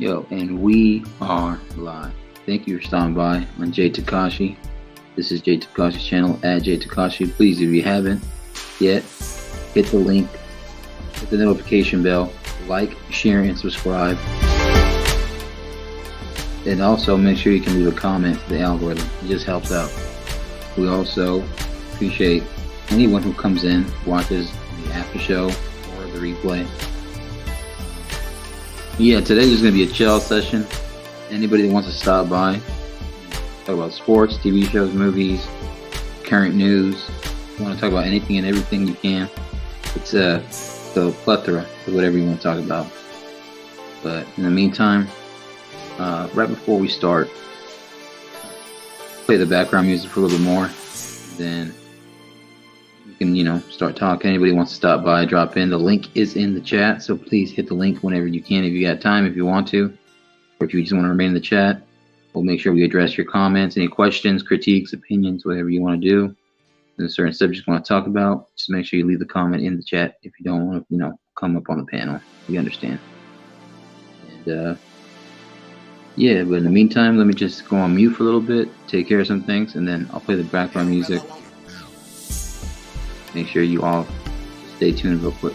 Yo, and we are live. Thank you for stopping by on Jay Takashi. This is Jay Takashi's channel at Jay Takashi. Please, if you haven't yet, hit the link, hit the notification bell, like, share, and subscribe. And also make sure you can leave a comment for the algorithm. It just helps out. We also appreciate anyone who comes in, watches the after show or the replay. Yeah, today is going to be a chill session. Anybody that wants to stop by, talk about sports, TV shows, movies, current news. If you want to talk about anything and everything, you can. It's a plethora of whatever you want to talk about. But in the meantime, right before we start, play the background music for a little bit more. Then you can, start talking. Anybody wants to stop by, drop in. The link is in the chat, so please hit the link whenever you can if you got time, if you want to. Or if you just want to remain in the chat, we'll make sure we address your comments, any questions, critiques, opinions, whatever you want to do. If there's certain subjects you want to talk about, just make sure you leave the comment in the chat if you don't want to, come up on the panel. We understand. And, yeah, but in the meantime, let me just go on mute for a little bit, take care of some things, and then I'll play the background music. Make sure you all stay tuned real quick.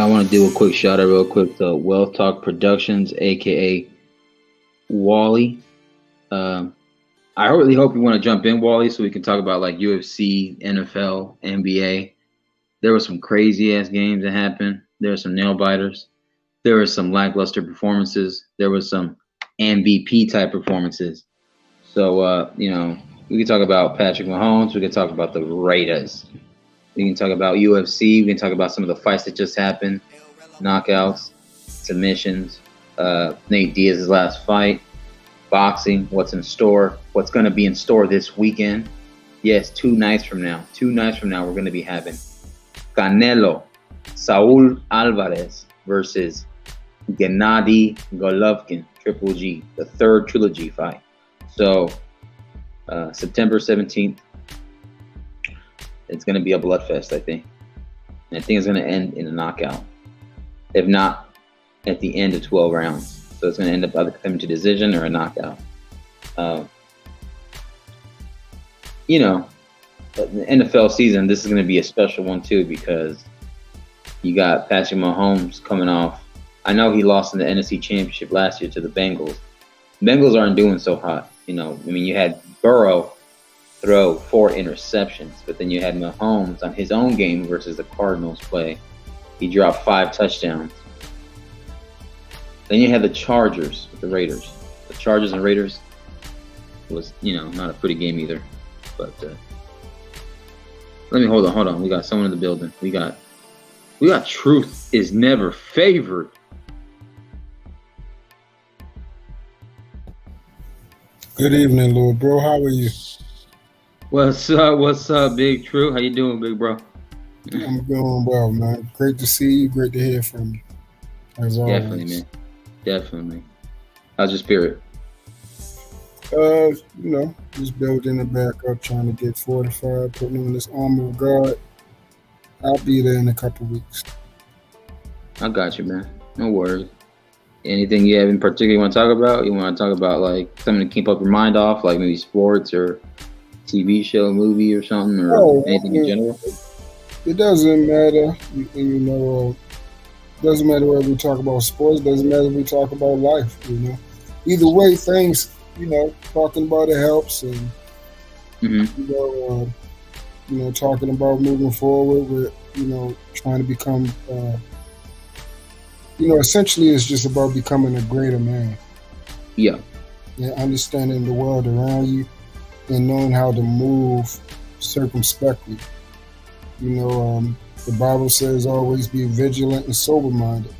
I want to do a quick shout out real quick to Wealth Talk Productions, aka Wally. I really hope you want to jump in, Wally, so we can talk about like UFC, NFL, NBA. There were some crazy ass games that happened. There were some nail biters. There were some lackluster performances. There was some MVP type performances. So we can talk about Patrick Mahomes. We can talk about the Raiders. We can talk about UFC. We can talk about some of the fights that just happened, knockouts, submissions, Nate Diaz's last fight, boxing, what's in store, what's going to be in store this weekend. Yes, 2 nights from now, we're going to be having Canelo, Saul Alvarez versus Gennady Golovkin, Triple G, the third trilogy fight. So September 17th, it's going to be a bloodfest, I think. And I think it's going to end in a knockout, if not at the end of 12 rounds. So it's going to end up either coming to decision or a knockout. The NFL season, this is going to be a special one too, because you got Patrick Mahomes coming off. I know he lost in the NFC Championship last year to the Bengals. Bengals aren't doing so hot. You had Burrow throw 4 interceptions, but then you had Mahomes on his own game versus the Cardinals play. He dropped 5 touchdowns. Then you had the Chargers with the Raiders. The Chargers and Raiders was, not a pretty game either. But let me hold on. We got someone in the building. We got Truth is Never Favored. Good evening, little bro. How are you? What's up, Big True? How you doing, big bro? I'm doing well, man. Great to see you. Great to hear from you. As always. Definitely, man. Definitely. How's your spirit? Just building it back up, trying to get fortified, putting on this armor of God. I'll be there in a couple weeks. I got you, man. No worries. Anything you have in particular you want to talk about? You want to talk about like something to keep up your mind off, like maybe sports or TV show, movie or something, or anything in general? It doesn't matter. Doesn't matter whether we talk about sports. Doesn't matter if we talk about life. Either way, things. Talking about it helps, and talking about moving forward with trying to become. Essentially, it's just about becoming a greater man. Yeah. And understanding the world around you and knowing how to move circumspectly. The Bible says always be vigilant and sober-minded.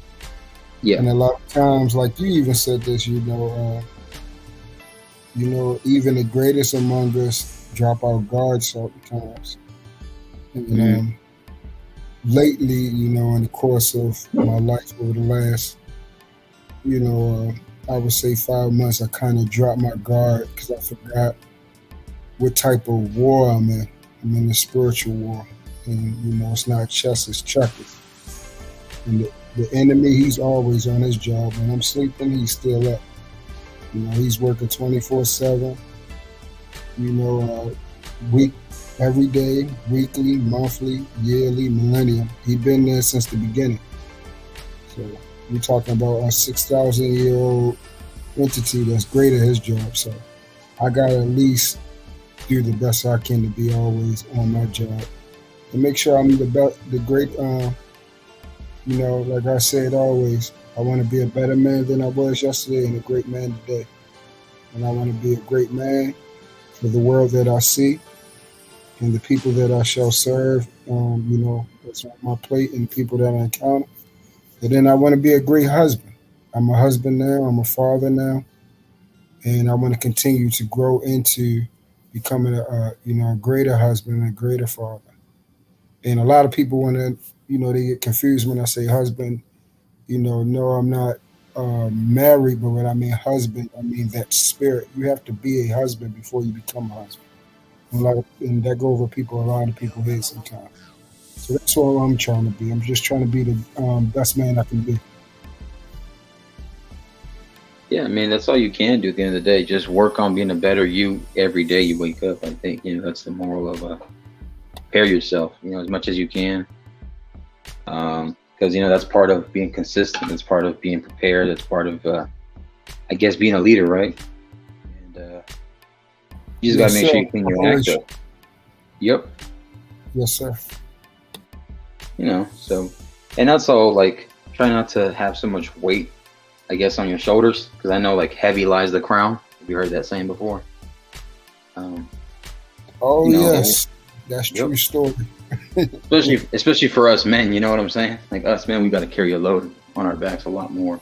Yeah. And a lot of times, like you even said this, even the greatest among us drop our guard certain times. And, lately, in the course of my life over the last, I would say 5 months, I kind of dropped my guard because I forgot what type of war I'm in. I'm in the spiritual war. And, it's not chess, it's checkers. And the enemy, he's always on his job. When I'm sleeping, he's still up. He's working 24/7, every day, weekly, monthly, yearly, millennium. He's been there since the beginning. So we're talking about a 6,000-year-old entity that's great at his job. So I got to at least do the best I can to be always on my job. And make sure I'm the great, like I said always, I want to be a better man than I was yesterday and a great man today. And I want to be a great man for the world that I see and the people that I shall serve, that's on my plate and the people that I encounter. And then I want to be a great husband. I'm a husband now. I'm a father now. And I want to continue to grow into becoming a greater husband and a greater father. And a lot of people want to, they get confused when I say husband. No, I'm not married, but when I mean husband, I mean that spirit. You have to be a husband before you become a husband. And that go over a lot of people's heads sometimes. So that's what I'm trying to be. I'm just trying to be the best man I can be. Yeah, that's all you can do at the end of the day. Just work on being a better you every day you wake up. I think, that's the moral of prepare yourself, as much as you can. Because because that's part of being consistent. That's part of being prepared. That's part of, I guess, being a leader, right? And you just gotta make sure you clean your act up. Yep. Yes, sir. So, and also like try not to have so much weight, I guess, on your shoulders, because I know like heavy lies the crown. Have you heard that saying before? Yes, that's true story. especially for us men, you know what I'm saying? Like us men, we got to carry a load on our backs a lot more.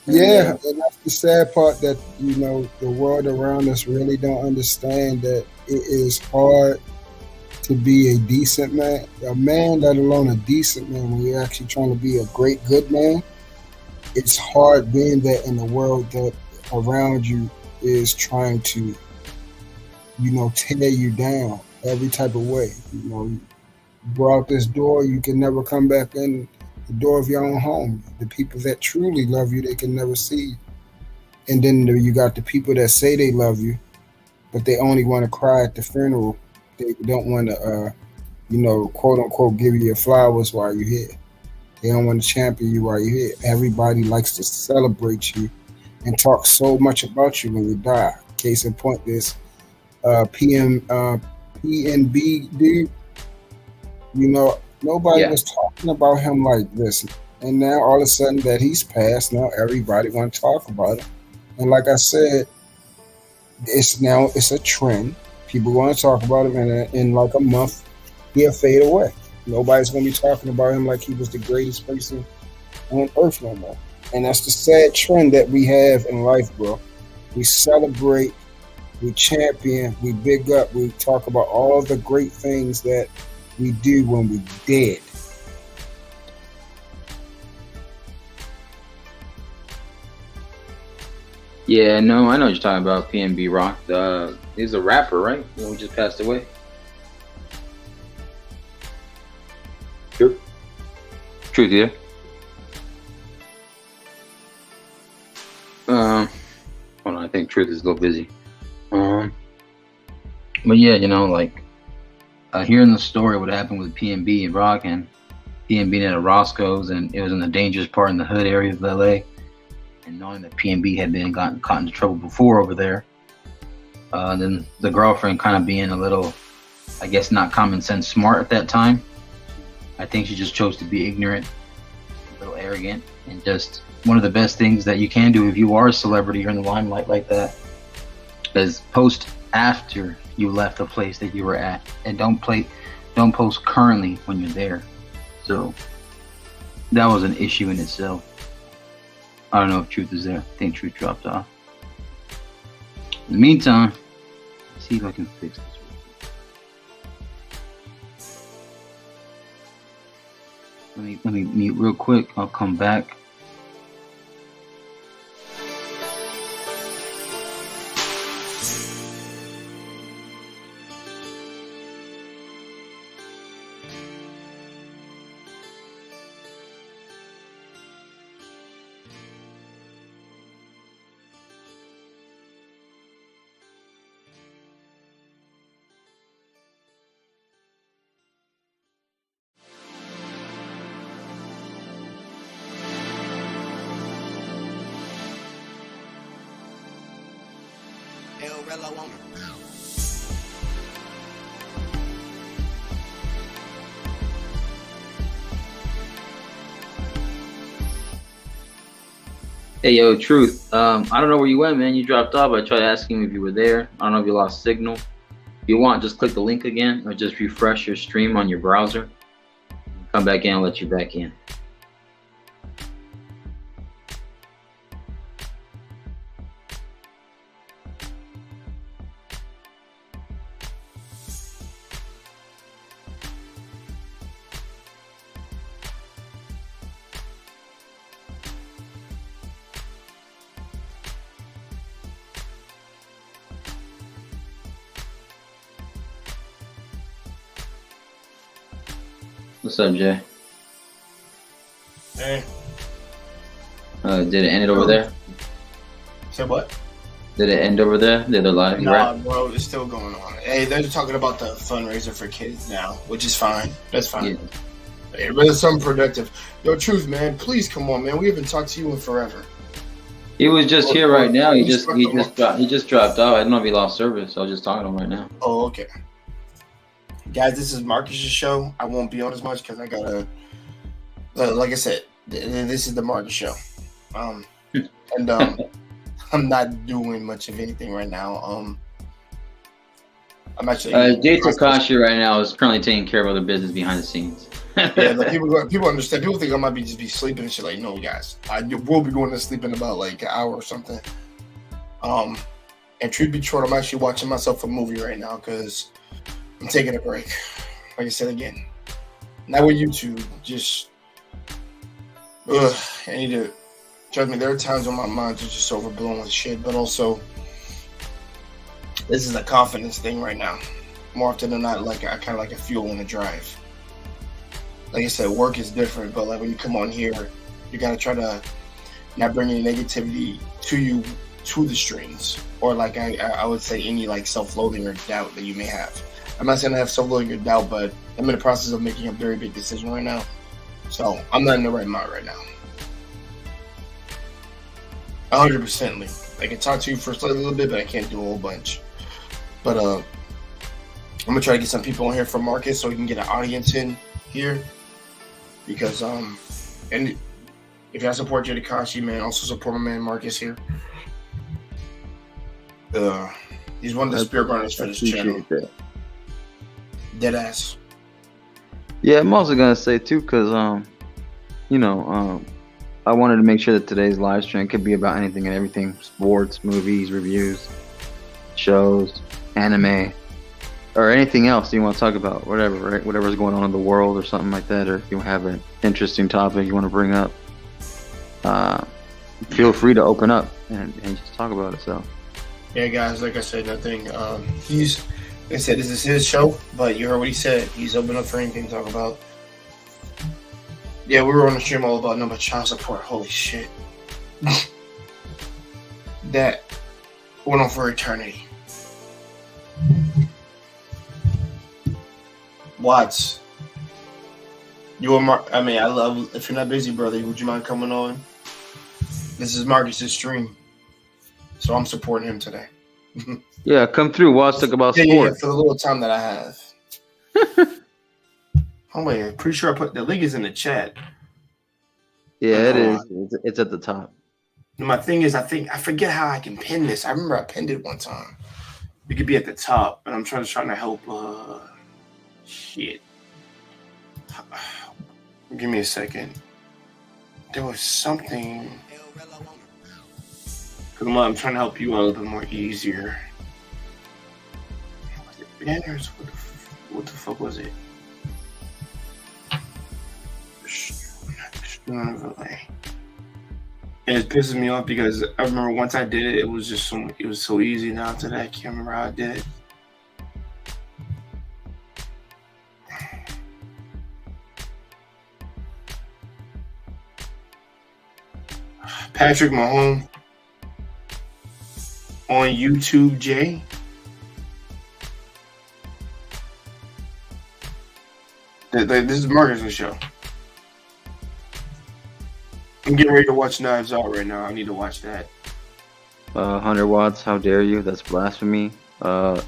And that's the sad part, that the world around us really don't understand that it is hard to be a decent man, let alone a decent man. When you're actually trying to be a great, good man, it's hard being that in the world that around you is trying to, tear you down every type of way. You brought out this door, you can never come back in the door of your own home. The people that truly love you, they can never see you. And then you got the people that say they love you, but they only want to cry at the funeral. They don't want to, quote unquote, give you your flowers while you're here. They don't want to champion you while you're here. Everybody likes to celebrate you and talk so much about you when you die. Case in point, this PNB dude, nobody was talking about him like this. And now all of a sudden that he's passed, now everybody want to talk about it. And like I said, it's a trend. People want to talk about him, and in like a month, he'll fade away. Nobody's going to be talking about him like he was the greatest person on earth no more. And that's the sad trend that we have in life, bro. We celebrate, we champion, we big up, we talk about all the great things that we do when we dead. Yeah, no, I know what you're talking about. PNB Rock. He's a rapper, right? Who just passed away. True. Truth, yeah. Hold on, I think Truth is a little busy. But yeah, hearing the story, what happened with PNB and Rock, and PNB at a Roscoe's, and it was in the dangerous part in the hood area of LA. And knowing that PNB had been caught into trouble before over there, then the girlfriend kind of being a little, I guess, not common sense smart at that time. I think she just chose to be ignorant, a little arrogant, and just one of the best things that you can do if you are a celebrity, you're in the limelight like that, is post after you left the place that you were at, and don't post currently when you're there. So that was an issue in itself. I don't know if Truth is there. I think Truth dropped off. In the meantime, let's see if I can fix this. Let me mute real quick. I'll come back. Hey, yo, Truth. I don't know where you went, man. You dropped off. I tried asking if you were there. I don't know if you lost signal. If you want, just click the link again, or just refresh your stream on your browser. Come back in, I'll let you back in. What's up, Jay? Hey. Did it end it over there? Say what? Did it end over there? Did it live? Nah, bro, it's still going on. Hey, they're talking about the fundraiser for kids now, which is fine. That's fine. Hey, really something productive. Yo, Truth, man, please come on, man. We haven't talked to you in forever. He was just here right now. He just dropped out. I don't know if he lost service. I was just talking to him right now. Oh, okay. Guys, this is Marcus's show. I won't be on as much because I gotta, like I said, this is the Marcus show. And I'm not doing much of anything right now. I'm actually Jay Takashi right now is currently taking care of other business behind the scenes. Yeah, like people understand. People think I might be sleeping and shit. Like, no, guys, I will be going to sleep in about like an hour or something. And truth be told, I'm actually watching myself a movie right now because I'm taking a break. Like I said again, not with YouTube. Just, I need to. Trust me, there are times when my mind is just overblown with shit, but also this is a confidence thing right now. More often than not, like I kind of like a fuel in a drive. Like I said, work is different, but like when you come on here, you gotta try to not bring any negativity to you, to the streams, or like I would say any like self-loathing or doubt that you may have. I'm not saying I have self-loathing or doubt, but I'm in the process of making a very big decision right now, so I'm not in the right mind right now. 100%. I can talk to you for a little bit, but I can't do a whole bunch. But I'm gonna try to get some people on here for Marcus so we can get an audience in here. Because and if y'all support Jay Takashi, man, also support my man Marcus here. He's one of the spirit runners for this channel. Dead ass. Yeah, I'm also gonna say too, cause I wanted to make sure that today's live stream could be about anything and everything: sports, movies, reviews, shows, anime, or anything else you want to talk about, whatever, right? Whatever's going on in the world or something like that, or if you have an interesting topic you want to bring up, feel free to open up and just talk about it. So, yeah, guys, like I said, nothing. Like I said, this is his show, but you heard what he said. He's open up for anything to talk about. Yeah, we were on the stream all about number child support. Holy shit. That went on for eternity. Watts. You are I love, if you're not busy, brother, would you mind coming on? This is Marcus's stream. So I'm supporting him today. Yeah, come through. Watts talk about sports. Yeah, for the little time that I have. Oh wait, I'm pretty sure I put the link is in the chat. Yeah, it is. It's at the top. My thing is, I forget how I can pin this. I remember I pinned it one time. It could be at the top, and I'm trying to help. Shit. Give me a second. There was something. Cause I'm trying to help you out a little bit more easier. Banners? What the fuck was it? And it pisses me off because I remember once I did it, it was so easy. Now today I can't remember how I did it. Patrick Mahomes on YouTube, Jay. This is Marcus' show. I'm getting ready to watch Knives Out right now. I need to watch that. 100 watts, how dare you? That's blasphemy.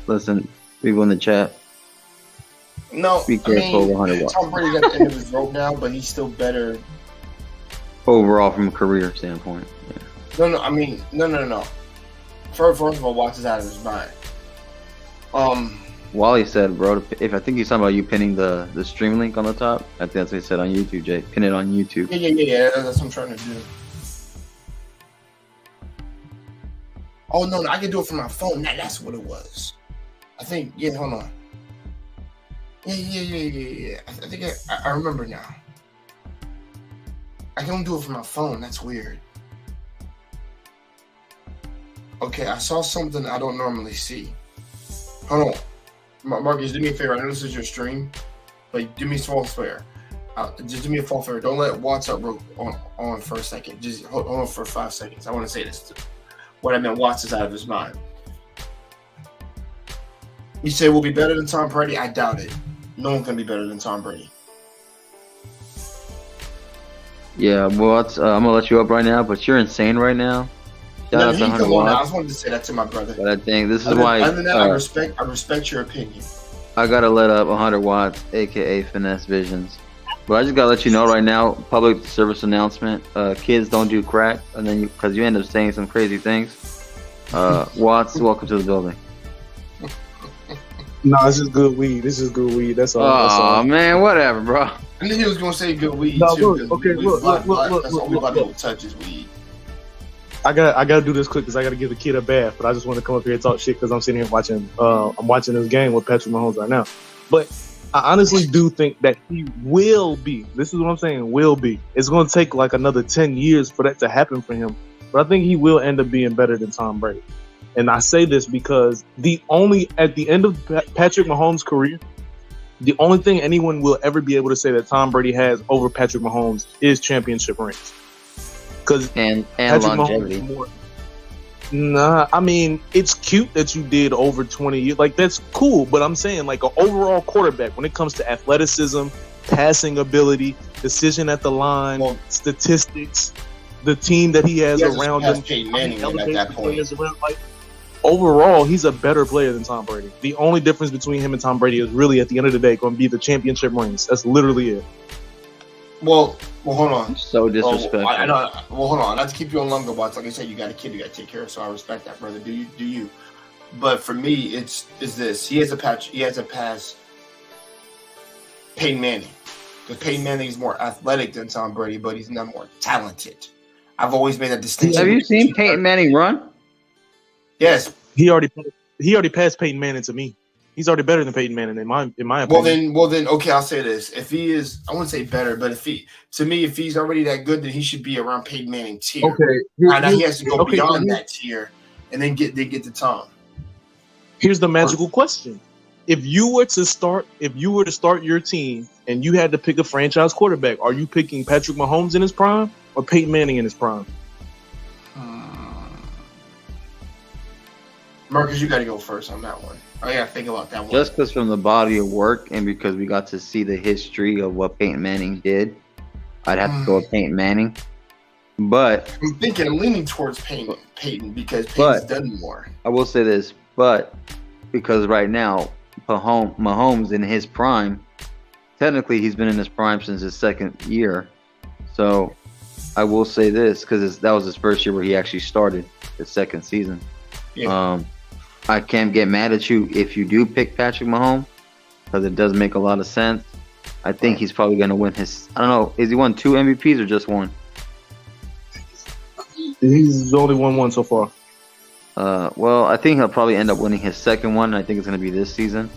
Listen, people in the chat. No, be careful. 100 watts. Tom Brady's at the end of his rope now, but he's still better overall from a career standpoint. Yeah. No. First of all, Watts is out of his mind. Wally said, bro, if I think he's talking about you pinning the stream link on the top. I think that's what he said on YouTube, Jay. Pin it on YouTube. Yeah. That's what I'm trying to do. Oh, no, I can do it from my phone. That's what it was. I think, yeah, hold on. Yeah. I think I remember now. I can do it from my phone. That's weird. Okay, I saw something I don't normally see. Hold on. Marcus, do me a favor. I know this is your stream, but do me a small favor. Just do me a small favor. Don't let Watts up on for a second. Just hold on for 5 seconds. I want to say this. What I meant, Watts is out of his mind. You say we'll be better than Tom Brady? I doubt it. No one can be better than Tom Brady. Yeah, well, I'm gonna let you up right now, but you're insane right now. Shout No, out to he 100 come on now. I watts. just wanted to say that to my brother. But I think this is Other, why other than that, I respect your opinion. I gotta let up 100 watts, aka Finesse Visions. But I just gotta let you know right now, public service announcement: kids don't do crack, and then because you end up saying some crazy things. Watts, welcome to the building. No, this is good weed. This is good weed. That's all. Oh man, whatever, bro. I knew he was gonna say good weed No, too. look, okay, look, That's the only body who touches weed. I gotta do this quick because I gotta give the kid a bath. But I just want to come up here and talk shit because I'm sitting here watching. I'm watching this game with Patrick Mahomes right now. But I honestly do think that he will be. This is what I'm saying. Will be. It's gonna take like another 10 years for that to happen for him. But I think he will end up being better than Tom Brady. And I say this because at the end of Patrick Mahomes' career, the only thing anyone will ever be able to say that Tom Brady has over Patrick Mahomes is championship rings. Because and longevity. Nah, I mean, it's cute that you did over 20 years. Like, that's cool. But I'm saying, like, an overall quarterback, when it comes to athleticism, passing ability, decision at the line, statistics, the team that he has around him. Peyton Manning at that point. Overall, he's a better player than Tom Brady. The only difference between him and Tom Brady is really, at the end of the day, going to be the championship rings. That's literally it. Well, hold on. So disrespectful. Well, hold on. Not to keep you on longer, but like I said, you got a kid you got to take care of. So I respect that, brother. Do you? But for me, it's this. He has a pass. Peyton Manning, because Peyton Manning is more athletic than Tom Brady, but he's not more talented. I've always made that distinction. Have you seen Peyton Manning run? Yes. He already passed Peyton Manning to me. He's already better than Peyton Manning in my opinion. Well then, okay, I'll say this. If he is, I wouldn't say better, but if he's already that good, then he should be around Peyton Manning tier. Okay. Now he has to go beyond that tier and then get to Tom. Here's the magical question. If you were to start your team and you had to pick a franchise quarterback, are you picking Patrick Mahomes in his prime or Peyton Manning in his prime? Marcus, you got to go first on that one. I got to think about that one. Just because from the body of work and because we got to see the history of what Peyton Manning did, I'd have to go with Peyton Manning. But I'm leaning towards Peyton because Peyton's done more. I will say this, but because right now Mahomes in his prime, technically he's been in his prime since his second year. So I will say this because that was his first year where he actually started his second season. Yeah. I can't get mad at you if you do pick Patrick Mahomes because it does make a lot of sense. I think he's probably going to win his. I don't know. Is he won 2 MVPs or just one? He's only won one so far. Well, I think he'll probably end up winning his second one. I think it's going to be this season.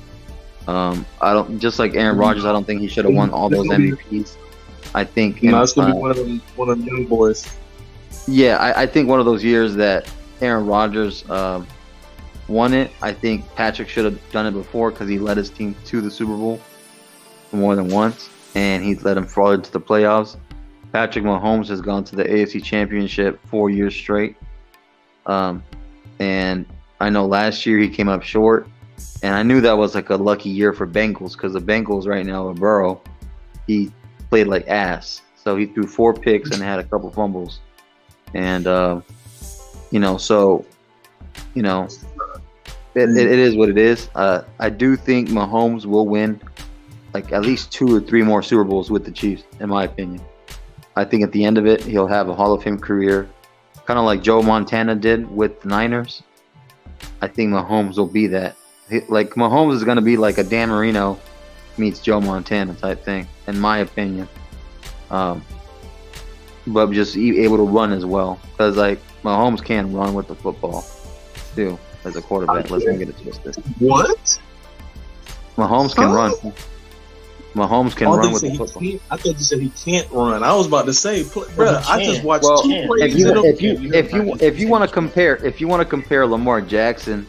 I don't just like Aaron Rodgers. I don't think he should have won all those MVPs. I think. It's going to be one of them young boys. Yeah, I think one of those years that Aaron Rodgers won it. I think Patrick should have done it before because he led his team to the Super Bowl more than once, and he led them far into the playoffs. Patrick Mahomes has gone to the AFC Championship 4 years straight, and I know last year he came up short, and I knew that was like a lucky year for Bengals because the Bengals right now with Burrow, he played like ass, so he threw 4 picks and had a couple fumbles, and It is what it is. I do think Mahomes will win like at least 2 or 3 more Super Bowls with the Chiefs, in my opinion. I think at the end of it, he'll have a Hall of Fame career, kind of like Joe Montana did with the Niners. I think Mahomes will be that. Like Mahomes is going to be like a Dan Marino meets Joe Montana type thing, in my opinion. But just able to run as well, because like Mahomes can run with the football too. As a quarterback, let's not get it twisted. What? Mahomes can run. Mahomes can run with the football. I thought you said he can't run. I was about to say, bro, I just watched 2 plays. If you want to compare Lamar Jackson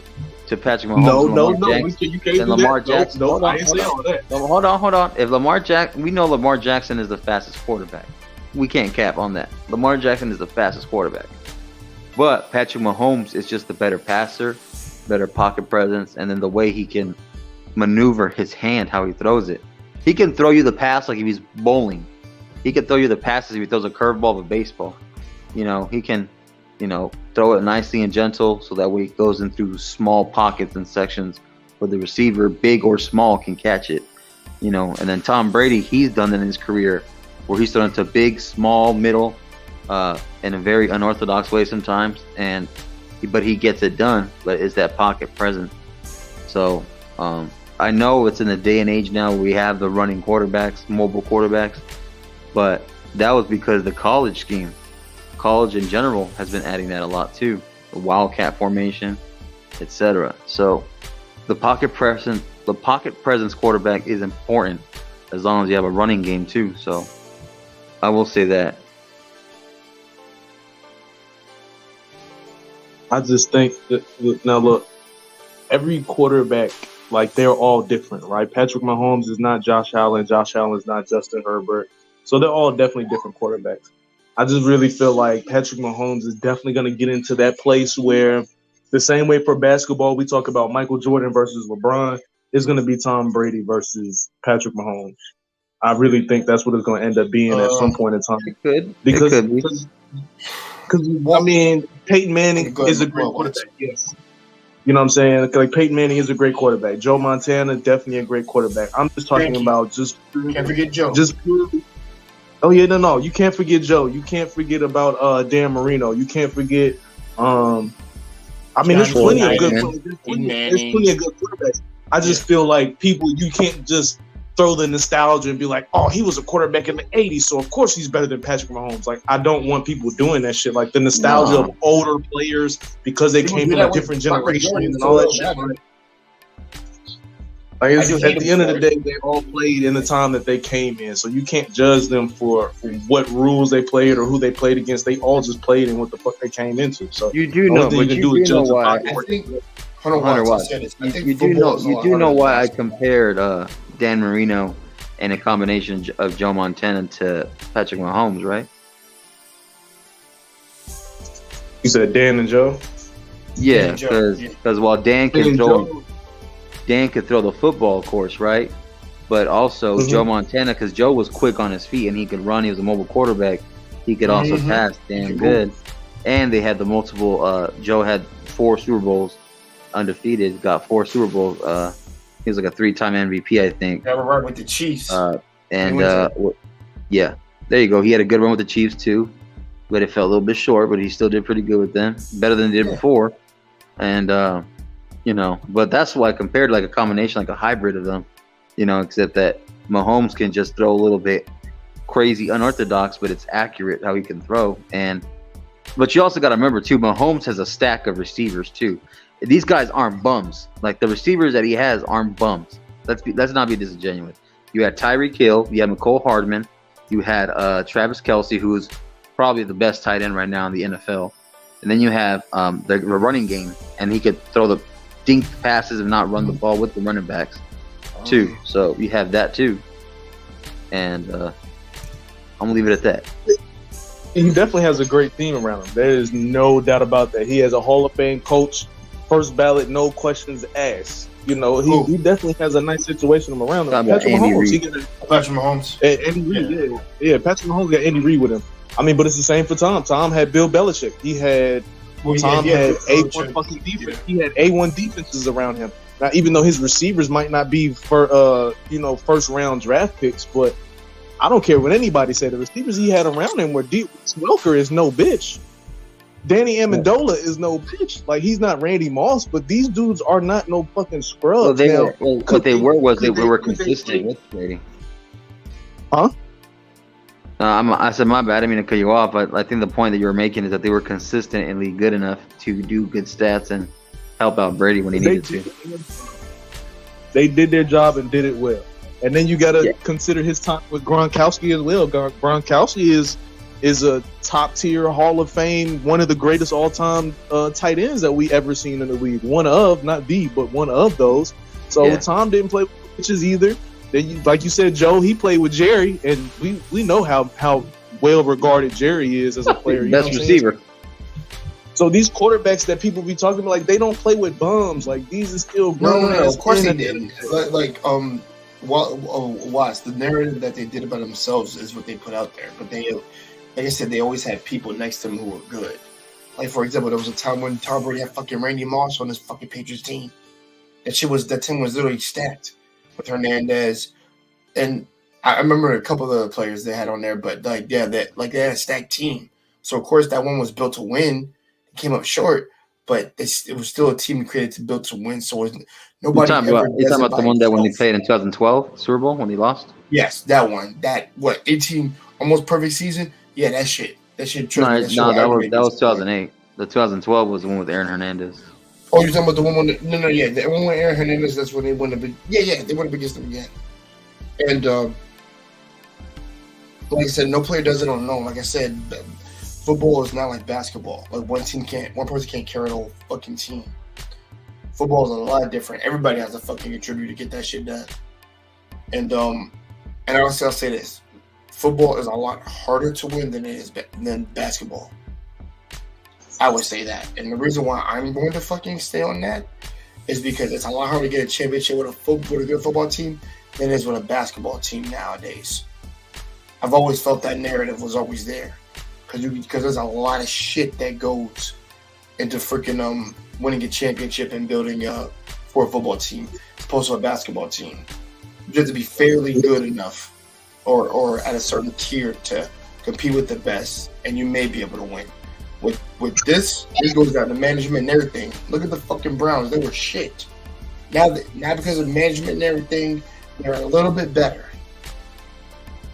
to Patrick Mahomes, you can't do Lamar that. Jackson. No, I ain't saying all that. Hold on. If we know Lamar Jackson is the fastest quarterback. We can't cap on that. Lamar Jackson is the fastest quarterback. But Patrick Mahomes is just the better passer, better pocket presence, and then the way he can maneuver his hand, how he throws it. He can throw you the pass like if he's bowling. he could throw you the passes if he throws a curveball of a baseball. He can, throw it nicely and gentle so that way it goes in through small pockets and sections where the receiver, big or small, can catch it. And then Tom Brady, he's done that in his career where he's thrown into big, small, middle, in a very unorthodox way sometimes, but he gets it done. But it's that pocket presence. So I know it's in the day and age now where we have the running quarterbacks, mobile quarterbacks, but that was because the college scheme. College in general has been adding that a lot too, the wildcat formation, etc. So the pocket presence quarterback is important as long as you have a running game too. So I will say that. I just think that, now look, every quarterback, like, they're all different, right? Patrick Mahomes is not Josh Allen. Josh Allen is not Justin Herbert. So they're all definitely different quarterbacks. I just really feel like Patrick Mahomes is definitely going to get into that place where the same way for basketball we talk about Michael Jordan versus LeBron, is going to be Tom Brady versus Patrick Mahomes. I really think that's what it's going to end up being at some point in time. It could. Because Well, I mean, Peyton Manning is a great quarterback. Yes. You know what I'm saying? Like, Peyton Manning is a great quarterback. Joe Montana, definitely a great quarterback. I'm just talking about just Can't forget Joe. just purely. Oh yeah, no, you can't forget Joe. You can't forget about Dan Marino. You can't forget. I mean, there's plenty of good. There's plenty of good quarterbacks. I just feel like you can't just throw the nostalgia and be like, oh, he was a quarterback in the 80s, so of course he's better than Patrick Mahomes. Like, I don't want people doing that shit. Like, the nostalgia of older players because they came from a different generation and all that shit. Like, at the end of the day, they all played in the time that they came in, so you can't judge them for what rules they played or who they played against. They all just played in what the fuck they came into. So you do know, but you do know why. I think You do know why I compared Dan Marino and a combination of Joe Montana to Patrick Mahomes, right? You said Dan and Joe? Yeah, because while Dan can throw the football, of course, right? But also Joe Montana, because Joe was quick on his feet and he could run. He was a mobile quarterback. He could also pass damn good. And they had the multiple. Joe had 4 Super Bowls undefeated. Got 4 Super Bowls. He was like a 3-time MVP, I think. Got a run with the Chiefs. Yeah, there you go. He had a good run with the Chiefs too, but it fell a little bit short. But he still did pretty good with them, better than he did before. And but that's why I compared like a combination, like a hybrid of them. Except that Mahomes can just throw a little bit crazy, unorthodox, but it's accurate how he can throw. But you also got to remember too, Mahomes has a stack of receivers too. These guys aren't bums. Like, the receivers that he has aren't bums. Let's not be disingenuous. You had Tyreek Hill, you had McCole Hardman, you had Travis Kelce, who's probably the best tight end right now in the NFL, and then you have the running game, and he could throw the dink passes and not run the ball with the running backs too. So you have that too, and I'm gonna leave it at that. He definitely has a great team around him. There is no doubt about that. He has a Hall of Fame coach. First ballot, no questions asked. He definitely has a nice situation around him. Patrick Mahomes. Andy Reid, yeah. Patrick Mahomes got Andy Reid with him. I mean, but it's the same for Tom. Tom had Bill Belichick. had A1 fucking defense. He had A1 defenses around him. Now, even though his receivers might not be for first round draft picks, but I don't care what anybody said. The receivers he had around him were deep. Welker is no bitch. Danny Amendola is no bitch. Like, he's not Randy Moss, but these dudes are not no fucking scrubs. They were consistent with Brady. Huh? I said my bad. I didn't mean to cut you off, but I think the point that you were making is that they were consistently good enough to do good stats and help out Brady when he needed to. They did their job and did it well. And then you got to consider his time with Gronkowski as well. Gronkowski is a top-tier Hall of Fame, one of the greatest all-time tight ends that we ever seen in the league. One of, not the, but one of those. So Tom didn't play with bitches either. Then, like you said, Joe, he played with Jerry, and we know how well-regarded Jerry is as a player. Best receiver. So these quarterbacks that people be talking about, like, they don't play with bums. Like, these are still grown. No, of course they didn't. Watch the narrative that they did about themselves is what they put out there. But they, like I said, they always had people next to them who were good. Like for example, there was a time when Tom Brady had fucking Randy Moss on his fucking Patriots team. That team was literally stacked with Hernandez, and I remember a couple of the players they had on there. But they had a stacked team. So of course that one was built to win. It came up short, but it was still a team created to build to win. So nobody. You're talking about the one that when they played in 2012 Super Bowl when they lost? Yes, that one. 18 almost perfect season? Yeah, that shit. That shit. No, that was 2008. The 2012 was the one with Aaron Hernandez. Oh, you're talking about the one with the one with Aaron Hernandez. That's when they won the big. Yeah, they won the biggest them again. And like I said, no player does it on their own. Like I said, football is not like basketball. Like one person can't carry the whole fucking team. Football is a lot different. Everybody has to fucking contribute to get that shit done. And honestly, I'll say this: football is a lot harder to win than basketball. I would say that, and the reason why I'm going to fucking stay on that is because it's a lot harder to get a championship with a good football team than it is with a basketball team nowadays. I've always felt that narrative was always there, because there's a lot of shit that goes into freaking winning a championship and building for a football team as opposed to a basketball team. You have to be fairly good enough or at a certain tier to compete with the best, and you may be able to win. With this, it goes down to management and everything. Look at the fucking Browns; they were shit. Now because of management and everything, they're a little bit better.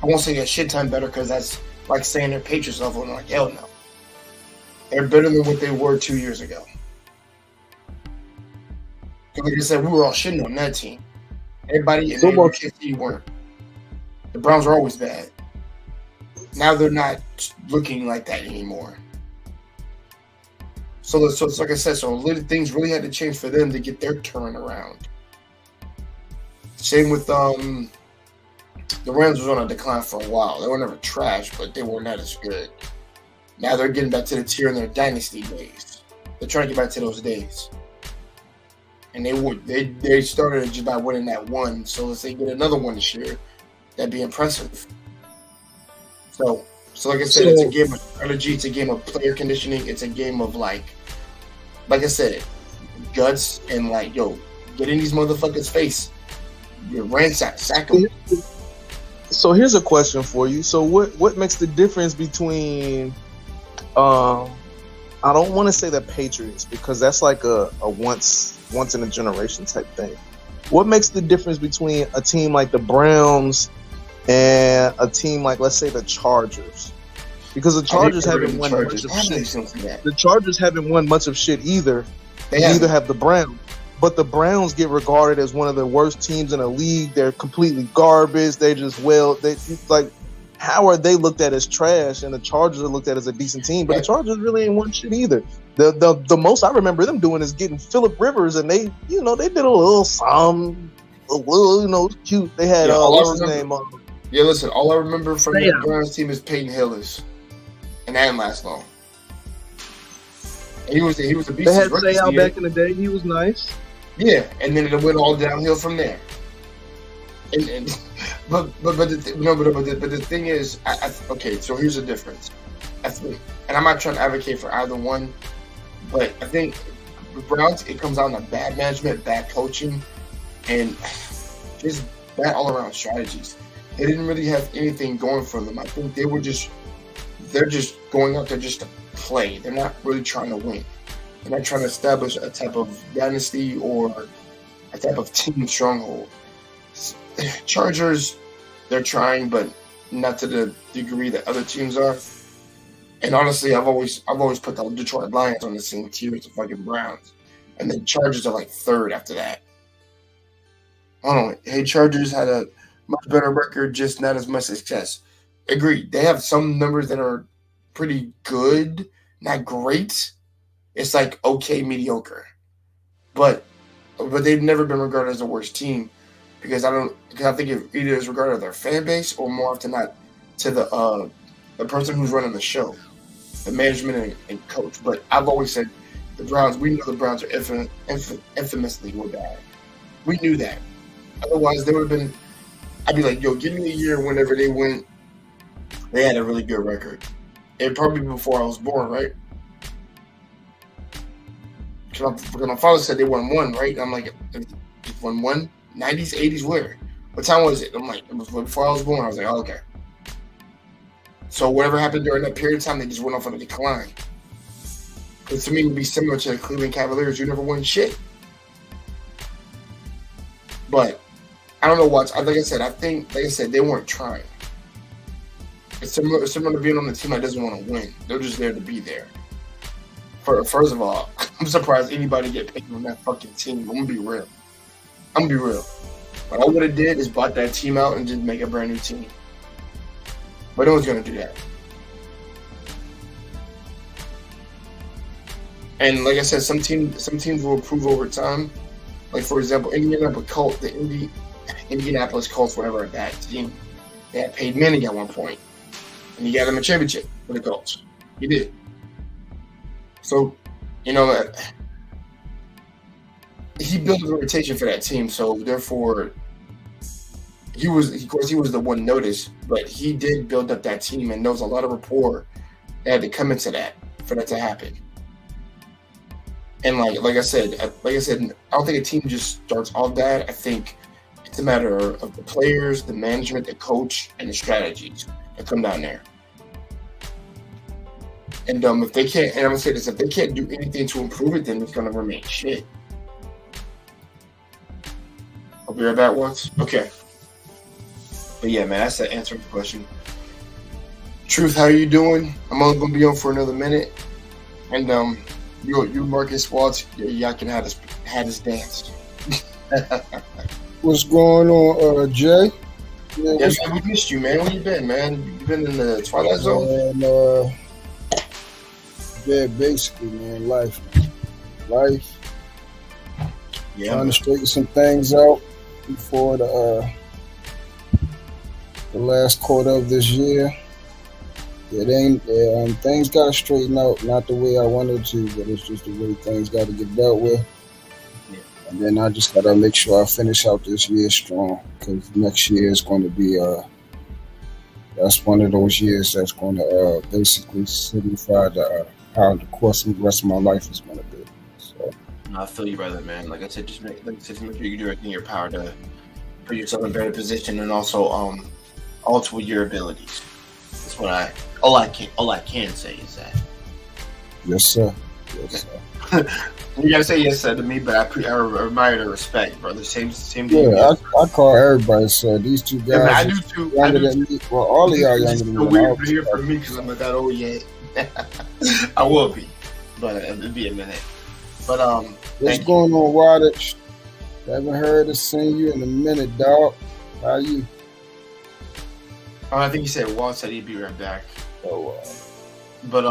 I won't say a shit ton better because that's like saying they're Patriots level, and I'm like, hell no. They're better than what they were 2 years ago. Like I said, we were all shitting on that team. Everybody in the KC weren't. The Browns were always bad. Now they're not looking like that anymore. So it's like I said, things really had to change for them to get their turn around. Same with the Rams was on a decline for a while. They were never trash, but they were not as good. Now they're getting back to the tier in their dynasty days. They're trying to get back to those days. And they started just by winning that one. So let's say get another one this year, that'd be impressive. So like I said, it's a game of strategy. It's a game of player conditioning. It's a game of like I said, guts and get in these motherfuckers' face. You sack them. So here's a question for you. So what makes the difference between I don't want to say the Patriots because that's like a once in a generation type thing. What makes the difference between a team like the Browns and a team like, let's say, the Chargers? Because the Chargers haven't won much of shit. The Chargers haven't won much of shit either. Neither have the Browns. But the Browns get regarded as one of the worst teams in the league. They're completely garbage. How are they looked at as trash? And the Chargers are looked at as a decent team. But the Chargers really ain't won shit either. The most I remember them doing is getting Phillip Rivers, and they did a little something, cute. They had what's his name? Yeah, listen. All I remember from the Browns team is Peyton Hillis, and that didn't last long. And he was a beast. They had Sayal back in the day. He was nice. Yeah, and then it went all downhill from there. But the thing is, okay. So here's the difference. And I'm not trying to advocate for either one, but I think the Browns, it comes down to bad management, bad coaching, and just bad all around strategies. They didn't really have anything going for them. I think they're just going out there just to play. They're not really trying to win. They're not trying to establish a type of dynasty or a type of team stronghold. Chargers, they're trying, but not to the degree that other teams are. And honestly, I've always put the Detroit Lions on the same tier as the fucking Browns, and the Chargers are like third after that. I don't know. Hey, Chargers had a much better record, just not as much success. Agreed. They have some numbers that are pretty good, not great. It's like okay, mediocre, but they've never been regarded as the worst team because I think it either is regarded as their fan base or more often not to the person who's running the show, the management and coach. But I've always said the Browns. We know the Browns are infamously were bad. We knew that. Otherwise, they would have been I'd be like, yo, give me a year whenever they went. They had a really good record. It probably before I was born, right? Because my father said they won one, right? And I'm like, won one? 90s, 80s, where? What time was it? I'm like, it was before I was born. I was like, oh, okay. So whatever happened during that period of time, they just went off on a decline. Because to me, it would be similar to the Cleveland Cavaliers. You never won shit. But I don't know what. Like I said, they weren't trying. It's similar to being on the team that doesn't want to win. They're just there to be there. First of all, I'm surprised anybody get picked on that fucking team. I'm gonna be real. What I would have did is bought that team out and just make a brand new team. But no one's gonna do that. And like I said, some teams will improve over time. Like for example, Indianapolis Colts, whatever, that team, they had Peyton Manning at one point, and he got him a championship with the Colts. He did. So, you know, he built a reputation for that team. So therefore, he was the one noticed, but he did build up that team, and there was a lot of rapport that had to come into that for that to happen. And like I said, I don't think a team just starts off bad. I think it's a matter of the players, the management, the coach, and the strategies that come down there. And if they can't, and I'm gonna say this, if they can't do anything to improve it, then it's gonna remain shit. I'll be right back once. Okay. But yeah, man, that's the answer to the question. Truth, how you doing? I'm only gonna be on for another minute. And you Marcus Waltz, y'all can have this dance. What's going on, Jay? Man, yes, we missed you, man. Where you been, man? You been in the Twilight Zone? And, yeah, basically, man, life. Yeah, trying to straighten some things out before the last quarter of this year. Things got to straighten out, not the way I wanted to, but it's just the way things got to get dealt with. Yeah. And then I just got to make sure I finish out this year strong, because next year is going to be that's one of those years that's going to basically signify how the course of the rest of my life is going to be. So I feel you, brother, man. Like I said, just make sure you do everything in your power to put yourself in a better position, and also alter your abilities. That's what all I can say is that. Yes, sir. You gotta say yes, sir, to me, but I admire the respect, brother. Same thing. Yeah, I call everybody sir. These two guys. Yeah, I do too. Younger than me. Well, all of y'all younger than me. It's weird to hear from me because I'm not that old yet. I will be, but it'll be a minute. But what's going on, Wadich? Haven't heard or seen you in a minute, dog. How you? I think he said Walt said he'd be right back. Oh, but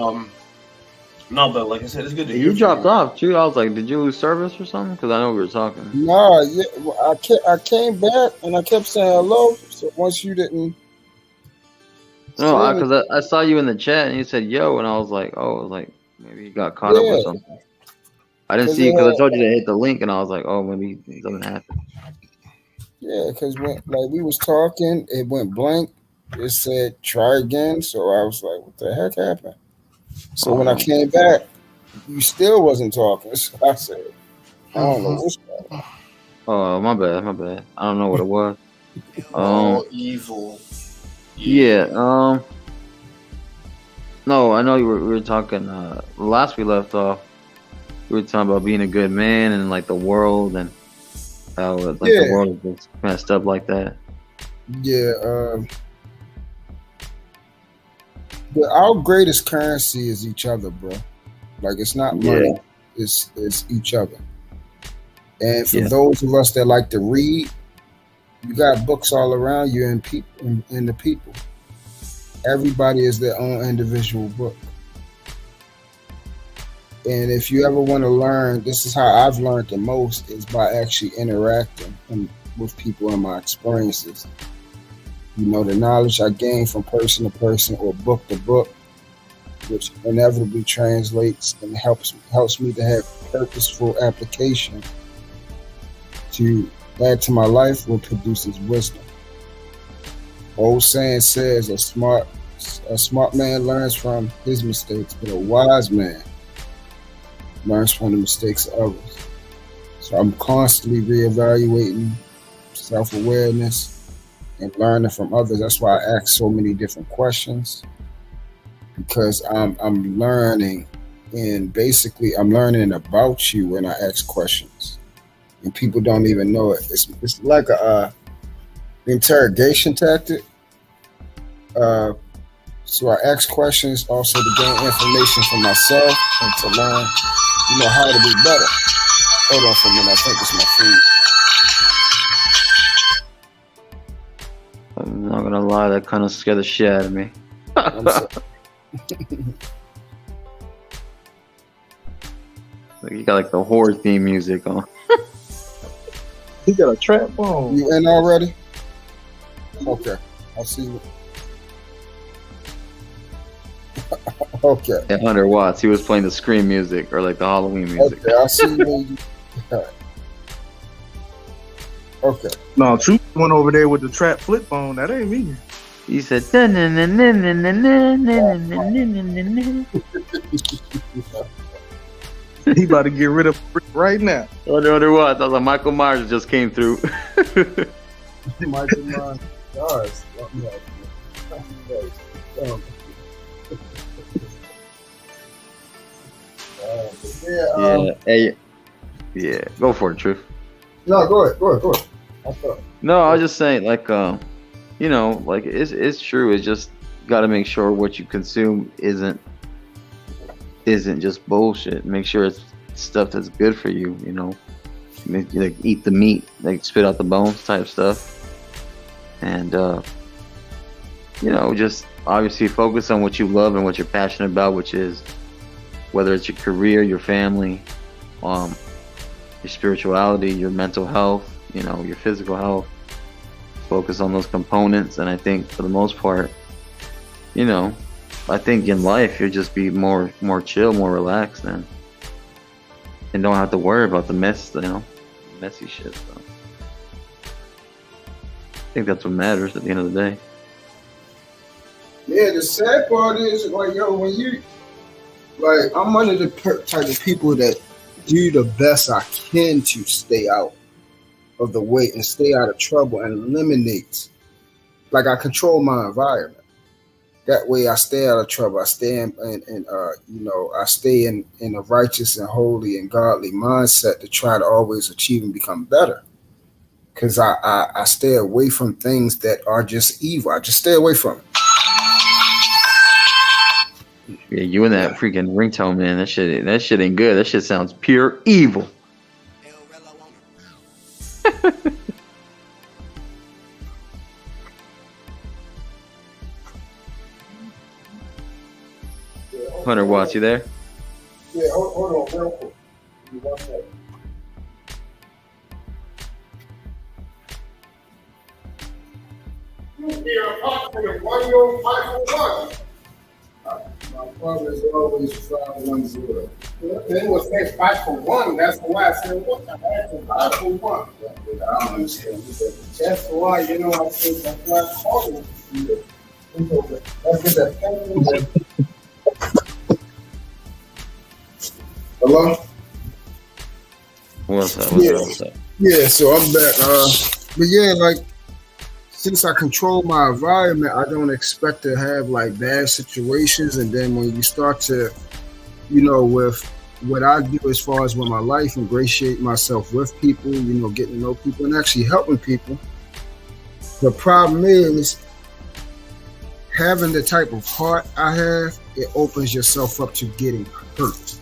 no, but like I said, it's good to hear. You dropped off too. I was like, did you lose service or something? Because I know we were talking. Nah, yeah, I came back and I kept saying hello. So once you didn't. No, because I saw you in the chat and you said yo, and I was like, maybe you got caught up or something. I didn't see it because I told you to hit the link, and I was like, oh, maybe it doesn't happen. Yeah, because when we was talking, it went blank. It said try again, so I was like, what the heck happened? So when I came back, you still wasn't talking. So I said, I don't know what's going on. Oh, my bad. I don't know what it was. Evil. Yeah. No, I know we were talking. Last we left off, we were talking about being a good man and like the world and how the world is just messed up like that. Yeah. Our greatest currency is each other, bro. Like it's not money, it's each other. And for those of us that like to read, you got books all around you and the people. Everybody is their own individual book. And if you ever want to learn, this is how I've learned the most, is by actually interacting with people in my experiences. You know, the knowledge I gain from person to person or book to book, which inevitably translates and helps me to have purposeful application to add to my life, what produces wisdom. Old saying says a smart man learns from his mistakes, but a wise man learns from the mistakes of others. So I'm constantly reevaluating self-awareness and learning from others. That's why I ask so many different questions, because I'm learning, and basically I'm learning about you when I ask questions, and people don't even know it. It's like a interrogation tactic. So I ask questions also to gain information for myself and to learn, how to be better. Hold on for a minute. I think it's my food. I'm not gonna lie, that kind of scared the shit out of me. I'm sorry. Like you got like the horror theme music on. He got a trap phone. You in already? Okay. I'll see you. Okay. At 100 watts, he was playing the Scream music or like the Halloween music. Okay, I'll see you. Okay. No, Truth went over there with the trap flip phone. That ain't me. He said, He about to get rid of Brick right now. 100 watts. I was like, Michael Myers just came through. Michael Myers. Guys. Yeah. Go for it, Truth. No, go ahead. No, I was just saying, like, like it's true. It's just got to make sure what you consume isn't just bullshit. Make sure it's stuff that's good for you. Like eat the meat, like spit out the bones type stuff, and just obviously focus on what you love and what you're passionate about, which is whether it's your career, your family, your spirituality, your mental health, your physical health. Focus on those components, and I think for the most part, I think in life you'll just be more chill, more relaxed, and don't have to worry about the messy shit. So I think that's what matters at the end of the day. Yeah, the sad part is, like, when you, like, I'm one of the type of people that do the best I can to stay out of the way and stay out of trouble and eliminate. Like, I control my environment. That way I stay out of trouble. I stay I stay in a righteous and holy and godly mindset to try to always achieve and become better. Because I stay away from things that are just evil. I just stay away from it. Yeah, you and that freaking ringtone, man. That shit ain't good. That shit sounds pure evil. Yeah, 100 watts, you there? Yeah, hold on real quick. Give me 1 second. My father is always 510. They would say 5 for 1. That's why I said, what the heck? 5 for 1. I don't understand. That's why, I said, that's why I called it. Let's get that. Hello? What's up? Yeah, so I'm back. But yeah, like, since I control my environment, I don't expect to have like bad situations. And then when you start to, with what I do as far as with my life, ingratiate myself with people, getting to know people and actually helping people. The problem is having the type of heart I have, it opens yourself up to getting hurt.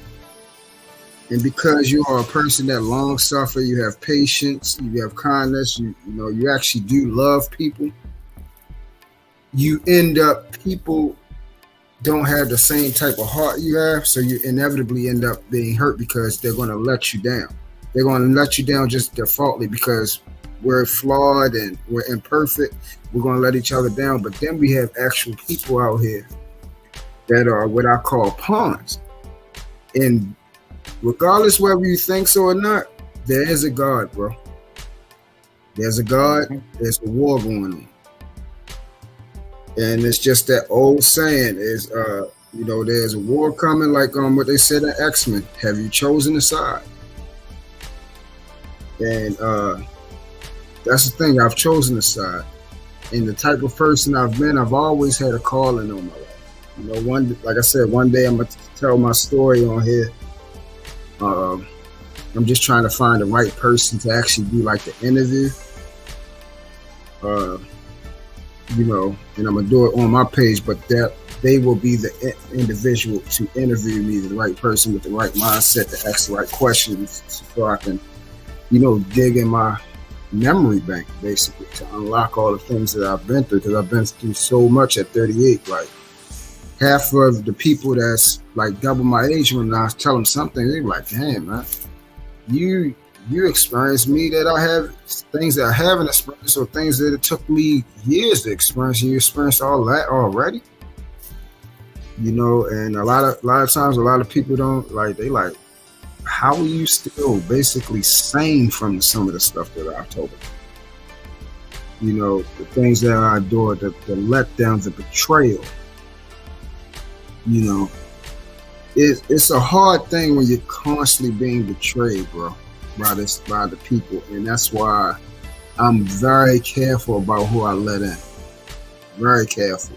And because you are a person that long suffer, you have patience, you have kindness, you actually do love people. You end up, people don't have the same type of heart you have, so you inevitably end up being hurt because they're going to let you down. They're going to let you down just defaultly because we're flawed and we're imperfect. We're going to let each other down. But then we have actual people out here that are what I call pawns. And regardless whether you think so or not, there is a God, bro. There's a God. There's a war going on. And it's just that old saying is, there's a war coming, like what they said in X-Men. Have you chosen a side? And that's the thing. I've chosen a side. And the type of person I've been, I've always had a calling on my life. Like I said, one day I'm gonna tell my story on here. I'm just trying to find the right person to actually do like the interview. And I'm gonna do it on my page, but that they will be the individual to interview me, the right person with the right mindset to ask the right questions, so I can, dig in my memory bank, basically, to unlock all the things that I've been through, because I've been through so much at 38. Like, half of the people that's like double my age, when I tell them something, they're like, damn, man, you experienced me that I have, things that I haven't experienced, or things that it took me years to experience, and you experienced all that already. And a lot of times, a lot of people don't, like, they like, how are you still basically sane from some of the stuff that I've told them? The things that I endured, the letdown, the betrayal. It's a hard thing when you're constantly being betrayed, bro, by the people. And that's why I'm very careful about who I let in. Very careful.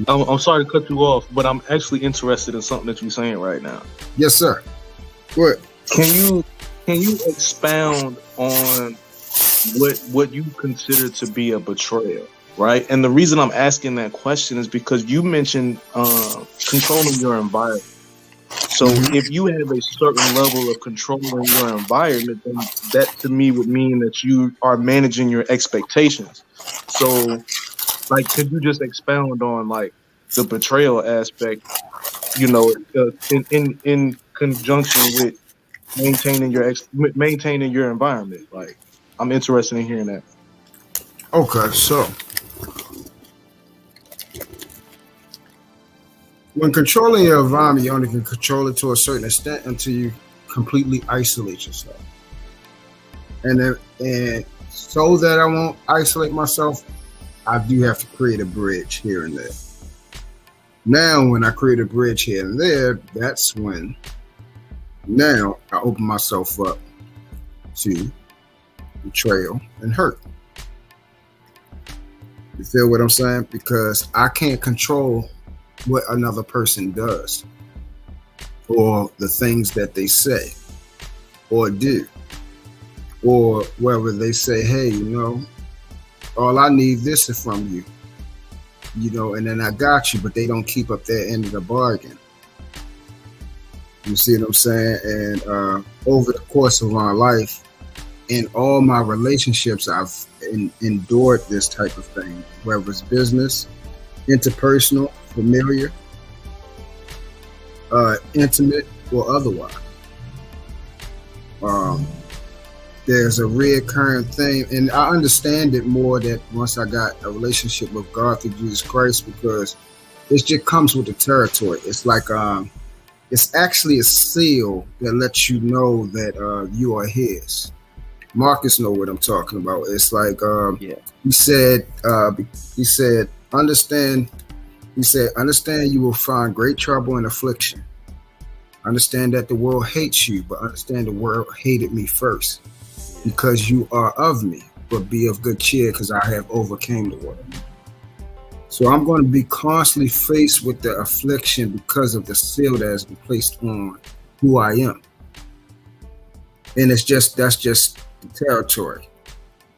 I'm sorry to cut you off, but I'm actually interested in something that you're saying right now. Yes, sir. What? Can you expound on what you consider to be a betrayal, right? And the reason I'm asking that question is because you mentioned controlling your environment. So if you have a certain level of control in your environment, then that to me would mean that you are managing your expectations. So, like, could you just expound on like the betrayal aspect, in conjunction with maintaining your environment? Like, I'm interested in hearing that. Okay, so when controlling your environment, you only can control it to a certain extent until you completely isolate yourself. And so that I won't isolate myself, I do have to create a bridge here and there. Now, when I create a bridge here and there, that's when now I open myself up to betrayal and hurt. You feel what I'm saying? Because I can't control what another person does, or the things that they say or do, or whether they say, hey, all I need this is from you, and then I got you, but they don't keep up their end of the bargain. You see what I'm saying? And over the course of my life, in all my relationships, I've endured this type of thing, whether it's business, interpersonal, familiar, intimate, or otherwise. There's a reoccurring thing, and I understand it more that once I got a relationship with God through Jesus Christ, because it just comes with the territory. It's like it's actually a seal that lets you know that you are His. Marcus know what I'm talking about. It's like he said, understand. He said, understand you will find great trouble and affliction. Understand that the world hates you, but understand the world hated me first, because you are of me, but be of good cheer, because I have overcame the world. So I'm going to be constantly faced with the affliction because of the seal that has been placed on who I am. And that's just the territory.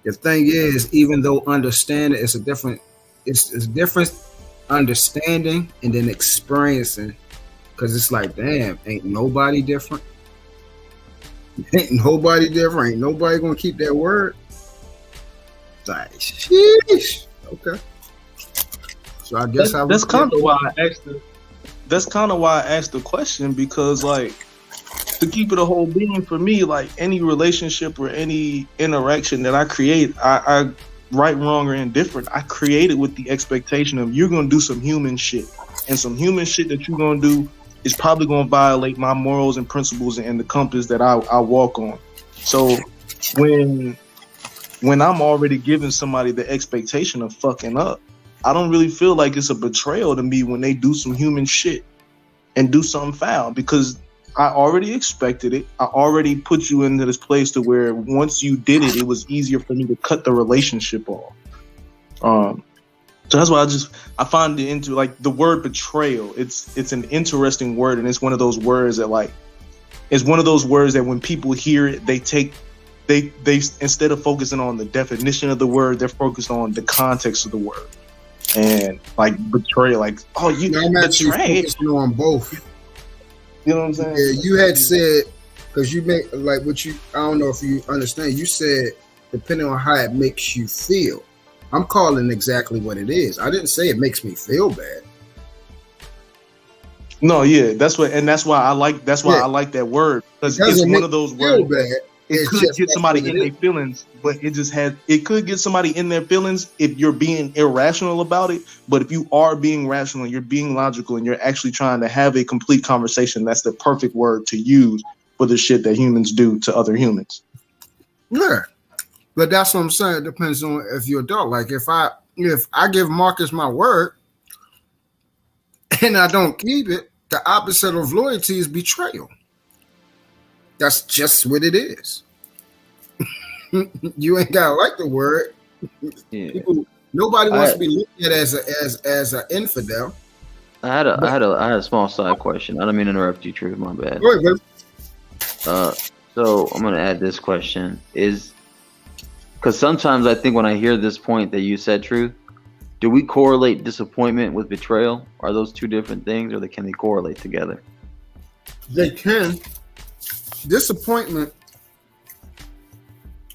The thing is, even though understanding is it's different understanding and then experiencing, because it's like, damn, ain't nobody different. Ain't nobody different. Ain't nobody gonna keep that word. Like, sheesh. Okay. So I guess that's kind of why I asked the question, because, like, to keep it a whole being, for me, like, any relationship or any interaction that I create, I right, wrong, or indifferent, I create it with the expectation of you're gonna do some human shit, and some human shit that you're gonna do is probably gonna violate my morals and principles and the compass that I walk on. So when I'm already giving somebody the expectation of fucking up, I don't really feel like it's a betrayal to me when they do some human shit and do something foul, because I already expected it. I already put you into this place to where once you did it, it was easier for me to cut the relationship off. So that's why I find it into like the word betrayal. It's an interesting word, and it's one of those words that when people hear it, they instead of focusing on the definition of the word, they're focused on the context of the word. And like betrayal, like, oh, you betrayed. Focusing on both. You know what I'm saying? Yeah, you had said, because you make like what you, I don't know if you understand. You said depending on how it makes you feel. I'm calling exactly what it is. I didn't say it makes me feel bad. No, yeah, that's why I like that word, because it's one of those words. Bad. It could get somebody in their feelings, but it could get somebody in their feelings if you're being irrational about it. But if you are being rational, you're being logical, and you're actually trying to have a complete conversation, that's the perfect word to use for the shit that humans do to other humans. Yeah. But that's what I'm saying. It depends on if you're adult. Like if I give Marcus my word and I don't keep it, the opposite of loyalty is betrayal. That's just what it is. You ain't gotta like the word. Yeah. Nobody wants to be looked at as an infidel. I had a small side question. I don't mean to interrupt you, Truth. My bad. Go ahead, baby. So I'm gonna add this question: because sometimes I think when I hear this point that you said, Truth, do we correlate disappointment with betrayal? Are those two different things, or can they correlate together? They can. Disappointment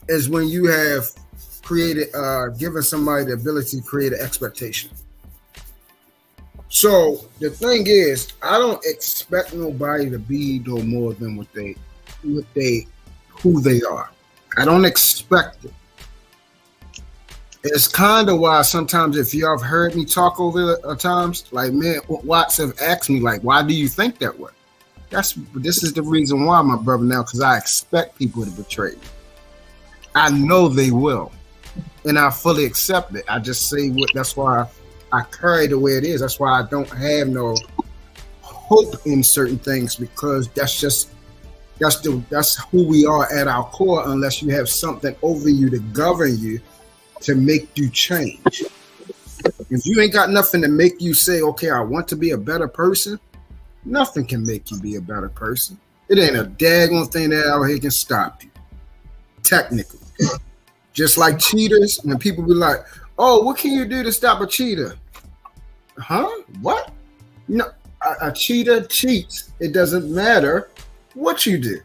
is when you have given somebody the ability to create an expectation. So the thing is, I don't expect nobody to be no more than who they are. I don't expect it. It's kind of why sometimes, if y'all have heard me talk over times, like, man, Watts have asked me, like, why do you think that way? This is the reason why, my brother, now, because I expect people to betray me. I know they will, and I fully accept it. I just say that's why I carry the way it is. That's why I don't have no hope in certain things, because that's who we are at our core, unless you have something over you to govern you, to make you change. If you ain't got nothing to make you say, okay, I want to be a better person, nothing can make you be a better person. It ain't a daggone thing that out here can stop you. Technically. Just like cheaters, when people be like, oh, what can you do to stop a cheater? Huh? What? No, a cheater cheats. It doesn't matter what you do.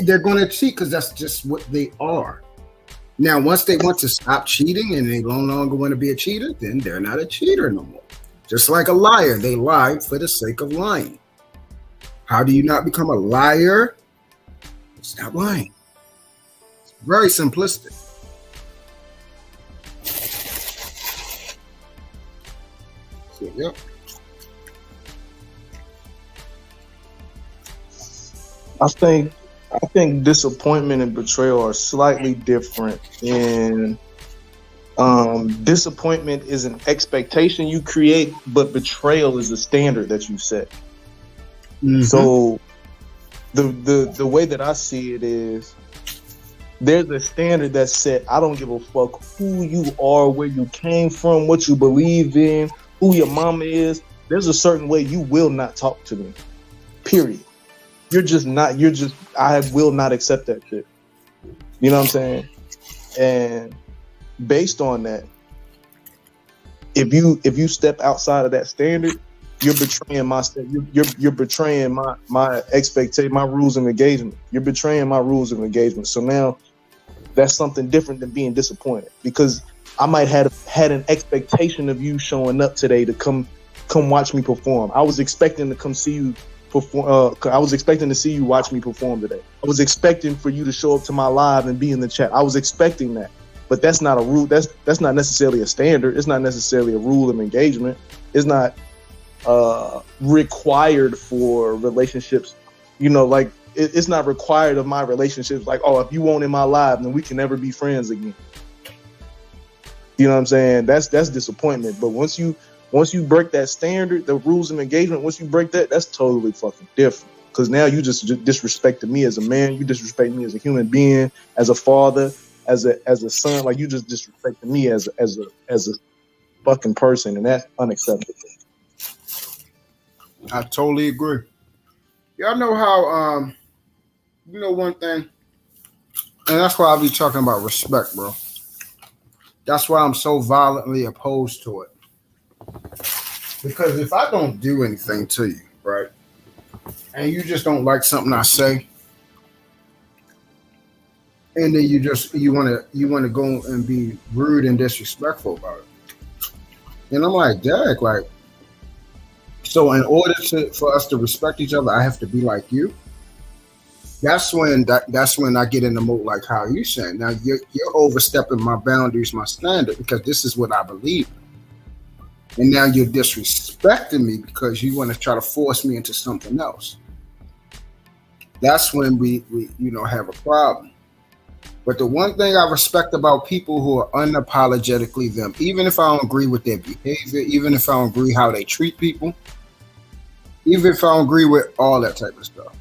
They're going to cheat because that's just what they are. Now, once they want to stop cheating and they no longer want to be a cheater, then they're not a cheater no more. Just like a liar, they lie for the sake of lying. How do you not become a liar? Stop lying. It's very simplistic. So, yep. I think disappointment and betrayal are slightly different. And disappointment is an expectation you create, but betrayal is a standard that you set. Mm-hmm. So the way that I see it is, there's a standard that's set. I don't give a fuck who you are, where you came from, what you believe in, who your mama is. There's a certain way you will not talk to me. Period. I will not accept that shit. You know what I'm saying? And based on that, if you step outside of that standard, you're betraying you're betraying my expectation, my rules of engagement. You're betraying my rules of engagement. So now that's something different than being disappointed, because I might have had an expectation of you showing up today to come watch me perform. I was expecting to come see you perform. I was expecting to see you watch me perform today. I was expecting for you to show up to my live and be in the chat. I was expecting that, but that's not a rule. That's not necessarily a standard. It's not necessarily a rule of engagement. It's not required for relationships. You know, like it's not required of my relationships. Like, oh, if you won't in my live, then we can never be friends again. You know what I'm saying? That's disappointment. But once you break that standard, the rules of engagement, once you break that, that's totally fucking different. Because now you just disrespected me as a man, you disrespect me as a human being, as a father, as a son. Like, you just disrespected me as a fucking person, and that's unacceptable. I totally agree. Y'all know how you know one thing, and that's why I be talking about respect, bro. That's why I'm so violently opposed to it. Because if I don't do anything to you, right, and you just don't like something I say, and then you want to go and be rude and disrespectful about it, and I'm like, Derek, like, so in order for us to respect each other, I have to be like you. That's when I get in the mode like how you saying. Now you're overstepping my boundaries, my standard, because this is what I believe. And now you're disrespecting me because you want to try to force me into something else. That's when we have a problem. But the one thing I respect about people who are unapologetically them, even if I don't agree with their behavior, even if I don't agree how they treat people, even if I don't agree with all that type of stuff,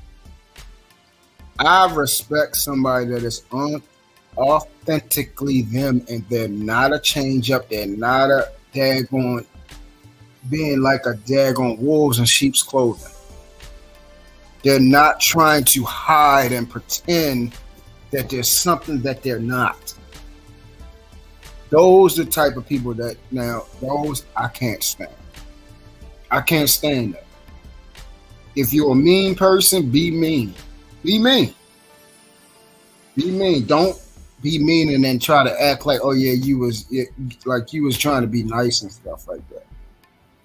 I respect somebody that is authentically them, and they're not a change up. They're not a daggone being like a daggone wolves in sheep's clothing. They're not trying to hide and pretend that there's something that they're not. Those are the type of people that those I can't stand. I can't stand that. If you're a mean person, be mean. Be mean. Be mean. Don't be mean and then try to act like, oh yeah, you was trying to be nice and stuff like that.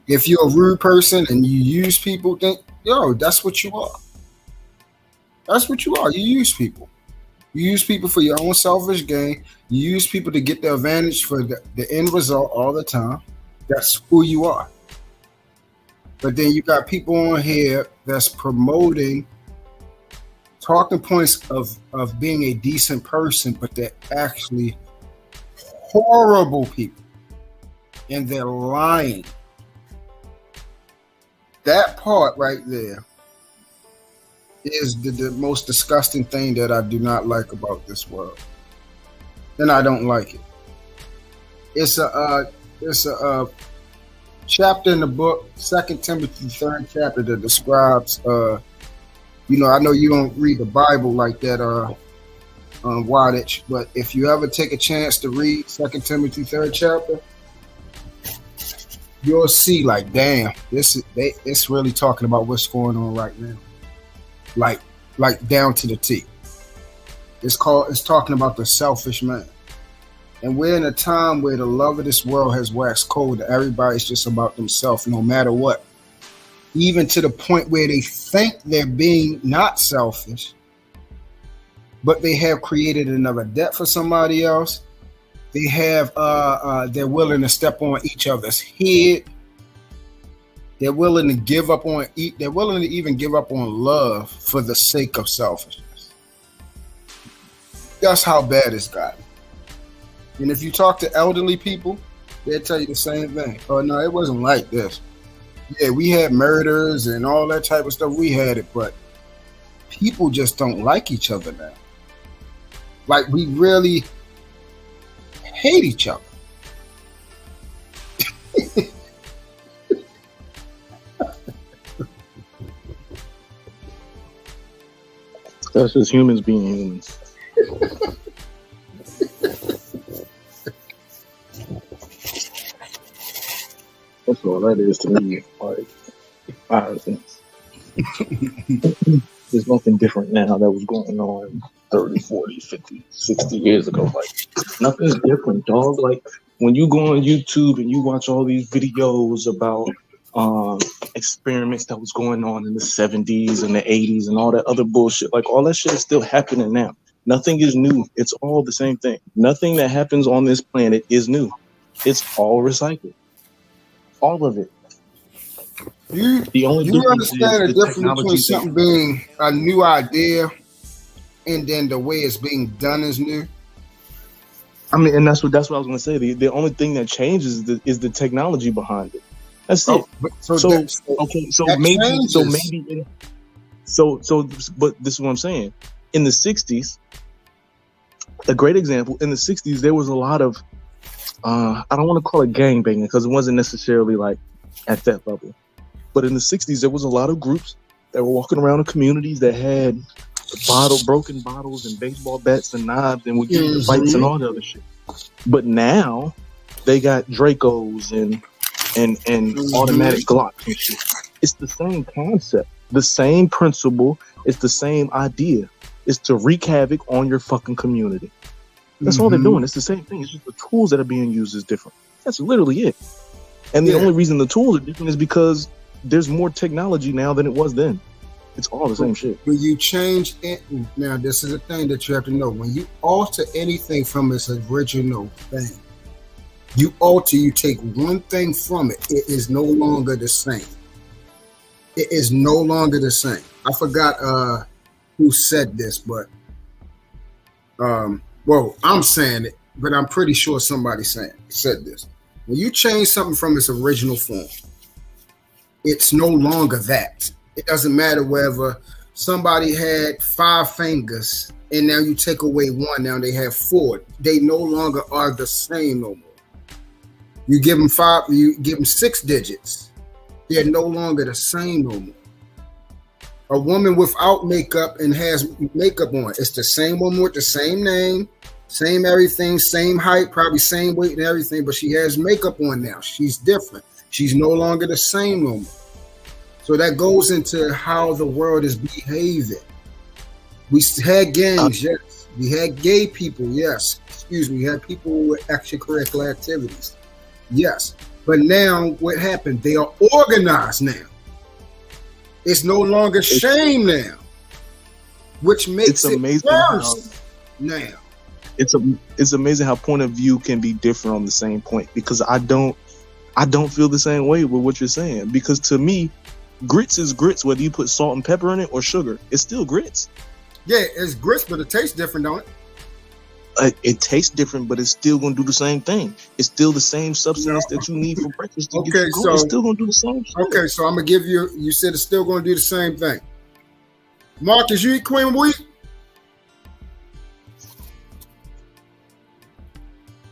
If you're a rude person and you use people, then that's what you are. That's what you are. You use people. You use people for your own selfish gain. You use people to get the advantage for the end result all the time. That's who you are. But then you got people on here that's promoting talking points of being a decent person, but they're actually horrible people. And they're lying. That part right there is the most disgusting thing that I do not like about this world. And I don't like it. It's a chapter in the book, 2 Timothy 3rd chapter, that describes I know you don't read the Bible like that, Wadich, but if you ever take a chance to read 2 Timothy 3rd chapter, you'll see, like, damn, it's really talking about what's going on right now. Like down to the T. It's talking about the selfish man. And we're in a time where the love of this world has waxed cold. Everybody's just about themselves, no matter what. Even to the point where they think they're being not selfish, but they have created another debt for somebody else. They have they're willing to step on each other's head. They're willing to give up on they're willing to even give up on love for the sake of selfishness. That's how bad it's gotten. And if you talk to elderly people, they'll tell you the same thing. Oh no, it wasn't like this. Yeah, we had murders and all that type of stuff. We had it, but people just don't like each other now. Like, we really hate each other. That's just humans being humans. That's all that is to me. Like, there's nothing different now that was going on 30, 40, 50, 60 years ago. Like, nothing's different, dog. Like, when you go on YouTube and you watch all these videos about experiments that was going on in the 70s and the 80s and all that other bullshit, like, all that shit is still happening now. Nothing is new. It's all the same thing. Nothing that happens on this planet is new. It's all recycled. All of it. You understand the difference between something being a new idea and then the way it's being done is new? I mean, and that's what I was going to say. The only thing that changes is the technology behind it. That's it. So but this is what I'm saying. In the 60s, a great example, in the 60s, there was a lot of, I don't want to call it gangbanging because it wasn't necessarily like at that level. But in the 60s, there was a lot of groups that were walking around in communities that had broken bottles and baseball bats and knives and would get into fights and all the other shit. But now they got Dracos and automatic Glocks and shit. It's the same concept, the same principle. It's the same idea. It's to wreak havoc on your fucking community. That's all they're doing. It's the same thing. It's just the tools that are being used is different. That's literally it. And the only reason the tools are different is because there's more technology now than it was then. It's all the same shit. When you change it, now this is a thing that you have to know. When you alter anything from its original thing, you take one thing from it, it is no longer the same. It is no longer the same. I forgot who said this, but well, I'm saying it, but I'm pretty sure somebody said this. When you change something from its original form, it's no longer that. It doesn't matter whether somebody had 5 fingers and now you take away one, now they have 4. They no longer are the same no more. You give them 5, you give them 6 digits. They're no longer the same no more. A woman without makeup and has makeup on, it's the same woman with the same name, same everything, same height, probably same weight and everything, but she has makeup on now. She's different. She's no longer the same no more. So that goes into how the world is behaving. We had gangs, yes. We had gay people, yes. We had people with extracurricular activities, yes. But now what happened? They are organized now. It's no longer shame now, which makes it worse now. It's amazing how point of view can be different on the same point, because I don't feel the same way with what you're saying, because to me, grits is grits whether you put salt and pepper in it or sugar. It's still grits. Yeah, it's grits, but it tastes different, don't it? It tastes different, but it's still going to do the same thing. It's still the same substance that you need for breakfast to get you going. It's still going to do the same shit. Okay, so I'm going to give you said it's still going to do the same thing. Marcus, you eat cream of wheat?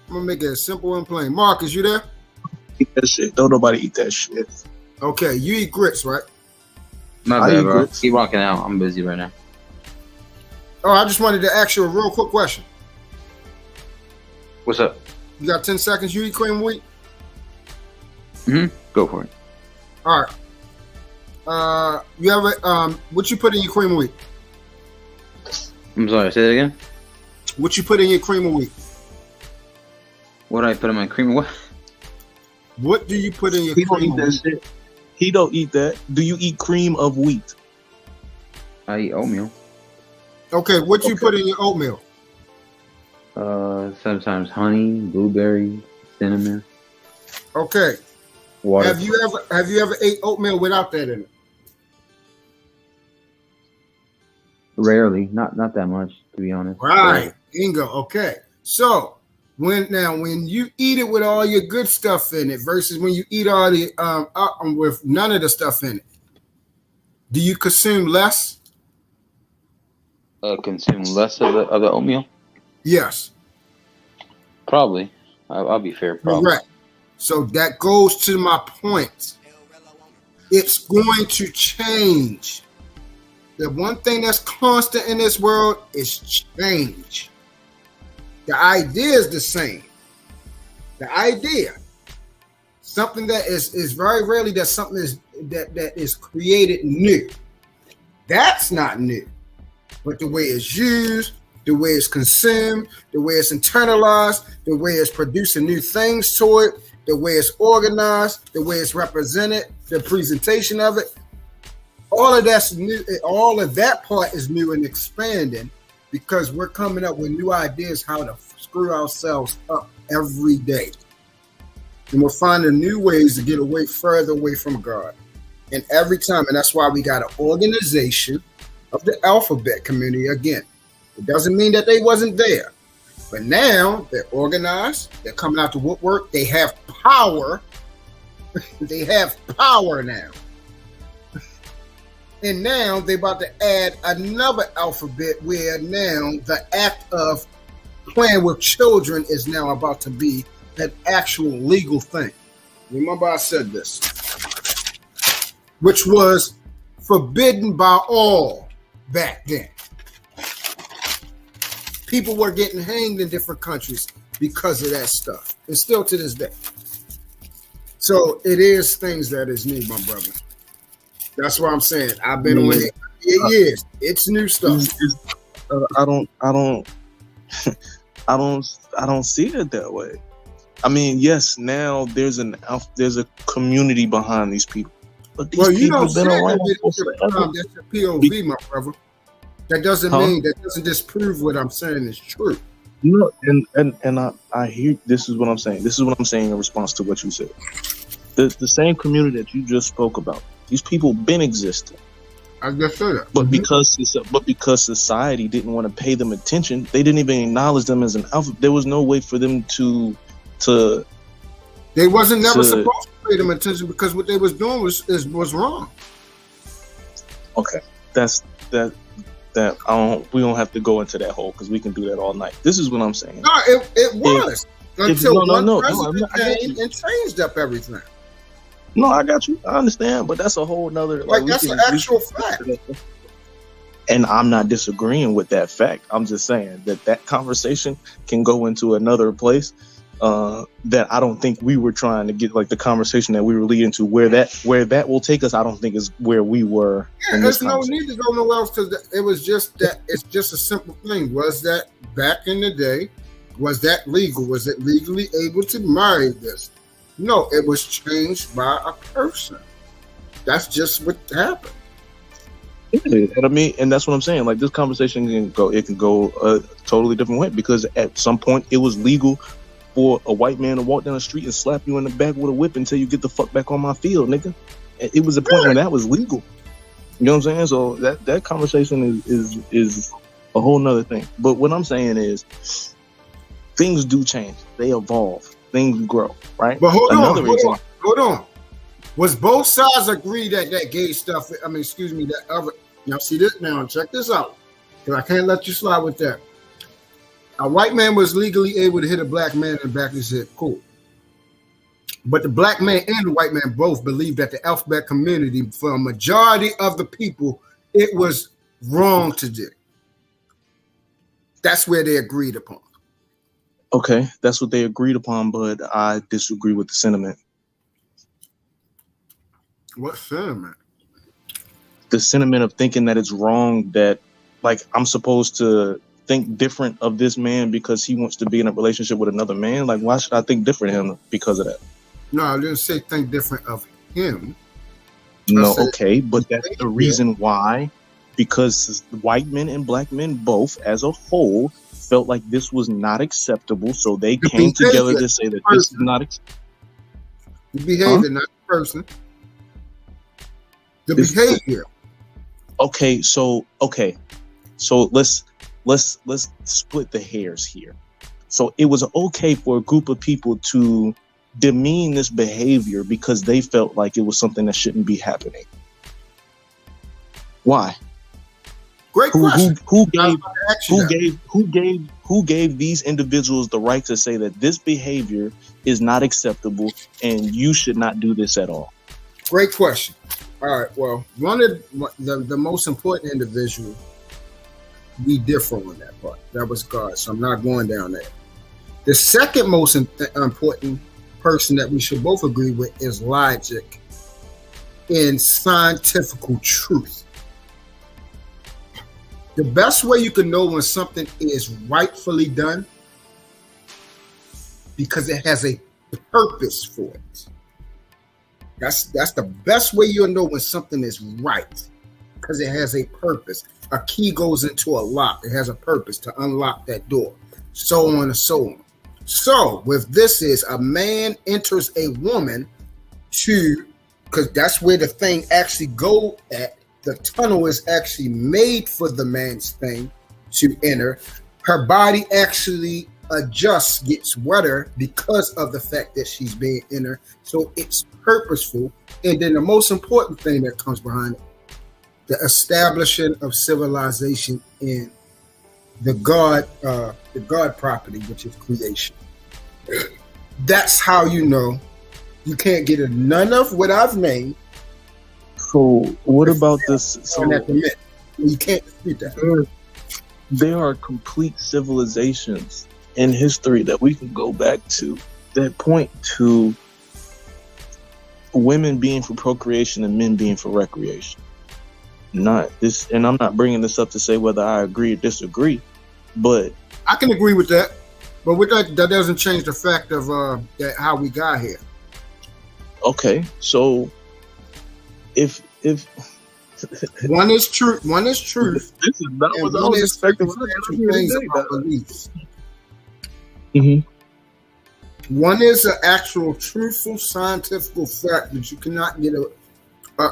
I'm going to make it simple and plain. Marcus, you there? Eat that shit. Don't nobody eat that shit. Okay, you eat grits, right? My bad, bro. Keep rocking out. I'm busy right now. Oh, I just wanted to ask you a real quick question. What's up? You got 10 seconds. You eat cream of wheat? Go for it. All right. You ever what you put in your cream of wheat? I'm sorry. Say that again. What you put in your cream of wheat? What do I put in my cream? What? What do you put in your cream of wheat? Shit. He don't eat that. Do you eat cream of wheat? I eat oatmeal. Okay. What you put in your oatmeal? Sometimes honey, blueberry, cinnamon. Okay. Water. Have you ever ate oatmeal without that in it? Rarely, not that much, to be honest. Right. Bingo. Okay. So when you eat it with all your good stuff in it versus when you eat all the with none of the stuff in it, do you consume less? Consume less of the oatmeal? Yes. Probably. I'll be fair. Probably. Correct. So that goes to my point. It's going to change. The one thing that's constant in this world is change. The idea is the same. The idea. Something that is very rarely that something that is created new. That's not new. But the way it's used, the way it's consumed, the way it's internalized, the way it's producing new things to it, the way it's organized, the way it's represented, the presentation of it, all of that's new. All of that part is new and expanding because we're coming up with new ideas how to screw ourselves up every day. And we're finding new ways to get further away from God. And every time, and that's why we got an organization of the alphabet community again. It doesn't mean that they wasn't there. But now they're organized. They're coming out to woodwork. They have power. They have power now. And now they're about to add another alphabet where now the act of playing with children is now about to be an actual legal thing. Remember I said this, which was forbidden by all back then. People were getting hanged in different countries because of that stuff. And still to this day. So it is things that is new, my brother. That's what I'm saying. I've been on it for years. It's new stuff. I don't see it that way. I mean, yes, now there's a community behind these people. But these people have been around forever. That's your POV, my brother. That doesn't mean, that doesn't disprove what I'm saying is true. No, and I hear, this is what I'm saying. This is what I'm saying in response to what you said. The same community that you just spoke about, these people been existing. I just said that. But because society didn't want to pay them attention, they didn't even acknowledge them as an alpha. There was no way for them to they wasn't never supposed to pay them attention because what they was doing was wrong. Okay, we don't have to go into that hole because we can do that all night. This is what I'm saying. No, it was until one president came and changed up everything. No, I got you. I understand, but that's a whole nother. That's an actual fact. And I'm not disagreeing with that fact. I'm just saying that conversation can go into another place that I don't think we were trying to get. Like the conversation that we were leading to, where that will take us, I don't think is where we were. Yeah, there's no need to go nowhere else because it was just that. It's just a simple thing. Was that back in the day? Was that legal? Was it legally able to marry this? No, it was changed by a person. That's just what happened. Yeah, and I mean, and that's what I'm saying. Like this conversation can go a totally different way because at some point it was legal for a white man to walk down the street and slap you in the back with a whip until you get the fuck back on my field, nigga. It was a point where that was legal. You know what I'm saying? So that conversation is a whole nother thing. But what I'm saying is things do change. They evolve. Things grow, right? But hold on. Was both sides agree that gay stuff, that other, now see this now, check this out. Because I can't let you slide with that. A white man was legally able to hit a black man in the back of his head. Cool. But the black man and the white man both believed that the alphabet community, for a majority of the people, it was wrong to do. That's where they agreed upon. Okay, that's what they agreed upon, but I disagree with the sentiment. What sentiment? The sentiment of thinking that it's wrong that, like, I'm supposed to think different of this man because he wants to be in a relationship with another man. Like, why should I think different of him because of that? No, I didn't say think different of him. No, okay, but that's the reason why. Because white men and black men both, as a whole, felt like this was not acceptable, so they came together to say that this is not acceptable. The behavior, not the person. The behavior. Okay, so let's split the hairs here. So it was okay for a group of people to demean this behavior because they felt like it was something that shouldn't be happening. Why? Great question. Who gave these individuals the right to say that this behavior is not acceptable and you should not do this at all? Great question. All right. Well, one of the most important individual, we differ on that part. That was God. So I'm not going down there. The second most important person that we should both agree with is logic and scientific truth. The best way you can know when something is rightfully done, because it has a purpose for it. That's the best way you'll know when something is right, because it has a purpose. A key goes into a lock. It has a purpose to unlock that door, so on and so on. So with this is a man enters a woman because that's where the thing actually go at. The tunnel is actually made for the man's thing to enter. Her body actually adjusts, gets wetter because of the fact that she's being in her. So it's purposeful. And then the most important thing that comes behind it, the establishing of civilization in the God property, which is creation. That's how you know you can't get none of what I've named. So what about this? So you can't dispute that. There are complete civilizations in history that we can go back to that point to women being for procreation and men being for recreation. Not this, and I'm not bringing this up to say whether I agree or disagree, but I can agree with that. But with that doesn't change the fact of that how we got here. Okay, so if one is truth, this is not what I was expecting. One is an actual truthful scientific fact that you cannot get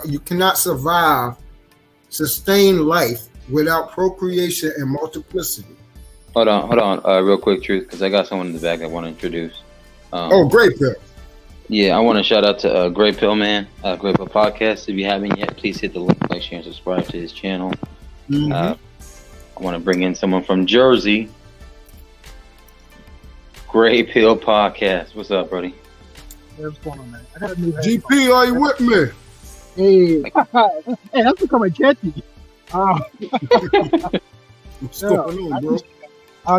you cannot sustain life without procreation and multiplicity. Hold on, real quick, Truth, because I got someone in the back I want to introduce. Great pill. Yeah, I want to shout out to Great Pill Man, Great Pill Podcast. If you haven't yet, please hit the link, like, share, and subscribe to his channel. Mm-hmm. I want to bring in someone from Jersey. Great Pill Podcast. What's up, buddy? Hey, what's going on, man? I got a new GP, are you with me? Hey, hey, that's becoming catchy. What's going on, bro?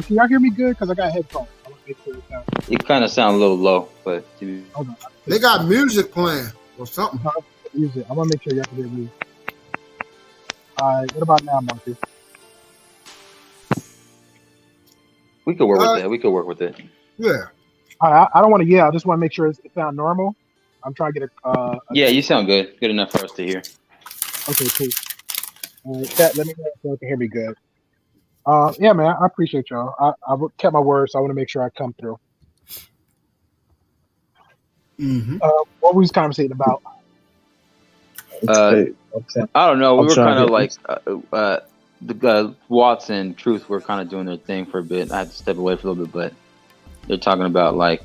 Can y'all hear me good? Because I got headphones. I want to make sure it's down. You kind of sound a little low, but Hold on. They got music playing or something. Music. I want to make sure y'all can hear me. What about now, Marcus? we could work with that. We could work with it. Yeah. I don't want to yell. I just want to make sure it sounds normal. I'm trying to get Yeah, you sound good. Good enough for us to hear. Okay, cool. Chat, let me know if you can hear me good. Yeah, man, I appreciate y'all. I kept my word, so I want to make sure I come through. Mm-hmm. What were we conversating about? I don't know. We were kind of like the Watts and Truth were kind of doing their thing for a bit. I had to step away for a little bit, but they're talking about like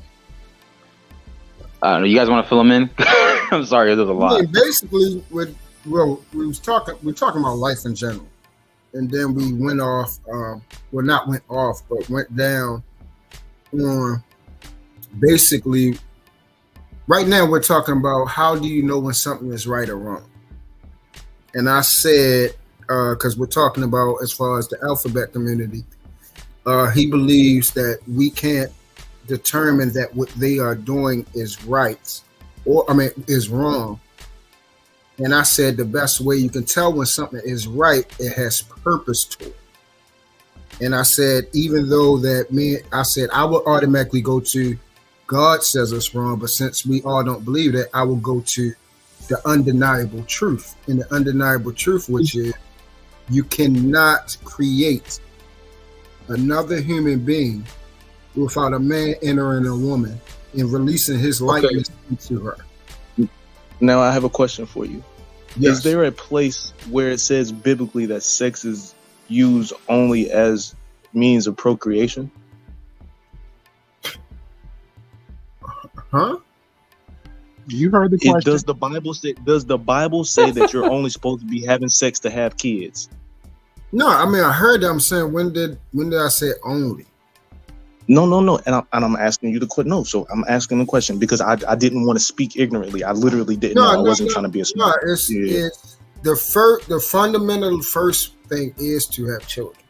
I don't know. You guys want to fill them in? I'm sorry, there's a lot. Yeah, basically, we were talking about life in general. And then we went off, not went off, but went down on basically, right now we're talking about how do you know when something is right or wrong? And I said, because we're talking about as far as the alphabet community, he believes that we can't determine that what they are doing is right, is wrong. And I said the best way you can tell when something is right, it has purpose to it. And I said, even though I would automatically go to God says it's wrong, but since we all don't believe that, I will go to the undeniable truth. And the undeniable truth, which is you cannot create another human being without a man entering a woman and releasing his likeness into her. Now I have a question for you. Yes. Is there a place where it says biblically that sex is used only as means of procreation? Huh? You heard the question. Does the Bible say that you're only supposed to be having sex to have kids? No, I mean I heard them saying when did I say only? No, and I'm asking you to quit. No, so I'm asking the question because I didn't want to speak ignorantly. I literally didn't. I wasn't trying to be a smart. No, it's the fundamental first thing is to have children.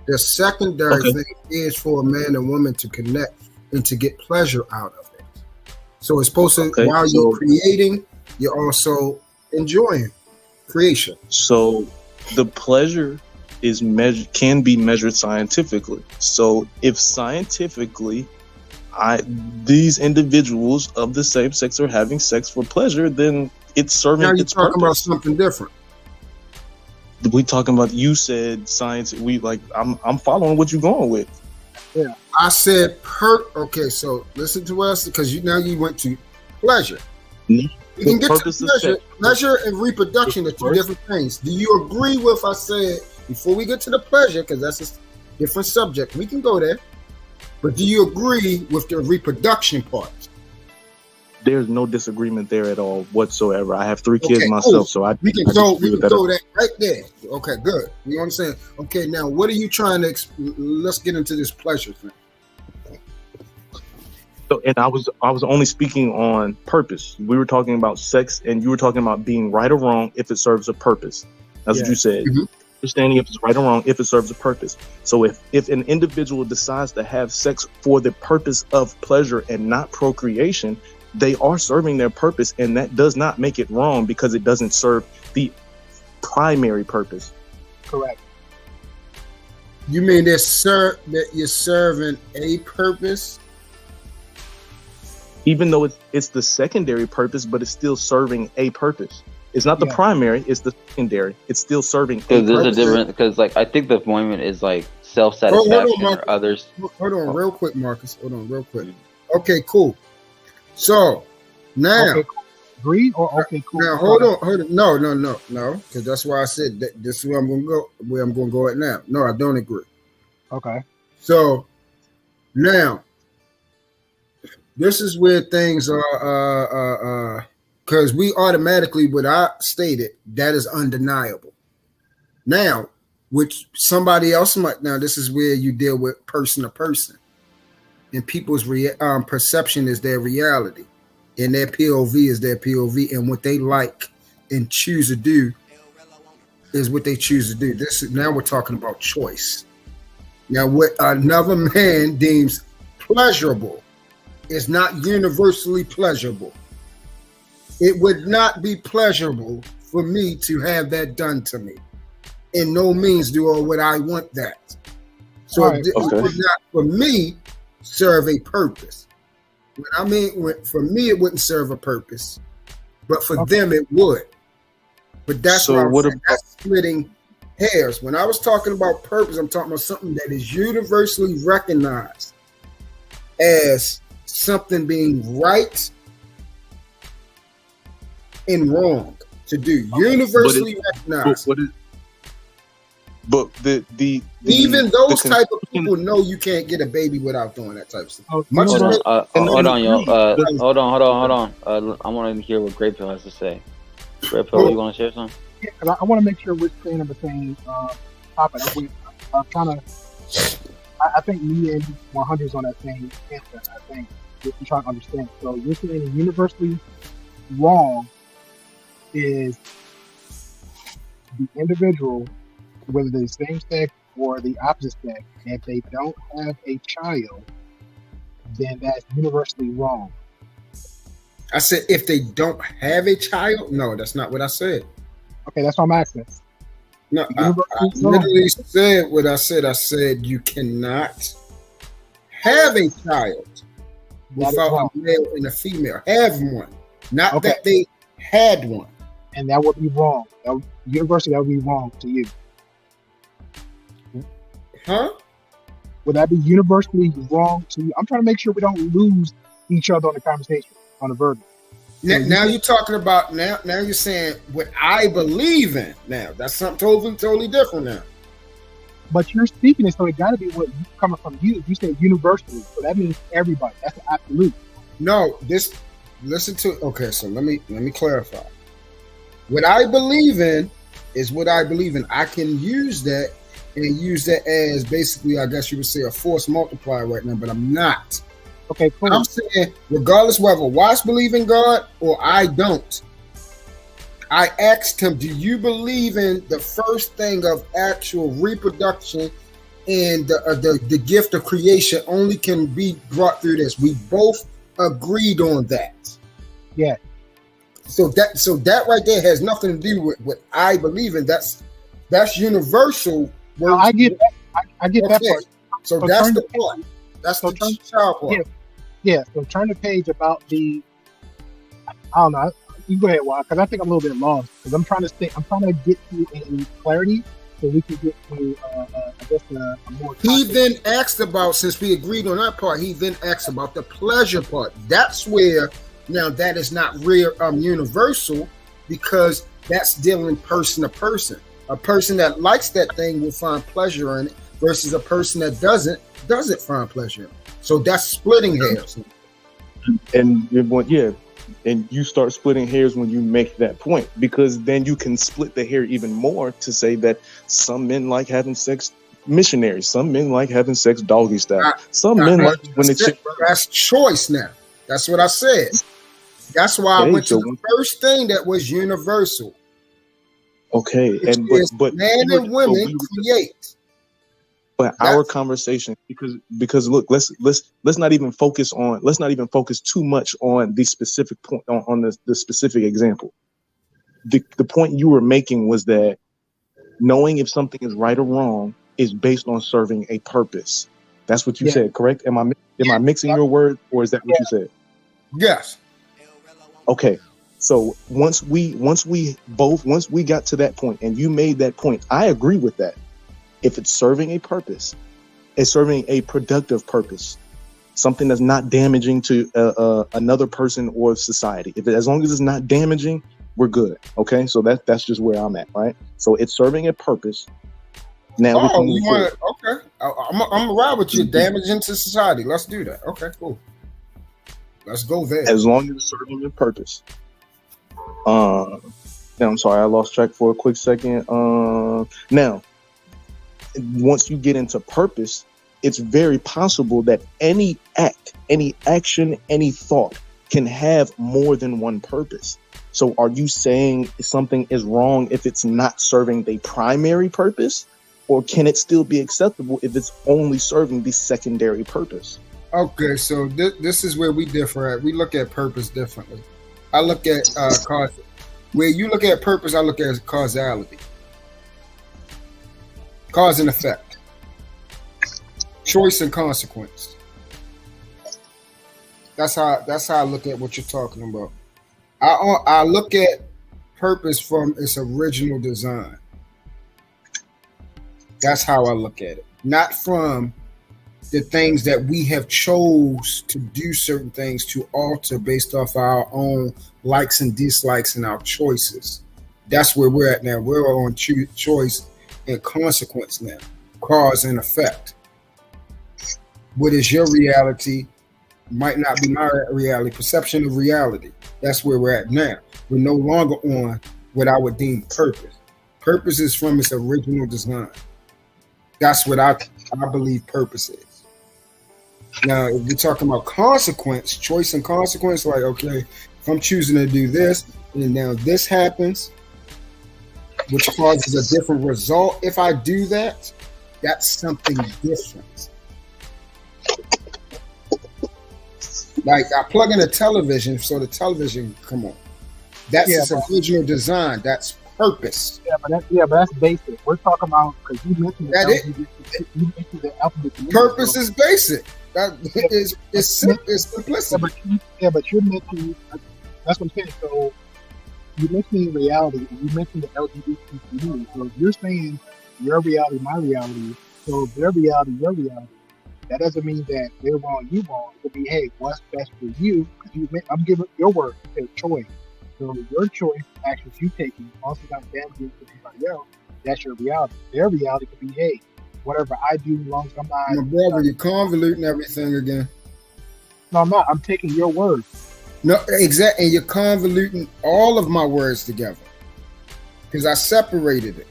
The secondary thing is for a man and woman to connect and to get pleasure out of it. So it's supposed to while you're creating, you're also enjoying creation. So the pleasure can be measured scientifically. So if scientifically these individuals of the same sex are having sex for pleasure, then it's serving now you're its talking purpose. about something different. We talking about, you said science, I'm following what you're going with. Yeah. I said okay, so listen to us because you went to pleasure. You can get to pleasure and reproduction are two different things. Do you agree with I said before we get to the pleasure, because that's a different subject, we can go there. But do you agree with the reproduction part? There's no disagreement there at all whatsoever. I have 3 kids Okay, myself, cool. so I We can I throw disagree with that. that right there. Okay, good. You know what I'm saying? Okay, now what are you trying to? Let's get into this pleasure thing. So, and I was only speaking on purpose. We were talking about sex, and you were talking about being right or wrong if it serves a purpose. That's Yeah. what you said. Mhm. Understanding if it's right or wrong if it serves a purpose. So if an individual decides to have sex for the purpose of pleasure and not procreation, they are serving their purpose, and that does not make it wrong because it doesn't serve the primary purpose. Correct. You mean that you're serving a purpose? Even though it's the secondary purpose, but it's still serving a purpose. It's not the Yeah. primary; it's the secondary. It's still serving a Because there's a purpose. difference. Because like I think the point is like Hold self-satisfaction on, or others. Hold on, real quick, Marcus. Hold on, real quick. Okay, cool. So now, Okay, cool. Agreed or okay, cool. now hold on. No, because that's why I said that this is where I'm going to go. Where I'm going to go at now. No, I don't agree. Okay. So now, this is where things are, because we automatically, what I stated, that is undeniable. Now, which somebody else might, now this is where you deal with person to person, and people's perception is their reality, and their POV is their POV, and what they like and choose to do is what they choose to do. This is, now we're talking about choice. Now, what another man deems pleasurable is not universally pleasurable. It would not be pleasurable for me to have that done to me. In no means do or would I want that. So Right. it would not, for me, serve a purpose. For me, it wouldn't serve a purpose, but for them, it would. But that's So what I'm what saying. That's splitting hairs. When I was talking about purpose, I'm talking about something that is universally recognized as something being right and wrong to do. Universally recognized. But the Even those the type of people know you can't get a baby without doing that type of stuff. Oh, Much Hold as on, they- hold on, yo. Hold on. I want to hear what Great Pill has to say. Great Pill, you want to share something? Yeah, 'cause I want to make sure we're staying on the same topic. I'm trying to. I think me and 100's on that same answer. I think we're trying to understand. So you're saying universally wrong is the individual, whether they're same sex or the opposite sex, if they don't have a child, then that's universally wrong. I said if they don't have a child, no, that's not what I said. Okay, that's what I'm asking. No, I literally said what I said. I said you cannot have a child That is without wrong. a male and a female. Have one, not Okay. that they had one. And that would be wrong. Universally, that would be wrong to you. Huh? Would that be universally wrong to you? I'm trying to make sure we don't lose each other on the conversation, on the verdict. Now you're talking about now you're saying what I believe in. Now that's something totally different now. But you're speaking it, so it got to be what coming from you. You say universally, so that means everybody. That's the absolute. No, listen to. Okay, so let me clarify. What I believe in is what I believe in. I can use that and use that as basically, I guess you would say, a force multiplier right now, but I'm not. Okay, cool. I'm saying, regardless whether Watts believe in God or I don't, I asked him, do you believe in the first thing of actual reproduction and the gift of creation only can be brought through this? We both agreed on that. Yeah. So that right there has nothing to do with what I believe in. That's universal. Well, I get that. I get that part. So So that's turn the the- part. That's so the turn- child part. Yeah. Yeah, so turn the page about the. I don't know. You go ahead, Why? Because I think I'm a little bit lost. Because I'm trying to get to a clarity so we can get to, I guess, a more. He then asked about, since we agreed on that part, he then asked about the pleasure part. That's where, now that is not real universal, because that's dealing person to person. A person that likes that thing will find pleasure in it versus a person that doesn't find pleasure in it. So that's splitting hairs. And and you start splitting hairs when you make that point, because then you can split the hair even more to say that some men like having sex missionaries, some men like having sex doggy style, some men like when the chick. That's choice now. That's what I said. That's why I went to the first thing that was universal. Okay, and but men and women create. But our conversation, because look, let's not even focus too much on the specific point, on the specific example. The point you were making was that knowing if something is right or wrong is based on serving a purpose. That's what you said, correct? Am I mixing your words, or is that what you said? Yes. Okay. So once we got to that point and you made that point, I agree with that. If it's serving a purpose, it's serving a productive purpose, something that's not damaging to another person or society. As long as it's not damaging, we're good. Okay, so that's just where I'm at, right? So it's serving a purpose. Now we can move forward. Okay, I'm gonna ride with you. Damaging to society. Let's do that. Okay, cool. Let's go there. As long as it's serving a purpose. Now I'm sorry, I lost track for a quick second. Now. Once you get into purpose, it's very possible that any act, any action, any thought can have more than one purpose. So are you saying something is wrong if it's not serving the primary purpose? Or can it still be acceptable if it's only serving the secondary purpose? Okay, so this is where we differ at. We look at purpose differently. I look at where you look at purpose, I look at causality. Cause and effect, choice and consequence. That's how I look at what you're talking about. I look at purpose from its original design. That's how I look at it, not from the things that we have chose to do certain things to alter based off our own likes and dislikes and our choices. That's where we're at now. We're on choice and consequence now, cause and effect. What is your reality might not be my reality, perception of reality. That's where we're at now. We're no longer on what I would deem purpose. Purpose is from its original design. That's what I believe purpose is. Now, if we're talking about consequence, choice and consequence, like, okay, if I'm choosing to do this, and now this happens, which causes a different result. If I do that, that's something different. Like I plug in a television, so the television come on. That's its original design. That's purpose. But that's basic. We're talking about, because you mentioned the alphabet. Purpose is basic. That is simplicity. But you're mentioning. That's what I'm saying. So. You mentioned reality, and you mentioned the LGBT community. So if you're saying your reality, my reality, so their reality, your reality, that doesn't mean that they're wrong, you wrong. It could be, hey, what's best for you? I'm giving your word, your choice. So your choice, actions you taking, also not damaging to anybody else. That's your reality. Their reality could be, hey, whatever I do, as long as I'm not. My brother, you're convoluting everything again. No, I'm not. I'm taking your word. No, exactly. And you're convoluting all of my words together because I separated it.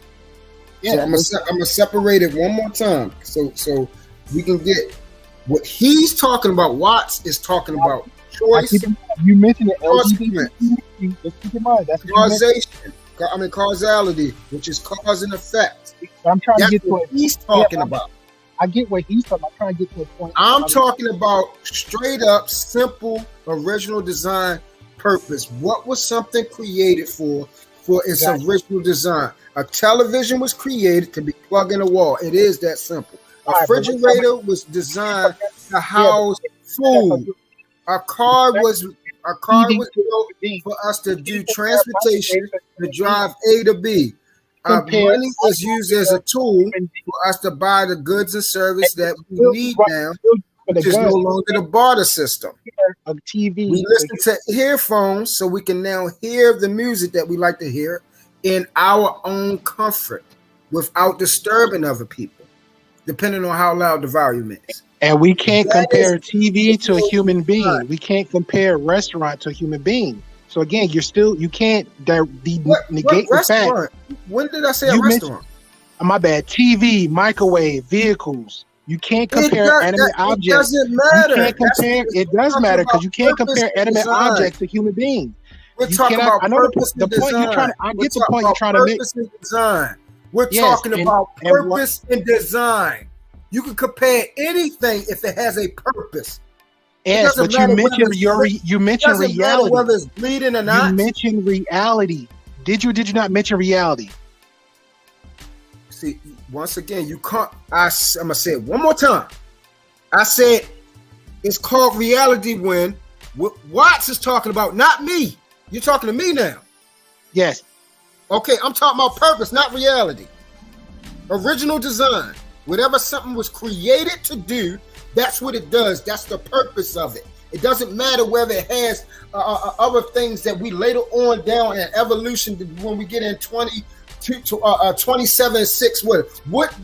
Yeah, so I'm gonna separate it one more time, so we can get what he's talking about. Watts is talking about choice. You mentioned the LGBT. Let's keep in mind that's causation. Causality, which is cause and effect. I'm trying to get to what he's talking about. I get what he's talking about. I'm trying to get to a point. I'm talking about straight up, simple, original design purpose. What was something created for its original design? A television was created to be plugged in a wall. It is that simple. A refrigerator was designed to house food. A car was built for us to do transportation to drive A to B. Money is used as a tool for us to buy the goods and service that we need now, which is no longer the barter system. TV. We listen to earphones so we can now hear the music that we like to hear in our own comfort without disturbing other people, depending on how loud the volume is. And we can't That is compare TV to a human not. being. We can't compare restaurant to a human being. So again, you can't What negate the fact. restaurant? When did I say a You mentioned, restaurant? my bad, TV, microwave, vehicles. You can't It, compare does, animate that, it objects. doesn't You matter. can't That's compare. what It we're does talking matter because about. you can't Purpose compare and animate design. objects to human beings. We're You talking cannot. about I know purpose the and point you're trying design. to. I We're get the talking point you're about trying to make. purpose and design. We're Yes, talking about and what? purpose and design. You can compare anything if it has a purpose. It Yes, doesn't but you matter whether mentioned it's you it mentioned doesn't matter reality. whether it's bleeding or You not. mentioned reality. Did you not mention reality? See, once again, you can't. I'm gonna say it one more time. I said it's called reality when what Watts is talking about, not me. You're talking to me now. Yes. Okay, I'm talking about purpose, not reality. Original design. Whatever something was created to do, that's what it does. That's the purpose of it. It doesn't matter whether it has other things that we later on down in evolution when we get in 27 and 6. What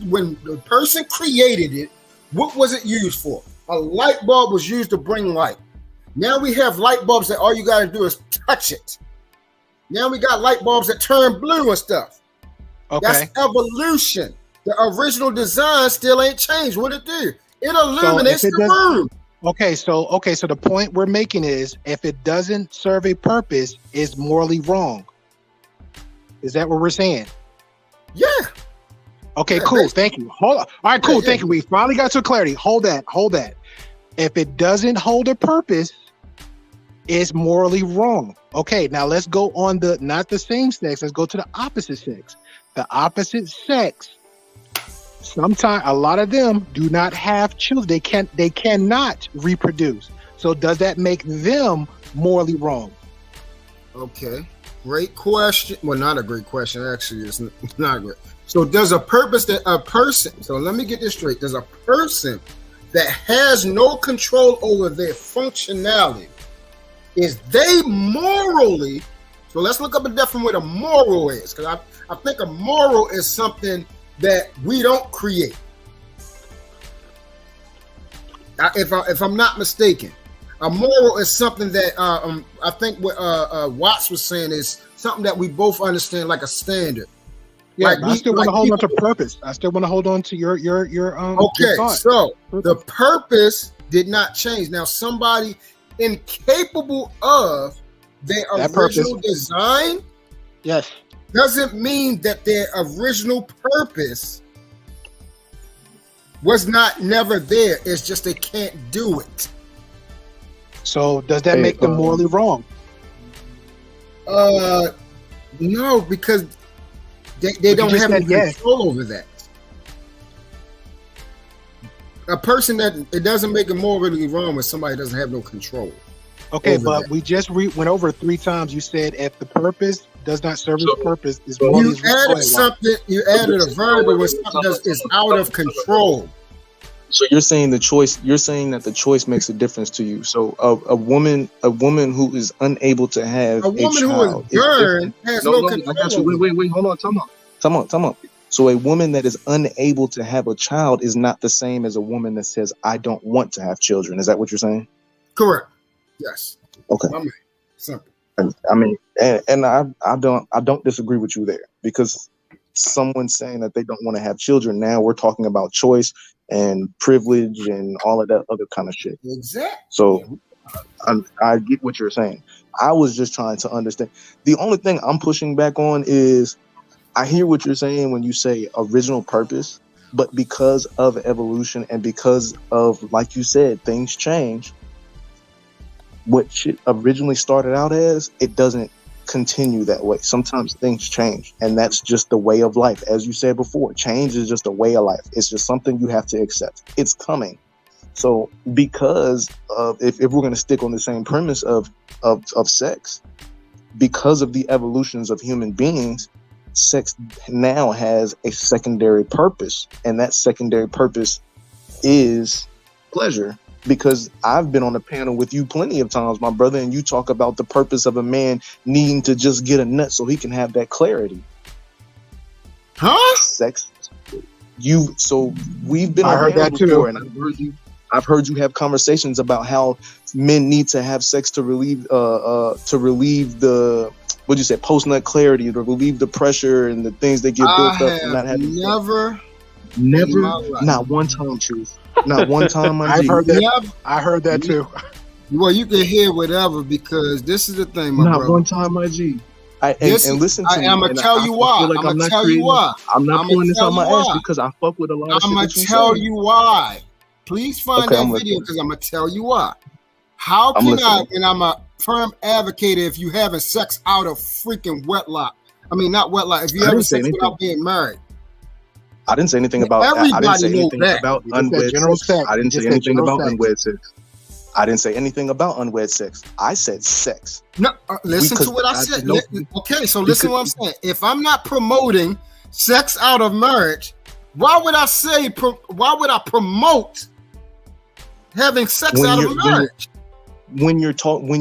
when the person created it, what was it used for? A light bulb was used to bring light. Now we have light bulbs that all you got to do is touch it. Now we got light bulbs that turn blue and stuff. Okay. That's evolution. The original design still ain't changed. What it do? It So illuminates if it the does, room. so the point we're making is if it doesn't serve a purpose, it's morally wrong. Is that what we're saying? Yeah. Okay, Yeah, cool. basically. Thank you. Hold on. All right, cool. Yeah, Thank you. We finally got to clarity. Hold that. If it doesn't hold a purpose, it's morally wrong. Okay, now let's go on not the same sex. Let's go to the opposite sex. The opposite sex, sometimes a lot of them do not have children. They cannot reproduce. So does that make them morally wrong? Okay. Great question. Well, not a great question. Actually, it's not great. So does a person, so let me get this straight. Does a person that has no control over their functionality, is they morally, so let's look up a definition what a moral is, because I think a moral is something that we don't create. If I'm not mistaken, a moral is something that I think what Watts was saying is something that we both understand, like a standard. Yeah, Like but I still want to like hold on to people- purpose. I still want to hold on to your Okay, thought. so the purpose did not change. Now, somebody incapable of their That original purpose. design Yes. doesn't mean that their original purpose was never there. It's just they can't do it. So does that Hey, make them morally wrong? No, because they you don't just have said any yes. control over that. A person that it doesn't make it morally wrong when somebody doesn't have no control. Okay, over but that. we just went over 3 times. You said if the purpose does not serve its purpose, is You morally added wrong. something. You added a variable when something is out of control. So you're saying the choice. You're saying that the choice makes a difference to you. So a woman who is unable to have A woman who child is burned different. has No, no no, control. I got you. Wait. Hold on. Time out. So a woman that is unable to have a child is not the same as a woman that says, "I don't want to have children." Is that what you're saying? Correct. Yes. Okay. My man. Simple. I mean, and I don't disagree with you there, because someone saying that they don't want to have children, now we're talking about choice and privilege and all of that other kind of shit. Exactly. So I get what you're saying. I was just trying to understand. The only thing I'm pushing back on is I hear what you're saying when you say original purpose, but because of evolution and because of, like you said, things change, what shit originally started out as, it doesn't continue that way. Sometimes things change, and that's just the way of life. As you said before, change is just a way of life. It's just something you have to accept. It's coming. So because of, if we're going to stick on the same premise of sex, because of the evolutions of human beings, sex now has a secondary purpose, and that secondary purpose is pleasure. Because I've been on a panel with you plenty of times, my brother, and you talk about the purpose of a man needing to just get a nut so he can have that clarity. Huh? Sex. So we've been I on heard panels that too. before, and I've heard you have conversations about how men need to have sex to relieve the what'd you say, post nut clarity, to relieve the pressure and the things that get built up from not having never, not one time, Truth. Not one time, my G. I heard that too. Well, you can hear whatever, because this is the thing, my brother. Not one time, my G. And listen to me. I'm gonna tell you why. I'm gonna tell you why. I'm not pulling this on my ass because I fuck with a lot of shit. I'm gonna tell you why. Please find that video, because I'm gonna tell you why. How can I? And I'm a firm advocate if you having sex out of freaking wedlock. I mean, not wedlock. If you having sex without being married. I didn't say anything about. I didn't say anything about unwed sex. I didn't say anything about unwed sex. I didn't say anything about unwed sex. I said sex. No, listen to what I said. Okay, so listen to what I'm saying. If I'm not promoting sex out of marriage, why would I say? Why would I promote having sex out of marriage? When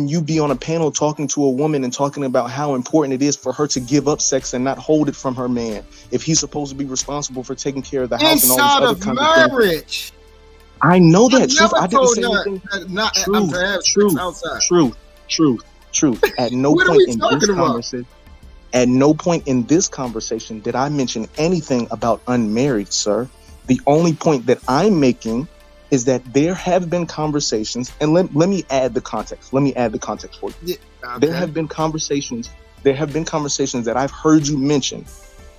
you be on a panel talking to a woman and talking about how important it is for her to give up sex and not hold it from her man, if he's supposed to be responsible for taking care of the house and all this other kind of things. I know that. I didn't say anything. Truth. At no point in this conversation. At no point in this conversation did I mention anything about unmarried, sir. The only point that I'm making is that there have been conversations, and let me add the context. Let me add the context for you. Yeah, okay. There have been conversations that I've heard you mention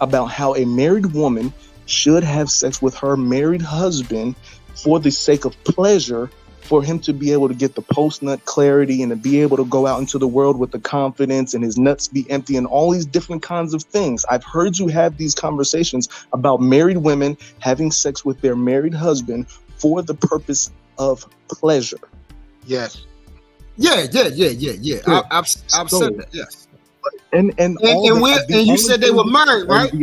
about how a married woman should have sex with her married husband for the sake of pleasure, for him to be able to get the post-nut clarity and to be able to go out into the world with the confidence and his nuts be empty and all these different kinds of things. I've heard you have these conversations about married women having sex with their married husband for the purpose of pleasure. Yes. Yeah. I've said that. Yes. And you said they were married, right?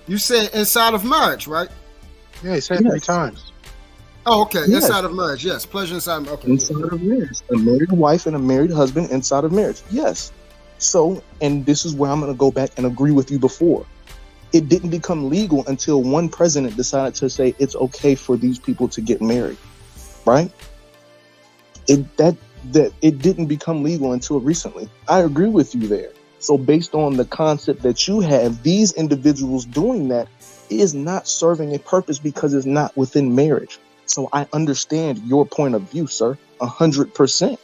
You said inside of marriage, right? Yeah, he said 3 times. Oh, okay. Yes. Inside of marriage, yes. Pleasure inside. Okay. Inside of marriage, a married wife and a married husband inside of marriage. Yes. So, and this is where I'm going to go back and agree with you before. It didn't become legal until one president decided to say it's okay for these people to get married, right? It didn't become legal until recently. I agree with you there. So based on the concept that you have, these individuals doing that is not serving a purpose because it's not within marriage. So I understand your point of view, sir, 100%.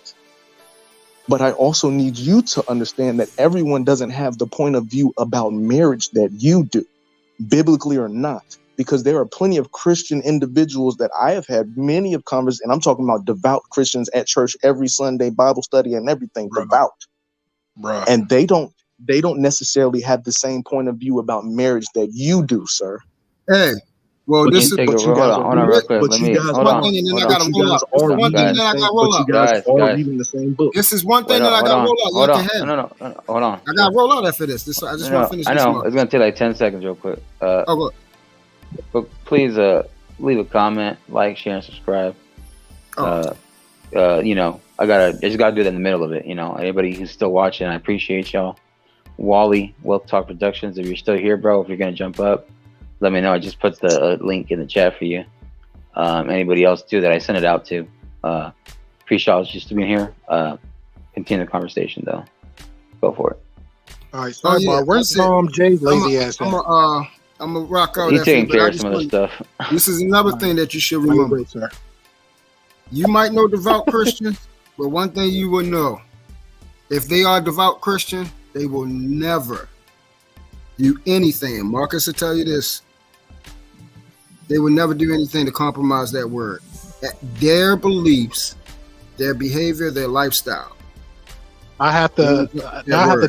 But I also need you to understand that everyone doesn't have the point of view about marriage that you do, biblically or not, because there are plenty of Christian individuals that I have had many of conversations, and I'm talking about devout Christians at church every Sunday, Bible study and everything, devout. Bruh. And they don't necessarily have the same point of view about marriage that you do, sir. Hey, well, this is what you guys are real quick. But you guys are reading the same book. This is one thing that I got to roll out. Hold on. I got to roll out after this. I just want to finish. I know it's gonna take like 10 seconds, real quick. But please, leave a comment, like, share, and subscribe. I just gotta do that in the middle of it. Anybody who's still watching, I appreciate y'all. Wally, Wealth Talk Productions. If you're still here, bro, if you're gonna jump up, let me know. I just put the link in the chat for you. Anybody else too that I sent it out to. Appreciate y'all just being here. Continue the conversation though. Go for it. All right, sorry, where's Jay's lazy ass? I'm gonna rock out. He's taking care of some other stuff. This is another thing that you should remember. Sir. You might know devout Christians, but one thing you will know: if they are devout Christian, they will never do anything. Marcus will tell you this. They will never do anything to compromise that word. Their beliefs, their behavior, their lifestyle. I have to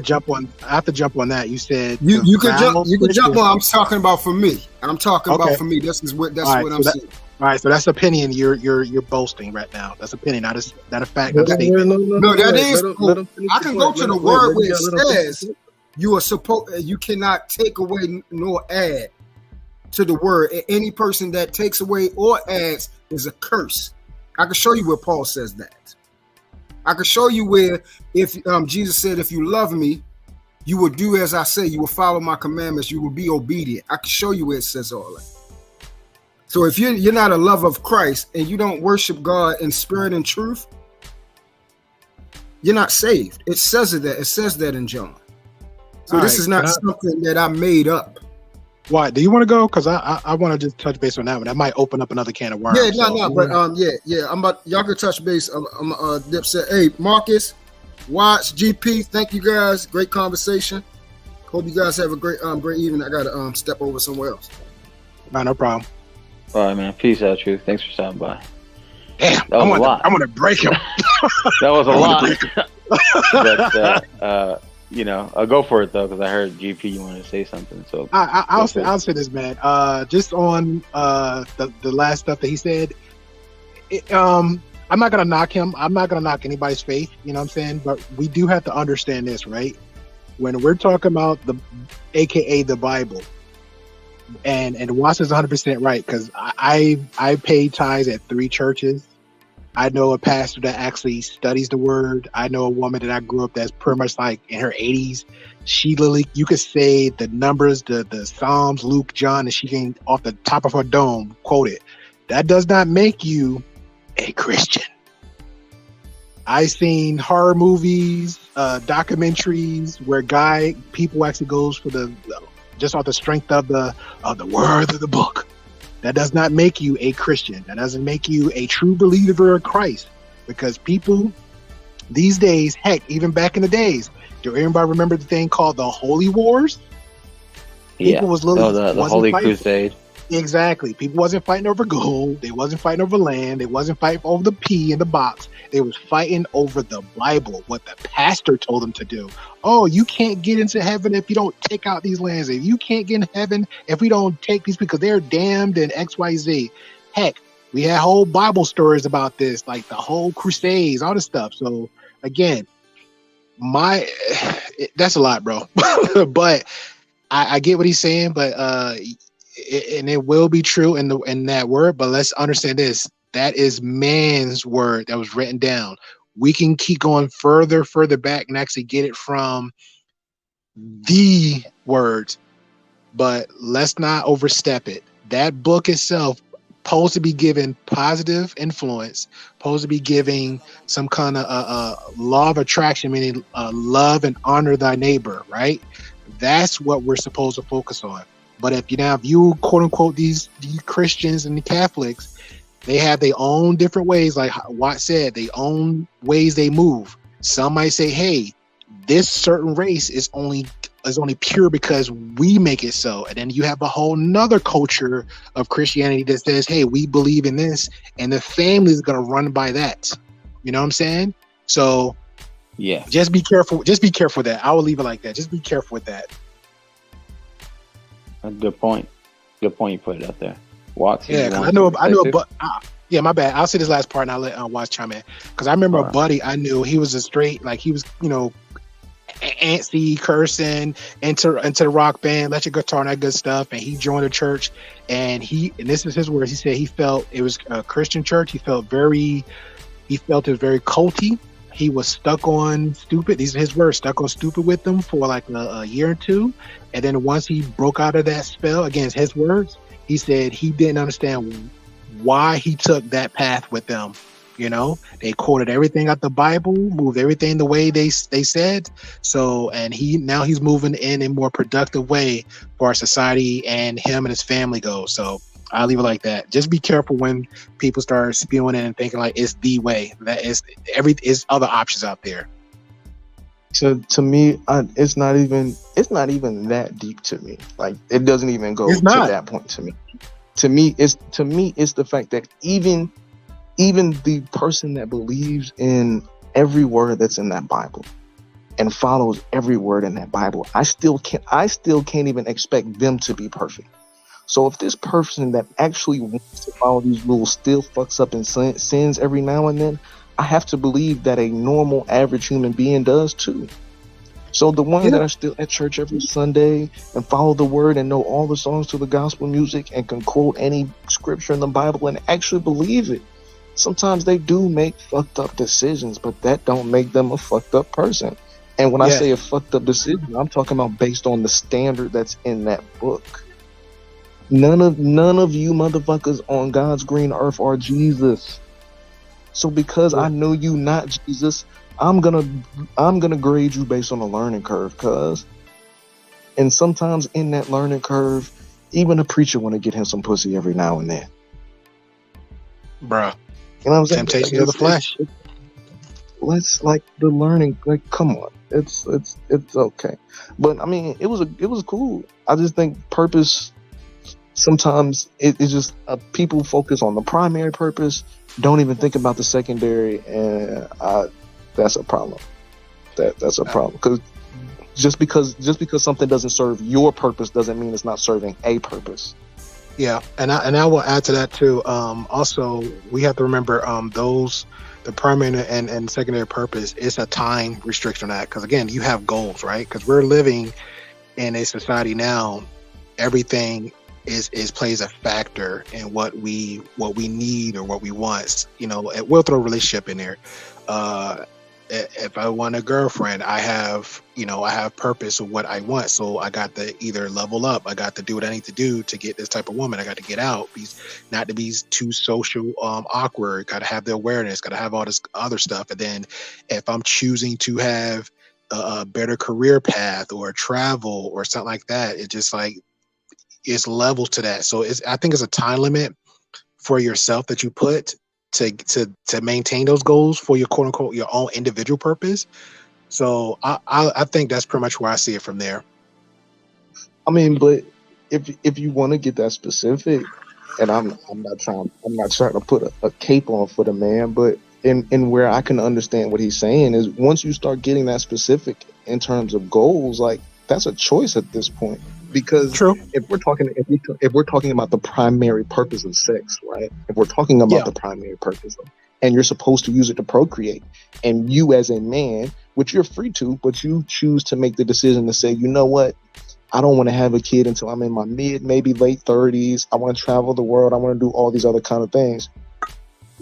jump on that. You said you can jump on. I'm talking about for me. I'm talking about for me. That's what I'm saying. All right, so that's opinion. You're boasting right now. That's opinion, not a fact. Not a statement. No, that is. I can go to the word where it says you are supposed. You cannot take away nor add to the word. Any person that takes away or adds is a curse. I can show you where Paul says that. I can show you where if Jesus said, "If you love me, you will do as I say. You will follow my commandments. You will be obedient." I can show you where it says all that. So if you're not a lover of Christ and you don't worship God in spirit and truth, you're not saved. It says that. It says that in John. So this is not something that I made up. Why? Do you want to go? Because I want to just touch base on that one. That might open up another can of worms. Yeah, but I'm about y'all can touch base. Dipset. Hey, Marcus, Watts, GP, thank you guys. Great conversation. Hope you guys have a great evening. I gotta step over somewhere else. No problem. All right, man. Peace out, Truth. Thanks for stopping by. Damn, that was a lot. I'm gonna break him. That was a lot. But I'll go for it though, because I heard GP you wanted to say something. So I'll say this, man. Just on the last stuff that he said. I'm not gonna knock him. I'm not gonna knock anybody's faith. You know what I'm saying? But we do have to understand this, right? When we're talking about AKA the Bible, and Watts is 100% right, because I paid tithes at 3 churches. I know a pastor that actually studies the word. I know a woman that I grew up that's pretty much like in her 80s. She literally, you could say the numbers, the Psalms, Luke, John, and she can off the top of her dome quote it. That does not make you a Christian. I've seen horror movies, documentaries where people actually goes for just off the strength of the word of the book. That does not make you a Christian. That doesn't make you a true believer of Christ. Because people these days, heck, even back in the days, do anybody remember the thing called the Holy Wars? People was literally the Holy Crusade. Exactly. People wasn't fighting over gold. They wasn't fighting over land. They wasn't fighting over the pea in the box. They was fighting over the Bible, what the pastor told them to do. Oh, you can't get into heaven if you don't take out these lands. If you can't get in heaven if we don't take these because they're damned and XYZ. Heck, we had whole Bible stories about this, like the whole Crusades, all this stuff. So again, that's a lot, bro. But I get what he's saying, but and it will be true in that word, but let's understand this. That is man's word that was written down. We can keep going further back and actually get it from the words, but let's not overstep it. That book itself supposed to be giving positive influence, supposed to be giving some kind of law of attraction, meaning love and honor thy neighbor, right? That's what we're supposed to focus on. But if you quote unquote these Christians and the Catholics, they have their own different ways, like Watt said, their own ways they move. Some might say, hey, this certain race is only pure because we make it so. And then you have a whole nother culture of Christianity that says, hey, we believe in this, and the family is gonna run by that. You know what I'm saying? So yeah, just be careful. Just be careful with that. I will leave it like that. Just be careful with that. A good point. Good point you put it up there. Watts. Yeah, I know, but yeah, my bad. I'll say this last part and I'll let Watts chime in. Because I remember a buddy I knew. He was a straight, like he was, antsy, cursing, into the rock band, electric guitar, and that good stuff. And he joined a church, and this is his words. He said he felt it was a Christian church. He felt it was very culty. He was stuck on stupid. These are his words. Stuck on stupid with them for like a year or two, and then once he broke out of that spell, again, his words. He said he didn't understand why he took that path with them. They quoted everything out the Bible, moved everything the way they said. So, and he's moving in a more productive way for our society, and him and his family go. So I'll leave it like that. Just be careful when people start spewing in and thinking like it's the way. That is is other options out there. So to me, it's not even that deep to me. Like it doesn't even go to that point to me. To me, it's the fact that even the person that believes in every word that's in that Bible and follows every word in that Bible, I still can't even expect them to be perfect. So if this person that actually wants to follow these rules still fucks up and sins every now and then, I have to believe that a normal, average human being does too. So the ones that are still at church every Sunday and follow the word and know all the songs to the gospel music and can quote any scripture in the Bible and actually believe it, sometimes they do make fucked up decisions, but that don't make them a fucked up person. And when I say a fucked up decision, I'm talking about based on the standard that's in that book. None of you motherfuckers on God's green earth are Jesus. So because I know you not Jesus, I'm gonna grade you based on a learning curve, cuz. And sometimes in that learning curve, even a preacher want to get him some pussy every now and then. Bruh. You know what I'm saying? Temptation of the flesh. Let's like the learning. Like, come on, it's okay. But I mean, it was cool. I just think purpose. Sometimes it's just people focus on the primary purpose, don't even think about the secondary, and that's a problem. That's a problem because just because something doesn't serve your purpose doesn't mean it's not serving a purpose. Yeah, and I will add to that too. Also, we have to remember the primary and secondary purpose is a time restriction on that, because again, you have goals, right? Because we're living in a society now, everything is plays a factor in what we need or what we want. You know, we'll throw a relationship in there. If I want a girlfriend, I have purpose of what I want. So I got to either level up. I got to do what I need to do to get this type of woman. I got to get out, not to be too social, awkward. Got to have the awareness. Got to have all this other stuff. And then if I'm choosing to have a better career path or travel or something like that, it just like it's levels to that. So I think it's a time limit for yourself that you put to maintain those goals for your quote unquote your own individual purpose. So I think that's pretty much where I see it from there. I mean, but if you want to get that specific, and I'm not trying to put a cape on for the man, but in where I can understand what he's saying is once you start getting that specific in terms of goals, like that's a choice at this point. Because True. if we're talking about the primary purpose of sex, right? If we're talking about the primary purpose, and you're supposed to use it to procreate, and you as a man, which you're free to, but you choose to make the decision to say, you know what, I don't want to have a kid until I'm in my maybe late 30s. I want to travel the world. I want to do all these other kind of things.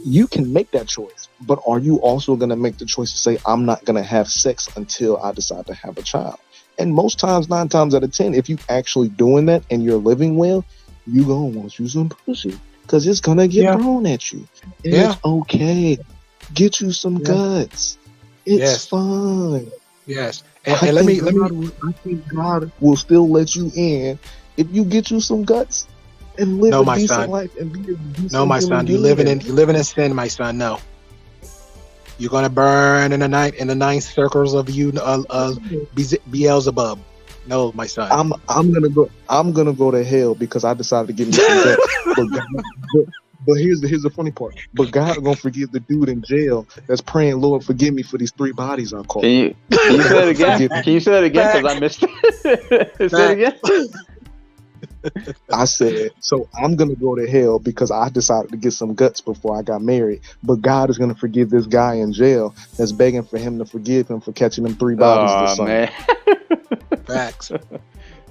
You can make that choice, but are you also going to make the choice to say, I'm not going to have sex until I decide to have a child? And most times, 9 times out of 10, if you actually doing that and you're living well, you gonna want you some pussy because it's gonna get thrown at you. And it's okay. Get you some guts. It's fine. Yes. And let me. I think God will still let you in if you get you some guts and live a decent life and be a decent. No, my son, you living in sin, my son. No. You're gonna burn in the nine circles of you, Beelzebub. No, my son. I'm gonna go to hell because I decided to get me some guts. But here's the funny part. But God gonna forgive the dude in jail that's praying, Lord, forgive me for these 3 bodies I caught. Can you say it again? Can you say that again? Because I missed it. Say it again. I said, so I'm going to go to hell because I decided to get some guts before I got married. But God is going to forgive this guy in jail that's begging for him to forgive him for catching them 3 bodies this summer. Man. Facts.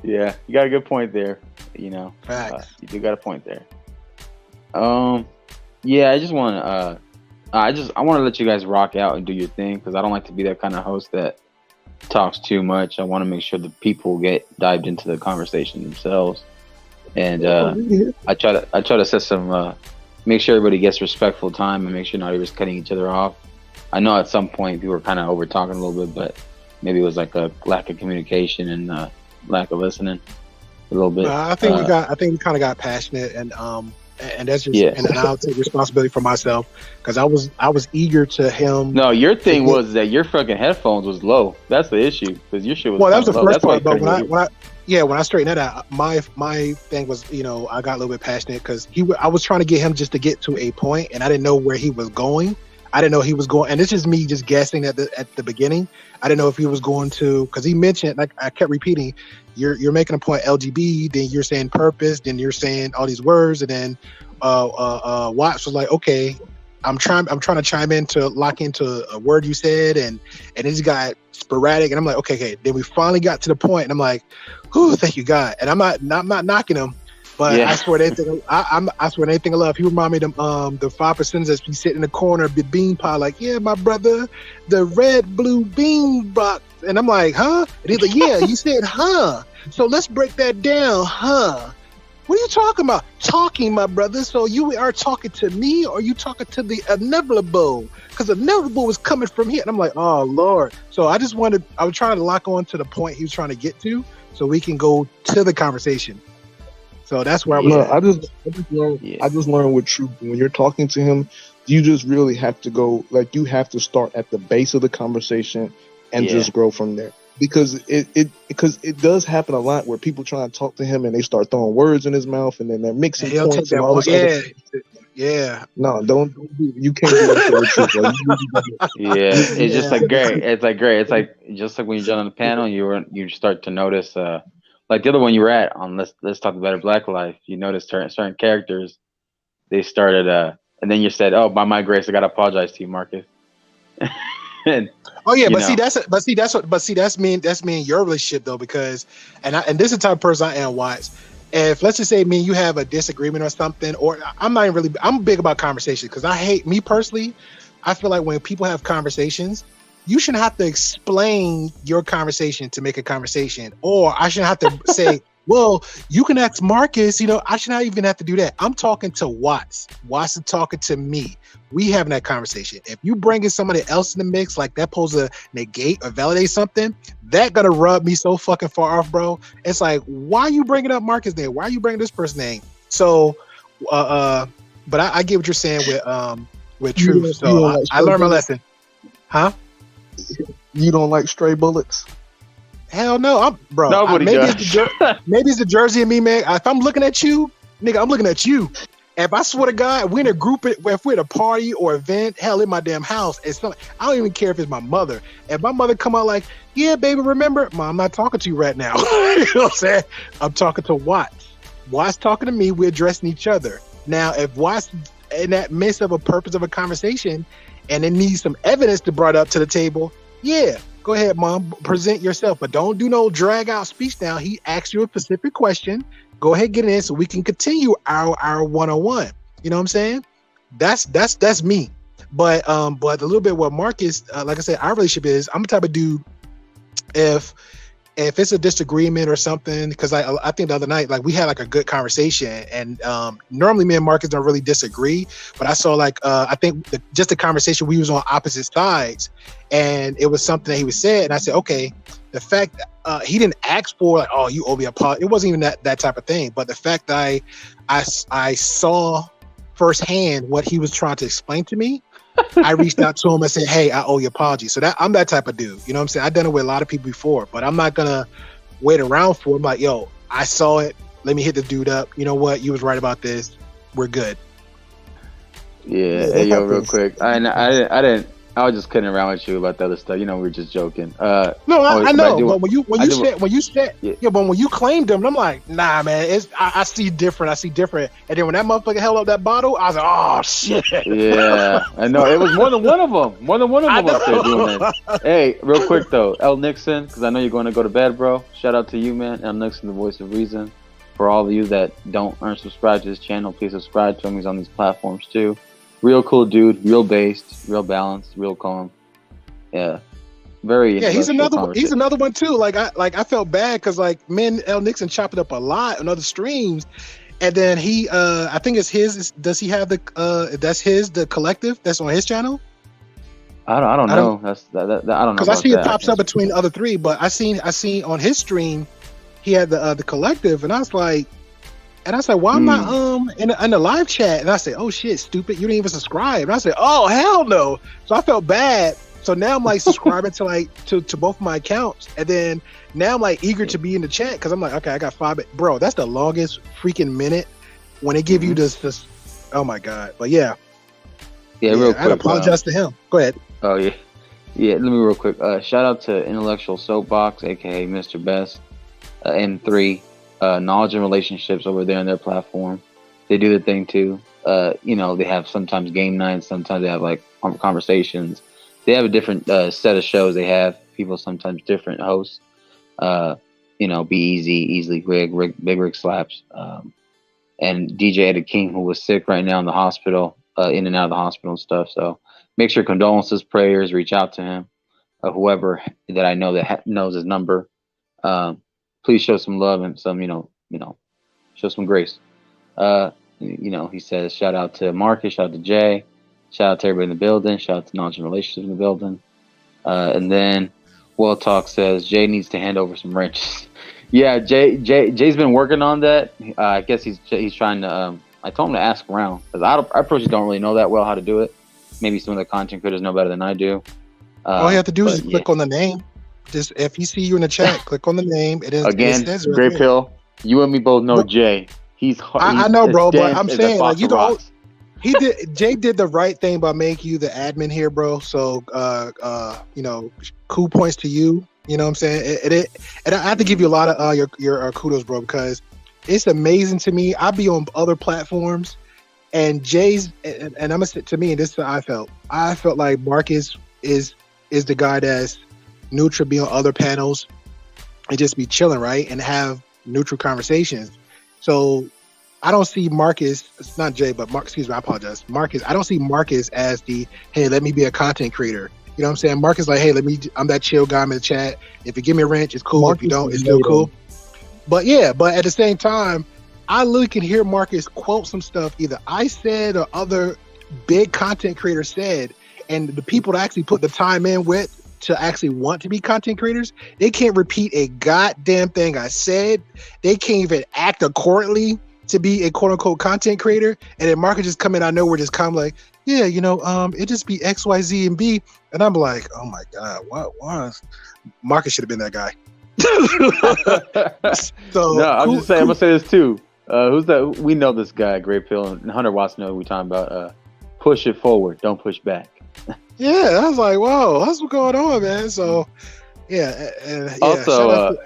Yeah, you got a good point there. You know, facts. You do got a point there. Yeah, I just want to. I want to let you guys rock out and do your thing because I don't like to be that kind of host that talks too much. I want to make sure the people get dived into the conversation themselves. And I try to set some make sure everybody gets respectful time and make sure not everybody's cutting each other off. I know at some point we were kind of over talking a little bit, but maybe it was like a lack of communication and lack of listening a little bit. I think we kind of got passionate and that's just and I'll take responsibility for myself because I was eager to him. No, your thing was that your fucking headphones was low. That's the issue because your shit was. Well, that was the low. first part. But when I straightened that out, my thing was, you know, I got a little bit passionate because I was trying to get him just to get to a point, and I didn't know where he was going. I didn't know he was going, and this is me just guessing at the beginning. I didn't know if he was going to, because he mentioned, like I kept repeating, you're making a point LGB, then you're saying purpose, then you're saying all these words, and then Watts was like, okay, I'm trying to chime in to lock into a word you said, and it just got sporadic, and I'm like, okay. Then we finally got to the point, and I'm like, whew, thank you God, and I'm not knocking him. But I swear anything, I swear anything I love. He reminded me of the 5% as we sit in the corner of the bean pile, like, yeah, my brother, the red blue bean box, and I'm like, huh? And he's like, yeah, you said, huh? So let's break that down, huh? What are you talking about? Talking, my brother. So you are talking to me, or you talking to the inevitable? Because the inevitable was coming from here, and I'm like, oh Lord. So I was trying to lock on to the point he was trying to get to, so we can go to the conversation. So that's where I was. No, at. I just learned with Truth. When you're talking to him, you just really have to go, like, you have to start at the base of the conversation and just grow from there. Because it does happen a lot where people try to talk to him and they start throwing words in his mouth and then they're mixing points and all this other stuff. Yeah. No, don't do it. You can't do that with Truth. Like, it's just like great. It's like great. It's like just like when you jump on the panel, you start to notice like the other one you were at on Let's Talk Better Black Life. You notice certain characters, they started and then you said, "Oh, by my grace, I gotta apologize to you, Marcus." And, that's me in your relationship though, because and this is the type of person I am, Watts. If let's just say me and you have a disagreement or something, or I'm big about conversations because I hate, me personally, I feel like when people have conversations, you shouldn't have to explain your conversation to make a conversation, or I shouldn't have to say, well, you can ask Marcus, I should not even have to do that. I'm talking to Watts. Watts is talking to me. We having that conversation. If you bring in somebody else in the mix, like that supposed to negate or validate something, that gonna rub me so fucking far off, bro. It's like, why are you bringing up Marcus name? Why are you bringing this person's name? So, but I get what you're saying with Truth. So I learned my lesson. Huh? You don't like stray bullets? Hell no, Nobody does. Maybe it's the jersey in me, man. If I'm looking at you, nigga, I'm looking at you. If I swear to God, we're in a group, if we're at a party or event, hell, in my damn house, I don't even care if it's my mother. If my mother come out like, yeah, baby, remember? Mom, I'm not talking to you right now. You know what I'm saying? I'm talking to Watts. Watts talking to me, we're addressing each other. Now, if Watts in that midst of a purpose of a conversation and it needs some evidence to brought up to the table, yeah, go ahead, Mom, present yourself. But don't do no drag out speech now. He asked you a specific question. Go ahead, get it in so we can continue our one-on-one. You know what I'm saying? That's me. But a little bit what Marcus, like I said, our relationship is, I'm the type of dude, if it's a disagreement or something, because I think the other night, like we had like a good conversation, and normally me and Marcus don't really disagree, but I saw like I think just the conversation, we was on opposite sides, and it was something that he was said, and I said, okay, the fact that he didn't ask for like, oh, you owe me a apology. It wasn't even that type of thing, but the fact that I saw firsthand what he was trying to explain to me, I reached out to him and said, hey, I owe you an apology. So I'm that type of dude. You know what I'm saying? I've done it with a lot of people before, but I'm not going to wait around for him. Like, yo, I saw it. Let me hit the dude up. You know what? You was right about this. We're good. Yeah. Hey, yo, real quick. I was just kidding around with you about the other stuff. We were just joking. No, I know. But when you said, but when you claimed him, I'm like, nah, man. I see different. And then when that motherfucker held up that bottle, I was like, oh shit. Yeah, I know. It was more than one of them. More than one of them up there doing that. Hey, real quick though, L Nixon, because I know you're going to go to bed, bro. Shout out to you, man. L Nixon, the voice of reason. For all of you that don't subscribe to his channel, please subscribe to him. He's on these platforms too. Real cool dude, real based, real balanced, real calm. Yeah, very. Yeah, he's another one too. Like I felt bad because like L Nixon chopped it up a lot on other streams, and then he I think it's his. Does he have the collective that's on his channel? I don't know. I don't know because I see it pops up between the other three, but I seen on his stream he had the collective, and I was like. And I said, why am I in the live chat? And I said, oh shit, stupid, you didn't even subscribe. And I said, oh hell no. So I felt bad. So now I'm like subscribing to both my accounts. And then now I'm like eager to be in the chat because I'm like, okay, I got 5. Bro, that's the longest freaking minute when they give you this. Oh my God. But yeah. Yeah, real quick. I apologize to him. Go ahead. Oh yeah. Yeah, let me real quick. Shout out to Intellectual Soapbox, aka Mr. Best, M3. Knowledge and relationships over there on their platform. They do the thing too. They have sometimes game nights, sometimes they have like conversations. They have a different set of shows. They have people, sometimes different hosts. Be Easily Big Rig Slaps, and DJ Eddie King, who was sick right now in the hospital, in and out of the hospital and stuff. So make sure condolences, prayers, reach out to him. Whoever that I know that knows his number. Please show some love and some, show some grace. He says, shout out to Marcus, shout out to Jay, shout out to everybody in the building, shout out to Knowledge and Relationships in the building. And then Well Talk says Jay needs to hand over some wrenches. Yeah, Jay's been working on that. I guess he's trying to. I told him to ask around because I personally don't really know that well how to do it. Maybe some of the content creators know better than I do. All you have to do is click on the name. Just if he see you in the chat, click on the name. It is again. It Great Pill. You and me both know Jay. I know, bro, but I'm saying like Jay did the right thing by making you the admin here, bro. So cool points to you. You know what I'm saying? And I have to give you a lot of your kudos, bro, because it's amazing to me. I be on other platforms, and Jay's and I'm gonna say to me, and this is how I felt. I felt like Marcus is the guy that's neutral, be on other panels and just be chilling, right, and have neutral conversations. So I don't see Marcus. It's not Jay, but Mark. Excuse me, I apologize, Marcus. I don't see Marcus as the hey, let me be a content creator. You know what I'm saying? Marcus like, hey, I'm that chill guy in the chat. If you give me a wrench, it's cool. Marcus, if you don't, it's still cool. But at the same time, I literally can hear Marcus quote some stuff either I said or other big content creators said, and the people that actually put the time in with to actually want to be content creators, they can't repeat a goddamn thing I said. They can't even act accordingly to be a quote unquote content creator. And then Marcus just come in, I know we're just kind of like, yeah, it just be X, Y, Z, and B. And I'm like, oh my God, what was Marcus should have been that guy. So no, I'm just saying, I'm gonna say this too. Who's that? We know this guy, Great Pill, and Hunter Watts know who we're talking about. Push it forward, don't push back. Yeah, I was like, whoa, that's what's going on, man. So also,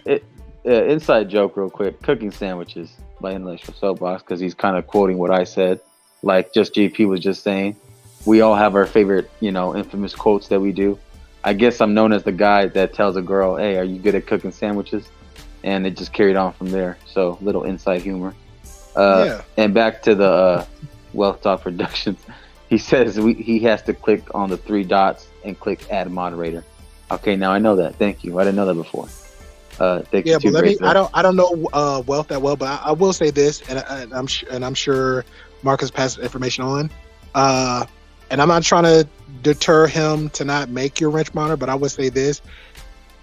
inside joke real quick, cooking sandwiches by Intellectual Soapbox, because he's kind of quoting what I said, like just GP was just saying. We all have our favorite, infamous quotes that we do. I guess I'm known as the guy that tells a girl, hey, are you good at cooking sandwiches? And it just carried on from there. So little inside humor. And back to the Wealth Talk Productions. He says he has to click on the 3 dots and click add moderator. Okay, now I know that. Thank you. I didn't know that before. Thank you. But I don't know Wealth that well, but I will say this, and I'm sure Marcus passed information on. And I'm not trying to deter him to not make your wrench monitor, but I would say this.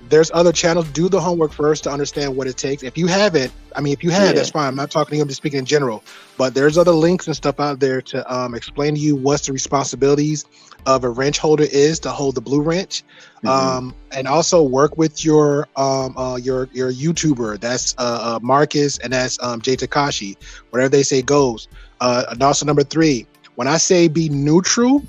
There's other channels. Do the homework first to understand what it takes. If you haven't, that's fine. I'm not talking to you. I'm just speaking in general. But there's other links and stuff out there to explain to you what's the responsibilities of a wrench holder is to hold the blue wrench. And also work with your YouTuber. That's Marcus, and that's Jay Takashi. Whatever they say goes. And also number 3, when I say be neutral,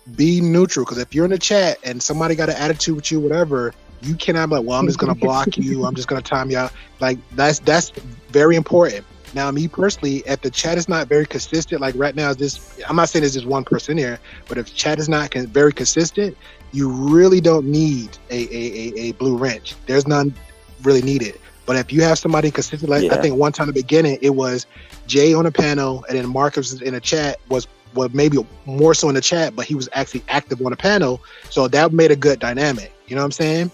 because if you're in the chat and somebody got an attitude with you, whatever, you cannot be like, well, I'm just going to block you. I'm just going to time you out. Like that's very important. Now, me personally, if the chat is not very consistent, like right now, I'm not saying there's just one person here, but if chat is not very consistent, you really don't need a blue wrench. There's none really needed. But if you have somebody consistent, I think one time in the beginning, it was Jay on a panel, and then Marcus in a chat was maybe more so in the chat, but he was actually active on the panel. So that made a good dynamic. You know what I'm saying?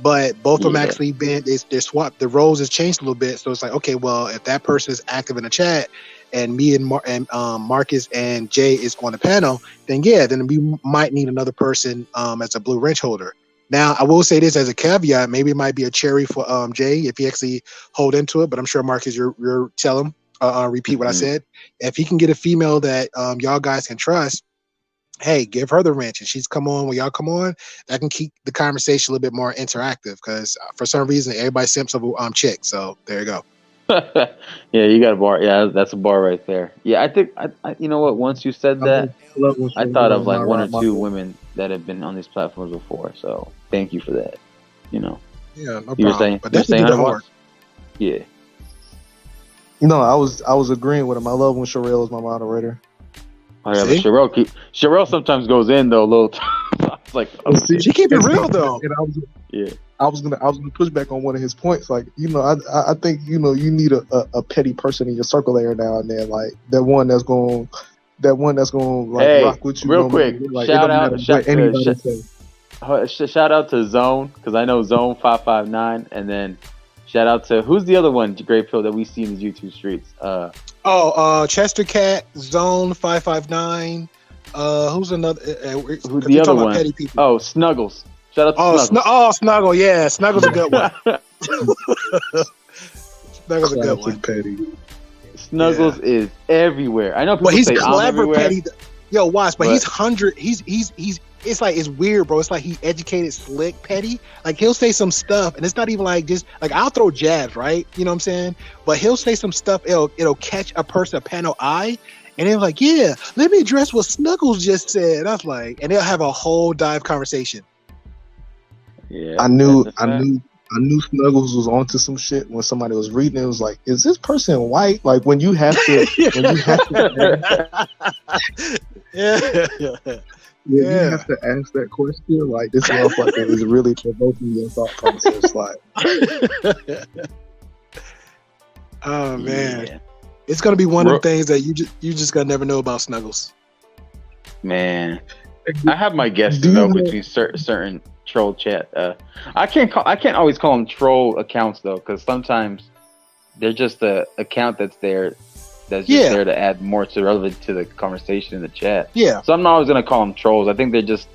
But both of them actually they swapped. The roles has changed a little bit. So it's like, okay, well, if that person is active in the chat and me and Marcus and Jay is on the panel, then we might need another person as a blue wrench holder. Now, I will say this as a caveat. Maybe it might be a cherry for Jay if he actually hold into it. But I'm sure Marcus, you're tell him. Repeat what I said. If he can get a female that y'all guys can trust, hey, give her the wrench, and she's come on when y'all come on. That can keep the conversation a little bit more interactive, because for some reason everybody simps over chicks. So there you go. Yeah, you got a bar. Yeah, that's a bar right there. Yeah, I think I you know what? Once you said that, I thought of like 1 or 2 women that have been on these platforms before. So thank you for that. Yeah, no problem. You were saying, but that's the homework. Yeah. No, I was agreeing with him. I love when Sherelle is my moderator. Oh, yeah, but Sherelle sometimes goes in though a little. Like she keep it real though. And I was gonna push back on one of his points. Like, I think you need a petty person in your circle every now and then, like that one that's going like rock with you. Real quick, like, shout out to Zone, because I know Zone 559, and then Shout out to who's the other one, Great Pill, that we see in the YouTube streets. Chester Cat, Zone 559. Who's another? Who's the other one? Petty people. Oh, Snuggles. Shout out to Snuggles. Snuggle. Yeah, Snuggle's a good one. Snuggles a good one. Petty. Snuggles is everywhere. I know people But he's say I'm clever, everywhere. Petty. Yo, watch, but But- he's 100. He's. It's like it's weird, bro. It's like he educated, slick, Petty. Like he'll say some stuff, and it's not even like just like I'll throw jabs, right? You know what I'm saying? But he'll say some stuff. It'll catch a panel eye, and they're like, "Yeah, let me address what Snuggles just said." I was like, and they'll have a whole dive conversation. Yeah, I knew that's a fact. Snuggles was onto some shit when somebody was reading it. It was like, is this person white? Like when you have to, you have to ask that question. Like this motherfucker is really provoking your thought process. Like, Oh man, Yeah. it's gonna be one of the things that you just gonna never know about Snuggles. Man, I have my guesses Do you though know- between certain troll chat. I can't always call them troll accounts though, because sometimes they're just a account that's there, that's just there to add more to relevant to the conversation in the chat. Yeah, So I'm not always gonna call them trolls. I think it's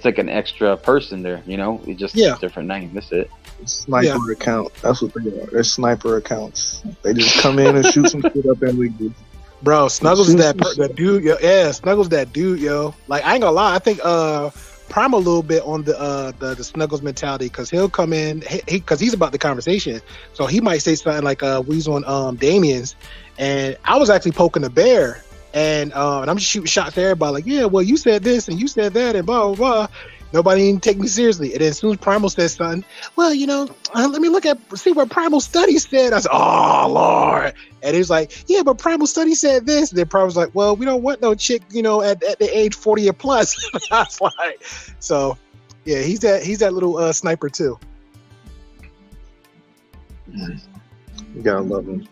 like an extra person there. You know, it's just a different name. That's it. sniper account. That's what they are. They're sniper accounts. They just come in and shoot some shit up and leave. bro, Snuggles is that dude. Yo, yeah, Snuggles that dude, yo. Like I ain't gonna lie, I think Prime a little bit on the Snuggles mentality because he'll come in because he's about the conversation, so he might say something like we was on Damien's, and I was actually poking the bear, and I'm just shooting shots at everybody like, yeah, well you said this and you said that and blah blah blah. Nobody even take me seriously. And then as soon as Primal says something, well, you know, let me see what Primal Study said. I said, oh Lord. And he's like, yeah, but Primal Study said this. And then Primal's like, well, we don't want no chick, you know, at the age 40 or plus. I was like, so yeah, he's that little sniper too. You gotta love him.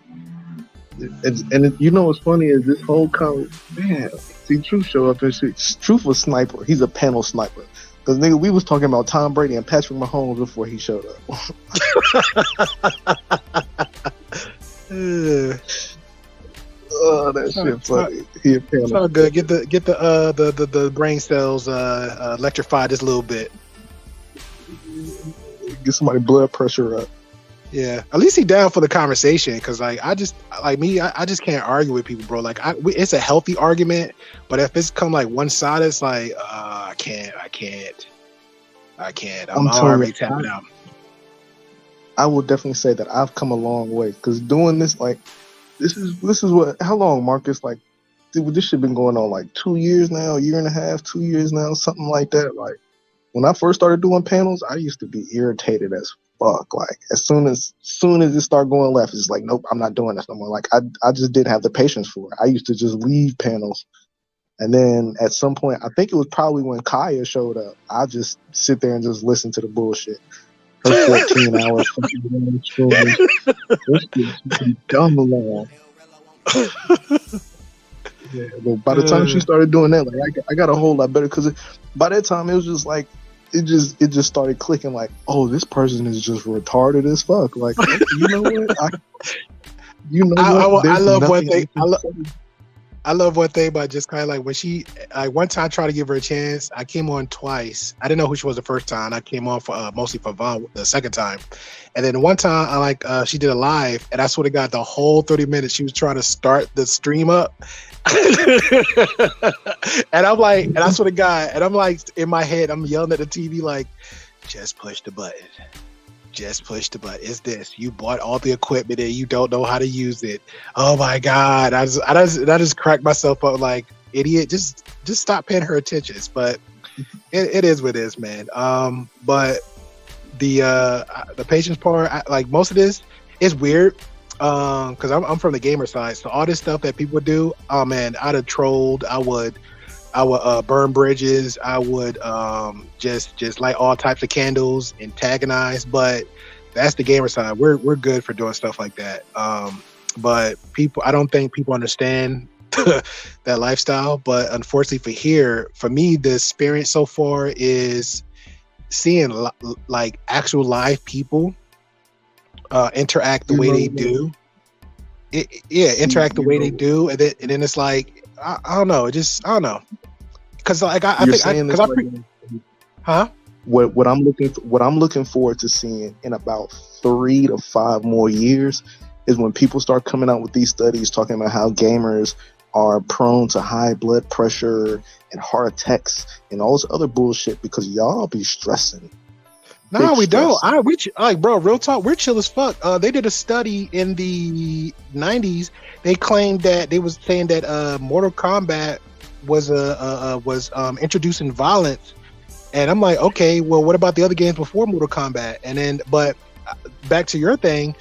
And you know what's funny is this whole man. See, Truth show up and shit. Truth was sniper. He's a panel sniper. Because nigga, we was talking about Tom Brady and Patrick Mahomes before he showed up. Oh, that shit funny. He a panel. It's all good. Get the brain cells electrified just a little bit. Get somebody blood pressure up. Yeah, at least he down for the conversation because I just can't argue with people, bro. Like it's a healthy argument, but if it's come like one sided, it's like I can't. I'm already tapping out. I will definitely say that I've come a long way because doing this, like, this is what. How long, Marcus? Like, dude, this shit been going on like 2 years now, a year and a half, 2 years now, something like that. Like, when I first started doing panels, I used to be irritated as fuck. Like, as soon as it started going left, it's like, nope, I'm not doing this no more. Like, I just didn't have the patience for it. I used to just leave panels. And then at some point, I think it was probably when Kaya showed up, I just sit there and just listen to the bullshit. Her 14 hours fucking stories. This is dumb long. Yeah, but by the time she started doing that, like I got a whole lot better because by that time it was just like it just started clicking. Like, oh, this person is just retarded as fuck. Like, you know what? I love one thing. I love one thing about just kind of like when she, one time I tried to give her a chance. I came on twice. I didn't know who she was the first time. I came on for mostly for Vaughn the second time. And then one time she did a live and I sort of got the whole 30 minutes. She was trying to start the stream up. And I'm like, and I sort of got, and I'm like in my head, I'm yelling at the TV like, just push the button. Just push the button. It's this. You bought all the equipment and you don't know how to use it. Oh my God. I just cracked myself up like, idiot. Just stop paying her attention. But it is what it is, man. But the patience part, like most of this is weird. Because I'm from the gamer side. So all this stuff that people do, oh man, I'd have trolled. I would burn bridges. I would just light all types of candles, antagonize. But that's the gamer side. We're good for doing stuff like that. But I don't think people understand that lifestyle. But unfortunately for me, the experience so far is seeing like actual live people interact the way they do. Interact the way they do, and then it's like I don't know. It just I don't know, because like I think huh? What I'm looking forward to seeing in about 3 to 5 more years is when people start coming out with these studies talking about how gamers are prone to high blood pressure and heart attacks and all this other bullshit because y'all be stressing. No, we don't. Bro, real talk, we're chill as fuck. They did a study in the 90s. They claimed that they was saying that Mortal Kombat was introducing violence, and I'm like, okay, well, what about the other games before Mortal Kombat? And then, but back to your thing,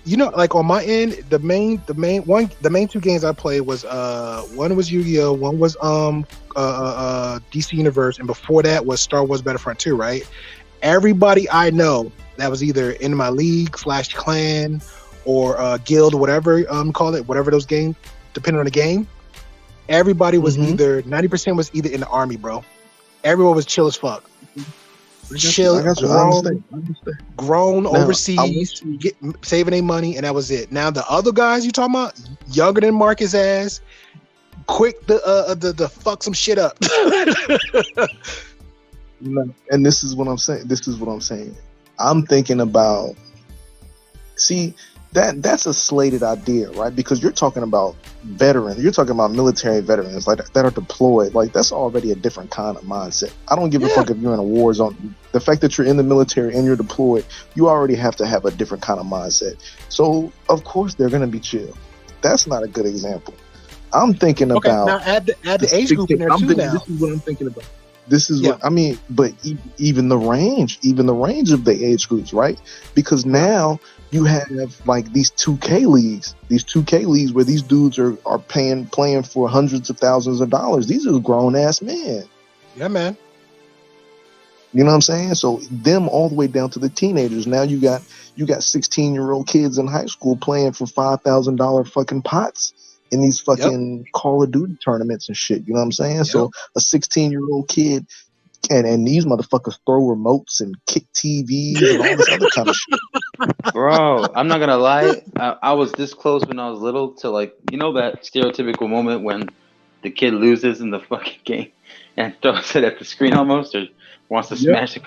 you know, like on my end, the main 2 games I played was one was Yu-Gi-Oh, one was DC Universe, and before that was Star Wars Battlefront 2, right? Everybody I know that was either in my league / clan or guild, whatever call it, whatever those games, depending on the game, everybody was either 90% was either in the army, bro. Everyone was chill as fuck. Chill, grown now, overseas, saving their money, and that was it. Now the other guys you talking about, younger than Marcus ass, quick to fuck some shit up. And this is what I'm saying. I'm thinking about, see, that's a slated idea, right? Because you're talking about veterans, you're talking about military veterans like that are deployed. Like that's already a different kind of mindset. I don't give a fuck if you're in a war zone. The fact that you're in the military and you're deployed, you already have to have a different kind of mindset. So of course they're gonna be chill. That's not a good example. I'm thinking about now add the age group in there too. Now this is what I'm thinking about. This is what I mean, but even the range of the age groups, right? Because now you have like these 2K leagues where these dudes are playing for hundreds of thousands of dollars. These are grown ass men. Yeah, man. You know what I'm saying? So them all the way down to the teenagers. Now you got 16-year-old kids in high school playing for $5,000 fucking pots in these fucking Call of Duty tournaments and shit. You know what I'm saying? Yep. So a 16-year-old kid and these motherfuckers throw remotes and kick TVs and all this other kind of shit. Bro, I'm not gonna lie. I was this close when I was little to, like, you know, that stereotypical moment when the kid loses in the fucking game and throws it at the screen almost, or wants to smash it.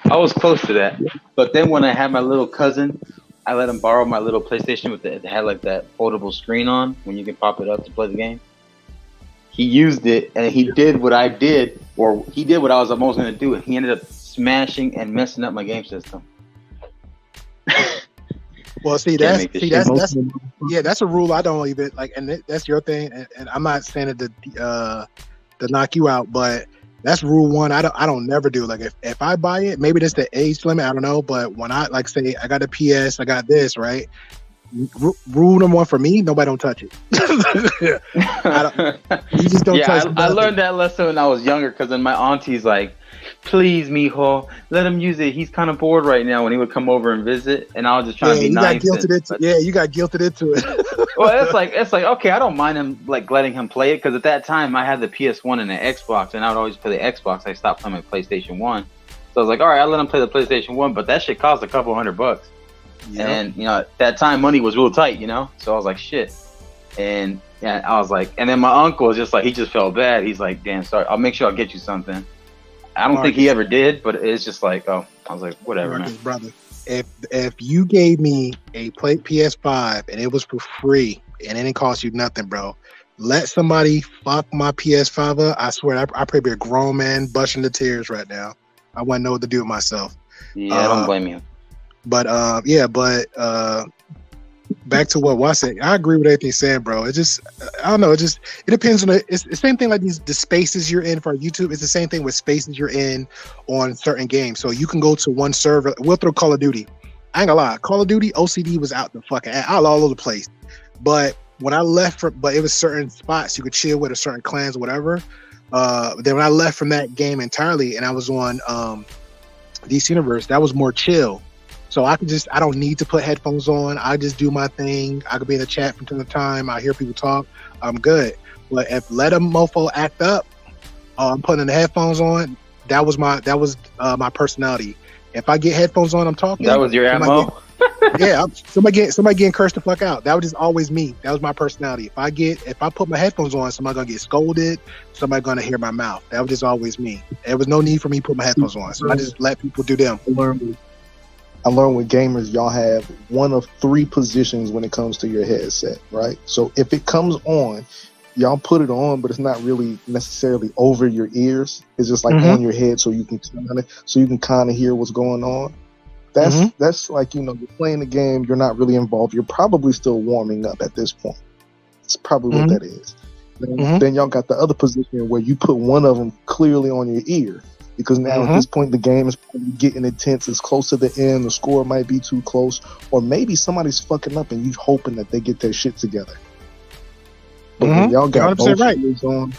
I was close to that. But then when I had my little cousin, I let him borrow my little PlayStation with it had like that foldable screen on when you can pop it up to play the game. He used it and he did what I did, or he did what I was almost going to do, and he ended up smashing and messing up my game system. Well, that's a rule I don't even like, and that's your thing. And I'm not saying it to knock you out, but that's rule one. I don't never do. Like if I buy it, maybe that's the age limit. I don't know. But when I say I got a PS, I got this, right? Rule number one for me: nobody don't touch it. You just don't touch it. I learned that lesson when I was younger because then my auntie's like, "Please, mijo, let him use it. He's kind of bored right now." When he would come over and visit, and I was just trying to be nice. You got guilted into it. Well, it's like okay, I don't mind him like letting him play it because at that time I had the PS1 and the Xbox, and I would always play the Xbox. I stopped playing my PlayStation 1, so I was like, all right, I'll let him play the PlayStation 1, but that shit cost a couple $100. Yep. And you know, at that time money was real tight, you know, so I was like, shit. And I was like, and then my uncle was just like, he just felt bad. He's like, damn, sorry, I'll make sure I'll get you something. I don't think he ever did, but it's just like, oh, I was like, whatever, man. Brother, if you gave me a PS5 and it was for free and it didn't cost you nothing, bro, let somebody fuck my PS5 up. I swear, I probably be a grown man busting the tears right now. I wouldn't know what to do with myself. Yeah, I don't blame you. But back to what Waz said, I agree with everything he said, bro. It just, I don't know. It depends on it's the same thing like the spaces you're in for YouTube. It's the same thing with spaces you're in on certain games. So you can go to one server. We'll throw Call of Duty. I ain't gonna lie. Call of Duty OCD was out all over the place. But when I left but it was certain spots you could chill with, or certain clans or whatever. Then when I left from that game entirely and I was on DC Universe, that was more chill. So I don't need to put headphones on. I just do my thing. I could be in the chat from time to time. I hear people talk. I'm good. But if let a mofo act up, I'm putting the headphones on. That was my personality. If I get headphones on, I'm talking. That was your ammo. Yeah, somebody getting cursed the fuck out. That was just always me. That was my personality. If I put my headphones on, somebody gonna get scolded. Somebody gonna hear my mouth. That was just always me. There was no need for me to put my headphones on. So I just let people do them. I learned with gamers, y'all have one of 3 positions when it comes to your headset, right? So if it comes on, y'all put it on, but it's not really necessarily over your ears. It's just like on your head, so you can kind of hear what's going on. That's like, you're playing the game. You're not really involved. You're probably still warming up at this point. It's probably what that is. Then y'all got the other position where you put one of them clearly on your ear. Because now at this point, the game is probably getting intense. It's close to the end. The score might be too close. Or maybe somebody's fucking up and you're hoping that they get their shit together. But when y'all got both ears on,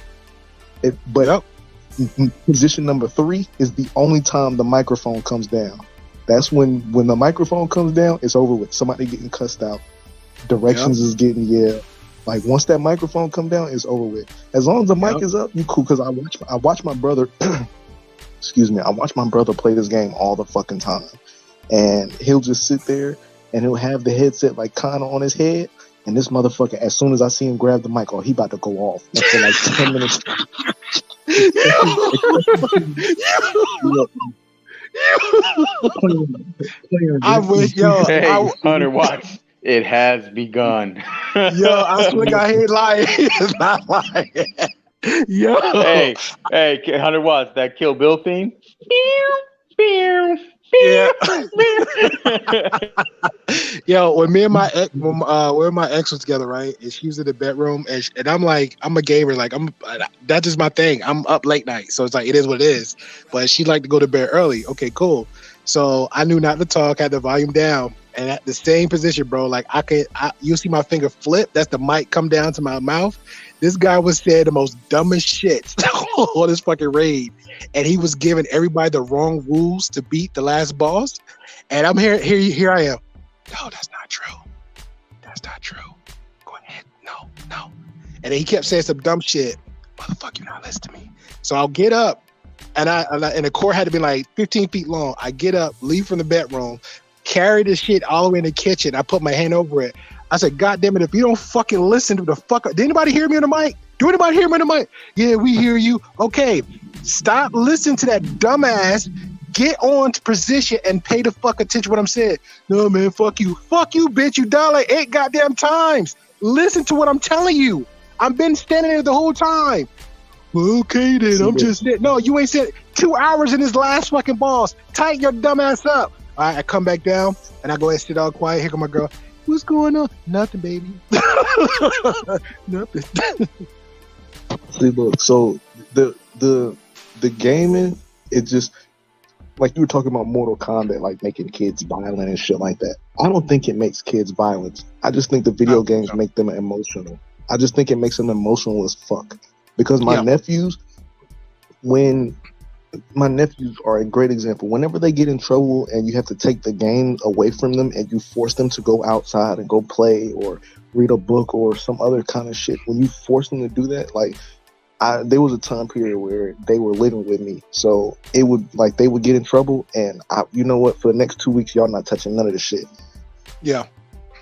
position number 3 is the only time the microphone comes down. That's when the microphone comes down, it's over with. Somebody getting cussed out. Directions is getting yelled. Like, once that microphone come down, it's over with. As long as the mic is up, you cool. Because I watch my brother... Excuse me. I watch my brother play this game all the fucking time, and he'll just sit there and he'll have the headset like kind of on his head, and this motherfucker, as soon as I see him grab the mic, he about to go off. And for like 10 minutes. I wish, Hey, Hunter, watch. It has begun. I swear to God, he ain't lying. He's not lying. Yo, hey, Hunter Watts, that Kill Bill theme. Yeah. Yo, when me and my ex, when my ex was together, right? And she was in the bedroom, and I'm like, I'm a gamer, like that's just my thing. I'm up late night, so it's like it is what it is. But she liked to go to bed early. Okay, cool. So I knew not to talk. Had the volume down, and at the same position, bro. Like you see my finger flip. That's the mic come down to my mouth. This guy was saying the most dumbest shit on his fucking raid, and he was giving everybody the wrong rules to beat the last boss. And I'm here I am. No, that's not true. That's not true. Go ahead. No. And then he kept saying some dumb shit. Motherfucker, you're not listening to me. So I'll get up, and the court had to be like 15 feet long. I get up, leave from the bedroom, carry the shit all the way in the kitchen. I put my hand over it. I said, God damn it, if you don't fucking listen to the fuck up. Did anybody hear me on the mic? Do anybody hear me on the mic? Yeah, we hear you. Okay, stop listening to that dumbass. Get on to position and pay the fuck attention to what I'm saying. No, man, fuck you. Fuck you, bitch. You died like 8 goddamn times. Listen to what I'm telling you. I've been standing there the whole time. Well, okay, then. I'm just sitting. No, you ain't sitting 2 hours in this last fucking boss. Tighten your dumb ass up. All right, I come back down, and I go and sit all quiet. Here come my girl. What's going on? Nothing, baby. Nothing. See, look, so the gaming, it just, like you were talking about Mortal Kombat, like making kids violent and shit like that. I don't think it makes kids violent. I just think the video games make them emotional. I just think it makes them emotional as fuck. Because my nephews, my nephews are a great example. Whenever they get in trouble and you have to take the game away from them and you force them to go outside and go play or read a book or some other kind of shit, when you force them to do that, like there was a time period where they were living with me, so it would like they would get in trouble, and you know what? For the next 2 weeks, y'all not touching none of the shit. Yeah.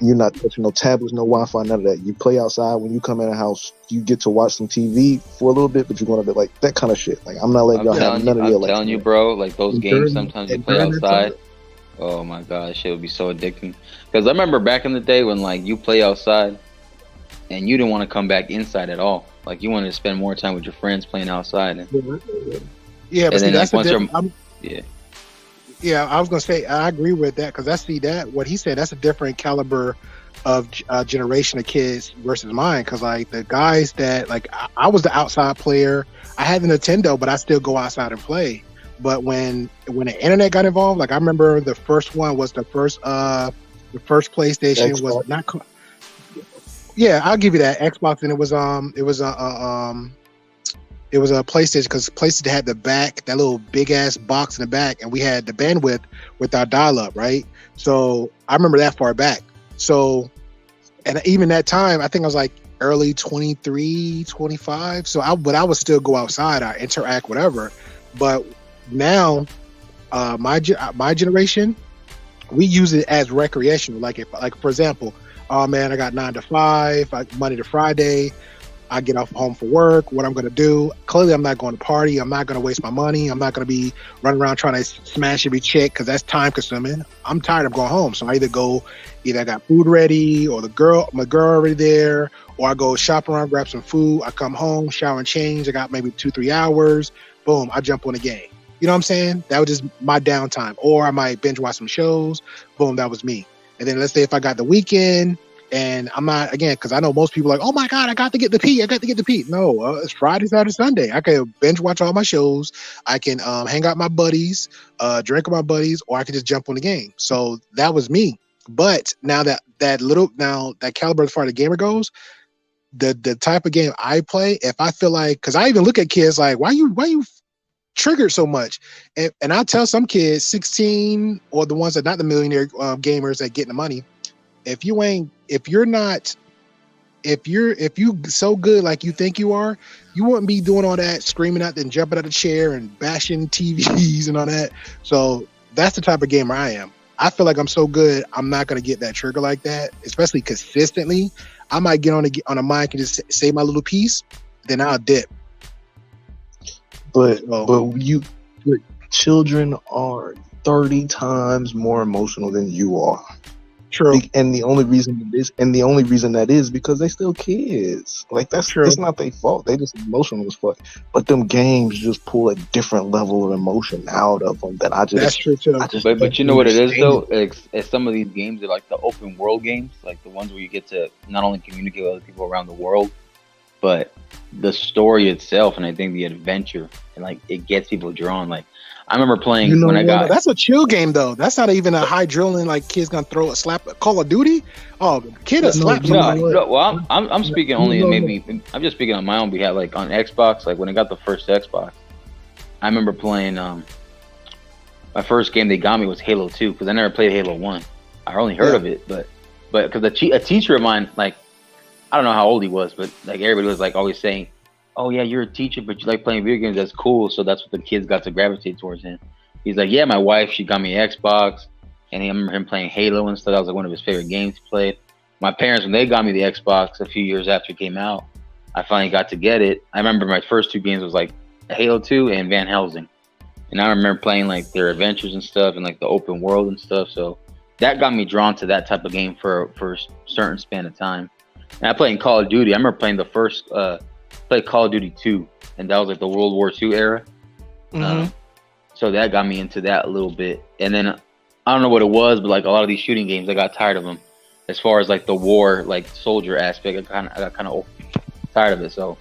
You're not touching no tablets, no Wi-Fi, none of that. You play outside. When you come in the house, you get to watch some TV for a little bit, but you're going to be like that kind of shit. Like, I'm not letting y'all have none of the I'm telling you, bro, like those games sometimes you play outside. Oh my god, that shit would be so addicting. Because I remember back in the day when like you play outside and you didn't want to come back inside at all. Like you wanted to spend more time with your friends playing outside. Yeah, but see, that's Yeah, I was gonna say I agree with that because I see that what he said. That's a different caliber of generation of kids versus mine. Because like the guys that like I was the outside player. I had the Nintendo, but I still go outside and play. But when the internet got involved, like I remember the first one was the first PlayStation Xbox. Was not. Yeah, I'll give you that Xbox, and it was a PlayStation because PlayStation had the back, that little big ass box in the back, and we had the bandwidth with our dial up, right? So I remember that far back. So, and even that time, I think I was like early 23, 25. So I would still go outside, I interact, whatever. But now, my generation, we use it as recreational. Like for example, oh man, I got 9 to 5, Monday to Friday. I get off home for work. What I'm going to do? Clearly, I'm not going to party. I'm not going to waste my money. I'm not going to be running around trying to smash every check because that's time consuming. I'm tired of going home, so I either I got food ready, or my girl already there, or I go shop around, grab some food. I come home, shower and change. I got maybe 2-3 hours. Boom, I jump on the game. You know what I'm saying? That was just my downtime. Or I might binge watch some shows. Boom, that was me. And then let's say if I got the weekend. And I'm not, again, because I know most people are like, oh my God, I got to get the pee. No, it's Friday, Saturday, Sunday. I can binge watch all my shows. I can hang out with my buddies, drink with my buddies, or I can just jump on the game. So that was me. But now that caliber as far as the gamer goes, the type of game I play, if I feel like, because I even look at kids like, why you triggered so much? And I tell some kids, 16, or the ones that not the millionaire gamers that get the money, if you so good like you think you are, you wouldn't be doing all that screaming out and jumping out the chair and bashing TVs and all that. So that's the type of gamer I am. I feel like I'm so good, I'm not going to get that trigger like that, especially consistently. I might get on a mic and just say my little piece, then I'll dip. But children are 30 times more emotional than you are. True. And the only reason that is because they still kids. Like that's true. It's not their fault. They just emotional as fuck. But them games just pull a different level of emotion out of them that I just. That's true too. But you know what it is though? It's some of these games are like the open world games, like the ones where you get to not only communicate with other people around the world, but the story itself, and I think the adventure, and like it gets people drawn. Like I remember playing that's a chill game though. That's not even a high drilling like kids gonna throw a slap. Call of Duty. Oh, the kid has slapped somebody. No, well, I'm speaking only maybe. I'm just speaking on my own behalf. Like on Xbox, like when I got the first Xbox, I remember playing. My first game they got me was Halo 2 because I never played Halo 1. I only heard of it, but because a teacher of mine, like I don't know how old he was, but like everybody was like always saying, oh yeah, you're a teacher, but you like playing video games. That's cool. So that's what the kids got to gravitate towards him. He's like, yeah, my wife, she got me an Xbox, and I remember him playing Halo and stuff. That was like one of his favorite games he played. My parents, when they got me the Xbox a few years after it came out, I finally got to get it. I remember my first 2 games was like Halo 2 and Van Helsing. And I remember playing like their adventures and stuff and like the open world and stuff. So that got me drawn to that type of game for a certain span of time. And I played in Call of Duty. I remember playing the first played Call of Duty 2, and that was like the World War II era. Mm-hmm. So that got me into that a little bit. And then I don't know what it was, but like a lot of these shooting games, I got tired of them. As far as like the war, like soldier aspect, I got kind of tired of it. So,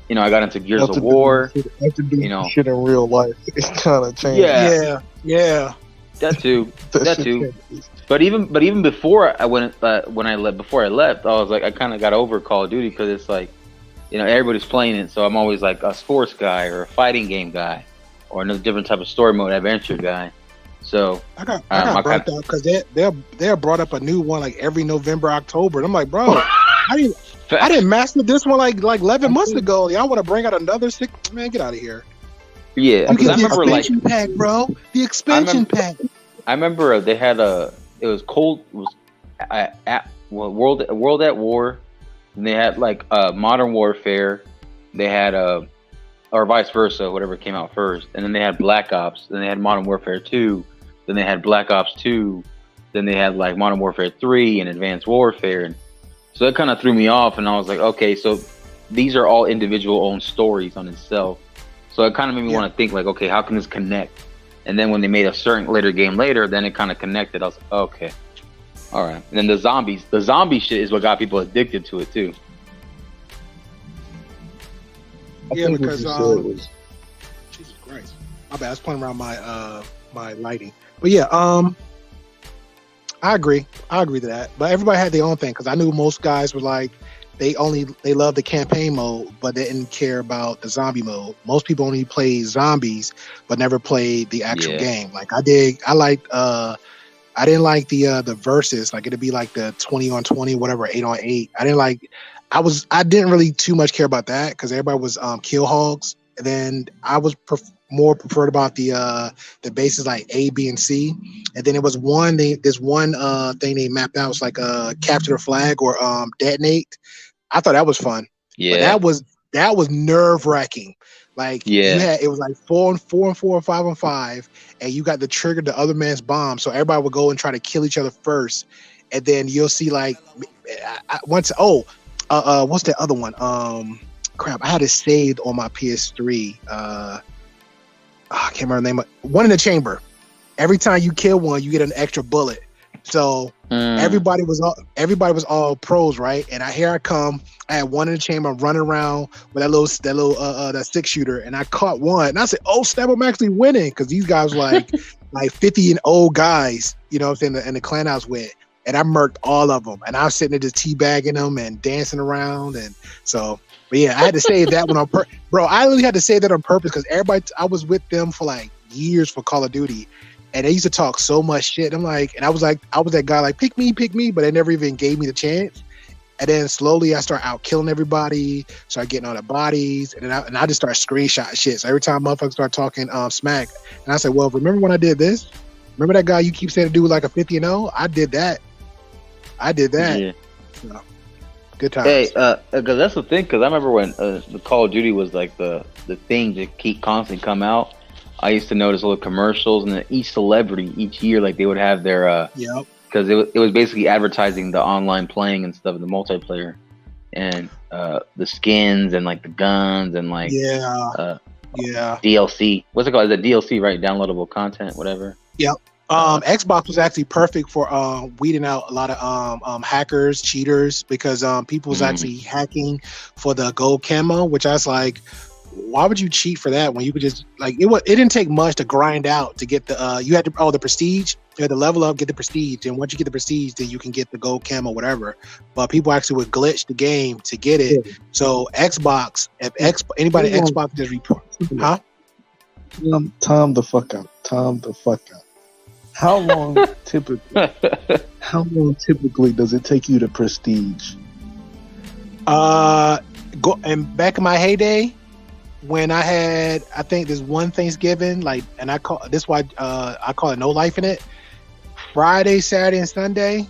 you know, I got into Gears of War. You know, shit in real life, it's kind of changed. Yeah. That too. But even before I went, before I left, I was like, I kind of got over Call of Duty because it's like, you know, everybody's playing it, so I'm always like a sports guy or a fighting game guy or another different type of story mode adventure guy. So I got brought up because they're brought up a new one like every November, October, and I'm like, bro, I didn't master this one like 11 months ago. Y'all want to bring out another 6? Man, get out of here. Yeah, you get the expansion pack, bro. The expansion pack. I remember they had World at War. And they had like Modern Warfare. They had or vice versa, whatever came out first. And then they had Black Ops. Then they had Modern Warfare 2. Then they had Black Ops 2. Then they had like Modern Warfare 3 and Advanced Warfare. And so that kind of threw me off. And I was like, okay, so these are all individual own stories on itself. So it kind of made me want to think like, okay, how can this connect? And then when they made a certain later game later, then it kind of connected. I was like, okay. All right. And then the zombie shit is what got people addicted to it too. Yeah, because Jesus Christ, my bad. I was playing around my lighting, but yeah, I agree to that. But everybody had their own thing because I knew most guys were like they love the campaign mode, but they didn't care about the zombie mode. Most people only play zombies, but never played the actual game. Like I did. I didn't like the versus, like it'd be like the 20-on-20, whatever, 8-on-8. I didn't really too much care about that because everybody was kill hogs. And then I was more preferred about the bases like A, B, and C. And then it was this one thing they mapped out was like capture the flag or detonate. I thought that was fun. Yeah, but that was nerve wracking. Like it was like 4 and 4 and 4 or 5 on 5, and you got to trigger the other man's bomb. So everybody would go and try to kill each other first, and then you'll see like what's that other one? Crap, I had it saved on my PS3. I can't remember the name. One in the chamber. Every time you kill one, you get an extra bullet. So everybody was all pros, right? And here I come. I had one in the chamber. I'm running around with that 6-shooter, and I caught one. And I said, "Oh snap! I'm actually winning," because these guys were like 50 and old guys, you know what I'm saying? And the clan I was with, and I murked all of them. And I was sitting there just teabagging them and dancing around, and so. But yeah, I had to save that one on purpose, bro. I really had to save that on purpose because I was with them for like years for Call of Duty. And they used to talk so much shit. I'm like, and I was that guy like, pick me, but they never even gave me the chance. And then slowly I start out killing everybody, start getting all the bodies, and I just start screenshot shit. So every time motherfuckers start talking smack, and I said, well, remember when I did this? Remember that guy you keep saying to do like a 50-0? I did that. Yeah. So, good times. Hey, because that's the thing. Because I remember when the Call of Duty was like the thing to keep constantly come out. I used to notice little commercials, and then each celebrity each year, like they would have their because it was basically advertising the online playing and stuff, the multiplayer, and the skins and like the guns and like DLC. What's it called? Is it DLC, right? Downloadable content, whatever. Yep. Xbox was actually perfect for weeding out a lot of hackers, cheaters, because people was actually hacking for the gold camo, which I was like, why would you cheat for that when you could just like it didn't take much to grind out to get the you had to the prestige, you had to level up, get the prestige, and once you get the prestige then you can get the gold camo, whatever. But people actually would glitch the game to get it. So Xbox, anybody at Xbox just report, huh? Time the fuck out. How long typically does it take you to prestige? And back in my heyday, when I had, I think there's one Thanksgiving, like, and I call this why I call it no life in it. Friday, Saturday, and Sunday,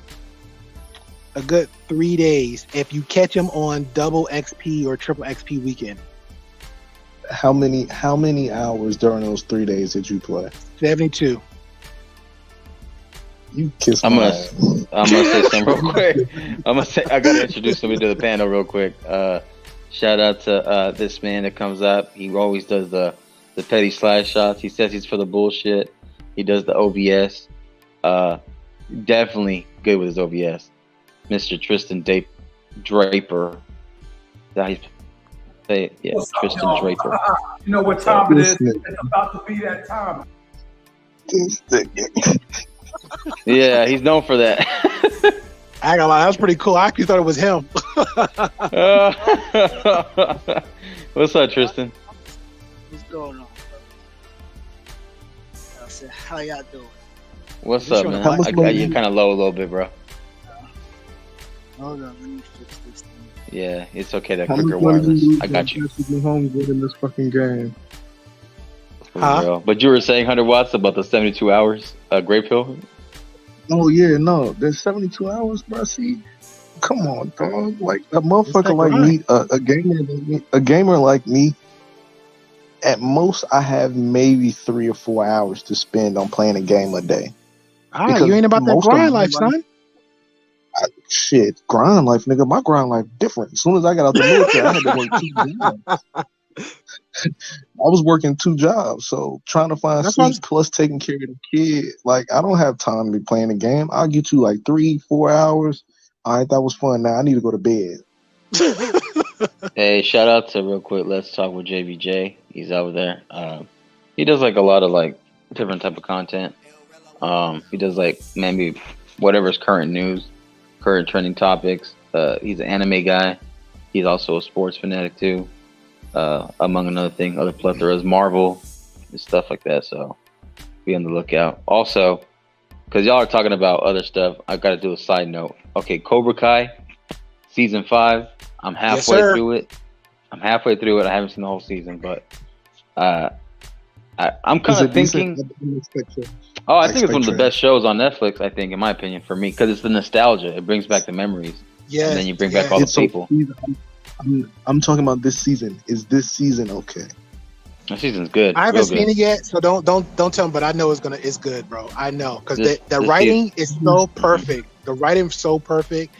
a good 3 days if you catch them on double XP or triple XP weekend. How many hours during those 3 days did you play? 72. You kiss I'm my gonna ass. say something real quick. I gotta introduce somebody to the panel real quick. Shout out to this man that comes up. He always does the petty slide shots. He says he's for the bullshit. He does the OBS. Definitely good with his OBS. Mr. Tristan Draper. That he's say it? Yeah, Tristan y'all? Draper. You know what time it is? It's about to be that time. Yeah, he's known for that. I ain't gonna lie, that was pretty cool. I actually thought it was him. What's up, Tristan? What's going on, bro? I said, how y'all doing? What's up, man? You're kind of low a little bit, bro. Hold on, let me fix this thing. Yeah, it's okay. That quicker wireless. I got you. Home good in this fucking game. Huh? But you were saying 100 watts about the 72 hours Grape Hill? Oh yeah, no, there's 72 hours, bro. See, come on, dog. Like a motherfucker like me, a gamer like me. At most, I have maybe 3 or 4 hours to spend on playing a game a day. You ain't about that grind life, son. Shit, grind life, nigga. My grind life different. As soon as I got out the military, I had to work 2 jobs. I was working 2 jobs, so trying to find sleep plus taking care of the kid. Like, I don't have time to be playing a game. I'll get you like 3-4 hours. All right, that was fun. Now I need to go to bed. Hey, shout out to real quick. Let's talk with JBJ. He's over there. He does like a lot of like different type of content. He does like maybe whatever's current news, current trending topics. He's an anime guy. He's also a sports fanatic too. Among another thing, other plethoras, Marvel and stuff like that. So be on the lookout. Also, because y'all are talking about other stuff, I got to do a side note. Okay, Cobra Kai season 5. I'm halfway through it. I haven't seen the whole season, but I'm kind of thinking. I think it's one of the best shows on Netflix. I think, in my opinion, for me, because it's the nostalgia. It brings back the memories. Yeah, and then you bring back all the people. I'm talking about this season. Is this season okay? The season's good. I haven't seen it yet, so don't tell me. But I know it's good, bro. I know because the writing is so perfect. The writing's so perfect.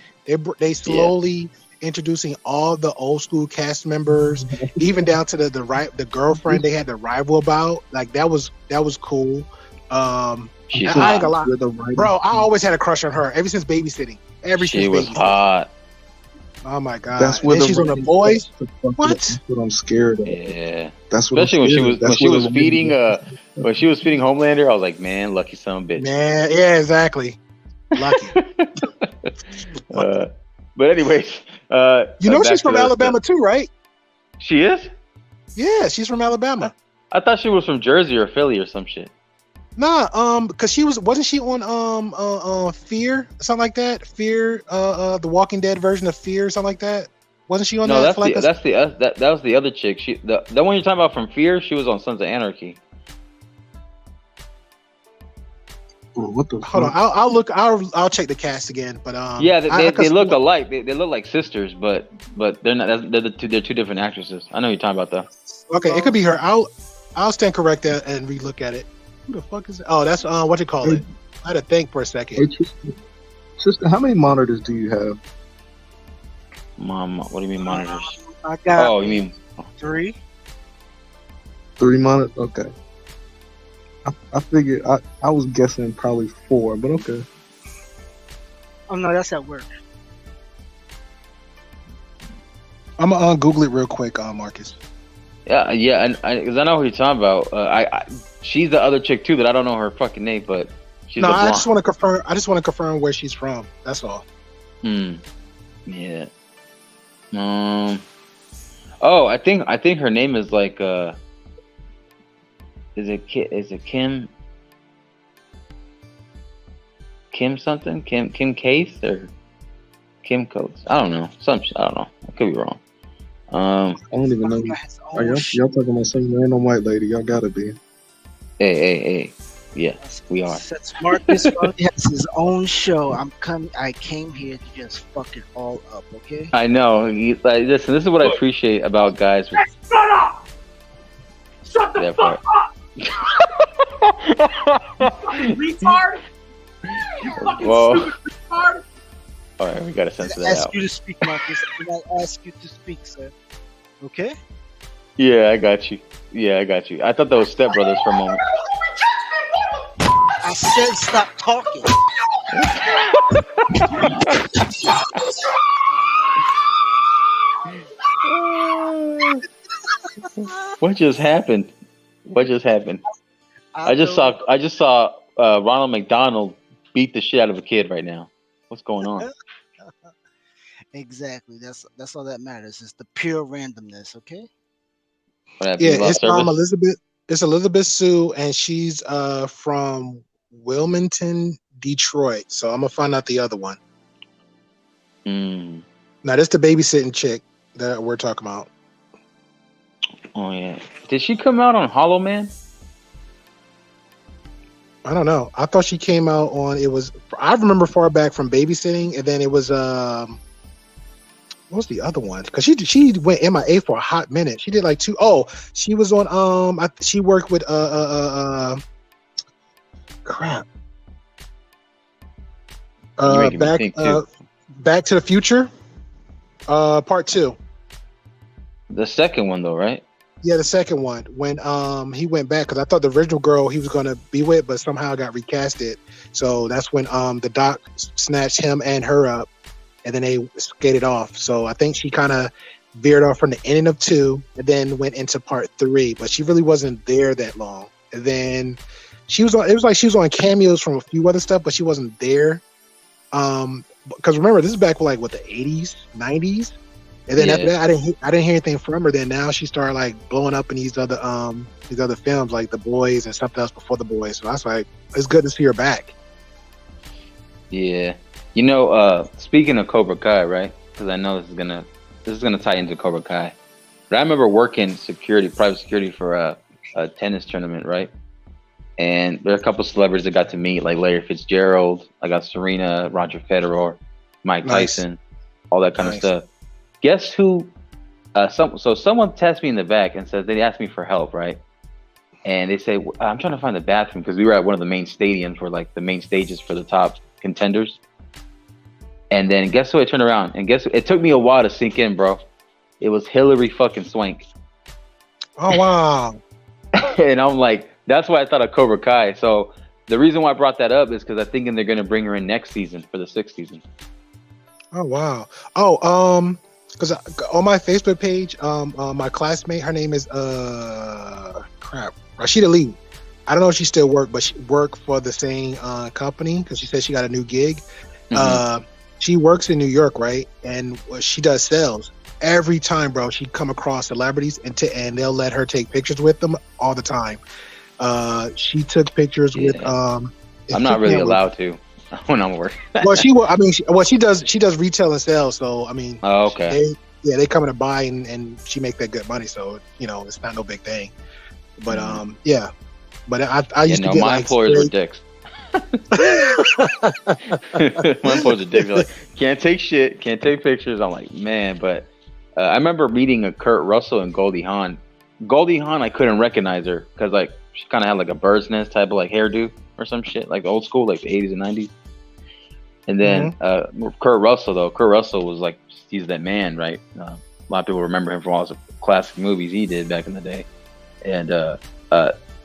They slowly introducing all the old school cast members, even down to the girlfriend they had the rival about. Like that was cool. I ain't gonna lie, bro. I always had a crush on her ever since babysitting. She was hot. Oh my god! That's what she's on The Boys. What? That's what I'm scared of. Yeah. That's what especially when she was feeding Homelander. I was like, man, lucky son of a bitch. Man, yeah, exactly. Lucky. But anyways, she's from Alabama too, right? She is. Yeah, she's from Alabama. I thought she was from Jersey or Philly or some shit. Nah, because wasn't she on Fear, something like that? Fear, the Walking Dead version of Fear, something like that. Wasn't she on that? No, that was the other chick. The one you're talking about from Fear, she was on Sons of Anarchy. What the? Hold on, I'll look. I'll check the cast again. But they look alike. They look like sisters, but they're not. They're two different actresses. I know you're talking about that. Okay, it could be her. I'll stand corrected and relook at it. Who the fuck is it? Oh, that's what you call it. I had to think for a second. Hey, sister, how many monitors do you have? Mom, what do you mean monitors? I got. Oh, you mean 3? 3 monitors. Okay. I figured I was guessing probably 4, but okay. Oh no, that's at work. I'm gonna Google it real quick, Marcus. Yeah, and because I know who you're talking about. She's the other chick too that I don't know her fucking name, but she's. No, I just want to confirm. I just want to confirm where she's from. That's all. Yeah. Oh, I think her name is like. Is it Kim? Kim something? Kim Case or Kim Coates? I don't know. I don't know. I could be wrong. I don't even know. Are y'all talking about some random white lady? Y'all gotta be. Hey. Yeah, we are. Since Marcus has his own show, I came here to just fuck it all up, okay? I know. Listen, this is what I appreciate about guys. Hey, shut up! Shut the fuck up! You fucking retard! You fucking stupid retard! All right, we gotta censor that out. I ask you to speak, Marcus. I ask you to speak, sir. Okay? Yeah, I got you. I thought that was Step Brothers for a moment. I said stop talking. What just happened? I just saw Ronald McDonald beat the shit out of a kid right now. What's going on? Exactly. That's all that matters. It's the pure randomness. Okay. Yeah, it's Elizabeth. It's Elizabeth Sue, and she's from Wilmington, Detroit. So I'm gonna find out the other one. Now this the babysitting chick that we're talking about. Oh yeah. Did she come out on Hollow Man? I don't know. I thought she came out on I remember far back from babysitting, and then it was what's the other one? Because she went MIA for a hot minute. She did like 2. Oh, she was on she worked with crap. Back to the Future, part 2. The second one though, right? Yeah, the second one when he went back, because I thought the original girl he was gonna be with, but somehow got recasted. So that's when the doc snatched him and her up, and then they skated off. So I think she kind of veered off from the ending of 2, and then went into part 3. But she really wasn't there that long. And then she was on. It was like she was on cameos from a few other stuff, but she wasn't there. Because remember, this is back with the 80s, 90s. And then after that, I didn't hear anything from her. Then now she started like blowing up in these other films like The Boys and something else before The Boys. So I was like, it's good to see her back. Yeah, speaking of Cobra Kai, right? Because I know this is gonna tie into Cobra Kai. But I remember working private security for a tennis tournament, right? And there are a couple of celebrities that got to meet, like Larry Fitzgerald. I got Serena, Roger Federer, Mike Tyson, all that kind of stuff. Guess who? Someone tapped me in the back and said they asked me for help, right? And they say, I'm trying to find the bathroom because we were at one of the main stadiums where like the main stages for the top contenders. And then guess who? I turned around and it took me a while to sink in, bro. It was Hillary fucking Swank. Oh wow! And I'm like, that's why I thought of Cobra Kai. So the reason why I brought that up is because I'm thinking they're gonna bring her in next season for the 6th season. Oh wow! Oh because on my Facebook page, my classmate, her name is Rashida Lee. I don't know if she still works, but she worked for the same company because she said she got a new gig. Mm-hmm. She works in New York, right? And she does sales. Every time, bro, she come across celebrities and they'll let her take pictures with them all the time. She took pictures with. I'm not really allowed to when I'm working. Well, she does retail and sales. So I mean, oh, okay. They come in to buy and she make that good money. So it's not no big thing. But yeah. But I used to get my employers were dicks. My employers are dicks. They're like, can't take shit, can't take pictures. I'm like, man, but. I remember meeting a Kurt Russell and Goldie Hawn. Goldie Hawn, I couldn't recognize her because like she kind of had like a bird's nest type of like hairdo or some shit, like old school, like the 80s and 90s. And then Kurt Russell was like, he's that man, right? A lot of people remember him from all the classic movies he did back in the day. And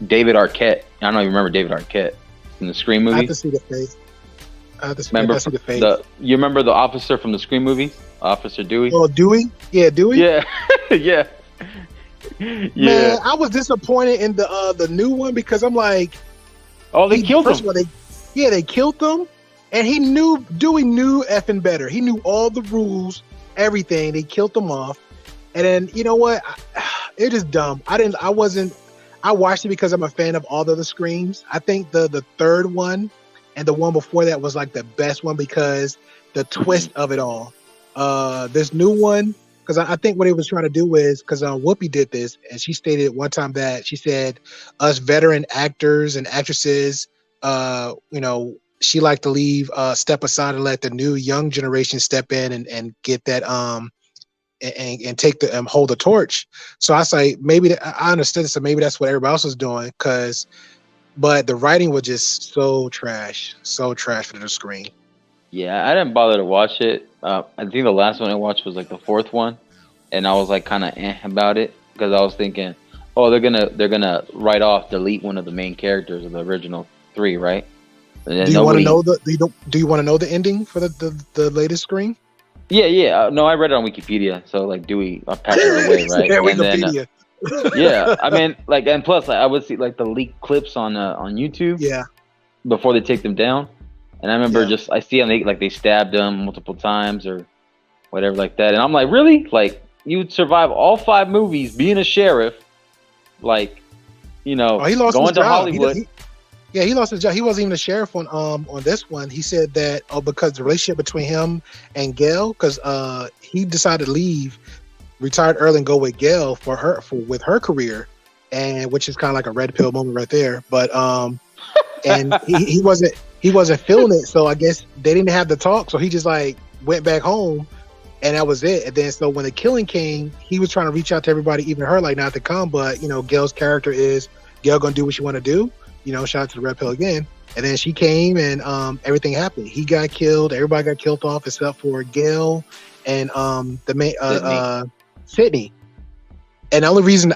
David Arquette, I don't know if you remember David Arquette from the Scream movie. I have to see the face. You remember the officer from the Scream movie? Officer Dewey. Oh, Dewey? Yeah, Dewey. Yeah, yeah. Man, I was disappointed in the new one because I'm like, oh, they killed him. They killed him, and Dewey knew effing better. He knew all the rules, everything. They killed him off, and then you know what? It is dumb. I watched it because I'm a fan of all the other Screams. I think the third one and the one before that was like the best one because the twist of it all. This new one, because I think what he was trying to do is, because Whoopi did this, and she stated one time that she said us veteran actors and actresses, she liked to leave, step aside and let the new young generation step in and get that and take the hold the torch. So I say maybe I understood. So maybe that's what everybody else was doing. But the writing was just so trash for the screen. Yeah, I didn't bother to watch it. I think the last one I watched was like the 4th one, and I was like kind of about it because I was thinking, oh, they're gonna delete one of the main characters of the original 3, right? Do you want to know Do you want to know the ending for the latest Scream? Yeah. No, I read it on Wikipedia. So like Dewey passes away, right? Yeah, Wikipedia. Yeah, I mean, like, and plus, like, I would see like the leaked clips on YouTube. Yeah. Before they take them down. And I remember I see them, they stabbed him multiple times or whatever like that. And I'm like, really? Like, you would survive all 5 movies being a sheriff, like, he lost going to Hollywood. He lost his job. He wasn't even a sheriff on this one. He said that because the relationship between him and Gail, because he decided to leave, retired early and go with Gail with her career, and which is kind of like a red pill moment right there. But and he wasn't feeling it, so I guess they didn't have the talk, so he just like went back home, and that was it. And then so when the killing came, he was trying to reach out to everybody, even her, like not to come, but Gail's character is Gail gonna do what she want to do, shout out to the red pill again. And then she came and everything happened. He got killed, everybody got killed off except for Gail and the main Sydney. And the only reason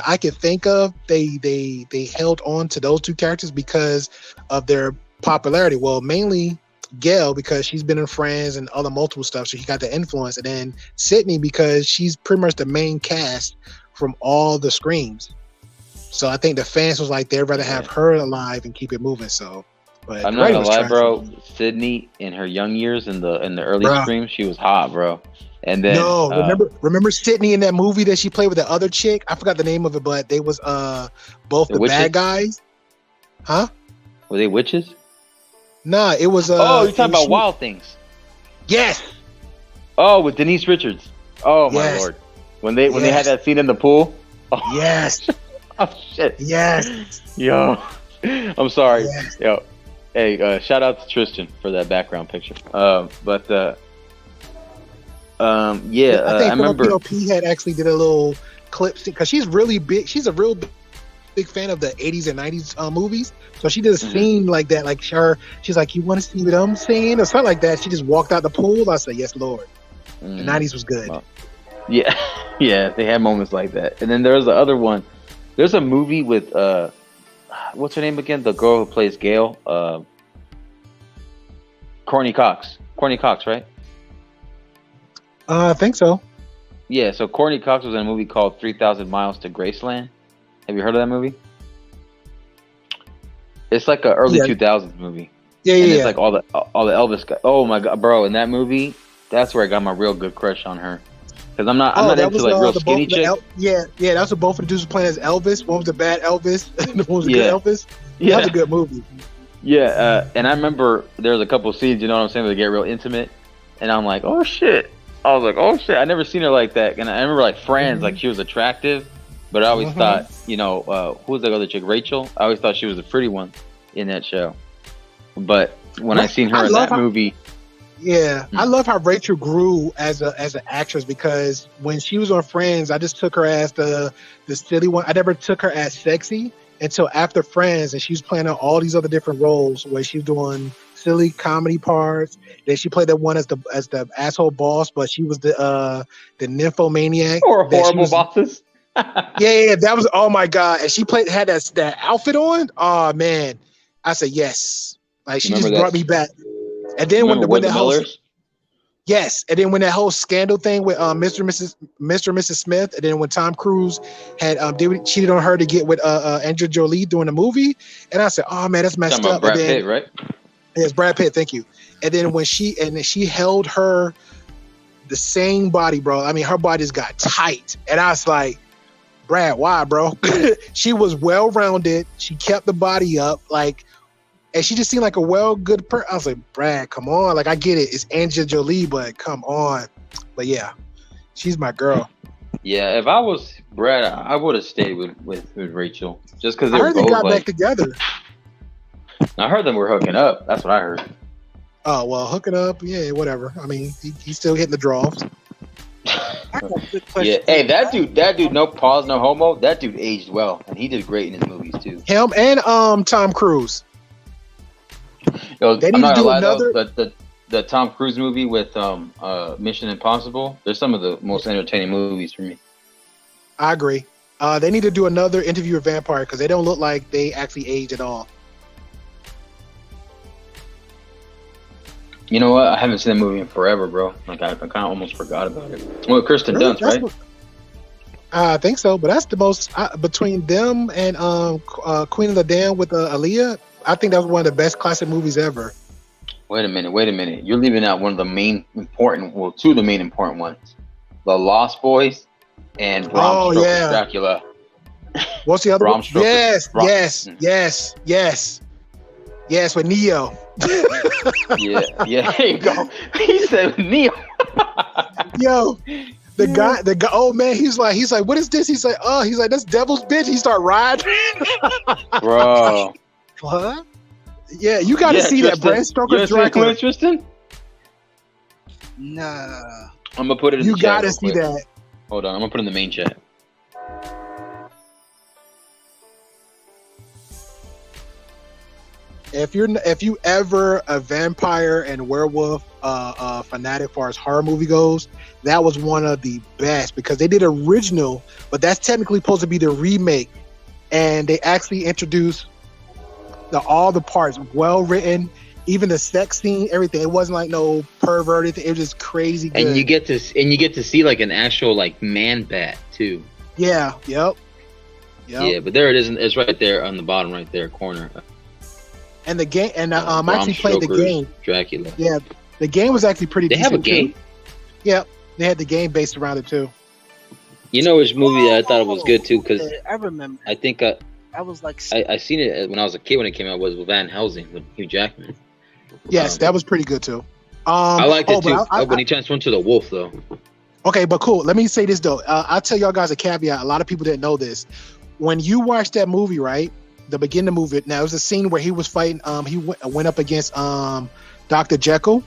I could think of they held on to those 2 characters because of their popularity. Well, mainly Gail because she's been in Friends and other multiple stuff, so he got the influence, and then Sydney because she's pretty much the main cast from all the Screams. So I think the fans was like they'd rather have her alive and keep it moving. So, but I'm not gonna lie, bro. Sydney in her young years in the early Screams, she was hot, bro. And then remember Sydney in that movie that she played with the other chick? I forgot the name of it, but they was both the bad guys. Huh? Were they witches? Nah, it was you're talking about Wild Things. Yes. Oh, with Denise Richards. Oh my lord. when they had that scene in the pool. Oh, Yes. oh shit. Yes. Yo, I'm sorry. Yes. Yo, hey, shout out to Tristan for that background picture. I think I remember. P had actually did a little clip because she's really big. She's a real big fan of the 80s and 90s movies. So she did a scene like that, like she's like, "You want to see what I'm saying?" or something like that. She just walked out the pool. I said, "Yes, Lord." The 90s was good. Well, yeah, they had moments like that. And then there's the other one. There's a movie with what's her name again? The girl who plays Gail. Courtney Cox. Courtney Cox, right? I think so. Yeah, so Courtney Cox was in a movie called 3,000 Miles to Graceland. Have you heard of that movie? It's like an early 2000s movie. Yeah, and it's like all the Elvis guys. Oh my god, bro! In that movie, that's where I got my real good crush on her. Because I'm not into like real skinny chicks. That's what both of the dudes were playing as Elvis. One was the bad Elvis, and one was the good Elvis. Yeah, that was a good movie. Yeah, and I remember there was a couple scenes, you know what I'm saying, where they get real intimate, and I'm like, oh shit. I was like, oh shit, I never seen her like that. And I remember like Friends, like she was attractive, but I always thought, who was the other chick, Rachel? I always thought she was the pretty one in that show. But when I seen her in that movie, I love how Rachel grew as an actress, because when she was on Friends, I just took her as the silly one. I never took her as sexy until after Friends, and she was playing out all these other different roles where she was doing silly comedy parts. Then she played that one as the asshole boss, but she was the nymphomaniac or horrible bosses. yeah, that was, oh my god! And she had that outfit on. Oh man, I said yes. Like she just brought me back. And then when that whole and then when that whole scandal thing with Mr. and Mrs. Smith, and then when Tom Cruise had cheated on her to get with Angelina Jolie doing the movie, and I said, oh man, that's messed up. Brad Pitt, right? Yes, Brad Pitt. Thank you. And then when she held her the same body, bro. I mean, her body just got tight, and I was like, Brad, why, bro? She was well rounded. She kept the body up, like. And she just seemed like a good person. I was like, Brad, come on. Like, I get it. It's Angelina Jolie, but come on. But yeah, she's my girl. Yeah, if I was Brad, I would have stayed with Rachel. Just because I heard they got back together. I heard them were hooking up. That's what I heard. Oh, well, hooking up, yeah, whatever. I mean, he's still hitting the draws. Yeah, hey, that dude, no pause, no homo. That dude aged well, and he did great in his movies too. Him and Tom Cruise. Yo, they need to do another. The Tom Cruise movie with Mission Impossible. They're some of the most entertaining movies for me. I agree. They need to do another Interview with Vampire, because they don't look like they actually age at all. You know what? I haven't seen that movie in forever, bro. Like I kind of almost forgot about it. Well, Kristen Dunst, right? I think so, but that's the most between them and Queen of the Damned with Aaliyah. I think that was one of the best classic movies ever. Wait a minute. You're leaving out one of the two of the main important ones. The Lost Boys and Bram Stoker's Dracula. What's the other one? Yes, with Neo. yeah, there you go. He said Neo. Yo, the guy, oh man, he's like, what is this? He's like, that's Devil's Bitch. He start riding. Bro. What? Yeah, you got to see Tristan. that Bram Stoker's Dracula. Tristan? Nah. I'm gonna put it in the chat. You got to see that. Hold on, I'm gonna put it in the main chat. If you ever a vampire and werewolf fanatic as far as horror movie goes, that was one of the best, because they did original, but that's technically supposed to be the remake, and they actually introduced all the parts well written, even the sex scene, everything. It wasn't like no perverted. It was just crazy good. And you get to see like an actual like man bat too. Yeah. Yep. Yeah, but there it is. It's right there on the bottom right there corner. And the game, and I actually played the game. Dracula. Yeah, the game was actually pretty. They have a game. Yeah, they had the game based around it too. You know which movie I thought it was good too, because I remember. I think I was like, I seen it when I was a kid when it came out. Was with Van Helsing with Hugh Jackman. Yes, that was pretty good too. I liked it too. When he transformed to the wolf though. Okay, but cool. Let me say this though. I'll tell y'all guys a caveat. A lot of people didn't know this. When you watch that movie, right? The beginning of the movie. Now, it was a scene where he was fighting. He went up against Dr. Jekyll,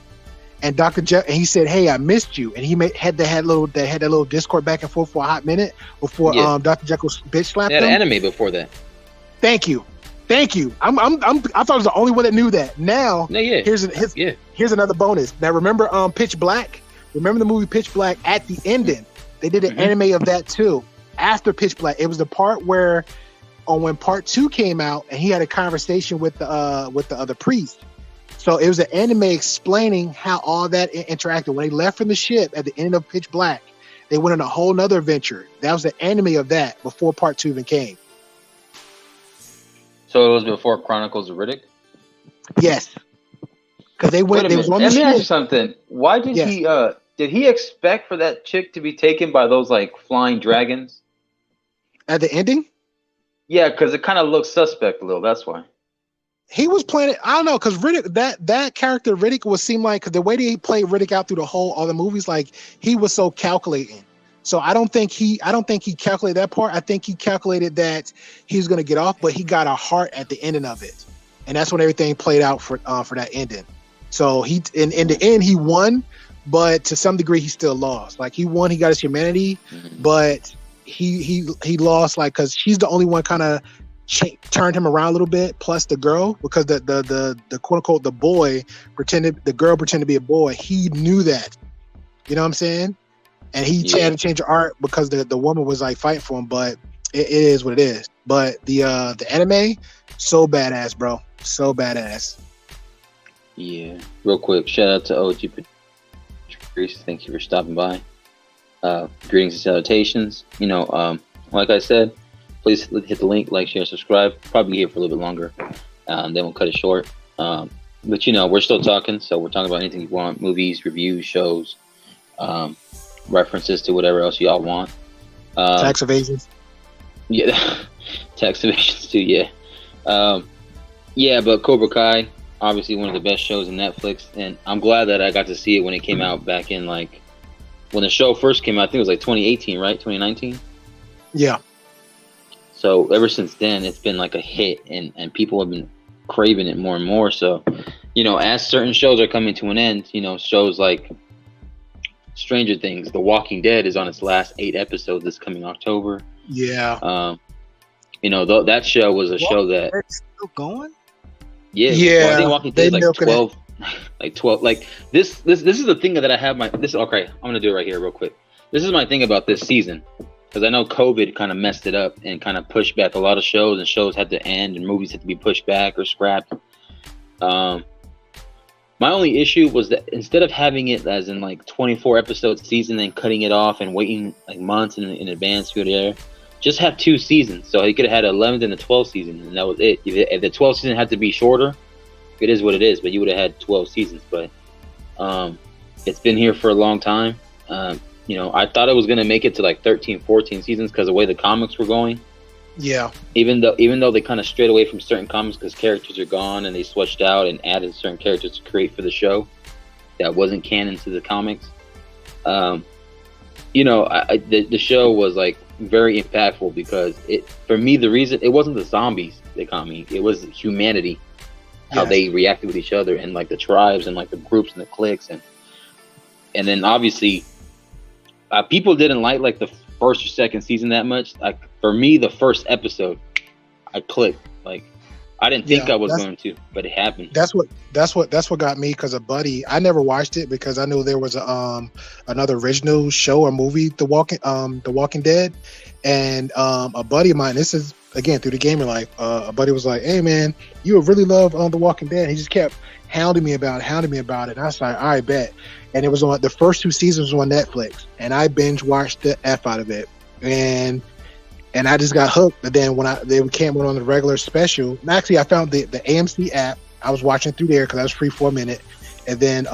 and Dr. Jekyll. And he said, "Hey, I missed you." And he had that little Discord back and forth for a hot minute before Dr. Jekyll bitch slapped They had him. an anime before that. Thank you. I thought I was the only one that knew that. Now, here's another bonus. Now, remember Pitch Black? Remember the movie Pitch Black? At the ending, they did an anime of that too. After Pitch Black, it was the part where, when part 2 came out, and he had a conversation with the other priest. So it was an anime explaining how all that interacted. When they left from the ship at the end of Pitch Black, they went on a whole nother adventure. That was the anime of that before part 2 even came. So it was before Chronicles of Riddick? Yes. Because they went. They was on the Let me ask you ship. something. Why did did he expect for that chick to be taken by those like flying dragons? At the ending? Yeah, because it kind of looks suspect a little. That's why. He was playing it. I don't know, because Riddick, that character Riddick would seem like, because the way they played Riddick out through all the movies, like he was so calculating. So I don't think he calculated that part. I think he calculated that he was going to get off, but he got a heart at the ending of it, and that's when everything played out for that ending. So he in the end he won, but to some degree he still lost. Like he won, he got his humanity, but he lost, like, because she's the only one kind of turned him around a little bit. Plus the girl, because the quote unquote the girl pretended to be a boy. He knew that, you know what I'm saying? And he had to change the art because the woman was like fighting for him. But it is what it is. But the anime, so badass, bro, so badass. Yeah. Real quick, shout out to OG Patrice. Thank you for stopping by. Greetings and salutations. Like I said, please hit the link, like, share, subscribe. Probably here for a little bit longer. Then we'll cut it short. But we're still talking, so we're talking about anything you want: movies, reviews, shows, references to whatever else y'all want. Tax evasions. Yeah, tax evasions too. Yeah. But Cobra Kai, obviously one of the best shows on Netflix, and I'm glad that I got to see it when it came out back in when the show first came out. I think it was 2018, right? 2019. Yeah. So ever since then, it's been like a hit, and people have been craving it more and more. So, as certain shows are coming to an end, shows like Stranger Things, The Walking Dead is on its last 8 episodes this coming October. Yeah. That show was a show that still going. Yeah. Yeah. Well, I think Walking Dead is 12. Like 12. Like this is the thing that I have okay, I'm gonna do it right here real quick. This is my thing about this season, because I know COVID kind of messed it up and kind of pushed back a lot of shows, and shows had to end and movies had to be pushed back or scrapped. My only issue was that instead of having it as in 24 episode season and cutting it off and waiting months in advance to there, just have 2 seasons. So he could have had 11th and the 12th season, and that was it. If the 12th season had to be shorter, it is what it is, but you would have had 12 seasons. But it's been here for a long time. I thought it was going to make it to 13, 14 seasons because of the way the comics were going. Yeah. Even though they kind of strayed away from certain comics because characters are gone, and they switched out and added certain characters to create for the show that wasn't canon to the comics. The show was very impactful because for me, the reason it wasn't the zombies that got me, it was humanity, how they reacted with each other, and the tribes and the groups and the cliques, and then obviously people didn't like the first or second season that much. For me, the first episode, I clicked. I didn't think I was going to, but it happened. That's what got me, because a buddy, I never watched it because I knew there was another original show or movie, The Walking Dead, and a buddy of mine, this is again through the gamer life, a buddy was like, "Hey man, you would really love The Walking Dead." And he just kept hounding me about it, and I was like, "All right, bet." And it was on the first 2 seasons on Netflix, and I binge watched the F out of it, and I just got hooked. But then when they came on the regular special, and actually I found the AMC app. I was watching through there because I was free for a minute, and then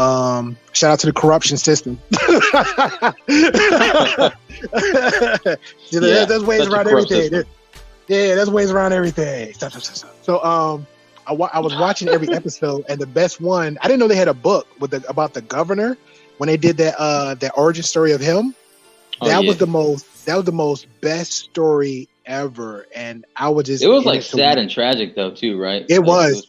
shout out to the corruption system. There's ways around everything. Yeah, there's ways around everything. So I was watching every episode, and the best one, I didn't know they had a book about the governor when they did that origin story of him. That was the most best story ever, and I was just. It was like sad and tragic though too, right? It was.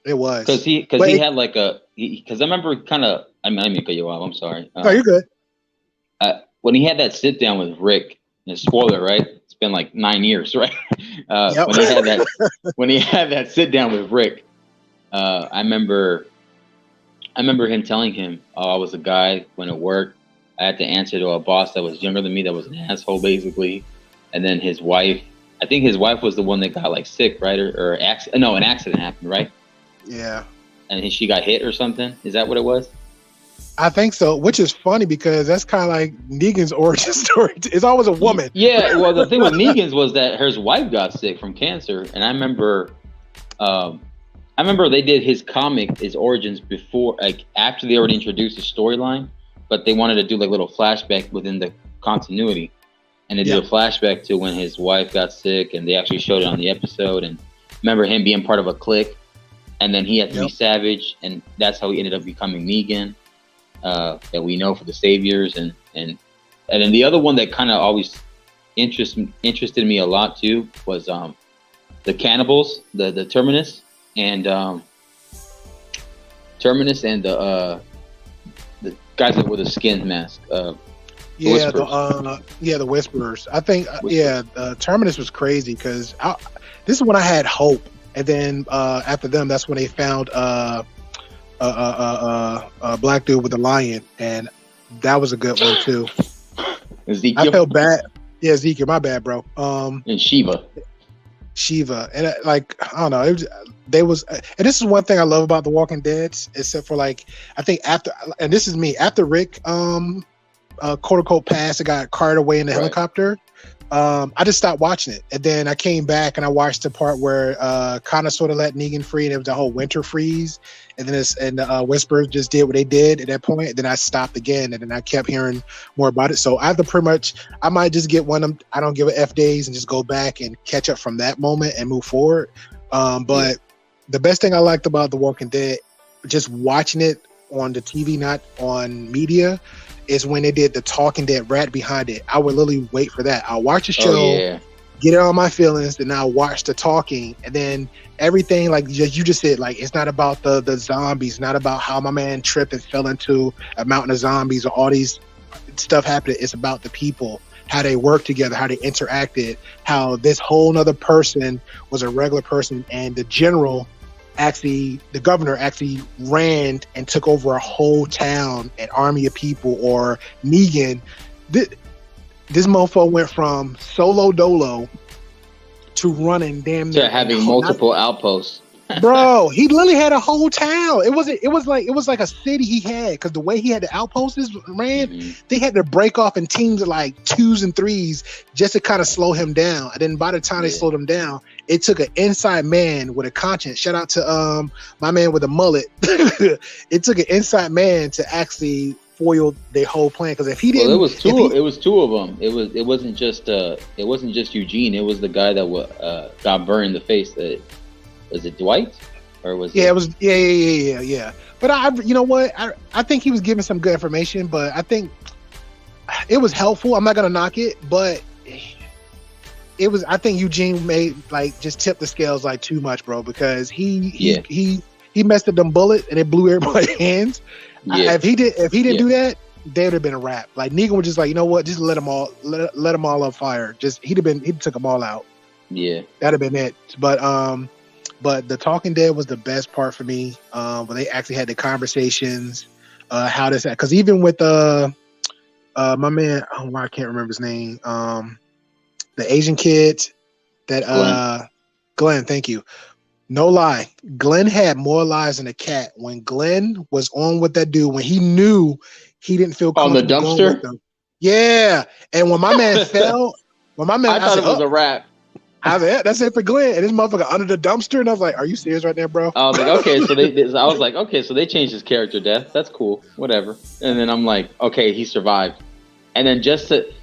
Because he had like because I remember kind of. I mean, cut you off. I'm sorry. No, you're good. When he had that sit down with Rick, and spoiler, right? It's been like 9 years, right? Yep. When he had that sit down with Rick, I remember him telling him, "Oh, I was a guy when it worked. I had to answer to a boss that was younger than me, that was an asshole, basically." And then his wife, I think his wife was the one that got like sick, right? Or an accident happened, right? Yeah. And she got hit or something. Is that what it was? I think so, which is funny because that's kind of like Negan's origin story. It's always a woman. Yeah, well, the thing with Negan's was that his wife got sick from cancer, and I remember they did his comic, his origins before, like after they already introduced the storyline, but they wanted to do like little flashback within the continuity, and they did a flashback to when his wife got sick, and they actually showed it on the episode, and remember him being part of a clique, and then he had to be Savage, and that's how he ended up becoming Negan. That we know for the Saviors, and then the other one that kind of always interested me a lot too was the cannibals, the Terminus and the guys that wore the skin mask. The Whisperers. I think Terminus was crazy because this is when I had hope, and then after them, that's when they found a black dude with a lion, and that was a good one too. Ezekiel. I felt bad. Yeah, Ezekiel, my bad, bro. And Shiva, and I don't know. And this is one thing I love about The Walking Dead, except for like I think after Rick quote unquote passed and got carted away in the helicopter. I just stopped watching it, and then I came back and I watched the part where kind of sort of let Negan free, and it was the whole winter freeze, and then the Whisperers just did what they did at that point. And then I stopped again, and then I kept hearing more about it. So I might just get one of them. I don't give a F days and just go back and catch up from that moment and move forward. But the best thing I liked about The Walking Dead, just watching it on the TV, not on media, is when they did the Talking Dead rat behind it. I would literally wait for that. I'll watch the show, get it on my feelings, then I'll watch the talking, and then everything like you just said, like it's not about the zombies, not about how my man tripped and fell into a mountain of zombies or all these stuff happening. It's about the people, how they work together, how they interacted, how this whole nother person was a regular person, and the governor actually ran and took over a whole town, an army of people. Or Negan, this mofo went from solo dolo to running damn near to having multiple outposts. Bro, he literally had a whole town. It was like a city he had, because the way he had the outposts ran, they had to break off in teams of like 2s and 3s just to kind of slow him down. And then by the time they slowed him down, it took an inside man with a conscience. Shout out to my man with a mullet. It took an inside man to actually foil their whole plan, because if he didn't, it was two of them. It wasn't just Eugene. It was the guy that got burned in the face. Was it Dwight, or was it? It was yeah. But you know what? I think he was giving some good information, but I think it was helpful. I'm not gonna knock it, but it was. I think Eugene made just tip the scales too much, bro, because he messed up them bullet and it blew everybody's hands. Yeah. If he didn't do that, there would have been a wrap. Like Negan was just you know what? Just let them all on fire. Just he took them all out. Yeah, that'd have been it. But the Talking Dead was the best part for me, when they actually had the conversations, how this, because even with my man, I can't remember his name, the Asian kid, that Glenn, thank you. No lie, Glenn had more lives than a cat. When Glenn was on with that dude, when he knew he didn't feel comfortable on the dumpster, yeah, and when my man fell, I thought it was a wrap. That's it for Glenn, and this motherfucker under the dumpster, and I was like, "Are you serious right there, bro?" I was like, "Okay," so they changed his character death. That's cool, whatever. And then I'm like, "Okay, he survived," and then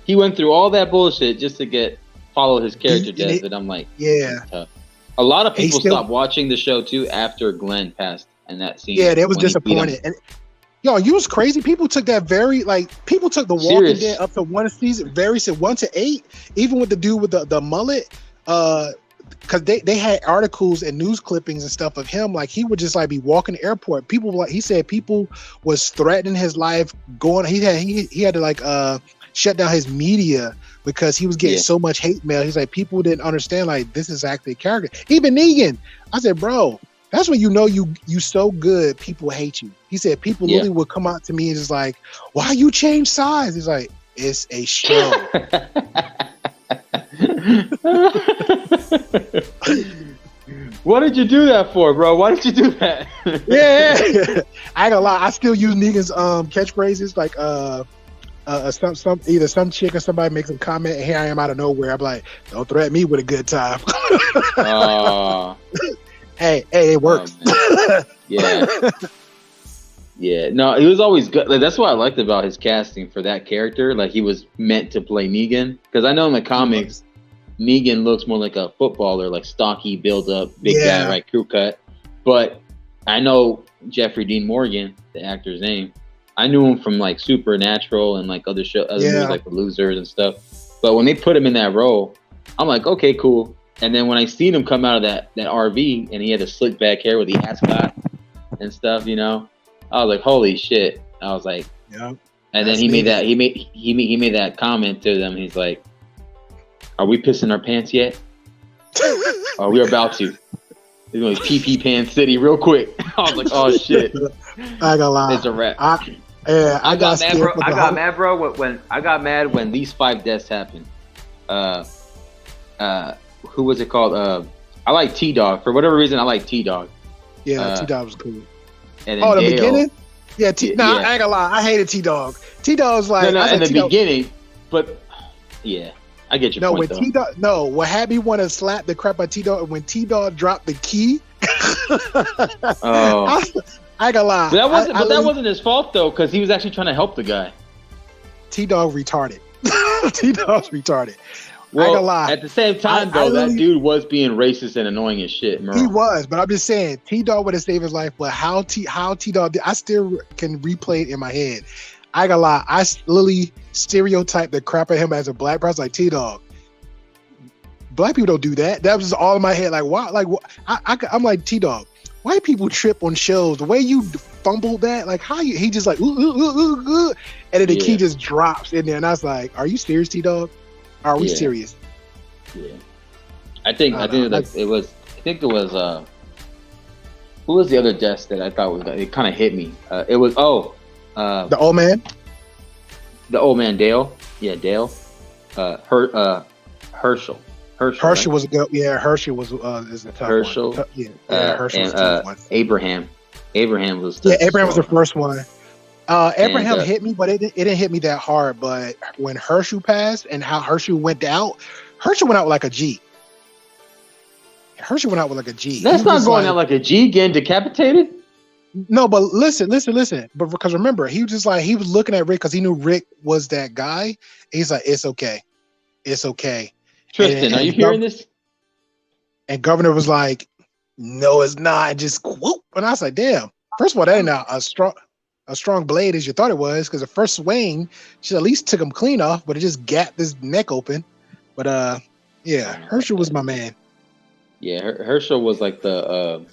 he went through all that bullshit just to follow his character death, and I'm like, "Yeah." A lot of people stopped watching the show too after Glenn passed, and that scene. Yeah, they was disappointed, Yo, you was crazy. People took that people took The Walking Serious. Dead up to 1 season, 1 to 8, even with the dude with the mullet. Because they had articles and news clippings and stuff of him, like he would just like be walking the airport. People he said people was threatening his life. He had to like shut down his media because he was getting so much hate mail. He's like, people didn't understand like this is actually a character. Even Negan, I said, bro, that's when you know you so good people hate you. He said people literally would come out to me and just like, why you change sides? He's like, it's a show. What did you do that for, bro? Why did you do that? Yeah. I ain't gonna lie, I still use Negan's catchphrases like either some chick or somebody makes a comment and here I am out of nowhere. I'm like, don't threaten me with a good time. Hey, it works. Yeah. Yeah, no, he was always good. Like, that's what I liked about his casting for that character. Like, he was meant to play Negan. Because I know in the comics, Negan looks more like a footballer, like stocky, build up, big guy, right, crew cut. But I know Jeffrey Dean Morgan, the actor's name. I knew him from like Supernatural and like other movies like The Losers and stuff. But when they put him in that role, I'm like, okay, cool. And then when I seen him come out of that RV and he had the slick back hair with the ascot and stuff, you know, I was like, holy shit. I was like, yeah. And then he made that comment to them. He's like, are we pissing our pants yet? Or we about to? It's going to be PP Pan City real quick. I was like, oh shit. I ain't gonna lie. It's a wrap. I got mad, bro. I got mad when these 5 deaths happened. Who was it called? I like T-Dog. For whatever reason, I like T-Dog. Yeah, T-Dog was cool. And the Dale, beginning? Yeah, I ain't gonna lie. I hated T-Dog. T-Dog's like... No, in the beginning, but... Yeah, I get your point, when T-Dog... No, what had me want to slap the crap out of T-Dog, when T-Dog dropped the key... Oh. I ain't gonna lie. But that wasn't his fault, though, because he was actually trying to help the guy. T-Dog retarded. T-Dog's retarded. Well, I ain't gonna lie. At the same time, that dude was being racist and annoying as shit. He was, but I'm just saying, T-Dog would have saved his life. But how T-Dog did, I still can replay it in my head. I ain't gonna lie. I literally stereotyped the crap out of him as a black person, like T-Dog. Black people don't do that. That was just all in my head. Like, why? Like, I'm like, T-Dog. White people trip on shows. The way you fumbled that, like, how you? He just like, ooh, ooh, ooh, ooh, and then the key just drops in there, and I was like, are you serious, T-Dog? Are we serious? Yeah, I think it was. Who was the other death that I thought it kind of hit me? It was the old man. The old man, Dale. Yeah, Dale. Herschel. Herschel was a good. Yeah, Herschel was is a tough Herschel. One. Herschel was a tough one. Abraham was. Abraham was the first one. Abraham hit me, but it didn't hit me that hard. But when Herschel passed and how Herschel went out with like a G. Herschel went out with like a G. That's not going out like a G, getting decapitated. No, but listen. But because remember, he was just like, he was looking at Rick because he knew Rick was that guy. He's like, it's okay. Tristan, are you hearing this? And Governor was like, no, it's not. And just whoop. And I was like, damn. First of all, that ain't a strong blade as you thought it was, because the first swing, she at least took him clean off, but it just gapped his neck open. But yeah, Herschel was my man. Yeah, Herschel was like the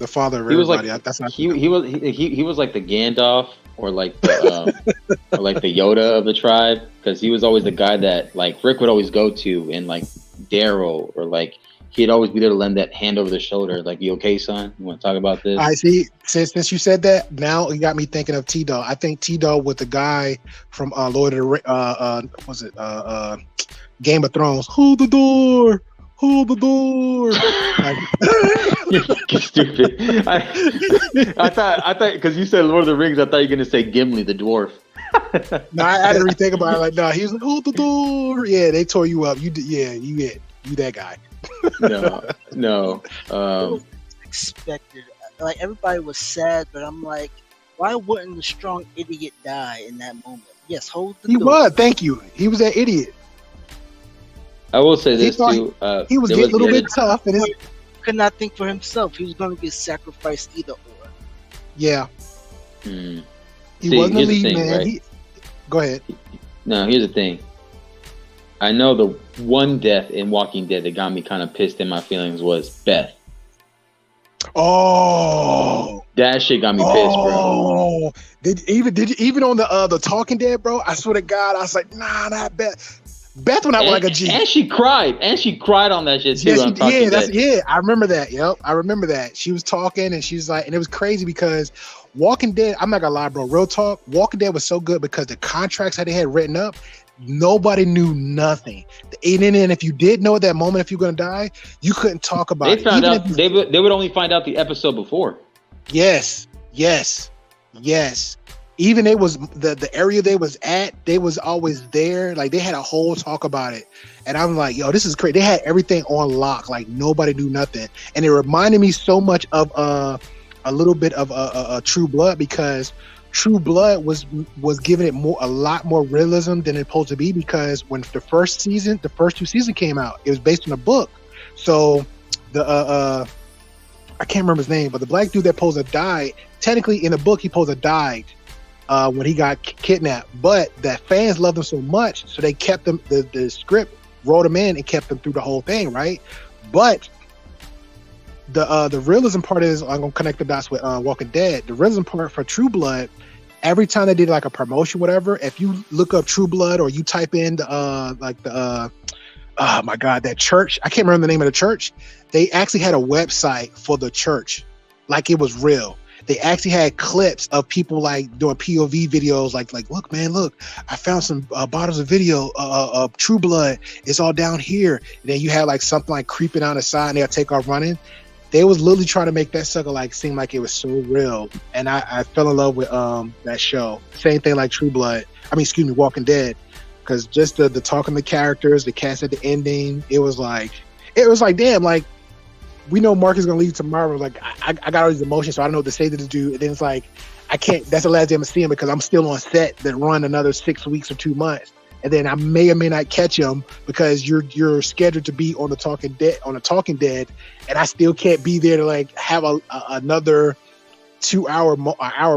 father of everybody. That's not he was like the Gandalf or like the or like the Yoda of the tribe, because he was always the guy that like Rick would always go to, and like Daryl, or like he'd always be there to lend that hand over the shoulder, like, you okay, son? You want to talk about this? I see. Since you said that, now you got me thinking of T-Dog. I think T-Dog was the guy from Lord of the Game of Thrones. Hold the door. You're fucking stupid. I thought because you said Lord of the Rings, I thought you were gonna say Gimli the dwarf. No, I didn't rethink about it. Like, no, he was like, hold the door. Yeah, they tore you up. You that guy. No. Expected. Like, everybody was sad, but I'm like, why wouldn't the strong idiot die in that moment? Yes, hold the door. He was. Thank you. He was that idiot. I will say this too. He was getting a little bit tough, and he could not think for himself. He was going to get sacrificed either or. Yeah. Hmm. He See, wasn't the here's the lead thing, man. right? Go ahead. No, here's the thing. I know the one death in Walking Dead that got me kind of pissed in my feelings was Beth. Oh, That shit got me pissed, bro. oh! Did you even on the Talking Dead, bro? I swear to God, I was like, nah, not Beth. Beth went out with like a G. And she cried. And she cried on that shit too. Yeah, on Talking Dead. yeah, I remember that. Yep, I remember that. She was talking and she was like, and it was crazy because Walking Dead, I'm not gonna lie, bro. Real talk, Walking Dead was so good because the contracts that they had written up, nobody knew nothing. And then if you did know at that moment if you're gonna die, you couldn't talk about it. They found out they would only find out the episode before. Yes. Even it was the area they was at, they was always there. Like they had a whole talk about it. And I'm like, yo, this is crazy. They had everything on lock. Like nobody knew nothing. And it reminded me so much of a little bit of True Blood, because True Blood was giving it a lot more realism than it's supposed to be, because when the first two seasons came out, it was based on a book. So the I can't remember his name, but the black dude that supposed to died, technically in the book he supposed to died when he got kidnapped, but that fans loved him so much, so they kept him. The script wrote him in and kept him through the whole thing, right? But the realism part is, I'm gonna connect the dots with Walking Dead. The realism part for True Blood, every time they did like a promotion, whatever, if you look up True Blood or you type in oh my God, that church, I can't remember the name of the church. They actually had a website for the church, like it was real. They actually had clips of people like doing POV videos, like look, man, look, I found some bottles of video of True Blood. It's all down here. And then you had like something like creeping on the side, and they'll take off running. They was literally trying to make that sucker like seem like it was so real, and I fell in love with that show. Same thing like True Blood. Walking Dead, because just the talking the characters, the cast at the ending, it was like damn, like we know Mark is gonna leave tomorrow. Like I got all these emotions, so I don't know what to say to this dude. And then it's like I can't. That's the last day I'm seeing him because I'm still on set that run another 6 weeks or 2 months, and then I may or may not catch him because you're scheduled to be on the Talking Dead, and I still can't be there to like have another 2 hour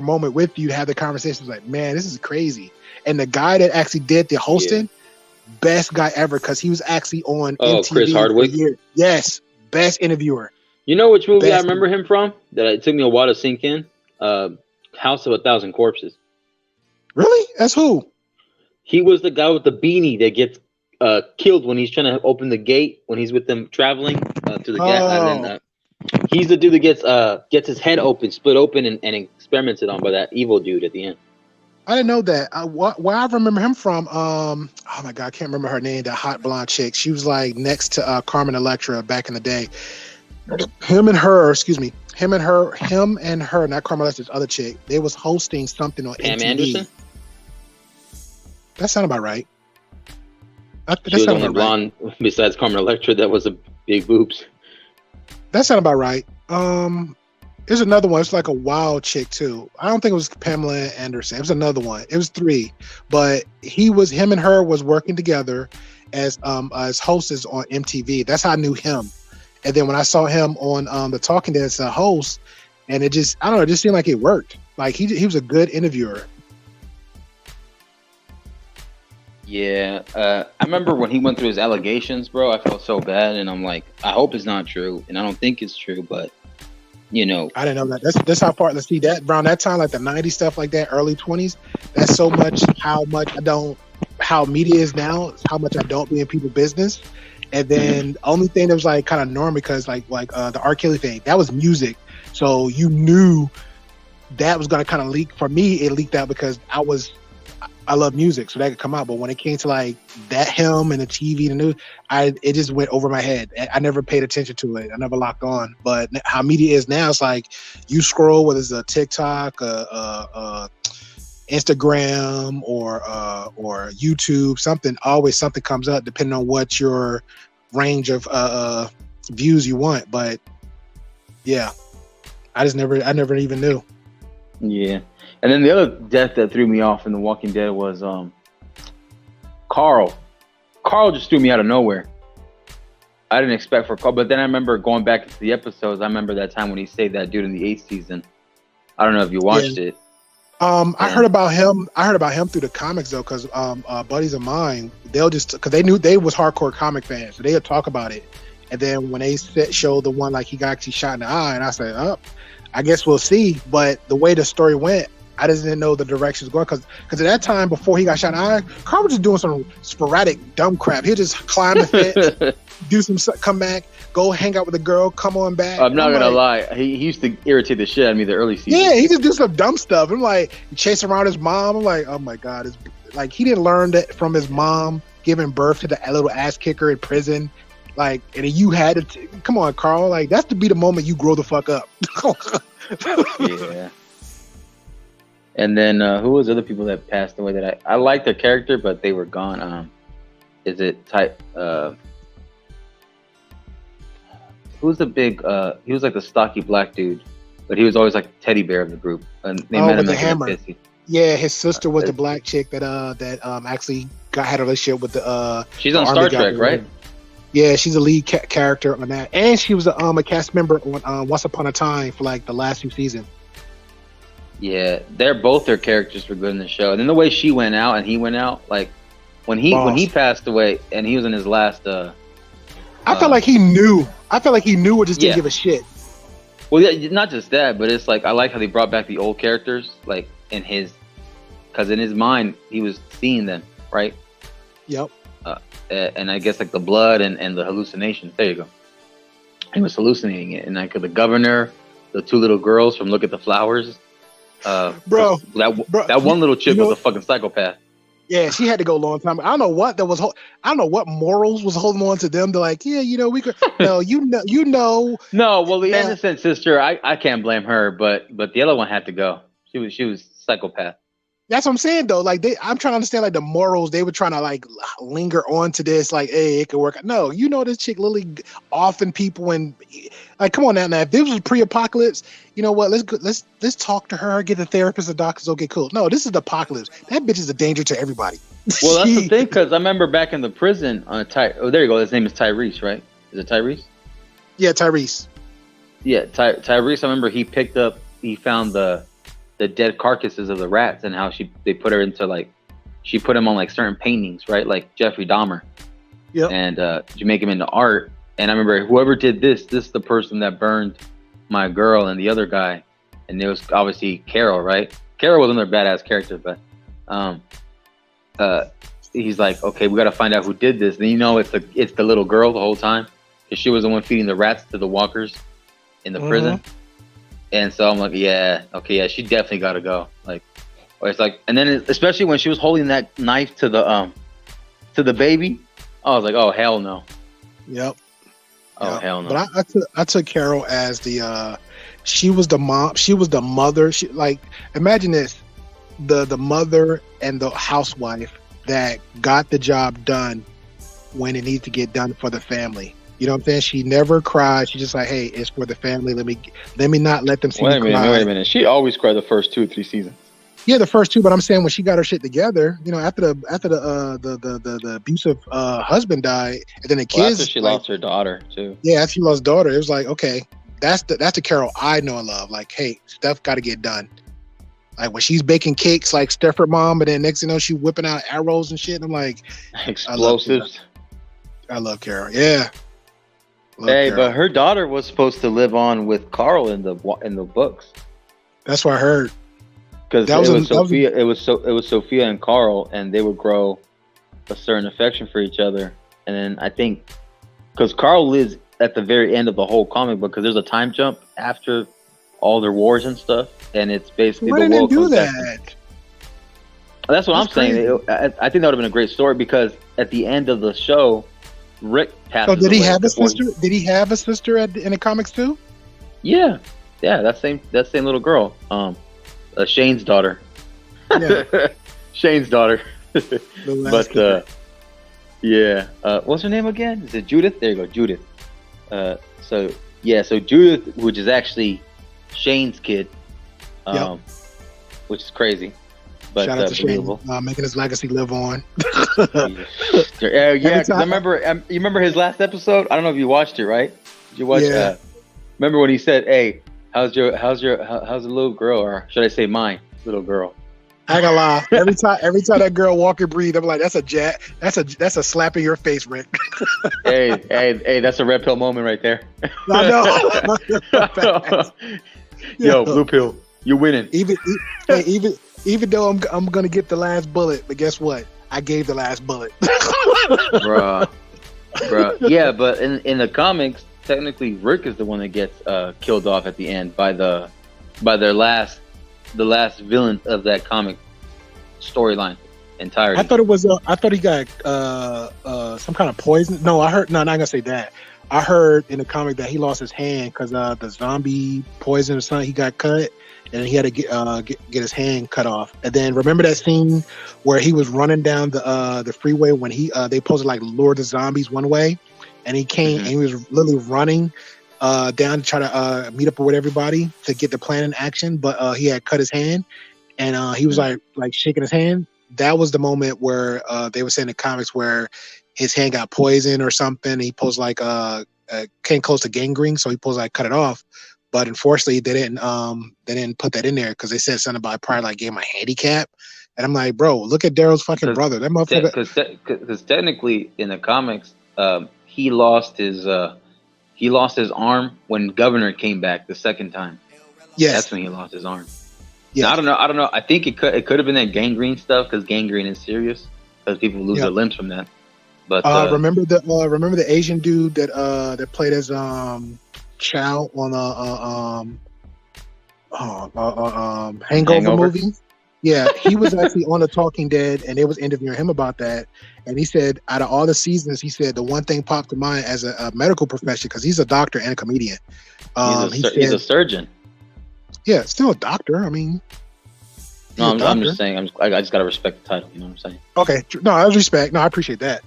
moment with you to have the conversations. Like, man, this is crazy. And the guy that actually did the hosting, best guy ever, because he was actually on MTV Chris Hardwick. Yes, best interviewer. You know which movie I remember him from? That it took me a while to sink in. House of a Thousand Corpses. Really? That's who? He was the guy with the beanie that gets killed when he's trying to open the gate when he's with them traveling to the gas. He's the dude that gets his head split open, and experimented on by that evil dude at the end. I didn't know that. Where I remember him from, oh my God, I can't remember her name, that hot blonde chick. She was like next to Carmen Electra back in the day. Him and her, not Carmen Electra, this other chick. They was hosting something on Pam MTV. Anderson? That sounded about right. She was the only blonde besides Carmen Electra that was a big boobs. That sounded about right. There's another one. It's like a wild chick too. I don't think it was Pamela Anderson. It was another one. It was 3, but him and her was working together as hosts on MTV. That's how I knew him. And then when I saw him on the Talking Dead as a host, and it just seemed like it worked. Like he was a good interviewer. Yeah, I remember when he went through his allegations, bro. I felt so bad, and I'm like, I hope it's not true, and I don't think it's true, but you know, I didn't know that. That's how far. Let's see that around that time, like the '90s stuff, like that, early 20s. That's so much how media is now. How much I don't be in people's business. And then the only thing that was like kind of normal, because like the R. Kelly thing, that was music, so you knew that was gonna kind of leak. For me, it leaked out because I love music, so that could come out. But when it came to like that, him and the TV, the news, it just went over my head. I never paid attention to it. I never locked on. But how media is now, it's like you scroll, whether it's a TikTok, Instagram, or YouTube, something comes up depending on what your range of views you want. But yeah, I never even knew. Yeah. And then the other death that threw me off in The Walking Dead was Carl. Carl just threw me out of nowhere. I didn't expect for Carl, but then I remember going back into the episodes. I remember that time when he saved that dude in the 8th season. I don't know if you watched it. I heard about him. I heard about him through the comics though, because buddies of mine, they'll just because they knew they was hardcore comic fans, so they'll talk about it. And then when they showed the one like he got actually shot in the eye, and I said, "Oh, I guess we'll see." But the way the story went, I just didn't know the direction was going because at that time before he got shot in the eye, Carl was just doing some sporadic dumb crap. He'd just climb the fence, do some, come back, go hang out with a girl, come on back. I'm not gonna lie, he used to irritate the shit out of me the early season. Yeah, he just do some dumb stuff. I'm like chasing around his mom. I'm like, oh my god, it's like he didn't learn that from his mom giving birth to the little ass kicker in prison. Like, and you had to come on, Carl. Like that's to be the moment you grow the fuck up. Yeah. And then who was other people that passed away that I liked their character, but they were gone. Is it who's the big? He was like the stocky black dude, but he was always like the teddy bear of the group. And they met him the like hammer. Yeah, his sister was the black chick that actually had a relationship with the. She's on Star Trek, right? Yeah, she's a lead character on that, and she was a cast member on Once Upon a Time for like the last few seasons. Yeah, both their characters were good in the show, and then the way she went out and he went out, like when he passed away and he was in his last. I felt like he knew. I felt like he knew or just didn't give a shit. Well, yeah, not just that, but it's like I like how they brought back the old characters, like because in his mind he was seeing them, right? Yep. And I guess like the blood and the hallucinations. There you go. He was hallucinating it, and like the governor, the two little girls from Look at the Flowers. That one little chick was a fucking psychopath. Yeah, she had to go a long time. I don't know what that was. I don't know what morals was holding on to them. They're like, yeah, we could. No, you know. No, well, the innocent sister, I can't blame her, but the other one had to go. She was psychopath. That's what I'm saying though. Like I'm trying to understand like the morals. They were trying to like linger on to this. Like, hey, it could work. No, this chick Lily offing people and like, come on now. Now, if this was pre-apocalypse, you know what? Let's talk to her. Get a therapist, a doctor. Okay, cool. No, this is the apocalypse. That bitch is a danger to everybody. Well, that's the thing because I remember back in the prison on there you go. His name is Tyrese, right? Is it Tyrese? Yeah, Tyrese. Yeah, Tyrese. I remember he found the dead carcasses of the rats and how they put her into she put him on like certain paintings, right? Like Jeffrey Dahmer. Yeah. And you make him into art. And I remember whoever did this is the person that burned my girl and the other guy. And it was obviously Carol, right? Carol wasn't their badass character, but he's like, okay, we got to find out who did this. And it's the little girl the whole time because she was the one feeding the rats to the walkers in the prison. And so I'm like, yeah, okay, yeah, she definitely got to go. Like, it's like, and then especially when she was holding that knife to the baby, I was like, oh hell no. Yep. Oh hell no. But I took Carol as she was the mom. She was the mother. She imagine this, the mother and the housewife that got the job done when it needs to get done for the family. You know what I'm saying? She never cried. She just like, hey, it's for the family. Let me not let them see me cry. Wait a minute. She always cried the first 2 or 3 seasons. Yeah, the first 2. But I'm saying when she got her shit together, after the abusive husband died, and then the kids. After she lost her daughter too. Yeah, after she lost daughter, it was like, okay, that's the Carol I know and love. Like, hey, stuff got to get done. Like when she's baking cakes like Stefford mom, and then next thing you know, she whipping out arrows and shit. And I'm like, explosives. I love Carol. Yeah. Hey, but her daughter was supposed to live on with Carl in the books. That's what I heard. Because it was Sophia and Carl, and they would grow a certain affection for each other. And then I think because Carl lives at the very end of the whole comic book, because there's a time jump after all their wars and stuff, and it's basically the world comes back. That's what I'm saying. I think that would have been a great story because at the end of the show, Rick passes away. So did he have a sister? Did he have a sister in the comics too? Yeah, that same little girl, Shane's daughter. Yeah. Shane's daughter. But yeah, what's her name again? Is it Judith? There you go, Judith. So Judith, which is actually Shane's kid, which is crazy. But shout out to Shane, making his legacy live on. Yeah, because you remember his last episode? I don't know if you watched it, right? Did you watch? Yeah. Remember when he said, "Hey, how's the little girl, or should I say mine? little girl. I ain't gonna lie. Every time that girl walk and breathe, I'm like, that's a slap in your face, Rick. hey, that's a red pill moment right there. I know. Yo, blue pill, you're winning. Even though I'm gonna get the last bullet, but guess what? I gave the last bullet. Bruh. Yeah, but in the comics, technically Rick is the one that gets killed off at the end by the last villain of that comic storyline entirety. I thought he got some kind of poison. No, I heard. No, I'm not gonna say that. I heard in the comic that he lost his hand because the zombie poison or something. He got cut, and he had to get his hand cut off. And then remember that scene where he was running down the freeway when they posted like lure the zombies one way, and he came and he was literally running down to try to meet up with everybody to get the plan in action, but he had cut his hand, and he was like shaking his hand. That was the moment where they were saying in the comics where his hand got poisoned or something. He posed like came close to gangrene, so he posed like cut it off. But unfortunately, they didn't put that in there because they said something about probably like gave him a handicap. And I'm like, bro, look at Daryl's fucking brother. That motherfucker. Because technically in the comics, he lost his arm when Governor came back the second time. Yes, that's when he lost his arm. Yeah, I don't know. I think it could have been that gangrene stuff because gangrene is serious because people lose their limbs from that. But remember the Asian dude that played as Chow on Hangover movie. Yeah, he was actually on The Talking Dead, and they was interviewing him about that. And he said, out of all the seasons, he said the one thing popped to mind as a medical profession because he's a doctor and a comedian. He's a surgeon. Yeah, still a doctor. I mean, no, I'm just saying. I just gotta respect the title. You know what I'm saying? Okay, no, I respect. No, I appreciate that.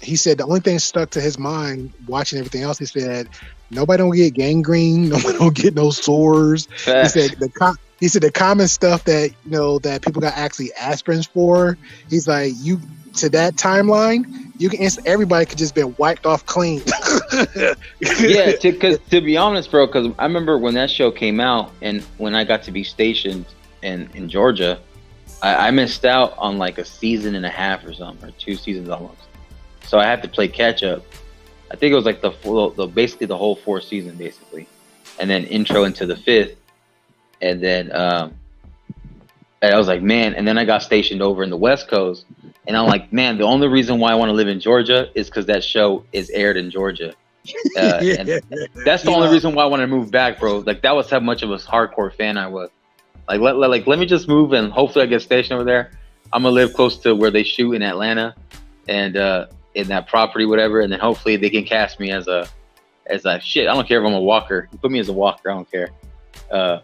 He said the only thing stuck to his mind watching everything else. He said nobody don't get gangrene, nobody don't get no sores. He said the common stuff that that people got actually aspirins for. He's like, you to that timeline, you can everybody could just been wiped off clean. Yeah, because to be honest, bro, because I remember when that show came out and when I got to be stationed in Georgia, I missed out on like a season and a half or something, or 2 seasons almost. So I had to play catch up. I think it was like basically the whole 4th season, basically, and then intro into the 5th, and then and I was like, man. And then I got stationed over in the West Coast, and I'm like, man, the only reason why I want to live in Georgia is because that show is aired in Georgia. And that's the only reason why I want to move back, bro. Like that was how much of a hardcore fan I was. Like let me just move and hopefully I get stationed over there. I'm gonna live close to where they shoot in Atlanta, and in that property, whatever, and then hopefully they can cast me as a shit. I don't care if I'm a walker. You put me as a walker, I don't care. But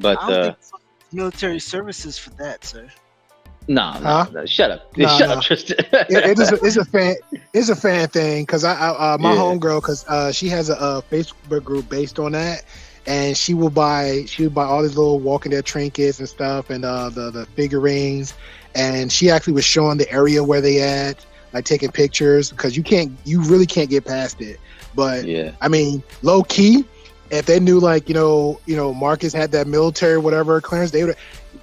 I don't think military services for that, sir. No, shut up. Shut up, Tristan. It's a fan thing because my homegirl, because she has a Facebook group based on that. And she would buy all these little Walking Dead trinkets and stuff, and the figurines. And she actually was showing the area where they at, like taking pictures, because you really can't get past it. But I mean, low key, if they knew like Marcus had that military whatever clearance,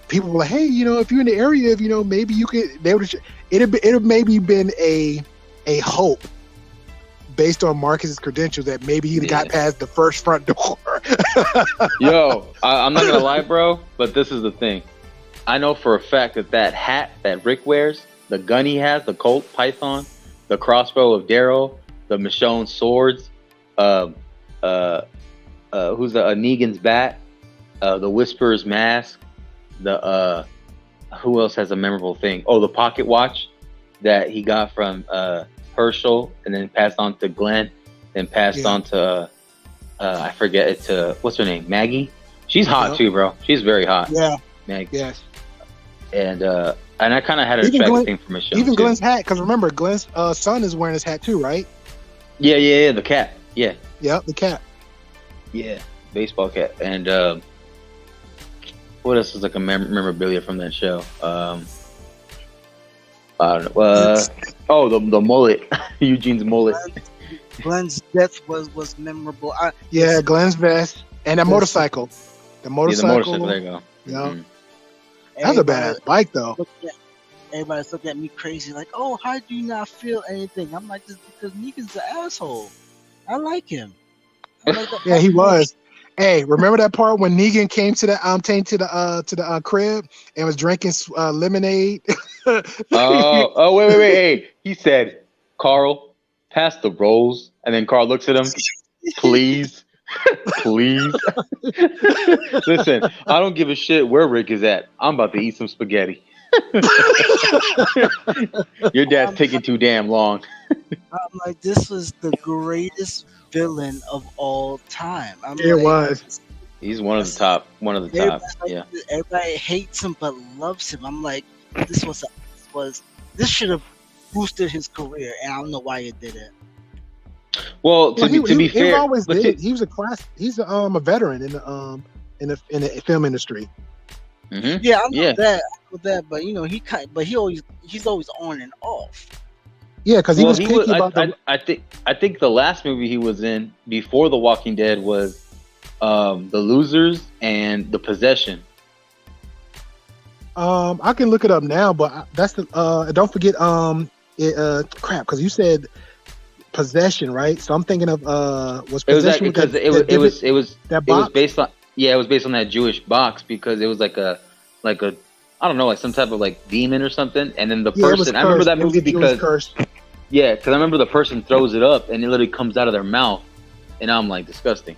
people were like, hey, if you're in the area, maybe you could. It'd have maybe been a hope based on Marcus's credentials that maybe he got past the first front door. Yo, I'm not gonna lie, bro, but this is the thing. I know for a fact that hat that Rick wears, the gun he has, the Colt Python, the crossbow of Daryl, the Michonne swords, who's Negan's bat, the Whisperer's mask, the who else has a memorable thing? Oh, the pocket watch that he got from Herschel, and then passed on to Glenn, then passed on to I forget it, to what's her name, Maggie. She's hot too, bro. She's very hot. Yeah, Maggie. Yes. And I kind of had a respect thing for Michelle. Even too. Glenn's hat, because remember, Glenn's son is wearing his hat too, right? Yeah, the cap. Yeah. Yep, the cap. Yeah, baseball cap. And what else is like a memorabilia from that show? I don't know. The mullet, Eugene's mullet. Glenn's death was memorable. Glenn's vest and a motorcycle. The motorcycle. There you go. Yeah. That's a badass bike, though. Everybody's looking at me crazy, like, "Oh, how do you not feel anything?" I'm like, "This because Negan's an asshole. I like him." Yeah, he was. Hey, remember that part when Negan came to the crib and was drinking lemonade? Wait. Hey, he said, "Carl, pass the rolls," and then Carl looks at him, please. Please. Listen, I don't give a shit where Rick is at. I'm about to eat some spaghetti. Your dad's taking too damn long. I'm like, this was the greatest villain of all time. It was. He's one of the top. Yeah. Everybody hates him but loves him. I'm like, this should have boosted his career, and I don't know why it didn't. Well, to be fair, he always did. He was he's a veteran in the film industry. Mm-hmm. Yeah, I know that, but you know, he's always on and off. Yeah, because he was picky about I think the last movie he was in before The Walking Dead was The Losers and The Possession. I can look it up now, but that's the don't forget crap, because you said Possession, right? So I'm thinking of was Possession it was based on it was based on that Jewish box, because it was like a I don't know, like some type of like demon or something, and then the person, I remember that movie because I remember the person throws it up and it literally comes out of their mouth, and I'm like, disgusting.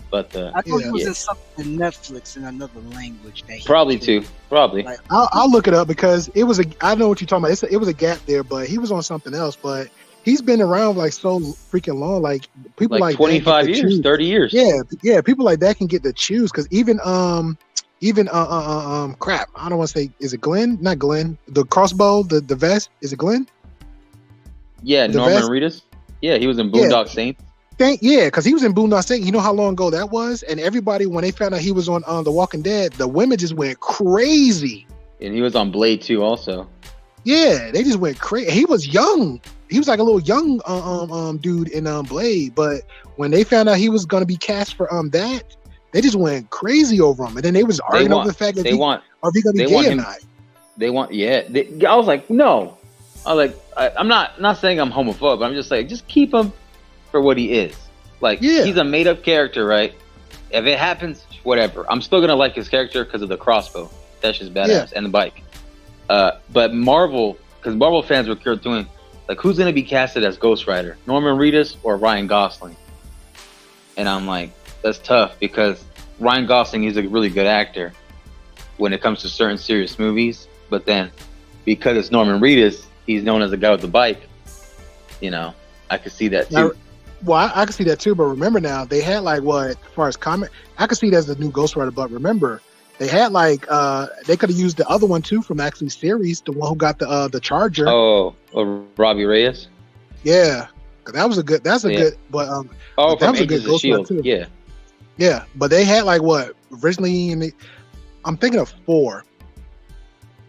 But I thought it was in something Netflix in another language. Probably. Like, I'll look it up, because it was I know what you're talking about. It was a gap there, but he was on something else. But he's been around like so freaking long. Like people like 25 years, 30 years. Yeah. People like that can get to choose, because even crap. I don't want to say, is it Glenn? Not Glenn. The crossbow, the vest. Is it Glenn? Yeah, Norman Reedus. Yeah, he was in Boondock Saints. Because he was in Boondock Saints. You know how long ago that was? And everybody, when they found out he was on The Walking Dead, the women just went crazy. And he was on Blade 2 also. Yeah, they just went crazy. He was young. He was like a little young dude in Blade. But when they found out he was going to be cast for that, they just went crazy over him. And then they was arguing over the fact that are they going to be gay or not? I was like, no. I was like, I'm not saying I'm homophobic, but I'm just like, just keep him for what he is. Like, he's a made up character, right? If it happens, whatever. I'm still gonna like his character because of the crossbow. That's just badass, and the bike. But Marvel, because Marvel fans were doing like, who's gonna be casted as Ghost Rider, Norman Reedus or Ryan Gosling? And I'm like, that's tough, because Ryan Gosling is a really good actor when it comes to certain serious movies, but then because it's Norman Reedus, he's known as the guy with the bike. You know, I could see that too. Well, I can see that too, but remember now, they had like as far as comic, I could see it as the new Ghost Rider, but remember, they had like, they could have used the other one too from actually series, the one who got the Charger. Oh, Robbie Reyes? Yeah, that was good, but that was a good Ghost Rider too. Yeah, but they had like originally, I'm thinking of 4,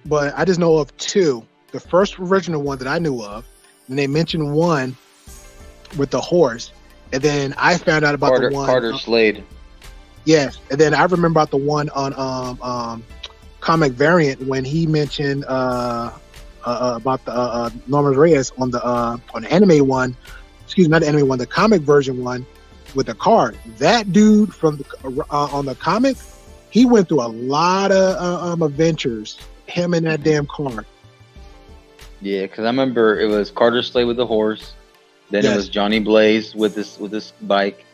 but I just know of 2. The first original one that I knew of, and they mentioned one with the horse, and then I found out about the one Carter Slade. Yes, and then I remember about the one on comic variant when he mentioned about the Norman Reyes on the anime one. Excuse me, not the anime one, the comic version one with the card. That dude from on the comic, he went through a lot of adventures. Him and that damn car. Yeah, because I remember it was Carter Slade with the horse. Then it was Johnny Blaze with this bike,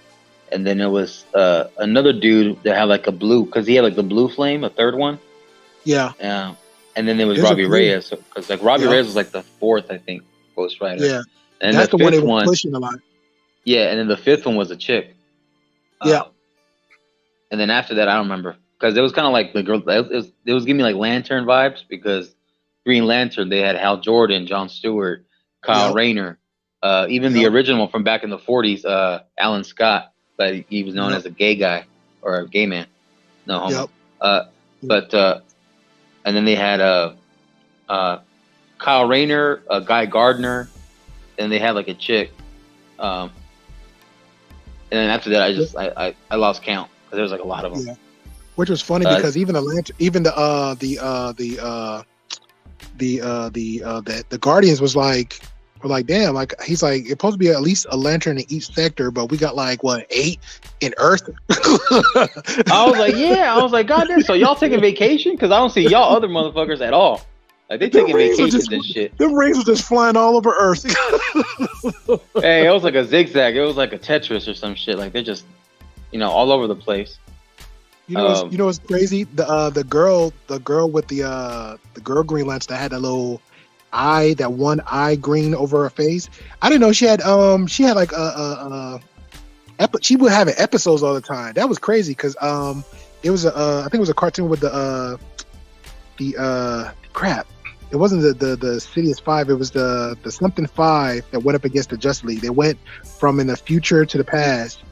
and then it was another dude that had like a blue, because he had like the blue flame, a third one. Yeah. And then there was Robbie Reyes, because like Robbie Reyes was like the 4th, I think, Ghost Rider. Yeah. And that's the one they were pushing a lot. Yeah, and then the 5th one was a chick. Yeah. And then after that, I don't remember, because it was kind of like the girl. It was giving me like Lantern vibes, because Green Lantern, they had Hal Jordan, Jon Stewart, Kyle Rayner. Even the original from back in the 40s, Alan Scott, but he was known as a gay guy or a gay man. No homo. But and then they had Kyle Rayner, Guy Gardner, and they had like a chick. And then after that, I lost count, because there was like a lot of them. Which was funny because even the Guardians were like, damn, like he's like it's supposed to be at least a lantern in each sector, but we got like what 8 in Earth. I was like, God damn, so y'all taking vacation? Because I don't see y'all other motherfuckers at all. Like they taking vacations and shit. Them rings were just flying all over Earth. Hey, it was like a zigzag. It was like a Tetris or some shit. Like they're just, all over the place. You know what's crazy? The girl with the girl Green Lantern that had that little eye, that one eye green over her face. I didn't know she had like she would have episodes all the time. That was crazy because it was I think it was a cartoon with the crap. It wasn't the Sidious 5. It was the something 5 that went up against the Justice League. They went from in the future to the past.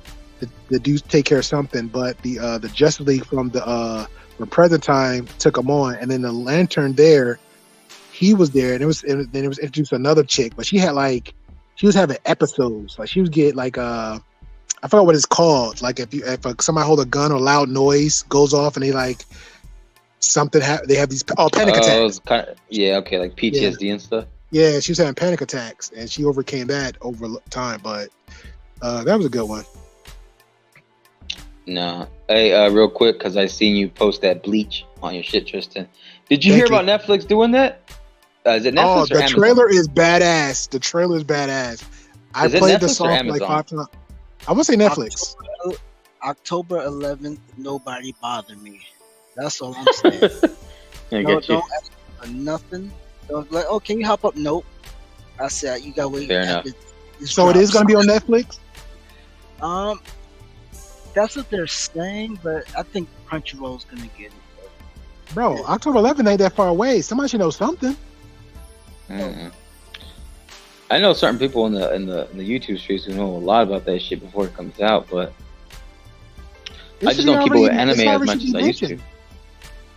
The dudes take care of something, but the Justice League from the present time took them on, and then the Lantern there, he was there, and then it was introduced another chick, but she was having episodes. Like she was getting like I forgot what it's called. Like if somebody hold a gun or loud noise goes off, and they like something they have these panic attacks. Like PTSD and stuff. Yeah, she was having panic attacks, and she overcame that over time. But that was a good one. No. Hey, real quick, because I seen you post that Bleach on your shit, Tristan. Did you hear about Netflix doing that? Is it Netflix or Amazon? Trailer is badass. The trailer is badass. I played the song like 5 times. I would say Netflix. October 11th, nobody bother me. That's all I'm saying. Don't ask for nothing. Don't like, oh, can you hop up? Nope. I said you gotta wait. Fair enough. So it is gonna be on Netflix? That's what they're saying, but I think Crunchyroll's gonna get it. Bro, October 11th ain't that far away. Somebody should know something. Mm-hmm. I know certain people in the YouTube streets who know a lot about that shit before it comes out, but I just don't keep up with anime as much as I used to.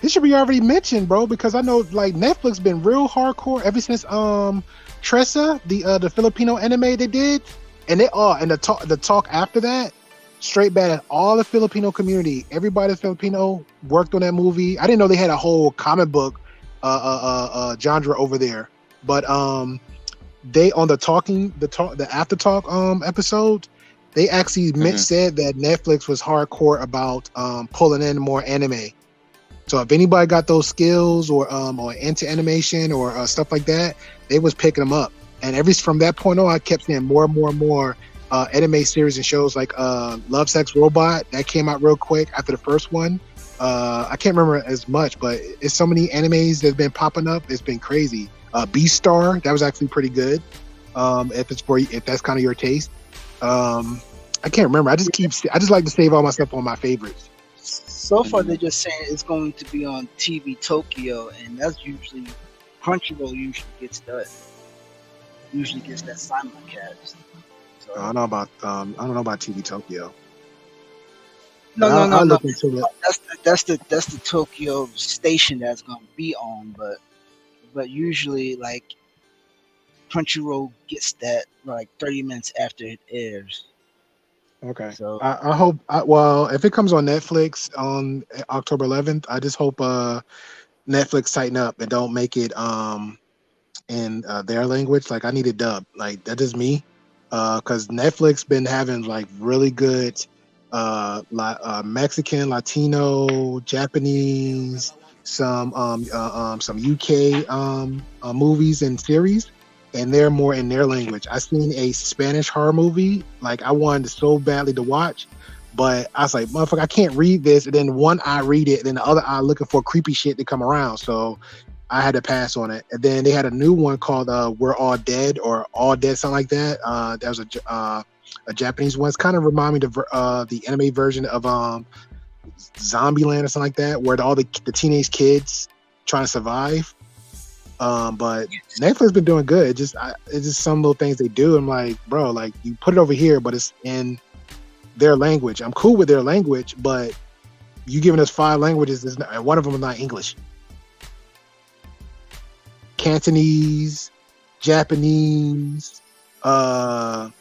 It should be already mentioned, bro, because I know like Netflix been real hardcore ever since Tressa, the Filipino anime they did, and the talk after that. Straight bad at all the Filipino community. Everybody Filipino worked on that movie. I didn't know they had a whole comic book genre over there. But they on the after talk episode, they actually said that Netflix was hardcore about pulling in more anime. So if anybody got those skills or into animation or stuff like that, they was picking them up. And from that point on, I kept seeing more and more and more anime series and shows like Love, Sex, Robot that came out real quick after the first one. I can't remember as much, but it's so many animes that's been popping up. It's been crazy. Beastar, that was actually pretty good. If that's kind of your taste. I can't remember. I just like to save all my stuff on my favorites. So far, they're just saying it's going to be on TV Tokyo, and that's usually Crunchyroll usually gets that. Usually gets that simulcast. I don't know about TV Tokyo. No. That's the Tokyo station that's gonna be on, but usually like Crunchyroll gets that like 30 minutes after it airs. Okay. So I hope. If it comes on Netflix on October 11th, I just hope Netflix tighten up and don't make it in their language. Like I need it dubbed. Like that is me. Because Netflix been having like really good Mexican, Latino, Japanese, some UK movies and series, and they're more in their language. I seen a Spanish horror movie, like I wanted so badly to watch, but I was like, motherfucker, I can't read this, and then one eye read it, and then the other eye looking for creepy shit to come around. So I had to pass on it. And then they had a new one called We're All Dead or All Dead, something like that. That was a Japanese one. It's kind of remind me of the anime version of Zombieland or something like that, where all the teenage kids trying to survive. But Netflix been doing good. It's just some little things they do. I'm like, bro, like you put it over here, but it's in their language. I'm cool with their language, but you giving us 5 languages, and one of them is not English. Cantonese, Japanese, Mongolian,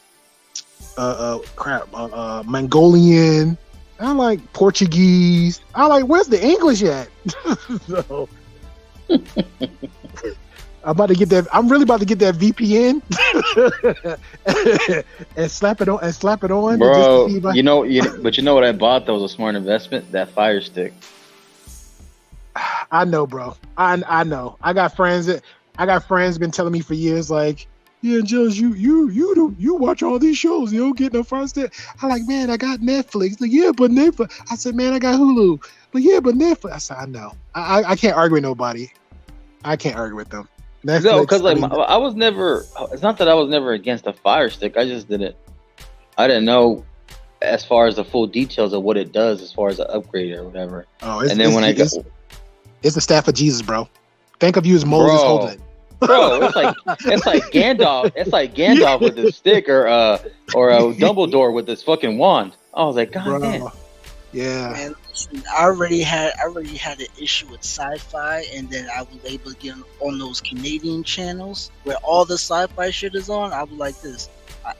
I like Portuguese. I like, where's the English at? So, I'm really about to get that VPN and slap it on. Bro, but you know what I bought that was a smart investment? That Fire Stick. I know, bro. I know. I got friends been telling me for years, like, yeah, Jones, you watch all these shows, you don't get no Fire Stick. I'm like, man, I got Netflix. Like, yeah, but Netflix. I said, man, I got Hulu. But yeah, but Netflix. I said, I know. I can't argue with nobody. I can't argue with them. Netflix, no, because like I was never. It's not that I was never against a Fire Stick. I didn't know as far as the full details of what it does as far as an upgrade or whatever. Oh, it's the staff of Jesus, bro. Think of you as Moses holding it. Bro, it's like Gandalf. It's like Gandalf with his stick, or Dumbledore with his fucking wand. I was like, God damn. Yeah. And listen, I already had an issue with sci-fi, and then I was able to get on those Canadian channels where all the sci-fi shit is on. I was like, this,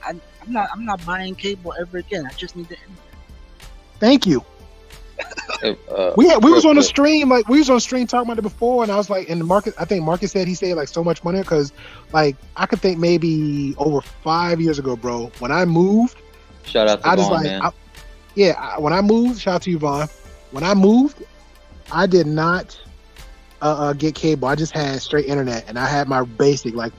I'm not buying cable ever again. I just need the internet. Thank you. We was on a stream, talking about it before, and I was like, in the market, I think Marcus said he saved like so much money because, like, I could think maybe over 5 years ago, bro, when I moved. Shout out to Vaughn, man. When I moved, shout out to you, Vaughn. When I moved, I did not get cable. I just had straight internet, and I had my basic, like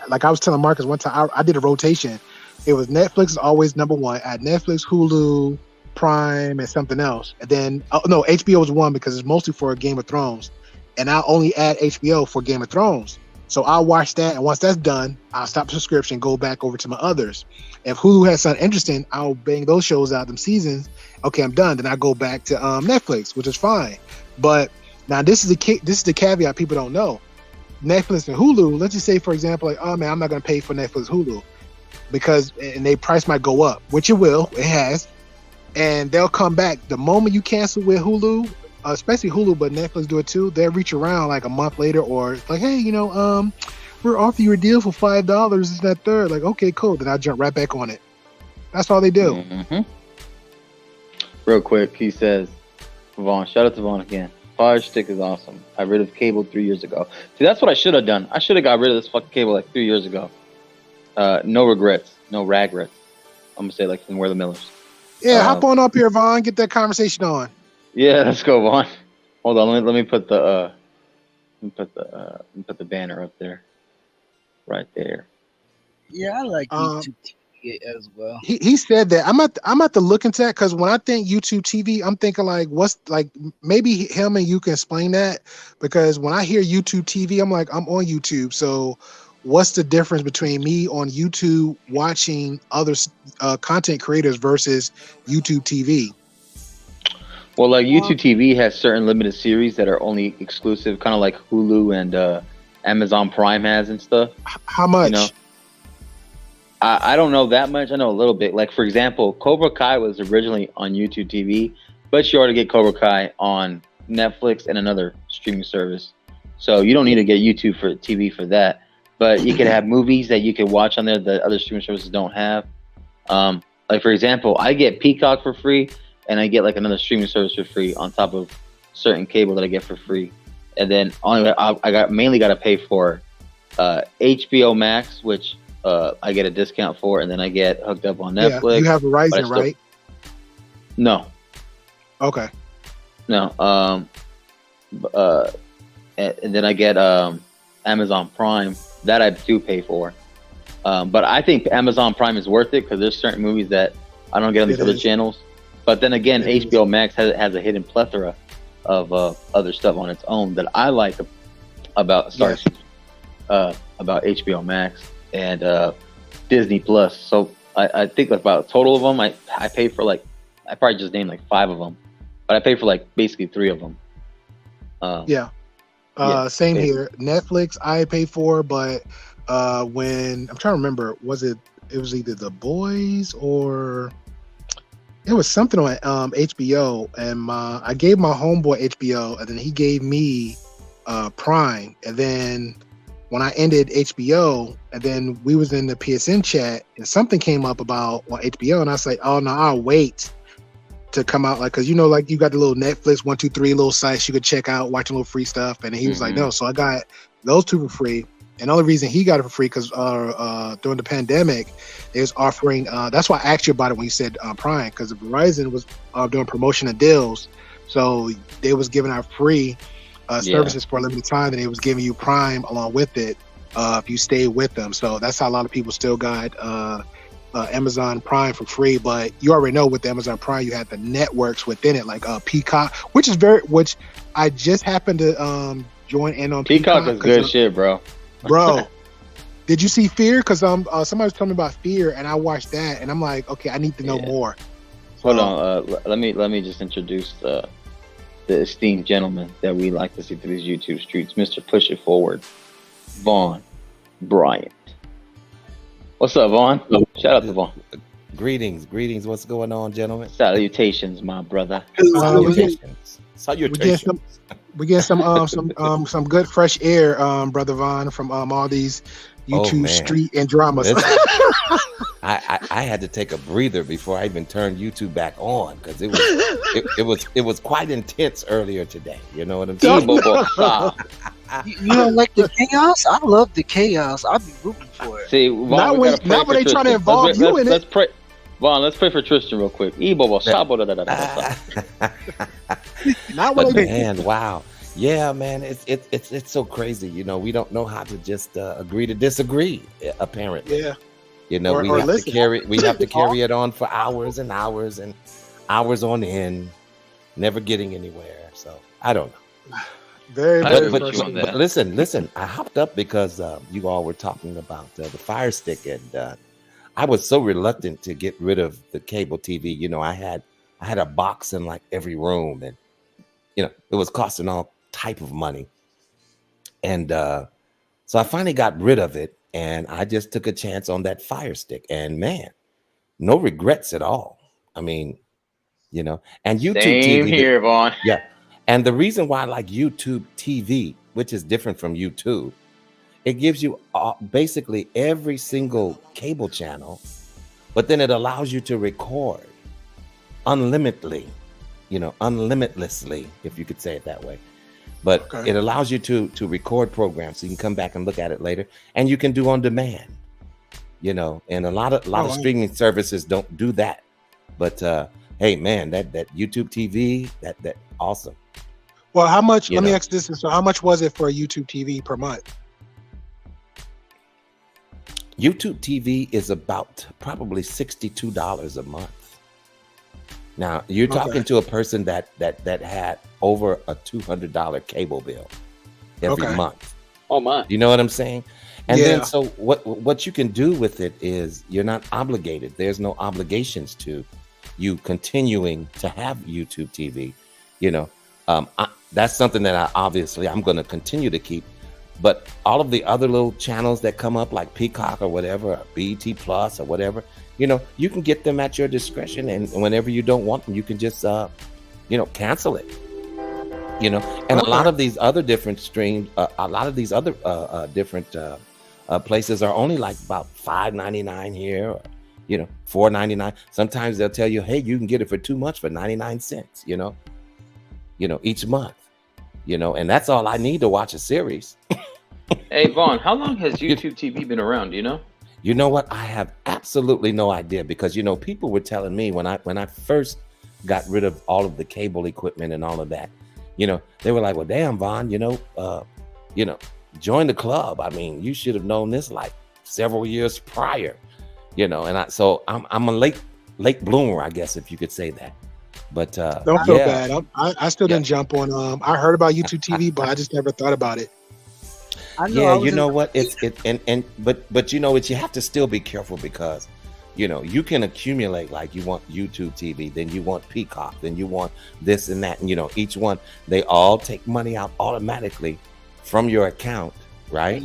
like I was telling Marcus one time, I did a rotation. It was Netflix is always number one. I had Netflix, Hulu, Prime, and something else. And then HBO was one because it's mostly for Game of Thrones, and I only add HBO for Game of Thrones. So I'll watch that, and once that's done, I'll stop the subscription, go back over to my others. If Hulu has something interesting, I'll bang those shows out, them seasons. Okay, I'm done. Then I go back to Netflix, which is fine. But now this is the caveat people don't know. Netflix and Hulu, let's just say, for example, like, oh man, I'm not going to pay for Netflix, Hulu, and their price might go up, which it will, it has. And they'll come back the moment you cancel with Hulu, especially Hulu, but Netflix do it too. They'll reach around like a month later, or like, hey, we're offering you a deal for $5. Is that third? Like, okay, cool. Then I jump right back on it. That's all they do. Mm-hmm. Real quick, he says, Vaughn, shout out to Vaughn again. Fire Stick is awesome. I got rid of cable 3 years ago. See, that's what I should have done. I should have got rid of this fucking cable like 3 years ago. No regrets. No ragrets. I'm gonna say like from Where the Millers. Yeah, hop on up here, Vaughn. Get that conversation on. Yeah, let's go, Vaughn. Hold on, let me put the banner up there, right there. Yeah, I like YouTube TV as well. He said that. I'm at to look into that because when I think YouTube TV, I'm thinking like, what's like maybe him and you can explain that because when I hear YouTube TV, I'm like, I'm on YouTube, so. What's the difference between me on YouTube watching other content creators versus YouTube TV? Well, like YouTube TV has certain limited series that are only exclusive, kind of like Hulu and Amazon Prime has and stuff. How much? I don't know that much. I know a little bit. Like, for example, Cobra Kai was originally on YouTube TV, but you already get Cobra Kai on Netflix and another streaming service. So you don't need to get YouTube for TV for that. But you can have movies that you can watch on there that other streaming services don't have. Like, for example, I get Peacock for free, and I get like another streaming service for free on top of certain cable that I get for free. And then I mainly got to pay for HBO Max, which I get a discount for, and then I get hooked up on Netflix. Yeah, you have Verizon, right? No. Okay. No. And then I get Amazon Prime. That I do pay for. But I think Amazon Prime is worth it because there's certain movies that I don't get on these other channels. But then again, HBO Max has a hidden plethora of other stuff on its own that I like about HBO Max and Disney Plus. So I think like about a total of them, I pay for like, I probably just named like 5 of them, but I pay for like basically 3 of them. Same here. Netflix I pay for, but when I'm trying to remember, it was either The Boys or it was something on HBO, and I gave my homeboy HBO, and then he gave me Prime, and then when I ended HBO, and then we was in the PSN chat, and something came up about on HBO, and I was like, oh no, I'll wait to come out, like, because you know, like you got the little Netflix 1, 2, 3 little sites you could check out, watch a little free stuff, and he was like, no, so I got those 2 for free. And the only reason he got it for free because during the pandemic, they was offering. That's why I asked you about it when you said Prime, because Verizon was doing promotion and deals, so they was giving out free services for a limited time, and they was giving you Prime along with it if you stay with them. So that's how a lot of people still got Amazon Prime for free. But you already know with the Amazon Prime, you had the networks within it, like Peacock, which I just happened to join in on. Peacock is good shit, bro. Bro, did you see Fear? Because somebody was telling me about Fear, and I watched that, and I'm like, okay, I need to know more. Hold on, let me just introduce the esteemed gentleman that we like to see through these YouTube streets, Mr. Push It Forward, Vaughn Bryant. What's up, Vaughn? Shout out to Vaughn. Greetings. What's going on, gentlemen? Salutations, my brother. Salutations. We get some good fresh air, Brother Vaughn, from all these YouTube street and dramas. I had to take a breather before I even turned YouTube back on because it was quite intense earlier today. You know what I'm saying? You don't like the chaos? I love the chaos. I'll be rooting for it. See, Vaughn, not when they trying to involve you in it. Let's pray. Vaughn, let's pray for Tristan real quick. Man, wow. Yeah, man, it's so crazy. You know, we don't know how to just agree to disagree. Apparently, yeah. You know, we have to carry it on for hours and hours and hours on end, never getting anywhere. So I don't know. But listen. I hopped up because you all were talking about the Fire Stick, and I was so reluctant to get rid of the cable TV. You know, I had a box in like every room, and you know, it was costing all type of money. And so I finally got rid of it, and I just took a chance on that Fire Stick, and man, no regrets at all. I mean, you know, and YouTube Same TV here, Vaughn. Yeah. And the reason why I like YouTube TV, which is different from YouTube, it gives you basically every single cable channel, but then it allows you to record unlimitedly, you know, unlimitlessly, if you could say it that way. But it allows you to record programs so you can come back and look at it later, and you can do on demand, you know, and a lot of streaming services don't do that. But hey, man, that YouTube TV, that awesome. Well, how much? Let me ask this: so, how much was it for a YouTube TV per month? YouTube TV is about probably $62 a month. Now you're talking to a person that had over a $200 cable bill every month. Oh my! You know what I'm saying? And then so what you can do with it is you're not obligated. There's no obligations to you continuing to have YouTube TV. You know, that's something that I'm going to continue to keep. But all of the other little channels that come up like Peacock or whatever, or BET Plus or whatever, you know, you can get them at your discretion. And whenever you don't want them, you can just, you know, cancel it. You know, and a lot of these other different streams, a lot of these other different places are only like about $5.99 here, or, you know, $4.99. Sometimes they'll tell you, hey, you can get it for 2 months for 99 cents, you know, each month. You know, and that's all I need to watch a series. Hey, Vaughn, how long has YouTube TV been around? Do you know? You know what? I have absolutely no idea because, you know, people were telling me when I first got rid of all of the cable equipment and all of that, you know, they were like, well, damn, Vaughn, you know, join the club. I mean, you should have known this like several years prior, you know, and I'm a late bloomer, I guess, if you could say that. But don't feel bad. I still didn't jump on. I heard about YouTube TV, but I just never thought about it. You know what? But you know what? You have to still be careful because, you know, you can accumulate like you want YouTube TV, then you want Peacock, then you want this and that, and you know, each one they all take money out automatically from your account, right?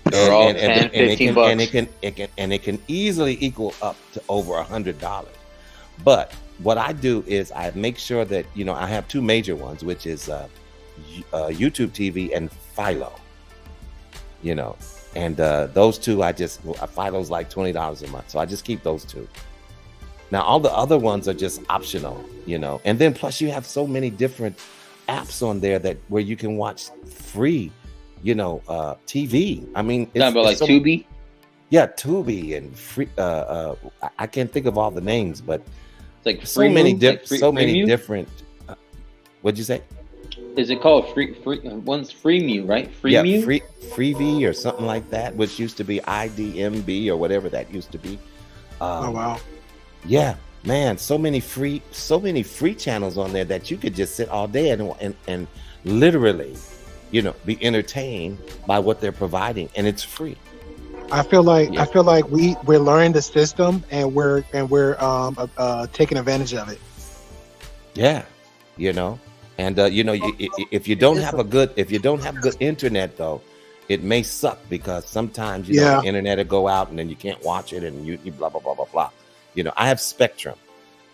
They're all $10, $15, and it can easily equal up to over $100. But what I do is I make sure that, you know, I have two major ones, which is YouTube TV and Philo, you know, and those two Philo's like $20 a month. So I just keep those two. Now all the other ones are just optional, you know. And then plus you have so many different apps on there that where you can watch free, you know, TV. I mean, it's about like Tubi. Yeah, Tubi and free. I can't think of all the names, but it's like so many different. What'd you say? Is it called free? One's Freemu, right? Freemu? Yeah, Freevee or something like that, which used to be IDMB or whatever that used to be. Oh wow! Yeah, man, so many free channels on there that you could just sit all day and literally, you know, be entertained by what they're providing, and it's free. I feel like we're learning the system and we're taking advantage of it. Yeah, you know, and you know, if you don't have good internet though, it may suck because sometimes you know the internet will go out and then you can't watch it and you blah blah blah blah blah. You know, I have Spectrum.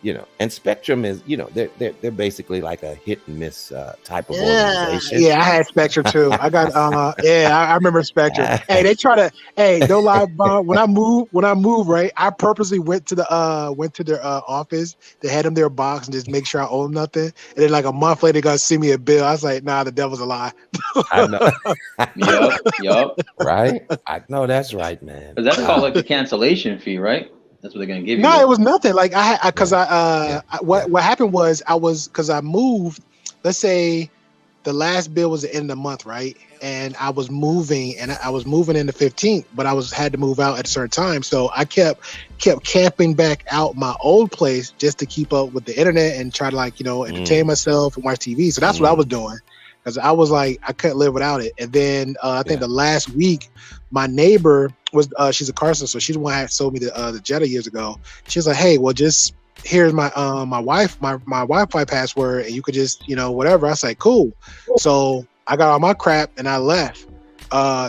You know, and Spectrum is, you know, they're basically like a hit and miss type of organization. Yeah, I had Spectrum too. I got I remember Spectrum. Hey, they try to don't lie, Bob. When I moved, right, I purposely went to their office to hand them their box and just make sure I owe them nothing. And then like a month later, they got to send me a bill. I was like, nah, the devil's a lie. I know. Yup. Right? I know that's right, man. But that's called like the cancellation fee, right? That's what they're gonna give you. No, it was nothing. Like what happened was because I moved. Let's say the last bill was the end of the month, right? And I was moving in the 15th, but I had to move out at a certain time, so I kept camping back out my old place just to keep up with the internet and try to like entertain myself and watch TV. So that's what I was doing because I was like I couldn't live without it. And then I think the last week, my neighbor was she's a Carson, so she's the one that sold me the Jetta years ago. She's like, hey, well, just here's my my Wi-Fi password, and you could just whatever. I was like, cool. So I got all my crap and I left.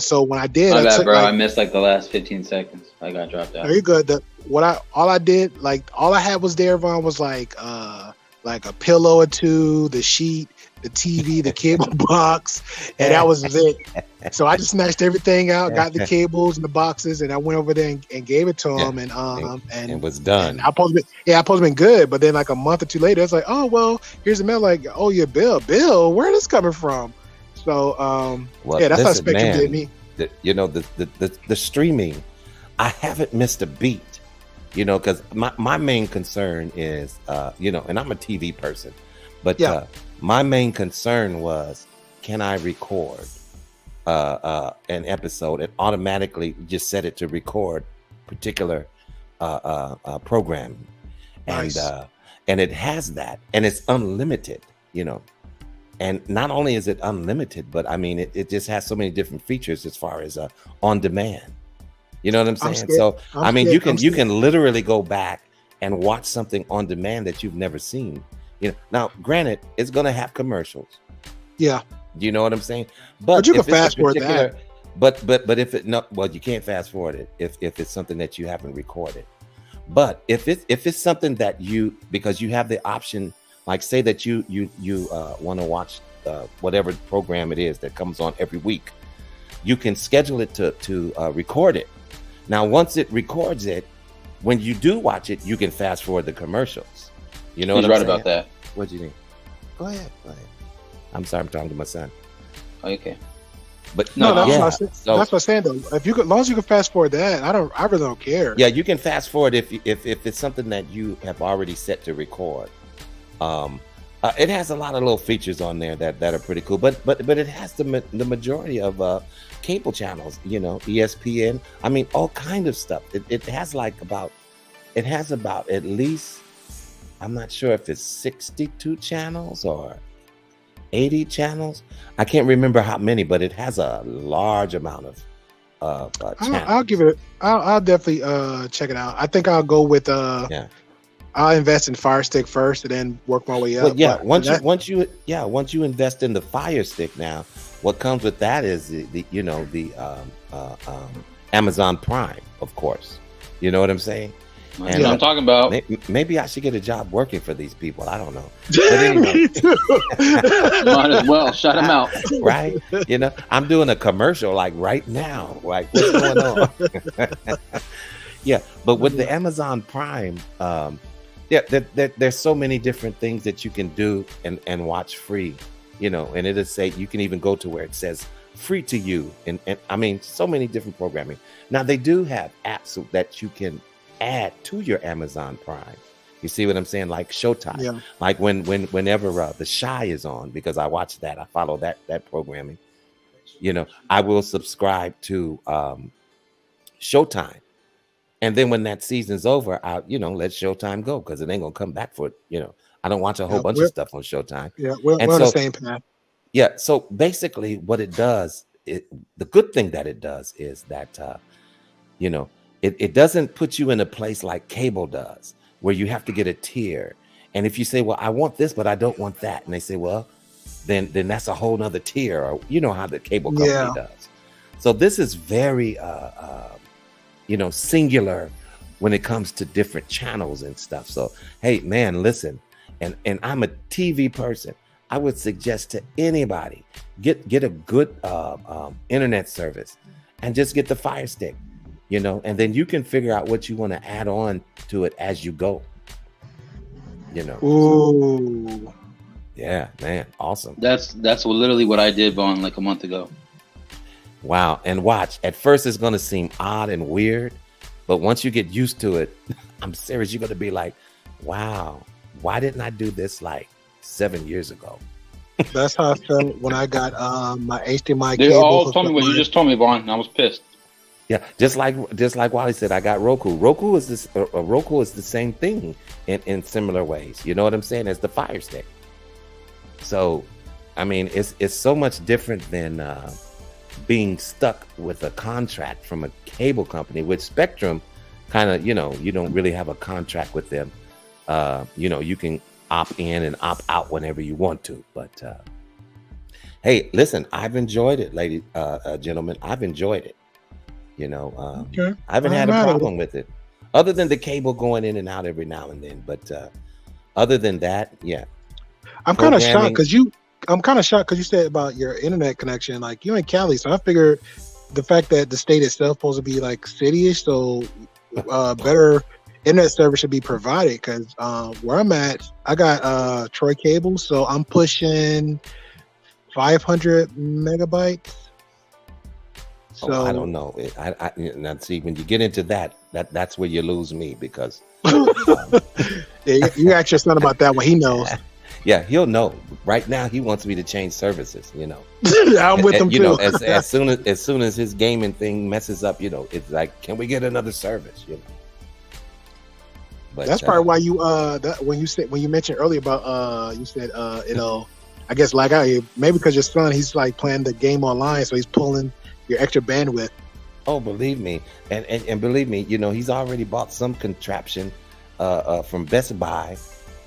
So when I did, I missed like the last 15 seconds. I got dropped out. Are you good? All I had was there, Vaughn, was like a pillow or two, the sheet, the TV, the cable box, and that was it. So I just snatched everything out, got the cables and the boxes, and I went over there and gave it to him, and it was done. I supposed to been good, but then like a month or two later, it's like, oh well, here's the mail. Like, oh, your bill, where is this coming from? So that's how Spectrum did me. The streaming, I haven't missed a beat, because my main concern is, and I'm a TV person, but my main concern was, can I record an episode and automatically just set it to record particular programming, nice. And it has that, and it's unlimited, and not only is it unlimited, but I mean it just has so many different features as far as on demand. You know what I'm saying? You can literally go back and watch something on demand that you've never seen. Now granted, it's gonna have commercials. Yeah. You know what I'm saying? But you can fast forward that. But if it you can't fast forward it if it's something that you haven't recorded. But if it's something that because you have the option, like say that you want to watch whatever program it is that comes on every week, you can schedule it to record it. Now once it records it, when you do watch it, you can fast forward the commercials. You know what I'm saying? About that. What do you think? Go ahead. I'm sorry, I'm talking to my son. Okay. But that's what I'm saying though. As long as you can fast forward that, I really don't care. Yeah, you can fast forward if it's something that you have already set to record. It has a lot of little features on there that are pretty cool. But it has the majority of cable channels. ESPN. I mean, all kind of stuff. It has about at least, I'm not sure if it's 62 channels or 80 channels. I can't remember how many, but it has a large amount of channels. I'll give it. I'll definitely check it out. I think I'll go with I'll invest in Fire Stick first, and then work my way up. Well, once you invest in the Fire Stick, now what comes with that is the Amazon Prime, of course. You know what I'm saying? And I'm talking about. Maybe I should get a job working for these people. I don't know. But anyway, might as well shut them out, right? I'm doing a commercial like right now. Like, what's going on? Yeah, but with the Amazon Prime, Yeah, there's so many different things that you can do and watch free, you know, and it'll say you can even go to where it says free to you, and I mean so many different programming. Now they do have apps that you can add to your Amazon Prime. You see what I'm saying? Like Showtime, Yeah. like whenever The Chi is on, because I watch that, I follow that programming. You know, I will subscribe to Showtime. And then when that season's over, I'll, you know, let Showtime go, because it ain't gonna come back for it. You know, I don't watch a whole bunch of stuff on Showtime. Yeah, we're And on the so, same path. yeah, so basically what it does, the good thing that it does is that, you know, it doesn't put you in a place like cable does, where you have to get a tier. And if you say, well, I want this, but I don't want that, and they say, well, then that's a whole nother tier, or you know how the cable company does. So this is very, you know, singular when it comes to different channels and stuff. So, hey, man, listen, and I'm a TV person. I would suggest to anybody, get a good internet service and just get the Fire Stick, you know, and then you can figure out what you want to add on to it as you go, you know. Ooh. Yeah, man, awesome. That's literally what I did, Vaughn, like a month ago. Wow. And watch, at first it's going to seem odd and weird, but once you get used to it, I'm serious, you're going to be like, wow, why didn't I do this like 7 years ago? That's how I felt when I got my HDMI They cable. all told me what you just told me, Vaughn. I was pissed. Yeah, just like Wally said, I got Roku. Roku is the same thing in similar ways. You know what I'm saying? As the Fire Stick. So, I mean, it's so much different than being stuck with a contract from a cable company. With Spectrum, kind of, you know, you don't really have a contract with them. You know, you can opt in and opt out whenever you want to. But hey, listen, I've enjoyed it, ladies, gentlemen. I've enjoyed it. You know, Okay. I haven't had a mad at problem with it, other than the cable going in and out every now and then. But other than that, yeah. I'm kind of shocked Programming- because you said about your internet connection. Like, you're in Cali, so I figured the fact that the state itself supposed to be like city-ish, so better internet service should be provided. Because where I'm at, I got Troy Cable, so I'm pushing 500 megabytes. So I don't know. I now see, when you get into that's where you lose me, because yeah, you ask your son about that one. He knows. yeah, he'll know. Right now, he wants me to change services. You know, I'm with him you too. know, as soon as his gaming thing messes up, you know, it's like, can we get another service? You know. But That's probably why you when you mentioned earlier about you said you know, I guess like maybe because your son, he's like playing the game online, so he's pulling your extra bandwidth. Oh, believe me, and believe me, you know, he's already bought some contraption from Best Buy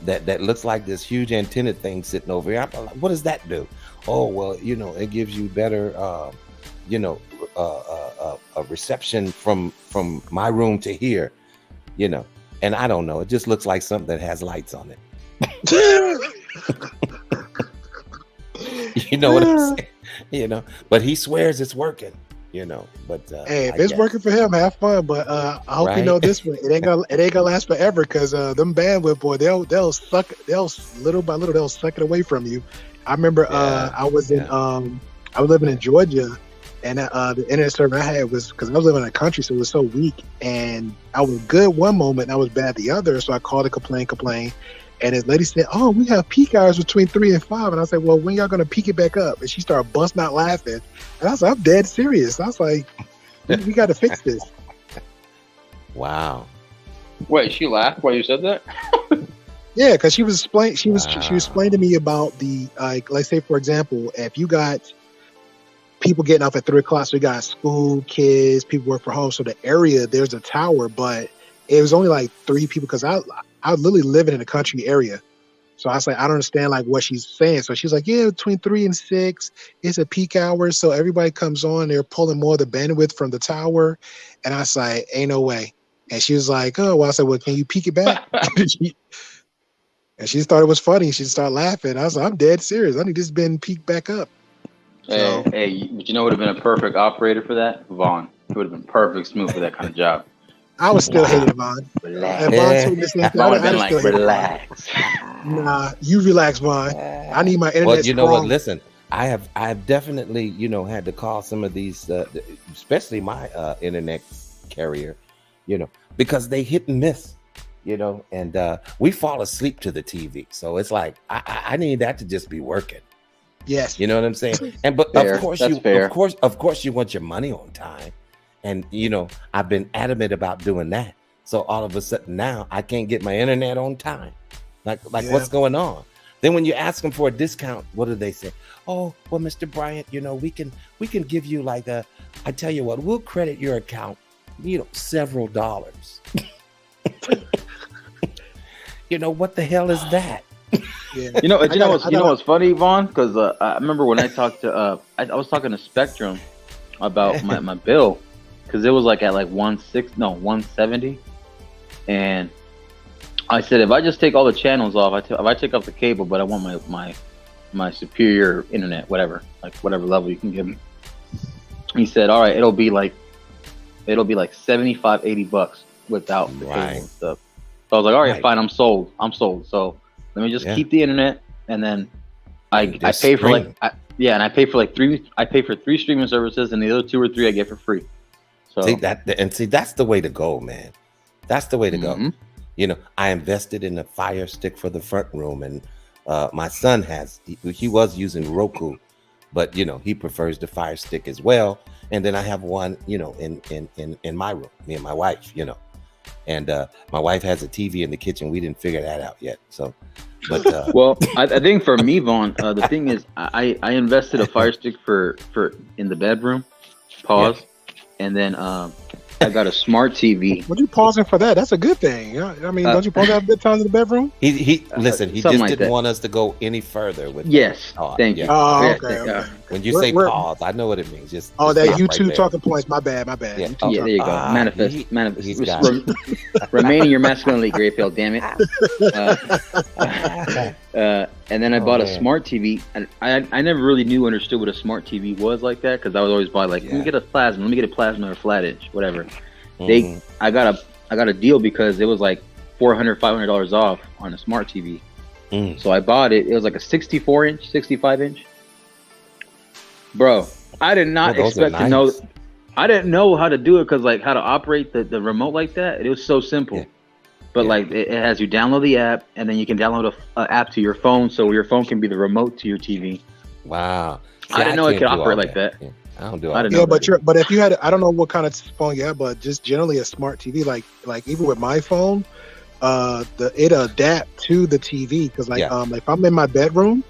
that looks like this huge antenna thing sitting over here. I'm like, what does that do? Oh, well, you know, it gives you better, you know, a reception from my room to here, you know. And I don't know, it just looks like something that has lights on it. You know what I'm saying? You know, but he swears it's working, you know. But hey, if it's working for him, have fun. But I hope you know this one, it ain't gonna last forever, because them bandwidth, boy, they'll suck, little by little they'll suck it away from you. I remember I was living in Georgia, and the internet service I had was, because I was living in the country, so it was so weak, and I was good one moment and I was bad the other. So I called to complain. And this lady said, "Oh, we have peak hours between 3 and 5." And I said, "Well, when y'all gonna peak it back up?" And she started busting out laughing. And I was like, "I'm dead serious." I was like, "We got to fix this." Wow. Wait, she laughed while you said that? Yeah, because she was explaining. She explained to me about the let's say, for example, if you got people getting off at 3 o'clock, so you got school kids, people work from home, so the area there's a tower, but it was only like 3 people, because I was literally living in a country area. So I was like, I don't understand like what she's saying. So she's like, yeah, between 3 and 6, it's a peak hour. So everybody comes on, they're pulling more of the bandwidth from the tower. And I was like, ain't no way. And she was like, oh, well, I said, well, can you peak it back? And she thought it was funny. She started laughing. I was like, I'm dead serious. I need this been peaked back up. Hey, but you know what would have been a perfect operator for that? Vaughn. It would have been perfect smooth for that kind of job. I would still hate it, Vaughn. Relax. If Vaughn told me this thing, I would have been I'd like, still hate it. relax. Nah, you relax, Vaughn. I need my internet. Well, you know what? strong. Listen, I have definitely, had to call some of these, especially my internet carrier, because they hit and miss, and we fall asleep to the TV. So it's like I need that to just be working. Yes. You know what I'm saying? And but Fair. of course That's you fair. of course you want your money on time. And I've been adamant about doing that. So all of a sudden now I can't get my internet on time. Like Yeah. what's going on? Then when you ask them for a discount, what do they say? Oh, well, Mr. Bryant, we can give you like I tell you what, we'll credit your account, several dollars. What the hell is that? Yeah. You know what's funny, Vaughn? Because I remember when I talked to I was talking to Spectrum about my bill, because it was like at like 170, and I said if I just take all the channels off, if I take off the cable, but I want my superior internet, whatever level you can give me. He said, all right, it'll be like $75-$80 without the cable and stuff. So I was like, all right, fine, I'm sold. So let me just keep the internet, and then I pay for three streaming services, and the other 2 or 3 I get for free. So that's the way to go, man. That's the way to go. I invested in a Fire Stick for the front room, and my son he was using Roku, but he prefers the Fire Stick as well. And then I have one, in my room, me and my wife, and my wife has a TV in the kitchen. We didn't figure that out yet. So, but well, I think for me, Vaughn, the thing is, I invested a Fire Stick for in the bedroom. Pause, and then I got a smart TV. What are you pausing for that? That's a good thing. I mean, don't you pause to have good times in the bedroom? He listen. He just like didn't that. want us to go any further with. Yes, thought. thank you. Oh, Yeah, okay. When you say pause, I know what it means. Just Oh, that stop YouTube there. talking points. My bad. Yeah. YouTube Yeah, there you go. Ah, Manifest. he's got Remain in your masculinity, Grayfield. Damn it. And then I bought a smart TV, and I never really understood what a smart TV was like that, because I would always buy let me get a plasma, or a flat edge, whatever. I got a deal because it was like $400-$500 off on a smart TV. So I bought it. It was like a 64-inch, 65-inch. Bro, I did not expect to know. I didn't know how to do it, because how to operate the remote like that. It was so simple. Yeah. But it has you download the app, and then you can download an app to your phone, so your phone can be the remote to your TV. Wow. See, I didn't know it could can't do operate all like that. Yeah. I don't do all I that. didn't know. but if you had, I don't know what kind of phone you have, but just generally a smart TV, like even with my phone, it'll adapt to the TV, because if I'm in my bedroom,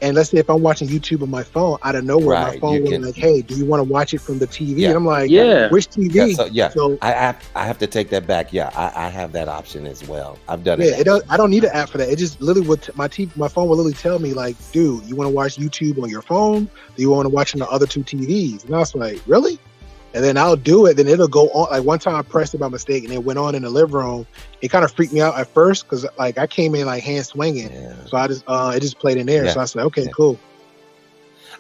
and let's say if I'm watching YouTube on my phone, out of nowhere my phone will be like, hey, do you want to watch it from the TV? And I'm like, which TV? So I have to take that back. Yeah, I have that option as well. I've done it. Yeah, I don't need an app for that. It just literally would my phone will literally tell me like, dude, you want to watch YouTube on your phone? Do you want to watch on the other 2 TVs? And I was like, really? And then I'll do it. Then it'll go on. Like one time I pressed it by mistake, and it went on in the living room. It kind of freaked me out at first, because I came in hand swinging, so I just it just played in there. Yeah. So I was like, okay, cool.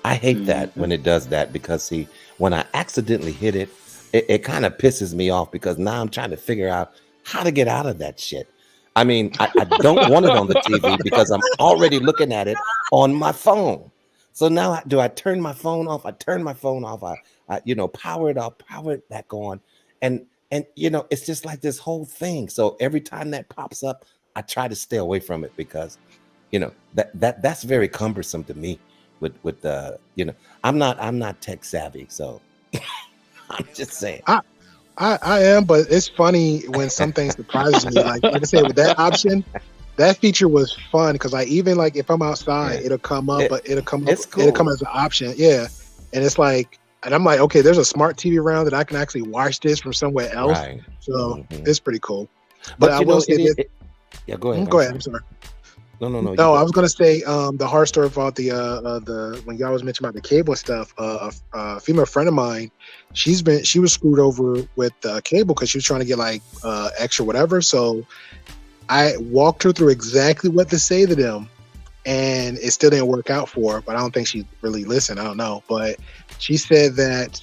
I hate that when it does that, because see, when I accidentally hit it, it kind of pisses me off, because now I'm trying to figure out how to get out of that shit. I mean, I don't want it on the TV because I'm already looking at it on my phone. So now do I turn my phone off? I turn my phone off. I power it up, power it back on. And it's just like this whole thing. So every time that pops up, I try to stay away from it, because, that's very cumbersome to me with I'm not tech savvy. So I'm just saying. I am, but it's funny when something surprises me. Like I said, with that option, that feature was fun, because even if I'm outside, it'll come up, but it'll come up, cool. It'll come as an option. Yeah. And it's like, and I'm like, okay, there's a smart TV around that I can actually watch this from somewhere else. Right. So it's pretty cool. But I will say this. Yeah, go ahead. Go ahead. I'm sorry. No. No, I was gonna say the hard story about the when y'all was mentioning about the cable stuff. A female friend of mine, she was screwed over with cable because she was trying to get extra whatever. So I walked her through exactly what to say to them, and it still didn't work out for her. But I don't think she really listened. I don't know. But she said that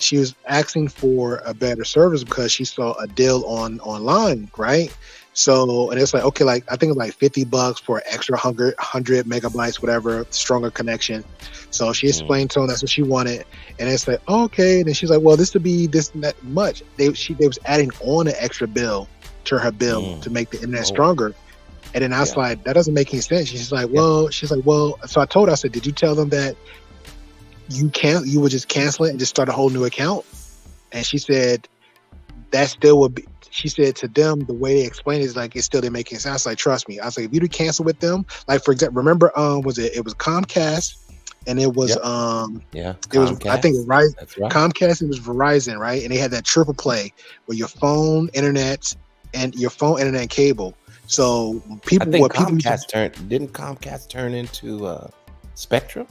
she was asking for a better service because she saw a deal online, right? So, and it's like, okay, like I think it's like $50 for an extra 100 megabytes, whatever, stronger connection. So she explained to him that's what she wanted, and it's like, okay. And then she's like, well, this would be this and that much. They was adding on an extra bill to her bill to make the internet stronger. And then I was like, that doesn't make any sense. She's like, well, so I told her, I said, did you tell them that you would just cancel it and just start a whole new account? And she said, that still would be, she said to them, the way they explained it is like, it still didn't make any sense. I was like, trust me. I was like, if you did cancel with them, like for example, remember, it was Comcast and it was, it was, I think Verizon, that's right. Comcast, it was Verizon, right? And they had that triple play where your phone, internet, and cable. So people, didn't Comcast turn into Spectrum?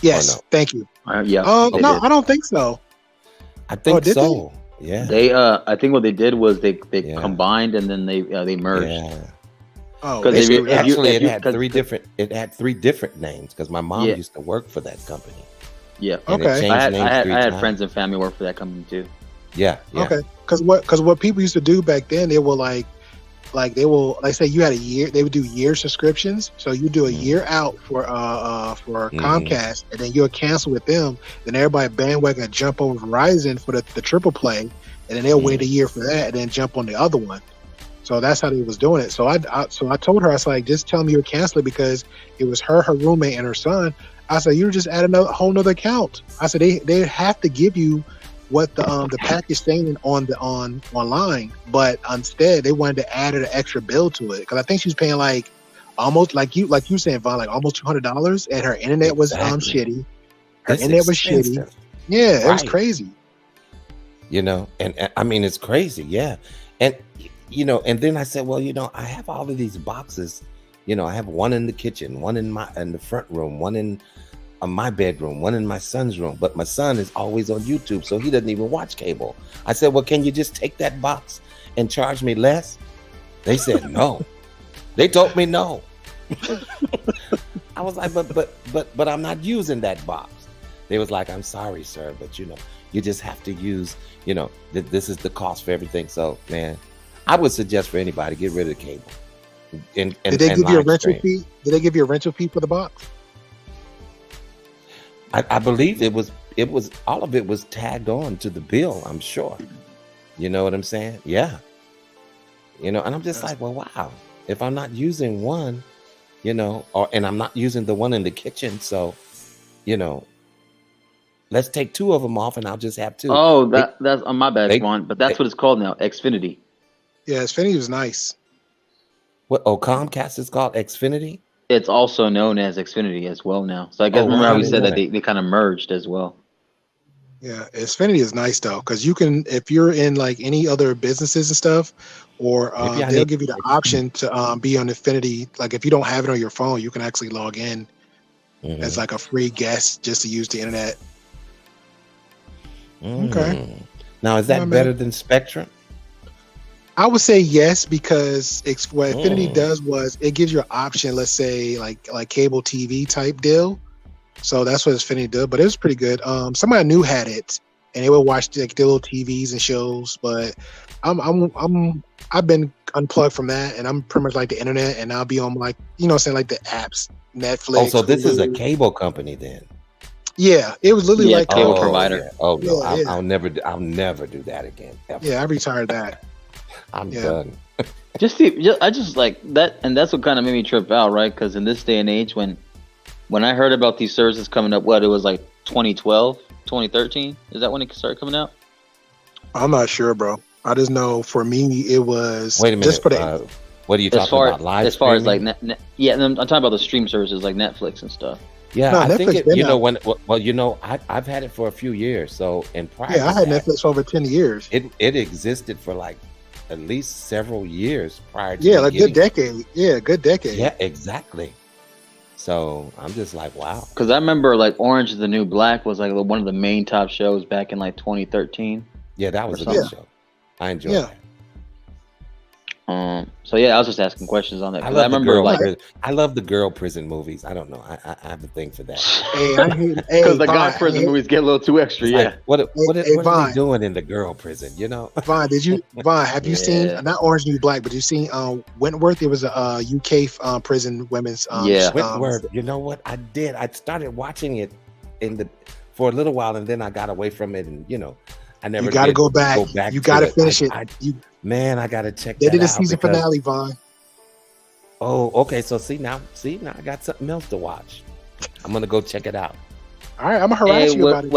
Yes, thank you. No, I don't think so. I think so. Yeah. They I think what they did was they combined and then they merged. Yeah. Oh, because it had three different names because my mom used to work for that company. Yeah. Okay. I had friends and family work for that company too. Yeah. Okay. Because what people used to do back then, they were like they will, like say you had a year, they would do year subscriptions. So you do a year out for Comcast, and then you'll cancel with them. Then everybody bandwagon jump over Verizon for the triple play, and then they'll wait a year for that, and then jump on the other one. So that's how they was doing it. So I told her, I was like, just tell me you're canceling because it was her roommate, and her son. I said, you just add a whole nother account. I said they have to give you what the package saying online, but instead they wanted to add an extra bill to it because I think she was paying like almost like you saying, Vaughn, like almost $200, and her internet was shitty. Her internet was shitty. Yeah, it was crazy. And I mean it's crazy, yeah. And and then I said, well, I have all of these boxes. I have one in the kitchen, one in the front room, one in my bedroom, one in my son's room, but my son is always on YouTube, so he doesn't even watch cable. I said, well, can you just take that box and charge me less? They said no. They told me no. I was like, but I'm not using that box. They was like, I'm sorry, sir, but you just have to use, this is the cost for everything. So man, I would suggest for anybody, get rid of the cable. Did they give you a rental fee? Did they give you a rental fee for the box? I believe it was all of it was tagged on to the bill, I'm sure. You know what I'm saying? Yeah. And I'm just like, well, wow. If I'm not using one, and I'm not using the one in the kitchen, so, let's take two of them off and I'll just have two. Oh, that's on my bad, Juan, but that's what it's called now, Xfinity. Yeah, Xfinity was nice. What? Oh, Comcast is called Xfinity? It's also known as Xfinity as well now. So I guess remember how we said that they kind of merged as well. Yeah, Xfinity is nice though, because you can, if you're in like any other businesses and stuff, or they'll give you the option to be on Xfinity. Like if you don't have it on your phone, you can actually log in as like a free guest just to use the internet. Okay. Now is that better than Spectrum? I would say yes, because what Xfinity does was it gives you an option, let's say like cable TV type deal. So that's what Xfinity did, but it was pretty good. Somebody I knew had it, and they would watch like their little TVs and shows. But I've been unplugged from that, and I'm pretty much like the internet, and I'll be on like saying like the apps, Netflix. Oh, so this is a cable company then? Yeah, it was literally like cable provider. Yeah. Oh no, yeah. I'll never do that again. Ever. Yeah, I retired that. I'm done. I just like that, and that's what kind of made me trip out, right? Because in this day and age, when I heard about these services coming up, it was like 2012, 2013? Is that when it started coming out? I'm not sure, bro. I just know for me it was. Wait a minute. Just for the, what are you talking about? Live as far streaming? As like I'm talking about the stream services like Netflix and stuff. Yeah, no, I think I've had it for a few years. So in prior, I had Netflix for over 10 years. It existed for like at least several years prior to like good decade. Yeah, good decade. Yeah, exactly. So I'm just like, wow. Because I remember like Orange is the New Black was like one of the main top shows back in like 2013. Yeah, that was a good show. I enjoyed that. So yeah, I was just asking questions on that. I 'cause love I remember I love the girl prison movies. I don't know. I have a thing for that. Hey, I hate because the guy prison movies get a little too extra. It's Yeah. like, what are Vaughn. they doing in the girl prison? You know. Vaughn, have you seen, Yeah. not Orange New Black, but you seen Wentworth? It was a UK prison women's Yeah. Wentworth. You know what? I did. I started watching it for a little while, and then I got away from it, and I never. You got to did go back. You got to finish it. I got to check. They that did a out season because- finale, Vaughn. Oh, okay. So see now I got something else to watch. I'm gonna go check it out. All right, I'm gonna harass you about it.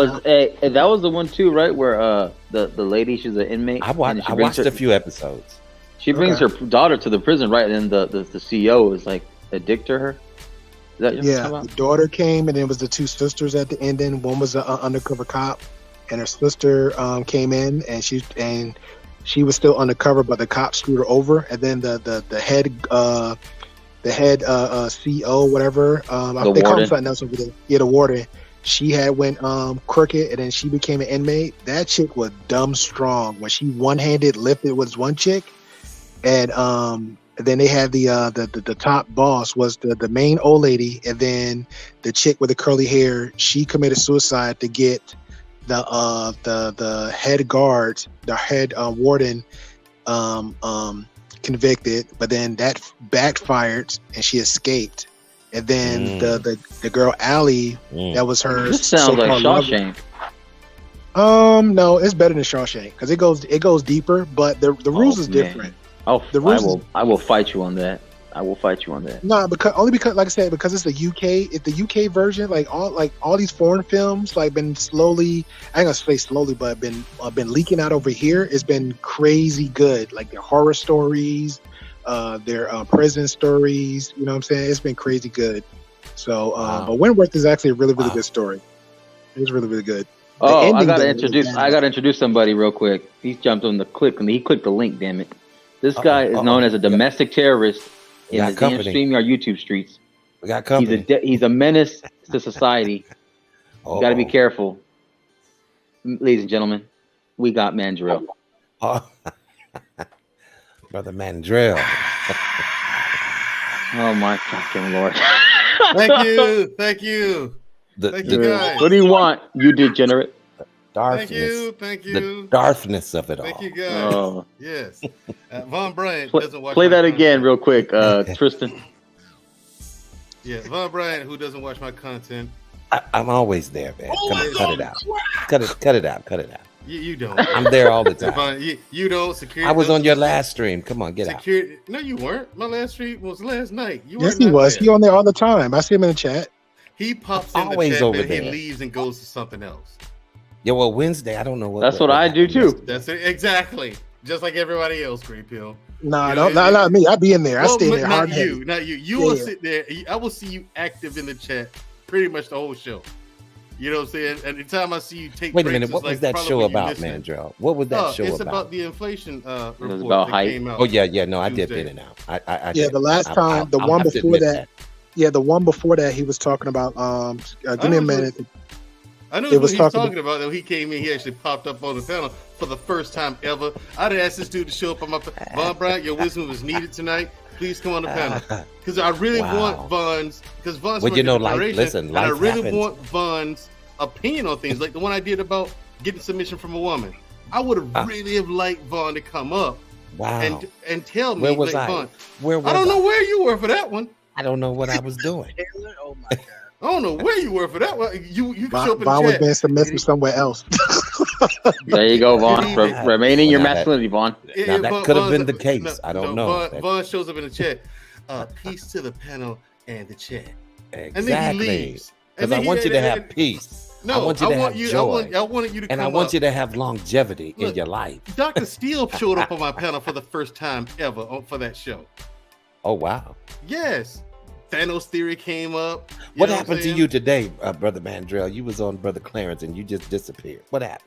now. That was the one too, right? Where the lady, she's an inmate. I watched a few episodes. She brings her daughter to the prison, right? And then the CEO is like a dick to her. Is that what you're talking Yeah, about? the daughter came, and it was the two sisters at the end. And one was an undercover cop, and her sister came in, and she was still undercover, but the cop screwed her over. And then the head CO, whatever, they call him warden. something else over there. Yeah, the warden. She had went crooked, and then she became an inmate. That chick was dumb strong when she one-handed lifted with one chick, and then they had the top boss was the main old lady, and then the chick with the curly hair. She committed suicide to get the head guard, the head warden, convicted, but then that backfired and she escaped. And then the girl Allie, that was her. This sounds like Shawshank. No, it's better than Shawshank because it goes deeper, but the rules is different. Oh, The rules I will fight you on that. I will fight you on that. No, because like I said, because it's the UK, it's the UK version. Like all these foreign films, like been slowly, I ain't gonna say slowly, but been leaking out over here. It's been crazy good. Like their horror stories, their prison stories. You know what I'm saying? It's been crazy good. So, but Wentworth is actually a really good story. It's really really good. The Oh, I ending, gotta though, introduce. I gotta introduce somebody real quick. He jumped on the click and he clicked the link. Damn it! This guy is known as a domestic terrorist in the damn StreamYard YouTube streets. We got company. He's a menace to society. You got to be careful, ladies and gentlemen. We got Mandrill. Oh. Brother Mandrill. Oh my fucking lord! Thank you. Thank you The guys. What do you want, you degenerate? darkness. Thank you. The darkness of it all. Thank you guys. Oh. Yes. Von Bryant Play, doesn't watch play my that content. again, real quick, Tristan. Yeah, Von Bryant, who doesn't watch my content. I'm always there, man. Come on, cut it out. Cut it out. You don't. I'm there all the time. Von, you don't. Security. I was on your last stream. Come on, get out. Security. No, you weren't. My last stream was last night. You Yes, weren't he not was. there. He on there all the time. I see him in the chat. He pops in Always the chat, over but he there. leaves and goes to something else. Yeah, well, Wednesday, I don't know what. That's what I do too. That's it. Exactly. Just like everybody else, Great Pill. Nah, not me. I be in there. I stay there hard. Not you. You will sit there. I will see you active in the chat pretty much the whole show. You know what I'm saying? And the time I see you take Wait a breaks, minute. it's What was like that probably show when you about, listening. Mandrill? What was that show It's about? about the inflation report about that hype. came out. Oh yeah. No, I did Tuesday. in and out. I Yeah, did. the last time, the I'll one have to before admit that. Yeah, the one before that, he was talking about. Give me a minute. I know It what was he was talking talking about. That he came in, he actually popped up on the panel for the first time ever. I'd asked this dude to show up on my Von Bryant. Your wisdom was needed tonight. Please come on the panel because I really want Von's because Von's Well, you know, like, generation, listen, and I life really happens. want Von's opinion on things like the one I did about getting submission from a woman. I would have really have liked Von to come up Wow. and tell me Where was like, I? Von, Where was I don't know where you were for that one. I don't know what I was doing. Oh my god. I don't know where you were for that one. You can show up in Vaughn the was chat. being submissive somewhere else. There you go, Vaughn. Remaining your Now that- masculinity, Vaughn. Now, that could have been the case. I don't know. Vaughn shows up in the chat. Peace to the panel and the chat. And then he Exactly. leaves. Because And then I want he- you to have peace. No, I want you to have joy. I wanted you to And come I want up. you to have longevity in Look, your life. Dr. Steele showed up on my panel for the first time ever for that show. Oh, wow. Yes. Thanos theory came up. What know I'm happened to saying? you today, Brother Mandrill? You was on Brother Clarence and you just disappeared. What happened?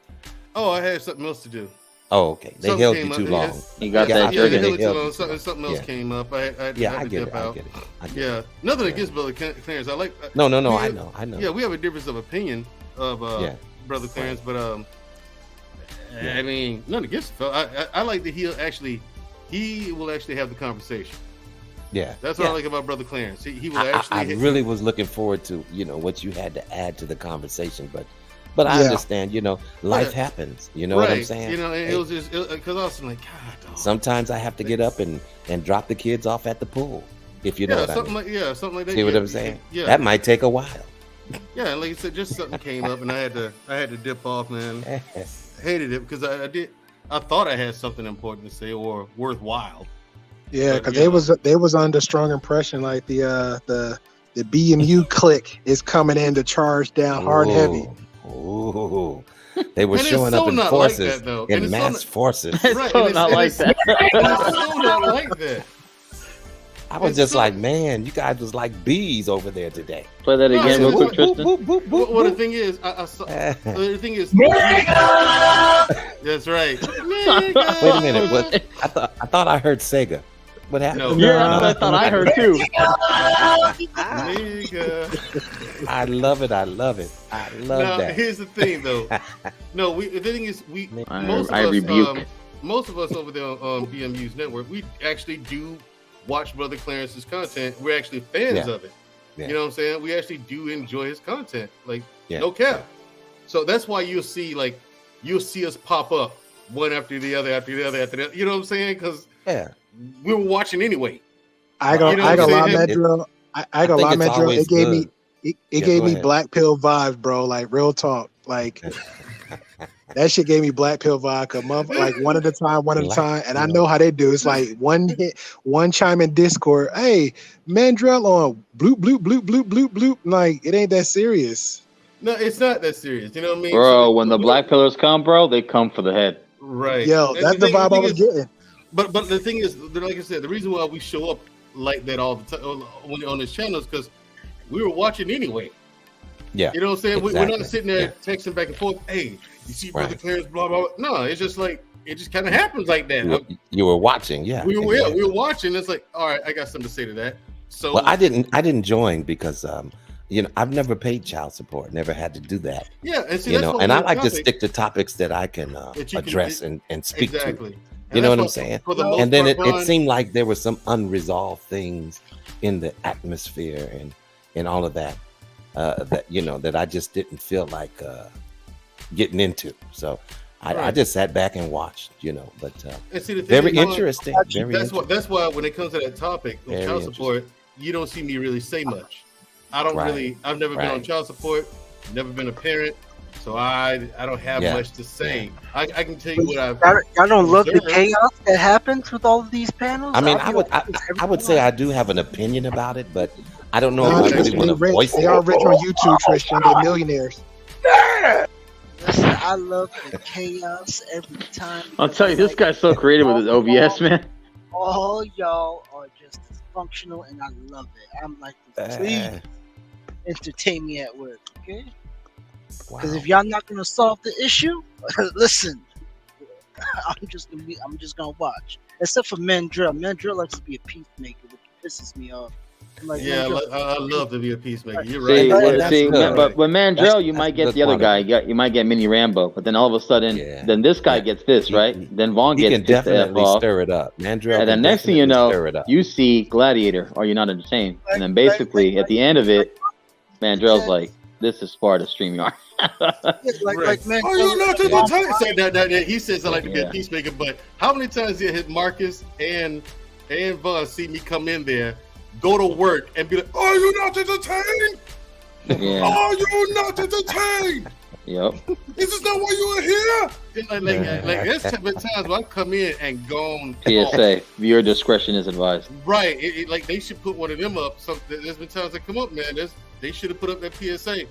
Oh, I had something else to do. Oh, okay. They Something held came you up. too long. You got that Yeah, they jerky. held it too held long. you. Something else Yeah. came up. I had Yeah, to I get dip it. I out. get it. I get Yeah, it. nothing Yeah. against Brother Clarence. I like. No, we I have- know. Yeah, we have a difference of opinion of Yeah. Brother Clarence, but Yeah. I mean, nothing against the fella. I like that he'll actually he will actually have the conversation. Yeah, that's what I like about Brother Clarence. He will actually. I really was looking forward to what you had to add to the conversation, but I understand. Life happens. You know what I'm saying? And it was just because I was like, God. Dog. Sometimes I have to get up and drop the kids off at the pool. If you know what I mean. Something like that. See what I'm saying? Yeah, that might take a while. Yeah, like I said, just something came up and I had to dip off, man. Hated it because I thought I had something important to say or worthwhile. Yeah, because they was under strong impression like the BMU clique is coming in to charge down hard heavy. Ooh. They were showing up in forces, in mass forces. It's so not like that. It's so not like that. I was just like, man, you guys was like bees over there today. Play that again real quick, Tristan. Well, the thing is, I saw. The thing is, that's right. Wait a minute. What? I thought I heard Sega. What happened? No. Yeah, I thought I heard too. I love it. I love that. Here's the thing, though. No, the thing is, most of us over there on BMU's network, we actually do watch Brother Clarence's content. We're actually fans of it. Yeah. You know what I'm saying? We actually do enjoy his content. Like, no cap. So that's why you'll see us pop up one after the other. You know what I'm saying? Because we were watching anyway. I got Medro. It gave me Black Pill vibes, bro. Like real talk. Like that shit gave me Black Pill vibe. Like one at a time. And I know how they do. It's like one chime in Discord. Hey, Mandrell on bloop bloop bloop bloop bloop bloop. Like it ain't that serious. No, it's not that serious. You know what I mean, bro? When the Black Pillars come, bro, they come for the head. Right. Yo, that's the vibe I was getting. But the thing is, like I said, the reason why we show up like that all the time on this channel is because we were watching anyway. Yeah. You know what I'm saying? Exactly. We're not sitting there texting back and forth. Hey, you see Brother Clarence, blah, blah, blah. No, it's just like, it just kind of happens like that. You were watching, yeah. We were watching. It's like, all right, I got something to say to that. So, well, I didn't join because, I've never paid child support, never had to do that. Yeah. And see, and I like to stick to topics that I can address and speak to. You know what I'm saying? And then it seemed like there were some unresolved things in the atmosphere and all of that, that I just didn't feel like getting into. So I just sat back and watched, but very interesting. That's why when it comes to that topic of child support, you don't see me really say much. I don't really, I've never been on child support, never been a parent. So I don't have much to say. I can tell you what I don't love the chaos that happens with all of these panels. I mean, I would say I do have an opinion about it, but I don't know if I really want to voice it. They are rich on YouTube, Tristan. They're millionaires. Listen, I love the chaos every time. I'll tell you, this guy's so creative with his OBS, man. All y'all are just dysfunctional, and I love it. I'm like, please entertain me at work, okay? Because if y'all not gonna solve the issue, listen, I'm just gonna watch. Except for Mandrell. Mandrell likes to be a peacemaker, which pisses me off. Like, I love to be a peacemaker. You're right. But with Mandrell, you might get the other guy. You might get Mini Rambo, but then all of a sudden, then this guy gets this, right? Then Vaughn gets definitely stir it up. Mandrell, and then next thing you know, you see Gladiator, or you're not entertained, and then basically at the end of it, Mandrell's like, "This is part of StreamYard." Man, oh, you not that he says I like to be a peacemaker, but how many times did Marcus and Vaughn see me come in there, go to work, and be like, "Are you not entertained? Are you not entertained? Yep. This is not why you are here." Like there's been times where I come in and gone. PSA: viewer discretion is advised. Right. Like they should put one of them up. There's been times that come up, man. They should have put up that PSA.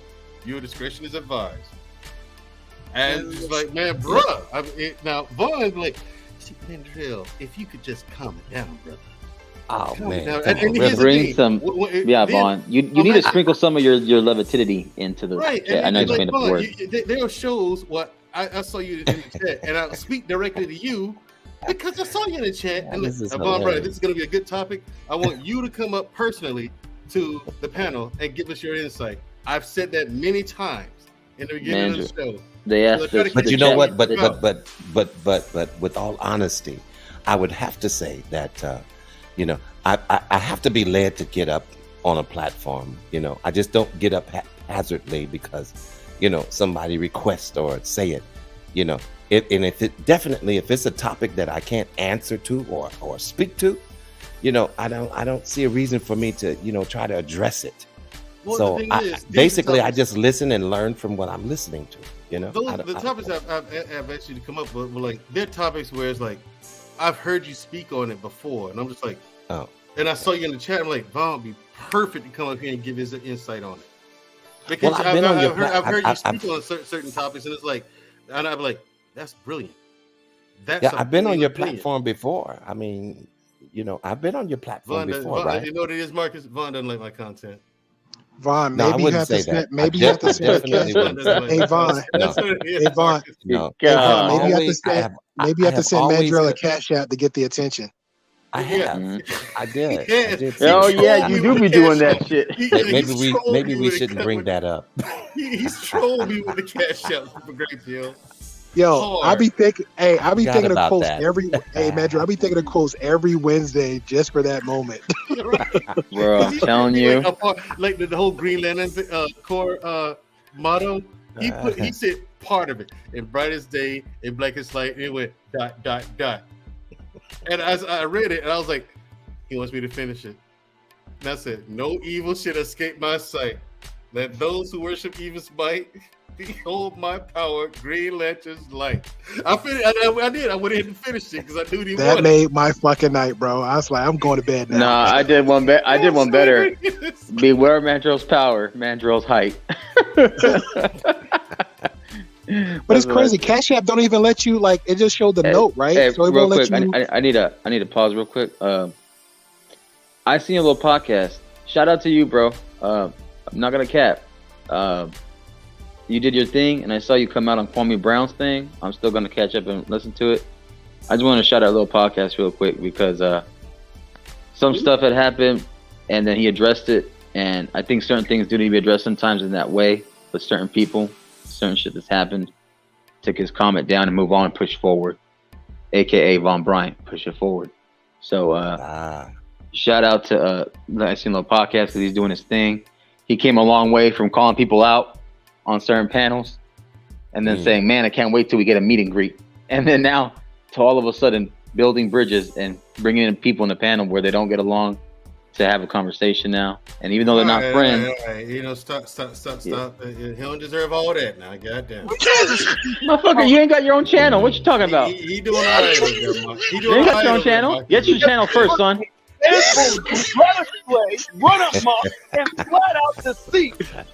Your discretion is advised. And just like, man, bruh. Now, Vaughn, like, Mandrell, if you could just calm it down, brother. Oh, man. And bring some. Vaughn. You need to sprinkle some of your levitidity into the chat. I know you're playing the word. There are shows what I saw you in the chat, and I speak directly to you because I saw you in the chat. And Vaughn, brother, this is going to be a good topic. I want you to come up personally to the panel and give us your insight. I've said that many times in the beginning of the show. They asked this, but you know what? But with all honesty, I would have to say that, you know, I have to be led to get up on a platform. You know, I just don't get up haphazardly because, you know, somebody requests or say it, you know. If it's a topic that I can't answer to or speak to, you know, I don't see a reason for me to, you know, try to address it. Well, so basically, I just listen and learn from what I'm listening to. You know, the topics I've actually come up with were like they're topics where it's like I've heard you speak on it before, and I'm just like, oh. And I saw you in the chat. I'm like, Von would be perfect to come up here and give his insight on it. Because I've heard you speak on certain topics, and it's like, and I'm like, that's brilliant. I've been on your platform before. I mean, you know, I've been on your platform before, right? You know what it is, Marcus? Von doesn't like my content. Von, maybe you have to send. Maybe you have to send. Hey, Von. Hey, Von. Maybe you have to send Mandrell a cash out to get the attention. I have. I did. Oh yeah, you do be doing that shit. Maybe we shouldn't bring that up. He's trolling me with the cash out for great deal. Yo, I be thinking of quotes every. Hey, Mandrell, I be thinking of quotes every Wednesday just for that moment. Bro, I'm telling you, like the whole Green Lantern core motto. He said part of it in brightest day, in blackest light, and it went ... And as I read it, and I was like, he wants me to finish it. And I said, no evil should escape my sight. Let those who worship evil's might behold my power, Green Lantern's light. I did. I went ahead and finished it because I knew he that wanted. Made my fucking night, bro. I was like, I'm going to bed now. Nah, I did one better. Beware Mandrell's power, Mandrell's height. But it's crazy. Cash App don't even let you, like, it just showed the note, right? So it won't let you. I need to pause real quick. I seen a little podcast. Shout out to you, bro. I'm not gonna cap. You did your thing, and I saw you come out on Kwame Brown's thing. I'm still gonna catch up and listen to it. I just want to shout out a little podcast real quick because some stuff had happened, and then he addressed it. And I think certain things do need to be addressed sometimes in that way with certain people. Certain shit that's happened, took his comment down and move on and push forward, aka Von Bryant, push it forward. So shout out to I seen the podcast because he's doing his thing. He came a long way from calling people out on certain panels and then saying, man, I can't wait till we get a meet and greet. And then now to all of a sudden building bridges and bringing in people in the panel where they don't get along to have a conversation now, and even though they're not friends, you know, stop. Yeah. He don't deserve all that now. Goddamn, motherfucker, you ain't got your own channel. What you talking about? He doing all right. You ain't got your own channel. Get your channel first, son. Run up, Mark, and flat out the seat.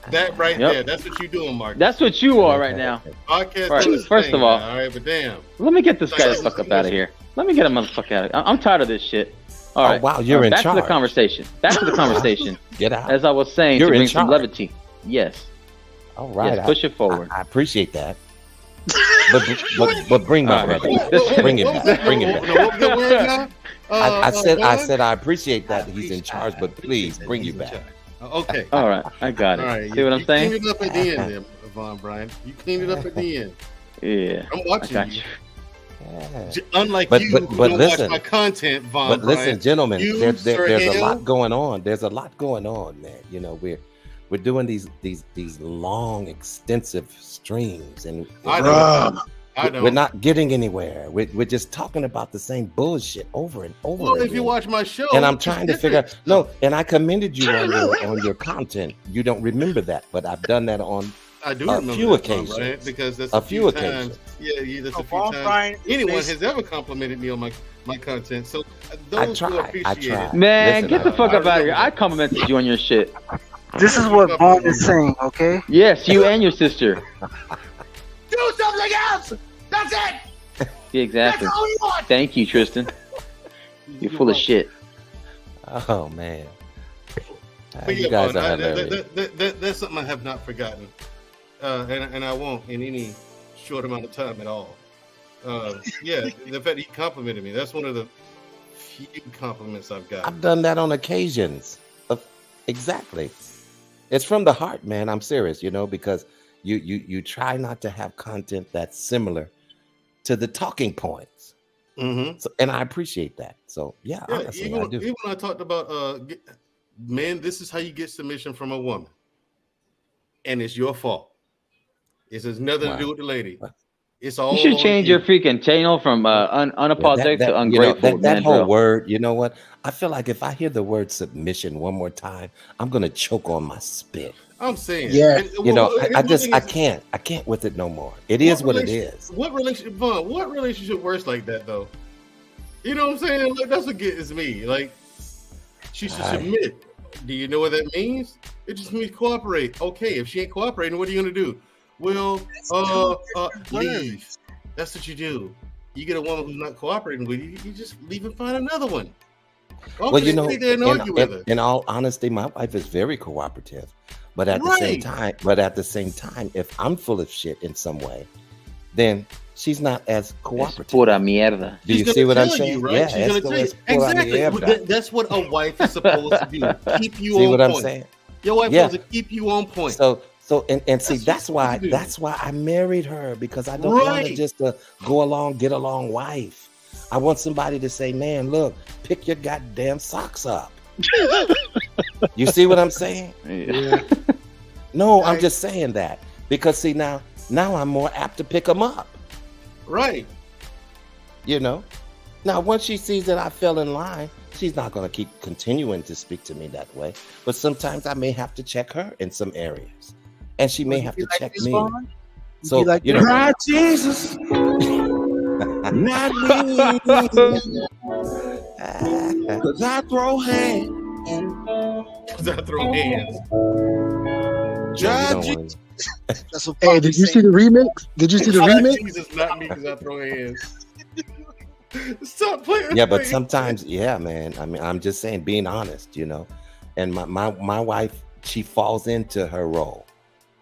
That right there. That's what you doing, Mark. That's what you are right now. Podcast. Right. First of all, all right, but damn. Let me get this guy the fuck up out of here. Let me get a motherfucker out of here. I'm tired of this shit. All right. Wow, you're in charge. Back to the conversation. Get out. As I was saying, to bring some levity. Yes. All right. Yes, push it forward. I appreciate that. But bring my brother. Bring it back. Bring it back. I said I appreciate that he's in charge, but please bring you back. Okay. All right. I got it. All right. See what I'm saying? You cleaned it up at the end, then, Von Bryant. You cleaned it up at the end. Yeah. I'm watching you. Yeah. Unlike but you, but listen, watch my content, Von. But listen, Bryant, gentlemen, there's a lot going on. There's a lot going on, man. You know, we're doing these long, extensive streams, and we're not getting anywhere. We're just talking about the same bullshit over and over. Well, again. If you watch my show, and I'm trying to figure out. No, and I commended you on your content. You don't remember that, but I've done that on. I do remember few occasions. Right? Because that's a few occasions. Yeah, that's a few times. Anyone has ever complimented me on my content. So those who appreciate it. Man, get the fuck up out of here. I complimented you on your shit. This is what Von is saying, okay? Yes, you and your sister. Do something else! That's it! Yeah, exactly. That's all we want! Thank you, Tristan. You're full of shit. Oh, man. But you guys are hilarious. That's something I have not forgotten. And I won't in any short amount of time at all. Yeah, the fact he complimented me, that's one of the few compliments I've got. I've done that on occasions. Exactly. It's from the heart, man. I'm serious, you know, because you try not to have content that's similar to the talking points. Mm-hmm. So, and I appreciate that. So yeah, honestly, even, I do. Even when I talked about men, this is how you get submission from a woman, and it's your fault. It has nothing to do with the lady. It's all. You should change your freaking channel from unapologetic to ungrateful. That whole word, you know what? I feel like if I hear the word submission one more time, I'm gonna choke on my spit. I'm saying, yeah. I can't with it no more. It is what it is. What relationship works like that though? You know what I'm saying? Like that's what gets me. Like she should submit. Do you know what that means? It just means cooperate. Okay, if she ain't cooperating, what are you gonna do? Well, leave. That's what you do. You get a woman who's not cooperating with you, you just leave and find another one. Well, you know, in all honesty, my wife is very cooperative, but at the same time, if I'm full of shit in some way, then she's not as cooperative. Pura mierda. Do you see what I'm saying? Right? Yeah, she's gonna exactly. That's what a wife is supposed to do. Keep you on point. See what I'm saying? Your wife is supposed to keep you on point. So see, that's why I married her, because I don't want her just to go along, get along wife. I want somebody to say, man, look, pick your goddamn socks up. You see what I'm saying? Yeah. No, I'm just saying that because see now I'm more apt to pick them up. Right. You know, now once she sees that I fell in line, she's not going to keep continuing to speak to me that way. But sometimes I may have to check her in some areas. And she may have to check me. So, you know, cry Jesus, not me. Cause I throw hands. Judge. Hey, did you see the remix? Did you see the remix? Jesus, not me, because I throw hands. Stop playing. Yeah, but sometimes, yeah, man. I mean, I'm just saying, being honest, you know. And my wife, she falls into her role.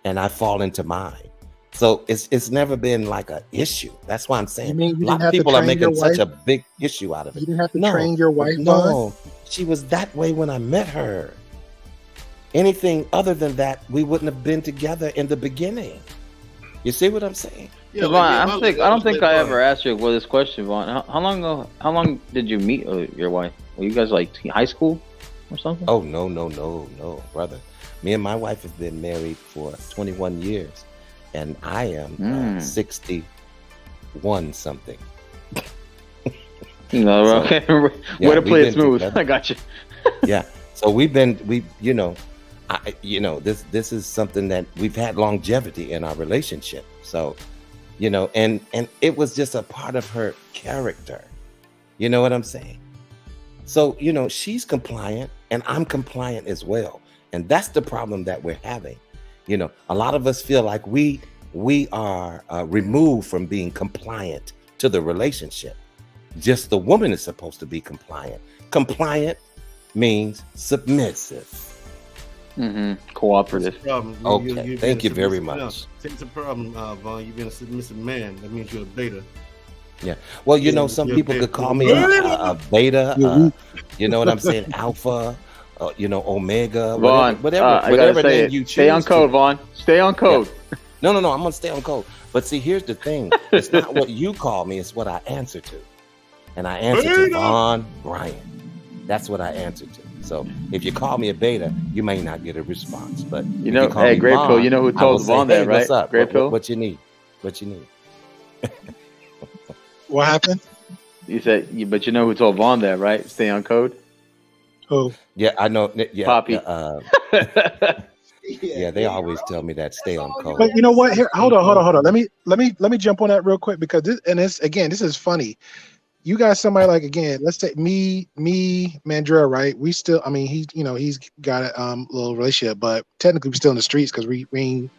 And I fall into mine. So it's never been like an issue. That's why I'm saying a lot of people are making such a big issue out of it. You didn't have to train your wife. No, she was that way when I met her. Anything other than that, we wouldn't have been together in the beginning. You see what I'm saying? Yeah, Vaughn, I don't think I ever asked you this question, Vaughn. How long did you meet your wife? Were you guys like high school or something? Oh no, brother. Me and my wife have been married for 21 years, and I am 61 something. You know, okay. Way to play it smooth. Together. I got you. Yeah. So this is something that we've had longevity in our relationship. So, you know, and it was just a part of her character. You know what I'm saying? So, you know, she's compliant and I'm compliant as well. And that's the problem that we're having. You know, a lot of us feel like we are removed from being compliant to the relationship. Just the woman is supposed to be compliant. Compliant means submissive. Mm-hmm. Cooperative. Okay, thank you very much. It's a problem, Vaughn. You've been a submissive man. That means you're a beta. Yeah. Well, you know, some people could call me a beta. You know what I'm saying? Alpha. You know, Omega, Vaughn, whatever name you choose. Stay on code, Vaughn. Stay on code. Yeah. No, I'm gonna stay on code. But see, here's the thing: it's not what you call me; it's what I answer to, and I answer to Vaughn Bryant. That's what I answer to. So if you call me a beta, you may not get a response. But you know, hey, Great Pill, you know who told Vaughn that, right? What's up? Great Pill. What you need? What happened? You said, but you know who told Vaughn that, right? Stay on code. Who? Yeah, I know. Yeah, Poppy. Yeah, they always tell me that stay on code. But you know what? Here, hold on. Let me jump on that real quick because this is funny. You got somebody like, again, let's take me, Mandrell, right? We still, I mean, he's got a little relationship, but technically we're still in the streets because we ain't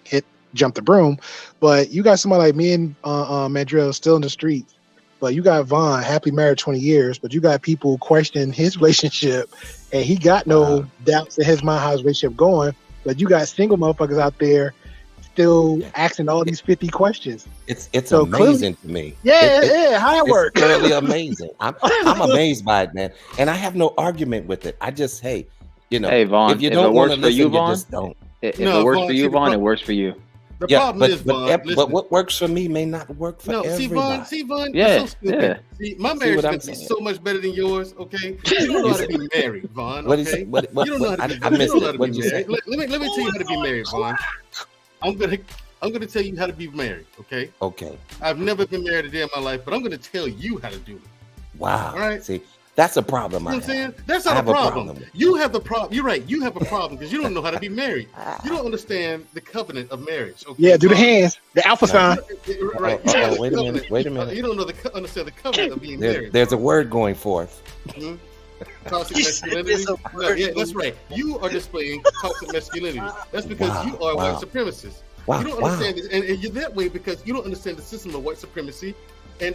jump the broom. But you got somebody like me and Mandrell still in the streets. But you got Vaughn, happily married 20 years, but you got people questioning his relationship, and he got no doubts in his mind how his relationship going. But you got single motherfuckers out there still asking all these 50 questions. It's so amazing to me. Yeah, how it works. It's really amazing. I'm amazed by it, man. And I have no argument with it. I just, hey, you know, hey, Vaughn, if you don't want to listen, Vaughn, you just don't. If it works for you, Vaughn, it works for you. The problem is, Vaughn, but what works for me may not work for everybody. See, Vaughn, yeah, so stupid. See, my marriage is so much better than yours. Okay, you don't know how to be married, Vaughn. Okay, you don't know how to be married. Let me tell you how to be married, Vaughn. I'm gonna tell you how to be married. Okay. Okay. I've never been married a day in my life, but I'm gonna tell you how to do it. Wow. All right. See. That's a problem. You know what I'm saying? That's not a problem. You have the problem. You're right. You have a problem because you don't know how to be married. You don't understand the covenant of marriage. Okay? Yeah, do the hands, the alpha sign. Right. Wait a minute. You don't know understand the covenant of being married. There's a word going forth. Mm-hmm. Toxic masculinity. Yeah, that's right. You are displaying toxic masculinity. That's because you are a white supremacist. Wow. You don't understand this, and you're that way because you don't understand the system of white supremacy and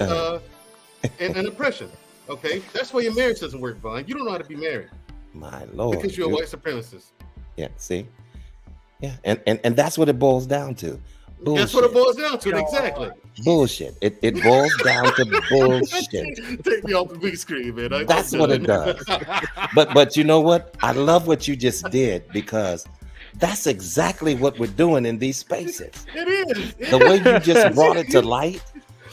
oppression. Okay, that's why your marriage doesn't work, Vaughn. You don't know how to be married. My Lord, because you're a white supremacist. Yeah, see, yeah, and that's what it boils down to. Bullshit. That's what it boils down to. Exactly. Bullshit. It boils down to bullshit. Take me off the big screen, man. That's what it does. But you know what? I love what you just did because that's exactly what we're doing in these spaces. It is. The way you just brought it to light.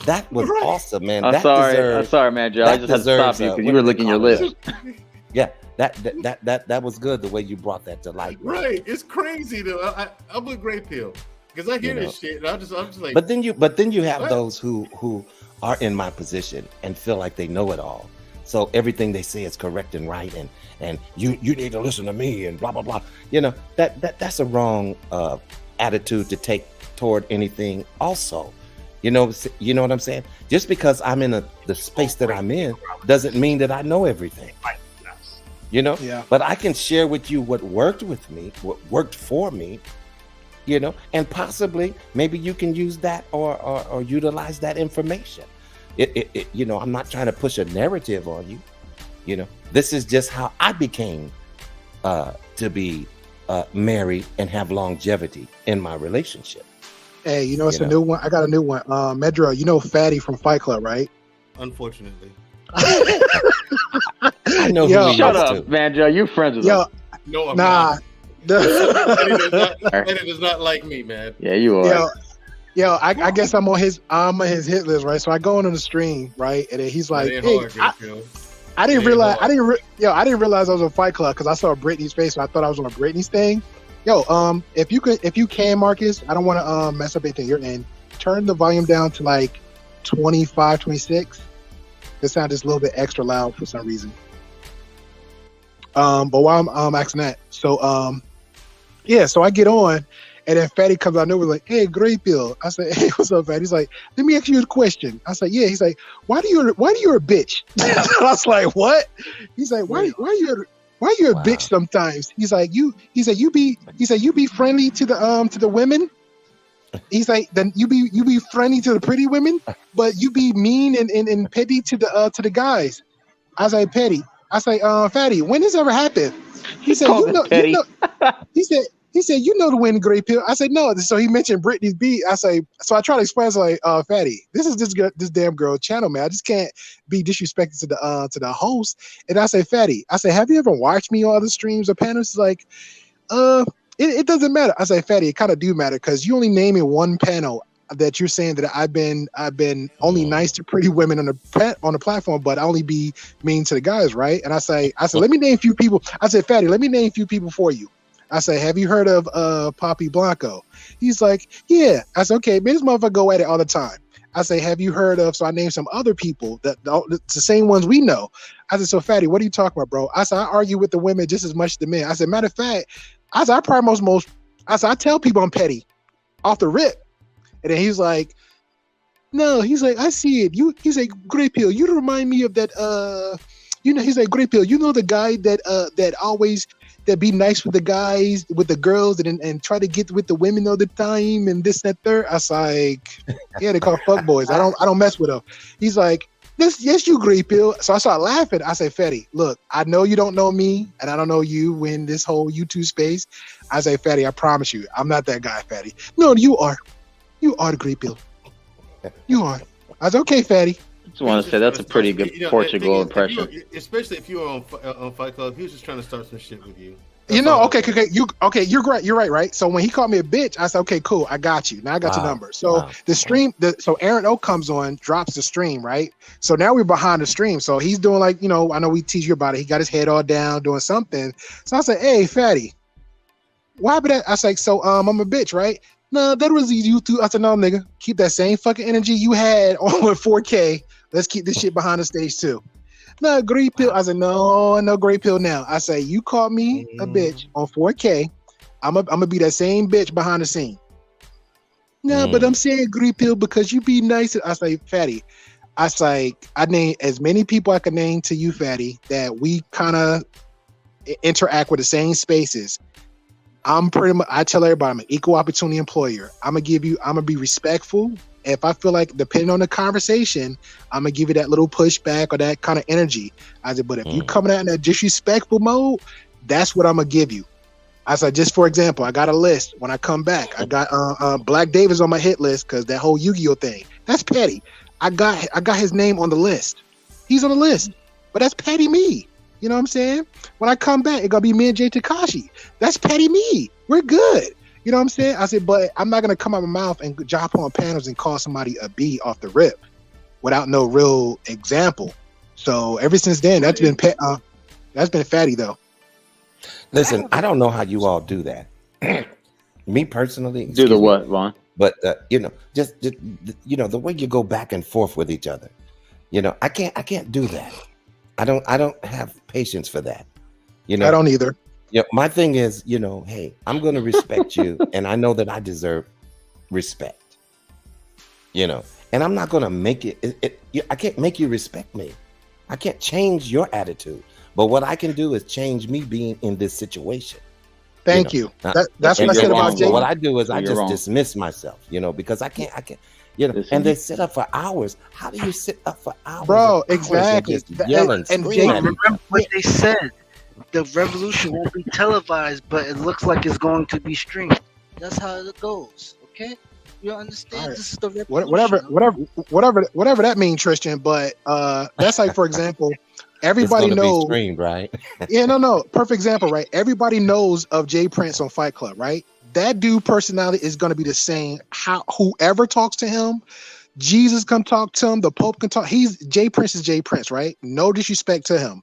That was awesome, man. I'm sorry, man, Joe. I just had to stop you because you were licking your lips. Yeah, that was good the way you brought that to light. Man. Right, it's crazy though. I'm with Gray Pill because I hear this shit. And I'm just like. But then you have those who are in my position and feel like they know it all. So everything they say is correct and right, and you need to listen to me and blah blah blah. You know that's a wrong attitude to take toward anything. Also. You know what I'm saying? Just because I'm in the space that I'm in doesn't mean that I know everything. You know? Yeah. But I can share with you what worked with me, what worked for me, you know, and possibly maybe you can use that or utilize that information. It you know, I'm not trying to push a narrative on you. You know, this is just how I became to be married and have longevity in my relationship. Hey, you know, it's a new one. I got a new one. Medro, you know Fatty from Fight Club, right? Unfortunately. I know who he shut up, man, Joe. You friends with us. No, I'm not. Eddie does not like me, man. Yeah, you are. Yo, I guess I'm on his hit list, right? So I go on the stream, right? And then he's like, hey, I didn't realize I didn't realize I was on Fight Club because I saw Britney's face, so I thought I was on a Britney's thing. Yo, if you can, Marcus, I don't want to mess up anything you're in. Turn the volume down to like 25, 26. It sounds just a little bit extra loud for some reason. But while I'm asking that, so so I get on, and then Fatty comes out and was like, "Hey, Gray Pill." I said, "Hey, what's up, Fatty?" He's like, "Let me ask you a question." I said, "Yeah." He's like, "Why do you a bitch?" I was like, "What?" He's like, "Why you a bitch sometimes?" He's like, you be friendly to the women. He's like, then you be friendly to the pretty women, but you be mean and petty to the guys. I was like, petty. I say, Fatty, when this ever happened? He said, he said, you know the win, Gray Pill. I said, no. So he mentioned Britney's beat. I say, so I try to explain. I was like, Fatty, this is this damn girl channel, man. I just can't be disrespectful to the host. And I say, Fatty, I say, have you ever watched me on other streams or panels? He's like, it doesn't matter. I say, Fatty, it kind of do matter because you only naming one panel that you're saying that I've been only nice to pretty women on the platform, but I only be mean to the guys, right? And I said, let me name a few people. I said, Fatty, let me name a few people for you. I say, have you heard of Poppy Blanco? He's like, yeah. I said, okay, man, this motherfucker go at it all the time. I say, have you heard of? So I named some other people that it's the same ones we know. I said, so Fatty, what are you talking about, bro? I said, I argue with the women just as much as the men. I said, matter of fact, I said, I tell people I'm petty off the rip. And then he's like, no, he's like, I see it. He's like, Gray Pill, you remind me of that, he's like, Gray Pill, you know the guy that always that be nice with the guys, with the girls, and try to get with the women all the time and this and that third. I was like, yeah, they call fuck boys. I don't mess with them. He's like, yes, you Gray Pill. So I started laughing. I say, Fatty, look, I know you don't know me, and I don't know you in this whole YouTube space. I say, Fatty, I promise you, I'm not that guy, Fatty. No, you are. You are the Gray Pill. You are. I was okay, Fatty. I just want to say that's a pretty good Portugal impression. Especially if you were on Fight Club, he was just trying to start some shit with you. You know, okay, you're right. So when he called me a bitch, I said, okay, cool, I got you. Now I got your number. So the stream, so Aaron O comes on, drops the stream, right? So now we're behind the stream. So he's doing like, you know, I know we tease you about it. He got his head all down doing something. So I said, hey, fatty, what happened? I was like, so I'm a bitch, right? No, that was you too. I said, no, nigga, keep that same fucking energy you had on with 4K. Let's keep this shit behind the stage too. No, great pill. I said, no great pill now. I say, you called me a bitch on 4K. I'm gonna be that same bitch behind the scene. No, but I'm saying great pill because you be nice. I say, fatty. I say, I name as many people I can name to you, fatty, that we kind of interact with the same spaces. I'm pretty much, I tell everybody I'm an equal opportunity employer. I'm gonna be respectful. If I feel like, depending on the conversation, I'm gonna give you that little pushback or that kind of energy. I said, but if you coming out in that disrespectful mode, that's what I'm gonna give you. I said, just for example, I got a list. When I come back, I got Black Davis on my hit list because that whole Yu-Gi-Oh thing. That's petty. I got his name on the list. He's on the list, but that's petty me. You know what I'm saying? When I come back, it's gonna be me and Jay Takashi. That's petty me. We're good. You know what I'm saying? I said, but I'm not gonna come out of my mouth and drop on panels and call somebody a B off the rip without no real example. So ever since then, that's been fatty though. Listen, I don't know how you all do that. Me personally, do the what, Vaughn? But you know, just you know, the way you go back and forth with each other. You know, I can't do that. I don't have patience for that. You know, I don't either. Yeah, my thing is, you know, hey, I'm going to respect you, and I know that I deserve respect. You know, and I'm not going to make it. I can't make you respect me. I can't change your attitude. But what I can do is change me being in this situation. Thank you. That's what I said about Jay. What I do is I just dismiss myself, you know, because I can't. You know, and they sit up for hours. How do you sit up for hours? Bro, exactly. Yelling, and Jay, remember what they said. The revolution won't be televised, but it looks like it's going to be streamed. That's how it goes. Okay, you understand? Right. This is the revolution. Whatever that means, Tristan. But that's like, for example, everybody knows. Be streamed, right? Yeah, no. Perfect example, right? Everybody knows of Jay Prince on Fight Club, right? That dude personality is going to be the same. Whoever talks to him, Jesus come talk to him, the Pope can talk. Jay Prince is Jay Prince, right? No disrespect to him.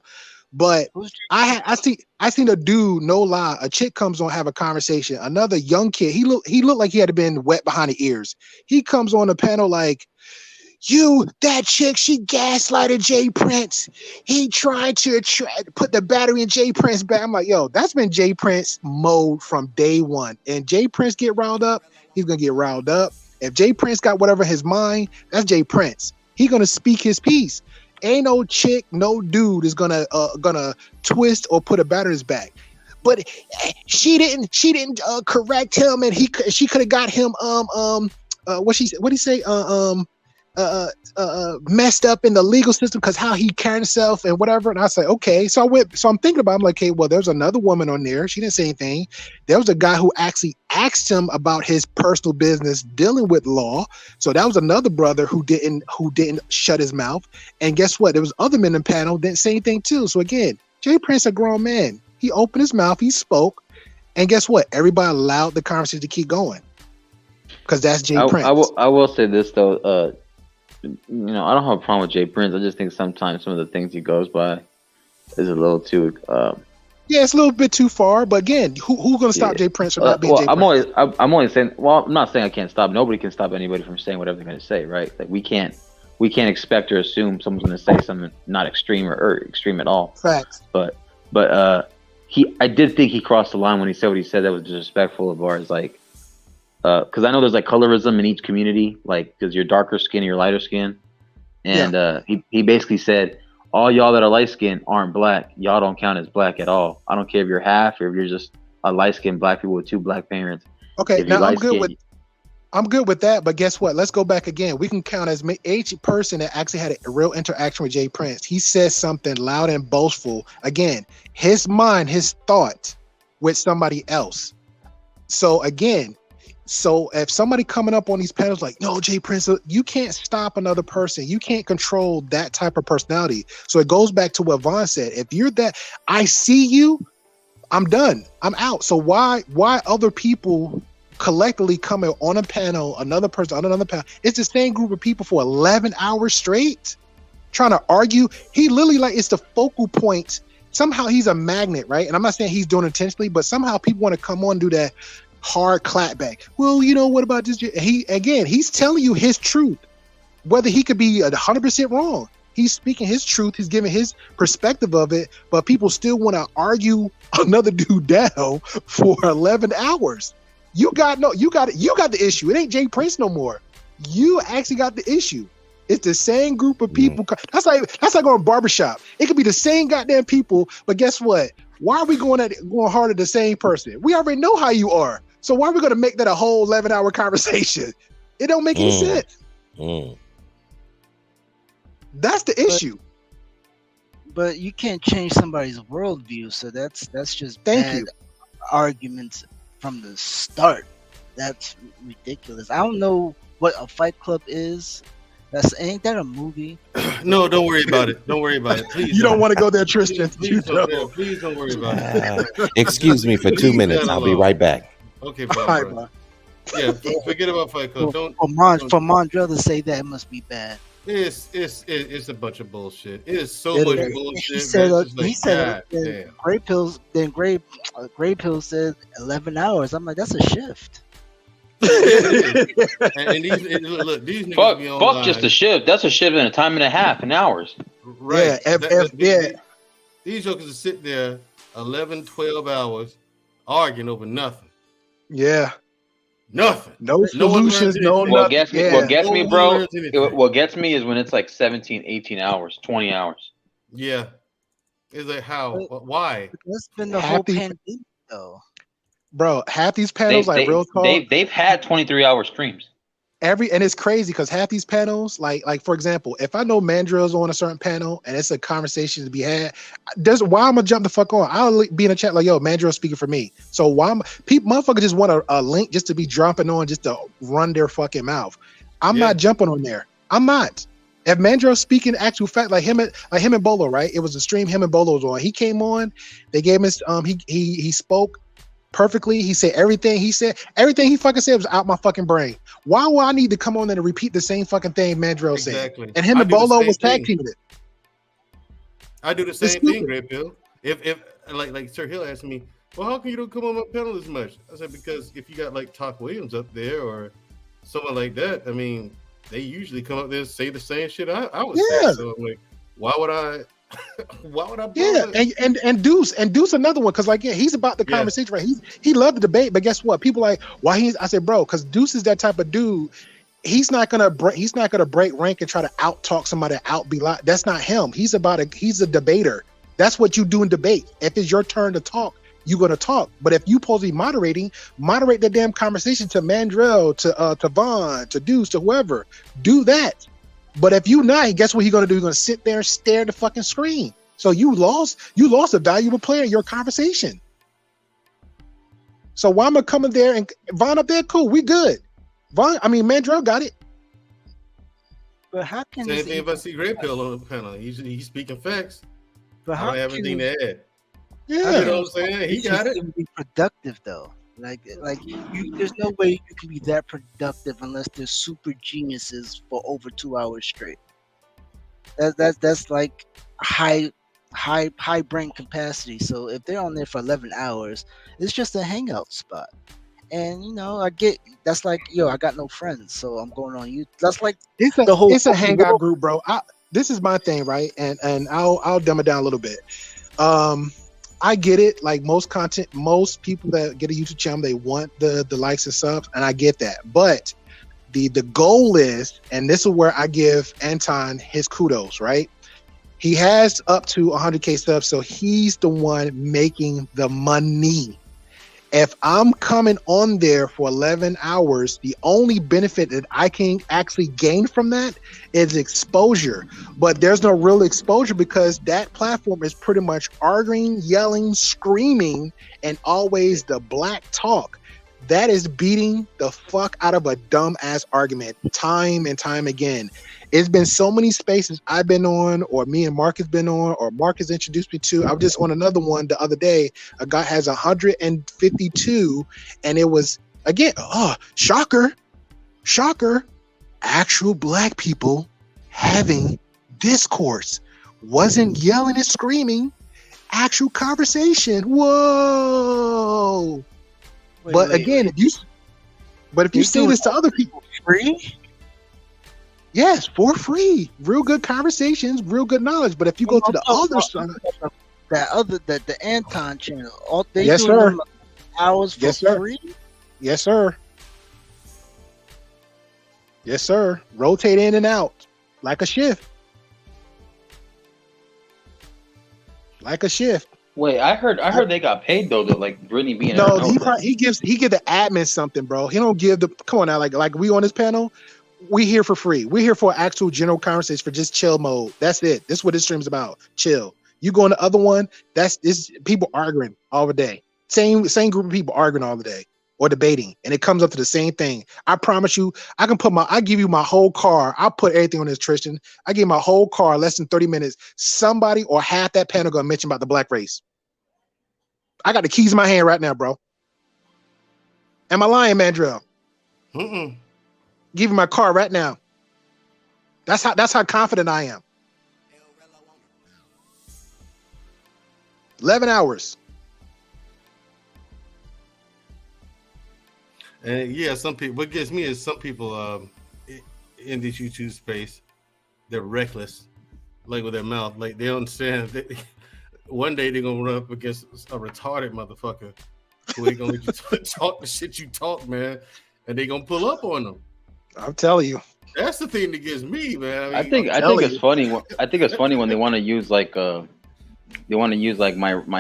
But I seen a dude, no lie, a chick comes on, have a conversation. Another young kid, he looked like he had been wet behind the ears. He comes on the panel like, that chick, she gaslighted Jay Prince. He tried to put the battery in Jay Prince back. I'm like, yo, that's been Jay Prince mode from day one. And Jay Prince get riled up, he's gonna get riled up. If Jay Prince got whatever in his mind, that's Jay Prince. He gonna speak his piece. Ain't no chick, no dude is gonna twist or put a battery in his back. But she didn't correct him, and she could have got him what he say messed up in the legal system because how he carried himself and whatever. And I say, okay. So I'm thinking about it. I'm like, hey, well, there's another woman on there. She didn't say anything. There was a guy who actually asked him about his personal business dealing with law. So that was another brother who didn't shut his mouth. And guess what? There was other men in the panel didn't say anything too. So again, Jay Prince, a grown man. He opened his mouth, he spoke, and guess what? Everybody allowed the conversation to keep going. Because that's Jay Prince. I will say this though, you know, I don't have a problem with Jay Prince. I just think sometimes some of the things he goes by is a little too. Yeah, it's a little bit too far. But again, who's going to stop Jay Prince from not being Jay Prince? I'm only saying. Well, I'm not saying I can't stop. Nobody can stop anybody from saying whatever they're going to say, right? Like we can't expect or assume someone's going to say something not extreme or extreme at all. Facts. But I did think he crossed the line when he said what he said that was disrespectful of ours, like. Because I know there's like colorism in each community, like because you're darker skin, you're lighter skin, and he basically said all y'all that are light skinned aren't black. Y'all don't count as black at all. I don't care if you're half or if you're just a light skinned black people with two black parents. Okay, now I'm good with that. But guess what? Let's go back again. We can count as each person that actually had a real interaction with Jay Prince. He says something loud and boastful. Again, his mind, his thought with somebody else. So again. So if somebody coming up on these panels like, no, Jay Prince, you can't stop another person. You can't control that type of personality. So it goes back to what Vaughn said. If you're that, I see you, I'm done. I'm out. So why other people collectively come on a panel, another person on another panel? It's the same group of people for 11 hours straight trying to argue. He literally like it's the focal point. Somehow he's a magnet, right? And I'm not saying he's doing it intentionally, but somehow people want to come on and do that hard clapback. Well, you know, what about this? He's telling you his truth, whether he could be 100% wrong. He's speaking his truth. He's giving his perspective of it, but people still want to argue another dude down for 11 hours. You got the issue. It ain't Jay Prince no more. You actually got the issue. It's the same group of people. That's like going to barbershop. It could be the same goddamn people, but guess what? Why are we going hard at the same person? We already know how you are. So why are we going to make that a whole 11-hour conversation? It don't make any sense. That's the issue. But you can't change somebody's worldview, so that's just Thank you. Arguments from the start. That's ridiculous. I don't know what a Fight Club is. Ain't that a movie? No, don't worry about it. Don't worry about it. Please. You don't want to go there, Tristan. Please don't worry about it. Excuse me for 2 minutes. I'll be right back. Okay, bro. Yeah, forget about Fight Club. For Mondrell to say that, it must be bad. It's a bunch of bullshit. It is so much bullshit. He said Gray Pills. Then Gray Pills said 11 hours. I'm like, that's a shift. and these niggas be on fuck live. Just a shift. That's a shift in a time and a half in hours. Right. These jokers will sit there 11, 12 hours arguing over nothing. Yeah. Nothing. No solutions. What gets me, bro? What gets me is when it's like 17, 18 hours, 20 hours. Yeah. It's like how? Why? It's been the whole pandemic, though. Bro, half these panels, real talk. They've had 23-hour streams. And it's crazy because half these panels, like for example, if I know Mandrill's on a certain panel and it's a conversation to be had, why I'm gonna jump the fuck on? I'll be in a chat like, yo, Mandrill's speaking for me. So motherfuckers just want a link just to be dropping on just to run their fucking mouth. I'm not jumping on there. I'm not. If Mandrill's speaking actual fact, like him and Bolo, right? It was a stream him and Bolo was on. He came on, they gave him his he spoke perfectly. He said everything he fucking said was out my fucking brain. Why would I need to come on there and repeat the same fucking thing Mandrill said? And him and Bolo was tag teaming it. I do the same thing, Gray Pill. If like Sir Hill asked me, well, how come you don't come on my panel as much? I said, because if you got like Talk Williams up there or someone like that, I mean, they usually come up there and say the same shit I would say. So I'm like, why would I? And Deuce another one, because he's about the conversation, right? He loved the debate, but guess what? People like, why I said, bro, because Deuce is that type of dude. He's not gonna break rank and try to out talk somebody, be like. That's not him. He's a debater. That's what you do in debate. If it's your turn to talk, you're gonna talk. But if you supposed to be moderate the damn conversation to Mandrell, to Vaughn, to Deuce, to whoever. Do that. But if you not, guess what he's gonna do? He's gonna sit there and stare at the fucking screen. So you lost a valuable player in your conversation. So why am I coming there and Vaughn up there? Cool, we good. Mandrell got it. But how can same thing if I see Gray Pill on the panel? He's speaking facts. But I don't have anything to add. Yeah, you know what I'm saying? He got it. Be productive though. There's no way you can be that productive unless they're super geniuses for over 2 hours straight. That's like high brain capacity. So if they're on there for 11 hours, it's just a hangout spot. And I get that's like, I got no friends, so I'm going on you. That's like it's a hangout group, bro. This is my thing, right? And I'll dumb it down a little bit. I get it. Like most people that get a YouTube channel, they want the likes and subs, and I get that. But the goal is, and this is where I give Anton his kudos, right? He has up to 100K subs, so he's the one making the money. If I'm coming on there for 11 hours, the only benefit that I can actually gain from that is exposure. But there's no real exposure because that platform is pretty much arguing, yelling, screaming, and always the black talk. that is beating the fuck out of a dumb ass argument time and time again. It's been so many spaces I've been on, or me and Mark has been on, or Mark has introduced me to. I was just on another one the other day. A guy has 152, and it was, again, shocker, actual black people having discourse. Wasn't yelling and screaming, actual conversation. Whoa. But again, if you say this to other people, free? Yes, for free. Real good conversations, real good knowledge. But if you go to the other side, the Anton channel, all they yes, sir. Hours for free. Yes, sir. Yes, sir. Rotate in and out like a shift. Like a shift. Wait, I heard they got paid though to like Brittany being. No, he give the admin something, bro. He don't give the. Come on now, like we on this panel. We here for free. We're here for actual general conversation for just chill mode. That's it. This is what this stream's about. Chill. You go on the other one. This people arguing all the day. Same group of people arguing all the day or debating, and it comes up to the same thing. I promise you, I give you my whole car. I'll put everything on this, Tristan. I give you my whole car, less than 30 minutes. Somebody or half that panel gonna mention about the black race. I got the keys in my hand right now, bro. Am I lying, Mandrell? Give you my car right now. That's how confident I am. 11 hours. And yeah, some people. What gets me is some people in this YouTube space, they're reckless, like with their mouth, like they don't understand that one day they're gonna run up against a retarded motherfucker who ain't gonna let you talk the shit you talk, man, and they gonna pull up on them. I'm telling you. That's the thing that gets me, man. I think it's funny. I think it's funny when they want to use like my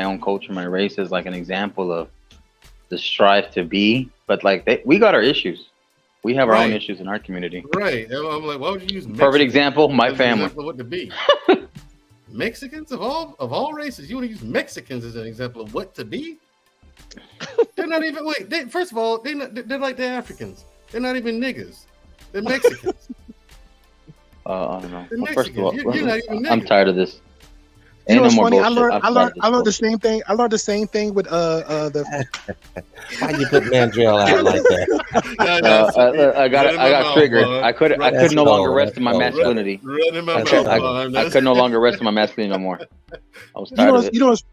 own culture, my race as like an example of the strive to be, but like we got our issues. We have our own issues in our community. Right. I'm like, why would you use Mexicans? Perfect example, my family. What to be? Mexicans of all races. You want to use Mexicans as an example of what to be? They're not even first of all, they're like the Africans. They're not even niggas. They're Mexicans. I don't know. Well, first of all, you're not even I'm tired of this. You know what's funny? I learned the same thing. I learned the same thing with the. Why you put Mandrell out like that? I got triggered. I could no longer rest in my masculinity. I could no longer rest in my masculinity no more. I was tired of it.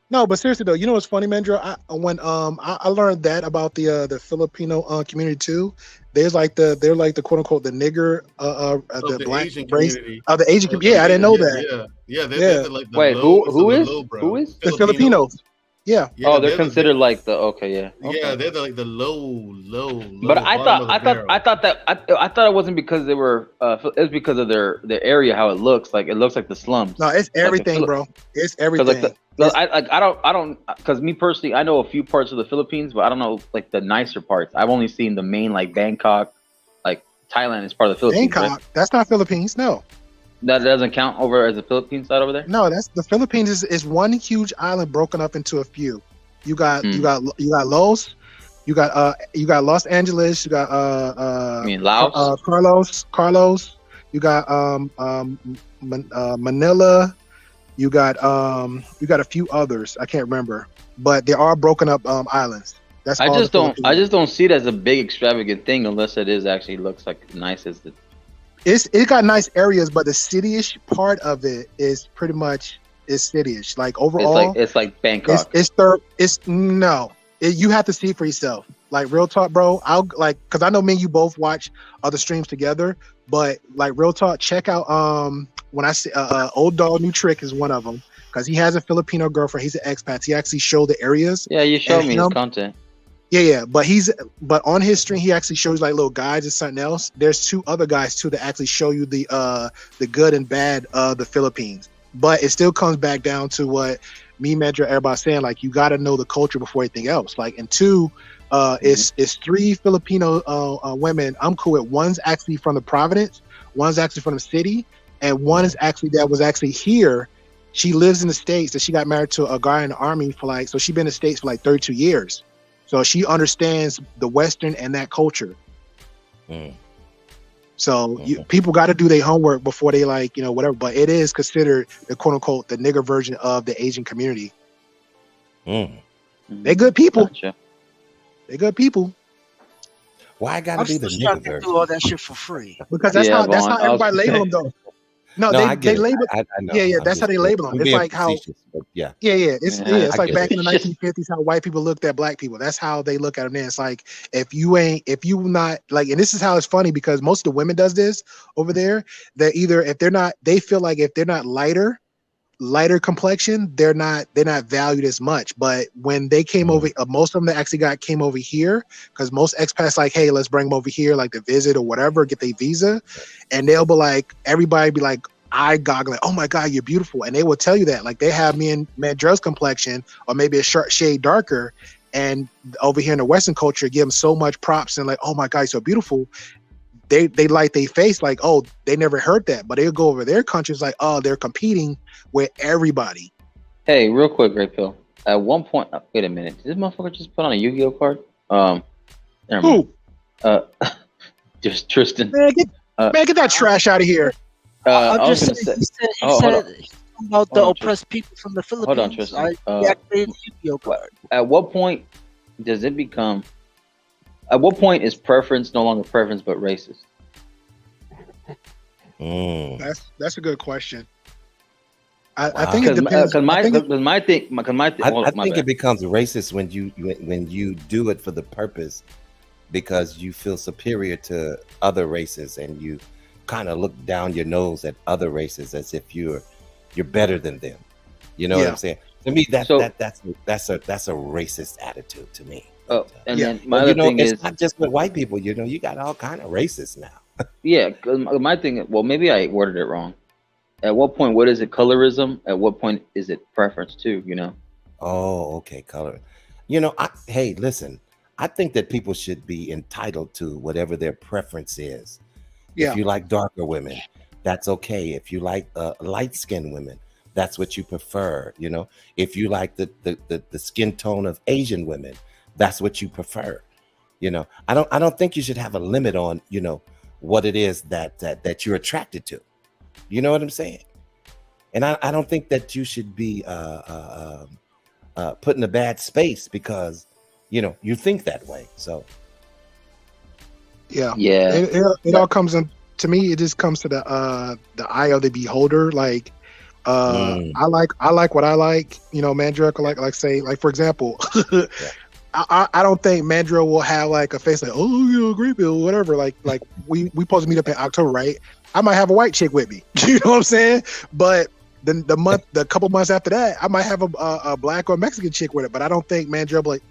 No, but seriously though, you know what's funny, Mandrell? I learned that about the Filipino community too. They're like the quote unquote the nigger the black Asian race of the Asian community. Yeah, I didn't know that. They're like the wait, who is the Filipinos? Yeah. Oh, they're considered like the yeah, they're like the low. But I thought it wasn't because they were it was because of their area, how it looks like the slums. No, it's everything, bro. It's everything. I don't because me personally, I know a few parts of the Philippines, but I don't know like the nicer parts. I've only seen the main like Bangkok, like Thailand is part of the Philippines. Bangkok, right? That's not Philippines, no. That doesn't count over as the Philippines side over there. No, that's the Philippines is one huge island broken up into a few. You got Los, you got Los Angeles, you got I mean Laos, Carlos, you got Manila. You got a few others. I can't remember, but they are broken up islands. That's I just don't see it as a big extravagant thing unless it is actually looks like nice as the. It got nice areas, but the city-ish part of it is pretty much city-ish. Like overall, it's like Bangkok. You have to see it for yourself. Like real talk, bro. Because I know me and you both watch other streams together, but like real talk, check out when I say Old Dog New Trick is one of them because he has a Filipino girlfriend. He's an expat. He actually showed the areas. Yeah, you showed me his content. Yeah, but on his stream he actually shows like little guides and something else. There's two other guys too that actually show you the good and bad of the Philippines. But it still comes back down to what me, Medra, everybody saying, like you got to know the culture before anything else. Like, and two, it's three Filipino women I'm cool with. One's actually from the Providence, one's actually from the city, and one is actually here. She lives in the States, and she got married to a guy in the army for so she's been in the States for like 32 years. So she understands the Western and that culture. So people got to do their homework before they like, whatever. But it is considered the quote unquote the nigger version of the Asian community. They good people. Gotcha. They good people. Why I gotta be the nigger version? Do all that shit for free because that's how everybody label them though. No, they label. I know. Yeah, that's how they label them. It's like how. Yeah. It's like back in the 1950s how white people looked at black people. That's how they look at them. Then it's like if you not like, and this is how it's funny because most of the women does this over there. That either they feel like if they're not lighter complexion, they're not valued as much. But when they came over, most of them that actually came over here because most expats like, hey, let's bring them over here like to visit or whatever, get their visa, and they'll be like, everybody be like eye goggling, oh my god, you're beautiful, and they will tell you that like they have me and Mandrell's complexion or maybe a shade darker, and over here in the Western culture give them so much props and like, oh my god, you're so beautiful. They light their face like, oh, they never heard that, but they'll go over their countries like, oh, they're competing with everybody. Hey, real quick, Ray Pill. At one point, wait a minute, did this motherfucker just put on a Yu-Gi-Oh card? Who? Just Tristan. Man, get that trash out of here. I'm just saying, he said about the oppressed people from the Philippines. Hold on, Tristan. Yu-Gi-Oh card. At what point does it become? At what point is preference no longer preference but racist? That's a good question. I think it depends. I think it becomes racist when you do it for the purpose because you feel superior to other races and you kind of look down your nose at other races as if you're better than them. You know what I'm saying? To me, that's a racist attitude to me. Oh, and then my other thing it's is not just with white people. You got all kind of racists now. Yeah, cause my thing. Well, maybe I worded it wrong. At what point, what is it colorism? At what point is it preference too? Oh, okay, color. Hey, listen. I think that people should be entitled to whatever their preference is. Yeah. If you like darker women, that's okay. If you like light-skinned women, that's what you prefer. If you like the skin tone of Asian women, that's what you prefer. I don't think you should have a limit on what it is that you're attracted to. You know what I'm saying? And I don't think that you should be put in a bad space because you think that way. So yeah. It all comes in. To me, it just comes to the eye of the beholder. Like I like what I like. Mandrell like say like for example. I don't think Mandrell will have like a face like, oh, great bill, whatever. Like we supposed to meet up in October, right? I might have a white chick with me. You know what I'm saying? But the couple months after that, I might have a black or Mexican chick with it. But I don't think Mandrell like,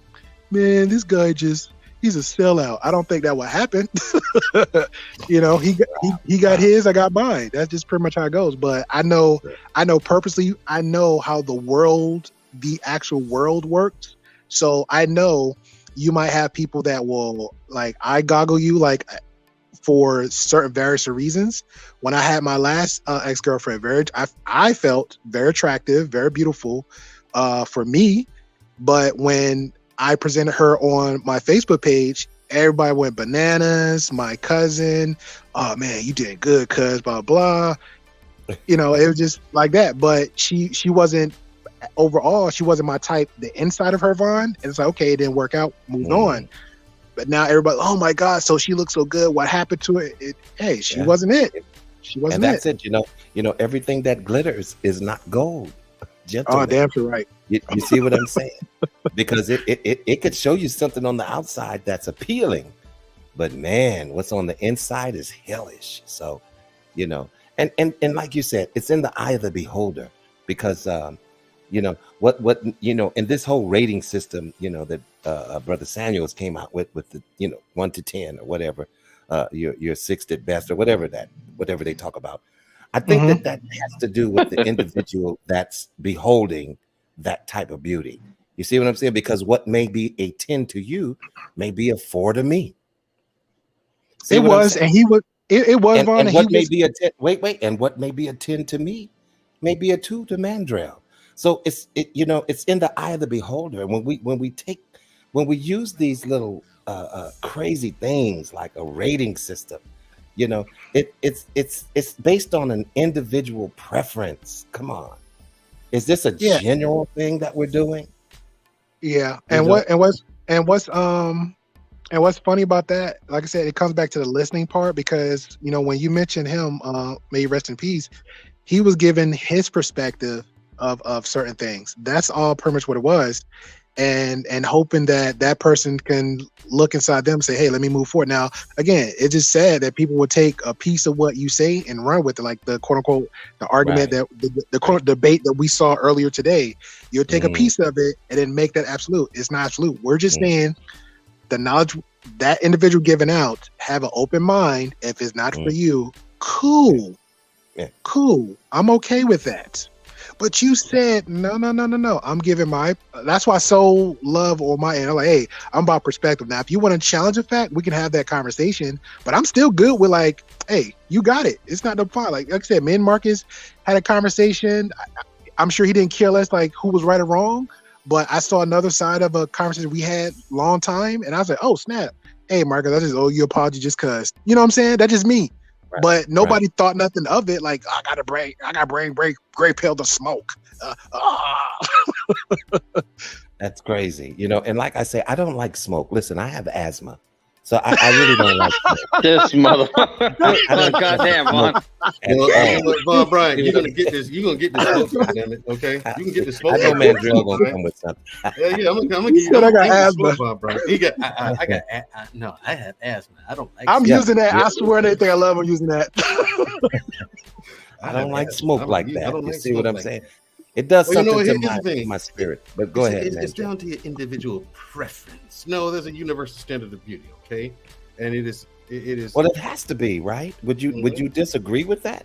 man, this guy he's a sellout. I don't think that will happen. He got his, I got mine. That's just pretty much how it goes. But I know purposely, I know how the actual world works. So I know you might have people that will like eye goggle you like for certain various reasons. When I had my last ex-girlfriend, I felt very attractive, very beautiful for me. But when I presented her on my Facebook page, everybody went bananas. My cousin, oh man, you did good, cuz blah blah. It was just like that. But she wasn't. Overall, she wasn't my type. The inside of her, Vaughn, and it's like, okay, it didn't work out, moved on. But now everybody, oh my god, so she looks so good. What happened to it? She wasn't it. She wasn't. And that's it. Everything that glitters is not gold. Gentlemen. Oh, damn, you're right. You see what I'm saying? Because it could show you something on the outside that's appealing, but man, what's on the inside is hellish. So, and like you said, it's in the eye of the beholder because. What in this whole rating system, that Brother Samuels came out with the 1 to 10 or whatever, you're sixth at best or whatever they talk about. I think that has to do with the individual that's beholding that type of beauty. You see what I'm saying? Because what may be a 10 to you may be a 4 to me. See it was, and he was. It was. And what may be a 10? Wait, and what may be a 10 to me may be a 2 to Mandrell. So it's in the eye of the beholder. And when we take when we use these little crazy things like a rating system, you know, it's based on an individual preference. Come on, is this a general thing that we're doing? Yeah, and what's funny about that? Like I said, it comes back to the listening part, because you know when you mentioned him, may he rest in peace, he was given his perspective of certain things. That's all pretty much what it was. And hoping that person can look inside them and say, hey, let me move forward. Now, again, it's just sad that people would take a piece of what you say and run with it, like the quote unquote, the argument that the quote debate that we saw earlier today. You'll take a piece of it and then make that absolute. It's not absolute. We're just saying the knowledge that individual giving out, have an open mind. If it's not for you, cool. Cool. I'm okay with that. But you said no. I'm giving my. That's why Soul Love or my end. I'm like, hey, I'm about perspective. Now, if you want to challenge a fact, we can have that conversation. But I'm still good with like, hey, you got it. It's not no problem. Like I said, me and Marcus had a conversation. I'm sure he didn't care less like who was right or wrong. But I saw another side of a conversation we had long time, and I was like, oh snap, hey Marcus, I just owe you an apology just cause. You know what I'm saying? That's just me. Right, but nobody thought nothing of it. Like I got brain gray pill to smoke. That's crazy, you know. And like I say, I don't like smoke. Listen, I have asthma, so I really don't like smoke. This motherfucker! Goddamn, Von Brian, you're gonna get this. You're gonna get this smoke, damn it. Okay, you can get the smoke. I know Mandrill gonna come with something. Yeah, I'm gonna give you. I got asthma. Von Brian. I have asthma. I don't like. I'm using that. I swear, anything I love. I'm using that. I don't like smoke like that. You see what I'm saying? It does something to my spirit. But go ahead. It's down to your individual preference. No, there's a universal standard of beauty, okay? And it is. Well, it has to be, right? Would you disagree with that?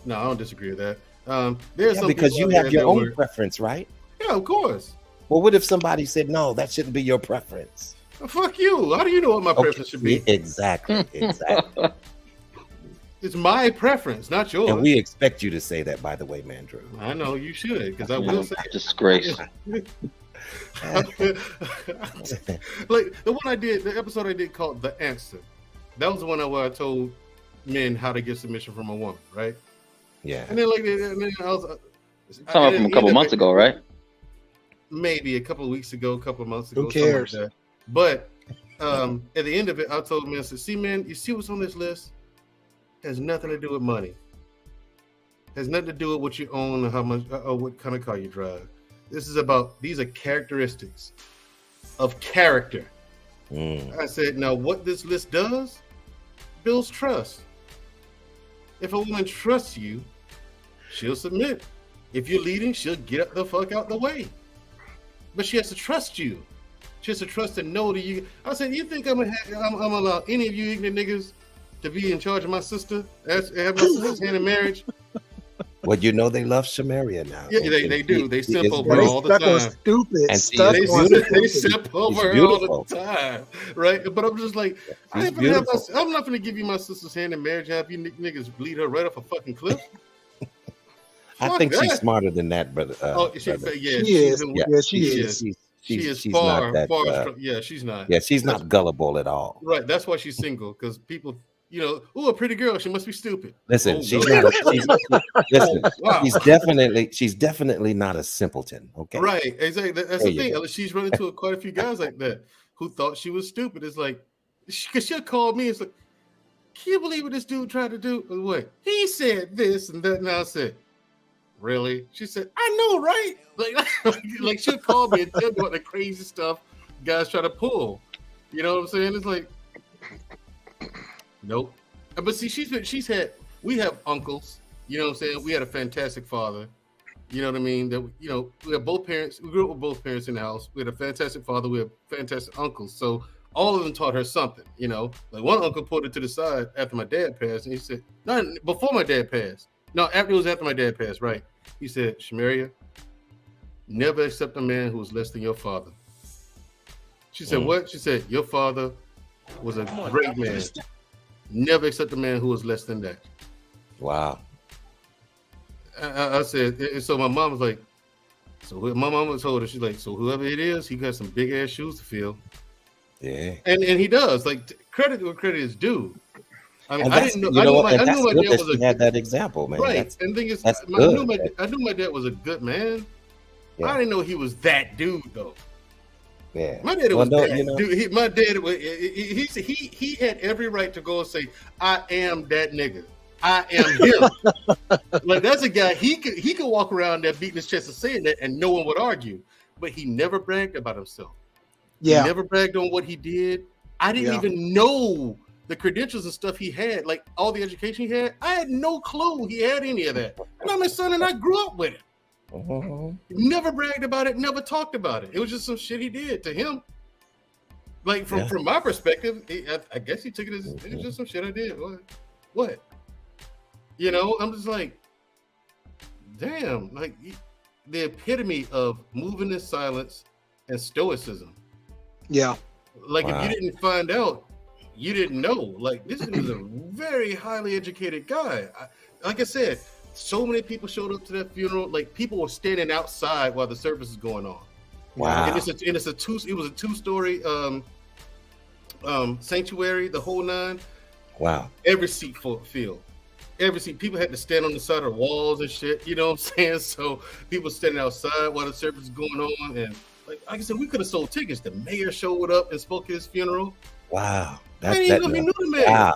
No, I don't disagree with that. There's some because you have your own preference, right? Yeah, of course. Well, what if somebody said no? That shouldn't be your preference. Well, fuck you. How do you know what my preference should be? Exactly. It's my preference, not yours. And we expect you to say that, by the way, Mandrew. I know you should, because I will say disgrace. Like the one I did, the episode I did called "The Answer." That was the one where I told men how to get submission from a woman, right? Yeah. And then I was talking from a couple months ago, right? Maybe a couple of weeks ago, a couple of months ago. Who cares? Like but at the end of it, I told men, I said, "See, man, you see what's on this list? Has nothing to do with money. Has nothing to do with what you own or how much or what kind of car you drive. These are characteristics of character." I said, now what this list does builds trust. If a woman trusts you, she'll submit. If you're leading, she'll get the fuck out the way. But she has to trust you. She has to trust and know that you. I said, you think I'm gonna allow any of you ignorant niggas to be in charge of my sister, have my sister's hand in marriage? Well, you know they love Shamaria now. Yeah, they do. They simp over her all the time. Stupid. And they simp over her all the time, right? But I'm just like, I'm not gonna give you my sister's hand in marriage. Have you niggas bleed her right off a fucking cliff? I think she's smarter than that, brother. She is. She's far. Yeah, she's not. Yeah, she's not gullible at all. Right. That's why she's single, because people, a pretty girl. She must be stupid. Listen, she's definitely not a simpleton. Okay. Right. Exactly. That's the thing. She's run into quite a few guys like that who thought she was stupid. It's like, because she'll call me. It's like, can you believe what this dude tried to do? What? He said this and that. And I said, really? She said, I know, right? Like she'll call me and tell me what the crazy stuff guys try to pull. You know what I'm saying? It's like, nope. But see, we have uncles. You know what I'm saying? We had a fantastic father. You know what I mean? That we have both parents. We grew up with both parents in the house. We had a fantastic father. We have fantastic uncles. So all of them taught her something. Like one uncle pulled it to the side after my dad passed, and he said, "No, before my dad passed. No, it was after my dad passed, right?" He said, "Shamaria, never accept a man who is less than your father." She said, "What?" She said, "Your father was a great man. Never accept a man who was less than that." Wow. I said, and so my mom was like, So my mama told her, she's like, so whoever it is, he got some big ass shoes to fill. Yeah. And he does. Like, credit where credit is due. I mean, I didn't know. I knew my dad was had that example, man. Right. And the thing is, I knew my dad was a good man. Yeah. I didn't know he was that dude though. Yeah. My dad was that dude. My dad was. He had every right to go and say, "I am that nigga. I am him." Like, that's a guy. He could walk around there beating his chest and saying that, and no one would argue. But he never bragged about himself. Yeah. He never bragged on what he did. I didn't even know the credentials and stuff he had, like all the education he had. I had no clue he had any of that. And I'm his son, and I grew up with it. Never bragged about it, never talked about it. It was just some shit he did to him. Like, from my perspective, I guess he took it as it was just some shit I did. What? You know, I'm just like, damn, like the epitome of moving in silence and stoicism. Yeah. Like, if you didn't find out, you didn't know. Like, this is a very highly educated guy. Like I said, so many people showed up to that funeral. Like, people were standing outside while the service is going on. Wow. And it was a two-story sanctuary, the whole nine. Wow. Every seat filled. Every seat. People had to stand on the side of the walls and shit. You know what I'm saying? So people standing outside while the service is going on. And like I said, we could have sold tickets. The mayor showed up and spoke at his funeral. Wow. I didn't even know he knew the mayor. Wow.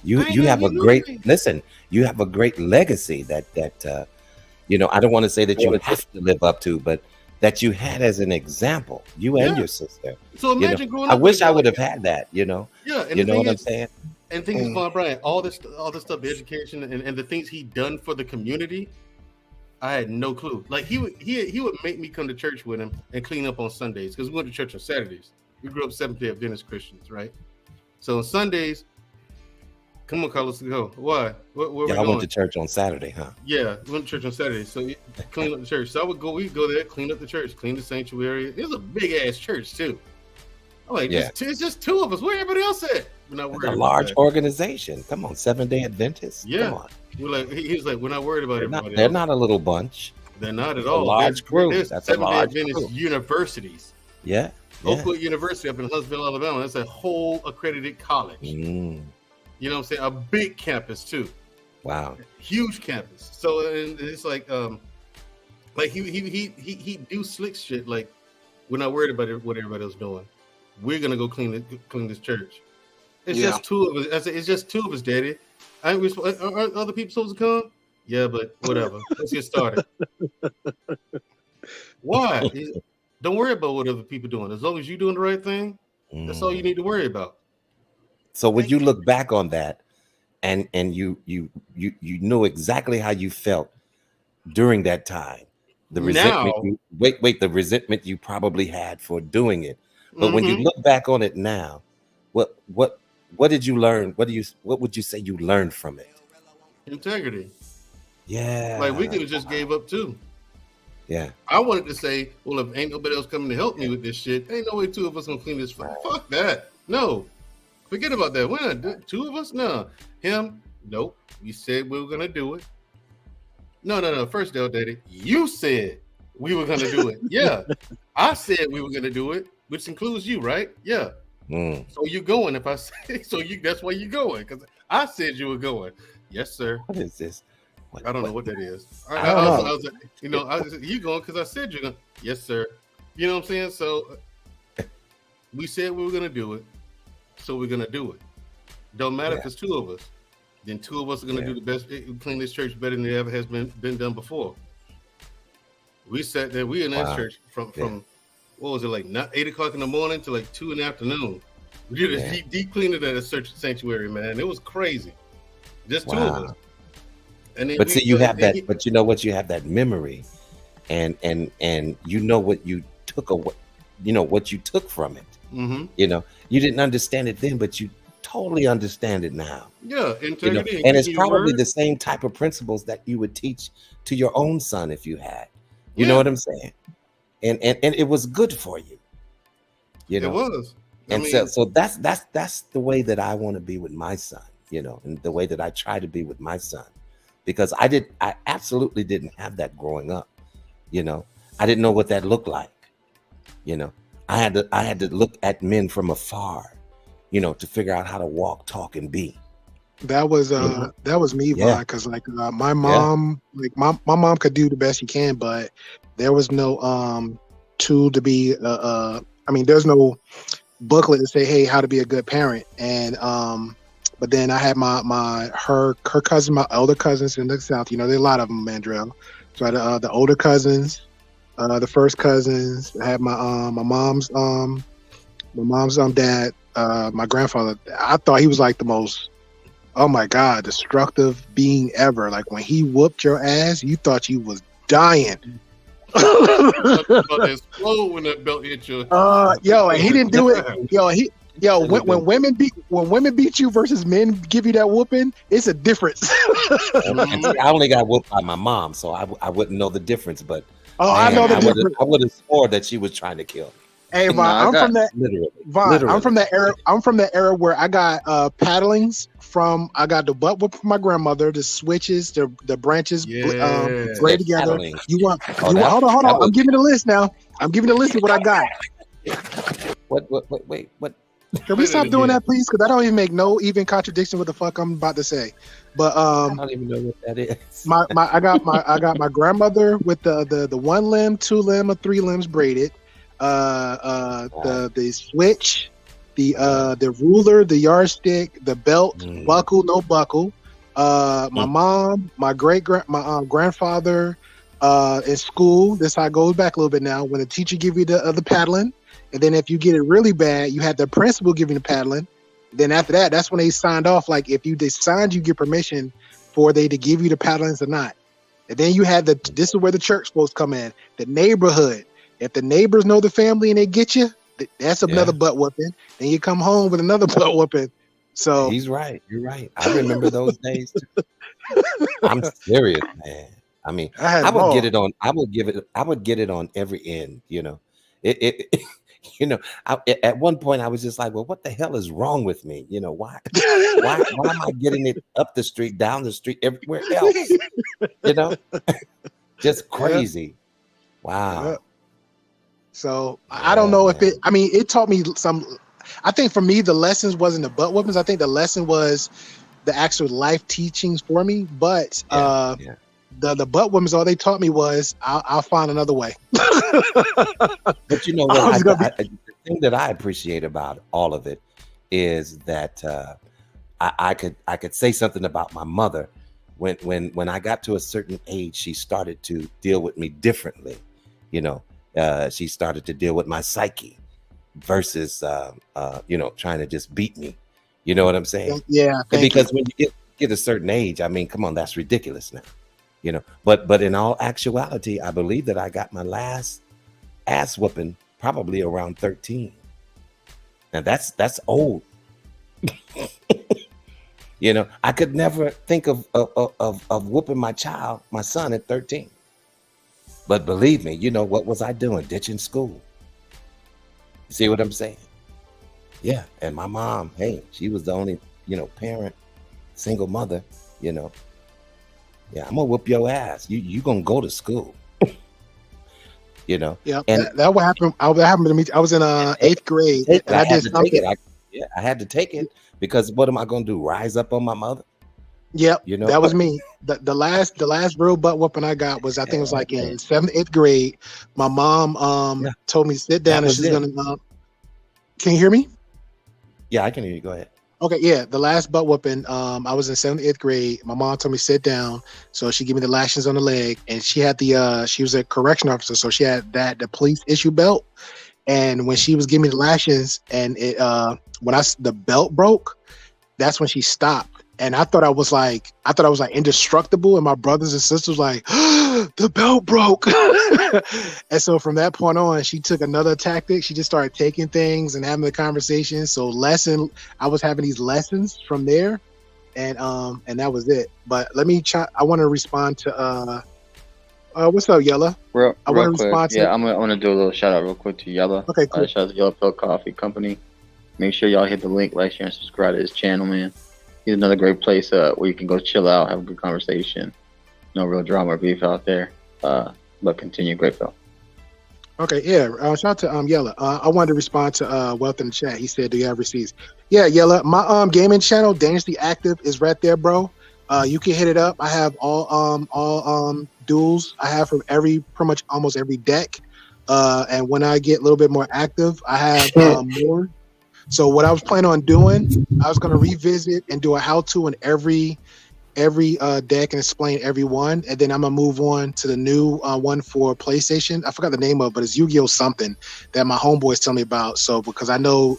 You have a great listen. You have a great legacy that you know. I don't want to say that you have to live up to, but that you had as an example, you and your sister. So imagine growing up. I wish I would have had that. You know. Yeah. And you know what I'm saying. And things is, Von Brian, all this stuff, the education and the things he done for the community, I had no clue. Like, he would make me come to church with him and clean up on Sundays, because we went to church on Saturdays. We grew up Seventh-day Adventist Christians, right? So on Sundays, come on, Carlos, go. Why? Where I went to church on Saturday, huh? Yeah, we went to church on Saturday. So clean up the church. So we'd go there, clean up the church, clean the sanctuary. It was a big ass church too. I'm like, it's just two of us. Where everybody else at? We're not worried. A large organization. Come on, Seventh-day Adventists. Yeah. Come on. We're like, he was like, we're not worried about everybody. They're not a little bunch. They're not at all. A large group. There's Seventh-day Adventist universities. Yeah. Oakwood University up in Huntsville, Alabama. That's a whole accredited college. You know what I'm saying? A big campus too. Wow. Huge campus. So and it's like he do slick shit. Like, we're not worried about what everybody else doing. We're gonna go clean this church. It's just two of us. It's just two of us, Daddy. Aren't other people supposed to come? Yeah, but whatever. Let's get started. Why? Don't worry about what other people doing. As long as you're doing the right thing, that's all you need to worry about. So when you look back on that, and you know exactly how you felt during that time, the resentment. The resentment you probably had for doing it. But when you look back on it now, what did you learn? What would you say you learned from it? Integrity. Yeah. Like, we could have just gave up too. Yeah. I wanted to say, well, if ain't nobody else coming to help me with this shit, ain't no way two of us gonna clean this. Fuck that. No. Forget about that. We're not two of us. No. Him. Nope. We said we were gonna do it. No. First, Daddy, you said we were gonna do it. Yeah. I said we were gonna do it, which includes you, right? Yeah. So you're going. If I say so, that's why you're going, because I said you were going. Yes, sir. What is this? I don't know what that is. I was you going because I said you're going. Yes, sir. You know what I'm saying? So we said we were going to do it, so we're going to do it. Don't matter if it's two of us. Then two of us are going to do the best, clean this church better than it ever has been done before. We sat there. We in that church from what was it, like 8 o'clock in the morning to like 2 in the afternoon. We did a deep cleaning at a sanctuary, man. It was crazy. Just two of us. And then you have that. But you know what? You have that memory, and you know what you took away. You know what you took from it. You know, you didn't understand it then, but you totally understand it now. Yeah, integrity. You know? And it's probably the same type of principles that you would teach to your own son if you had. You know what I'm saying? And it was good for you. You know, it was. So that's the way that I want to be with my son. You know, and the way that I try to be with my son. Because I absolutely didn't have that growing up. You know, I didn't know what that looked like. You know, I had to look at men from afar, you know, to figure out how to walk, talk, and be. That was me, Vaughn, because like my mom, like my mom could do the best she can, but there was no tool to be I mean, there's no booklet to say, hey, how to be a good parent. And but then I had her cousin, my older cousins in the South, you know, there are a lot of them, Mandrell. So I had the older cousins, the first cousins. I had my mom's dad, my grandfather. I thought he was like the most, oh my God, destructive being ever. Like when he whooped your ass, you thought you was dying. When that belt hit you. Yo, and he didn't do it. When women beat you versus men give you that whooping, it's a difference. And see, I only got whooped by my mom, so I wouldn't know the difference. But I know the difference. I would have swore that she was trying to kill me. Hey, Vaughn, I'm from that era. I'm from that era where I got paddlings from. I got the butt whip from my grandmother, the switches, the branches braid together. You want? Hold on. I'm giving the list now. I'm giving the list of what I got. Wait. Can we stop doing that, please? Because I don't even make no even contradiction with the fuck I'm about to say. But I don't even know what that is. I got my grandmother with the 1 limb, 2 limb, or 3 limbs braided. The switch, the ruler, the yardstick, the belt, buckle, no buckle. My mom, my grandfather, in school. This how it goes back a little bit now. When the teacher give you the paddling, and then if you get it really bad, you had the principal give you the paddling. Then after that, that's when they signed off. Like if they signed, you get permission for they to give you the paddlings or not. And then you had this is where the church supposed to come in. The neighborhood. If the neighbors know the family and they get you, that's another butt whooping. Then you come home with another butt whooping. So he's right. You're right. I remember those days too. I'm serious, man. I mean, I would get it on every end. You know, you know, at one point I was just like, well, what the hell is wrong with me? You know, why am I getting it up the street, down the street, everywhere else? You know, just crazy. Wow. Yeah. So I don't know if it taught me some. I think for me, the lessons wasn't the butt whoopings. I think the lesson was the actual life teachings for me. But the butt whoopings, all they taught me was I'll find another way. But you know what? The thing that I appreciate about all of it is that I could say something about my mother. When I got to a certain age, she started to deal with me differently. You know. She started to deal with my psyche versus, you know, trying to just beat me. You know what I'm saying? Yeah. Because when you get a certain age, I mean, come on, that's ridiculous now. You know, but in all actuality, I believe that I got my last ass whooping probably around 13. And that's old. You know, I could never think of whooping my son at 13. But believe me, you know, what was I doing? Ditching school. You see what I'm saying? Yeah. And my mom, hey, she was the only, you know, parent, single mother, you know. Yeah, I'm gonna whoop your ass. You gonna go to school. You know. Yeah. And that what happened. That happened to me. I was in 8th grade. And I had to take it. I had to take it because what am I gonna do? Rise up on my mother? Yep, you know, that was me. The last real butt whooping I got was I think it was like in 7th, 8th grade. My mom told me to sit down and she's gonna. Can you hear me? Yeah, I can hear you. Go ahead. Okay, yeah. The last butt whooping, I was in 7th, 8th grade. My mom told me to sit down, so she gave me the lashings on the leg, and she had she was a correction officer, so she had the police issue belt. And when she was giving me the lashings, and when the belt broke, that's when she stopped. And I thought I was like indestructible, and my brothers and sisters like, the belt broke. And so from that point on, she took another tactic. She just started taking things and having the conversation. So I was having these lessons from there, and that was it. But I want to respond to what's up, Yella? Real quick. I want to do a little shout out real quick to Yella. Okay, cool. Shout out to Yella Pill Coffee Company. Make sure y'all hit the link, like, share, and subscribe to his channel, man. He's another great place where you can go chill out, have a good conversation. No real drama or beef out there. But continue, great Bill. Okay, yeah. Shout out to Yella. I wanted to respond to Wealth in the chat. He said, "Do you have receipts?" Yeah, Yella. My gaming channel, Dangerously Active, is right there, bro. You can hit it up. I have all duels. I have from pretty much almost every deck. And when I get a little bit more active, I have more. So what I was planning on doing, I was going to revisit and do a how-to in every deck and explain every one, and then I'm gonna move on to the new one for PlayStation. I forgot the name of it, but it's Yu-Gi-Oh something that my homeboys tell me about. So because I know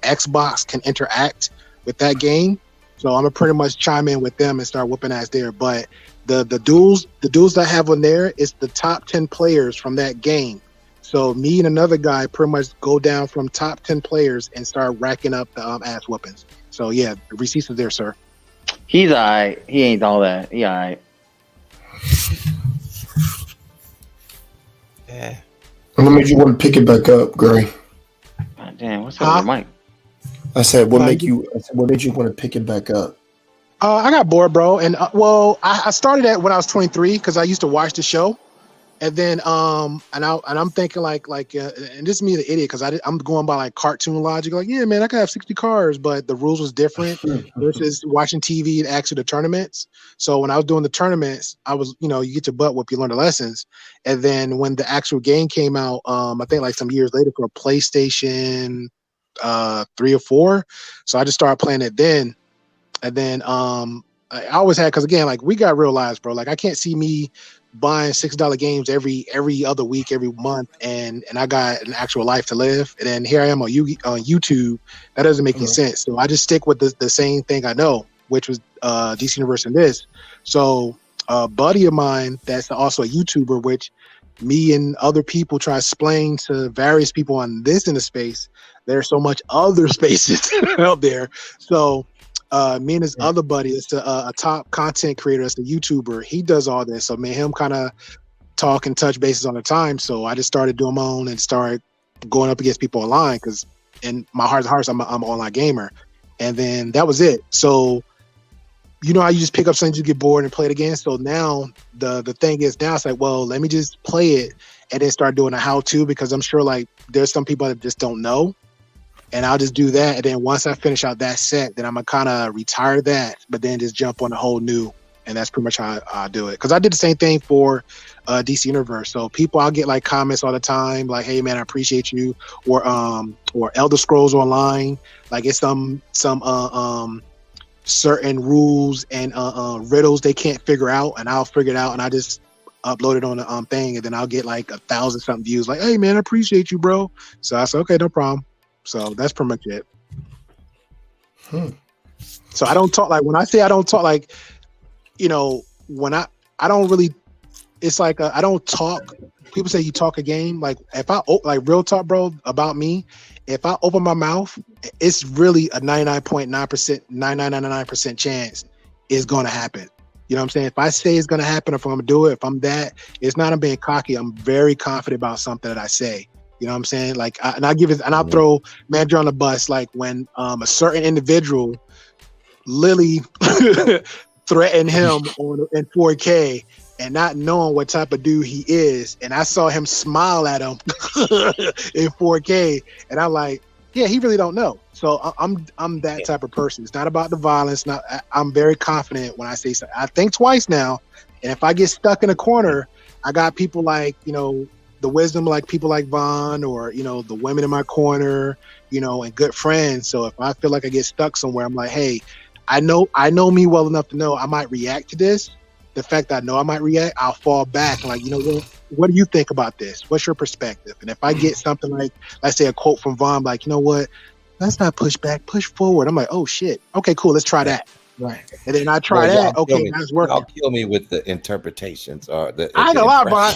Xbox can interact with that game, so I'm gonna pretty much chime in with them and start whooping ass there. But the duels that I have on there is the top 10 players from that game. So me and another guy pretty much go down from top 10 players and start racking up the ass whoopings. So yeah, the receipts are there, sir. He's alright. He ain't all that. He alright. Yeah. What made you want to pick it back up, Gray? God damn, what's up with Mike? I said, what made you want to pick it back up? I got bored, bro, and I started it when I was 23 because I used to watch the show, and then I'm thinking like and this is me the idiot because I'm going by like cartoon logic, like yeah man I could have 60 cars, but the rules was different versus watching TV and actually the tournaments. So when I was doing the tournaments, I was you get your butt whooped, you learn the lessons, and then when the actual game came out, I think like some years later for a PlayStation 3 or 4, so I just started playing it then. And then I always had, because again, like we got real lives, bro. Like I can't see me buying $6 games every other week, every month, and I got an actual life to live. And then here I am on YouTube. That doesn't make any sense. So I just stick with the same thing I know, which was DC Universe and this. So a buddy of mine that's also a YouTuber, which me and other people try to explain to various people on this in the space. There's so much other spaces out there. So me and his other buddy is a top content creator, that's a YouTuber. He does all this. So me and him kind of talk and touch bases all the time. So I just started doing my own and started going up against people online because in my heart of hearts, I'm an online gamer. And then that was it. So you know how you just pick up something, you get bored and play it again. So now the thing is now it's like, well, let me just play it and then start doing a how-to, because I'm sure like there's some people that just don't know. And I'll just do that. And then once I finish out that set, then I'm going to kind of retire that, but then just jump on a whole new. And that's pretty much how I do it. Because I did the same thing for DC Universe. So I'll get like comments all the time, like, hey, man, I appreciate you. Or Elder Scrolls Online. Like it's some certain rules and riddles they can't figure out. And I'll figure it out. And I just upload it on the thing. And then I'll get like 1,000 something views. Like, hey, man, I appreciate you, bro. So I said, okay, no problem. So that's pretty much it. So I don't talk like, when I say I don't talk like, when I don't really, it's like I don't talk. People say you talk a game. Like if I like real talk, bro, about me, if I open my mouth, it's really a 99.9% chance it's going to happen. You know what I'm saying? If I say it's going to happen, if I'm going to do it, if I'm that, it's not I'm being cocky. I'm very confident about something that I say. You know what I'm saying? Like, I'll throw Mandra on the bus. Like when a certain individual literally threatened him in 4K and not knowing what type of dude he is, and I saw him smile at him in 4K, and I'm like, yeah, he really don't know. So I'm that type of person. It's not about the violence. I'm very confident when I say something. I think twice now, and if I get stuck in a corner, I got people like the wisdom, like people like Vaughn, or the women in my corner, and good friends. So if I feel like I get stuck somewhere, I'm like, hey, I know me well enough to know I might react to this. The fact that I know I might react, I'll fall back and like, what do you think about this? What's your perspective? And if I get something like, let's say a quote from Vaughn, like, you know what, let's not push back, push forward. I'm like, oh shit, okay, cool, let's try that. Right. And then I try that. Okay, that's working. I'll kill me with the interpretations or the. I ain't gonna lie, Vaughn.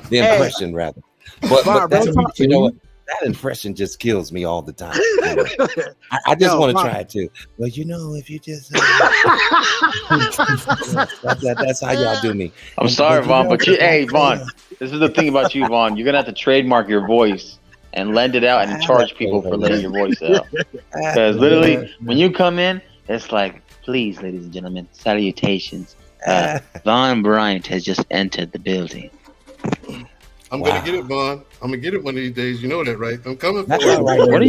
The impression, rather. But that's, you know what? That impression just kills me all the time. I just want to try it too. Well, if you just that's how y'all do me. I'm sorry, Vaughn, but hey, Vaughn, this is the thing about you, Vaughn. You're gonna have to trademark your voice and lend it out and charge people for letting your voice out. Because literally, when you come in, it's like, please, ladies and gentlemen, salutations. Vaughn Bryant has just entered the building. I'm gonna get it, Vaughn. I'm gonna get it one of these days. You know that, right? I'm coming for That's it. all right. What are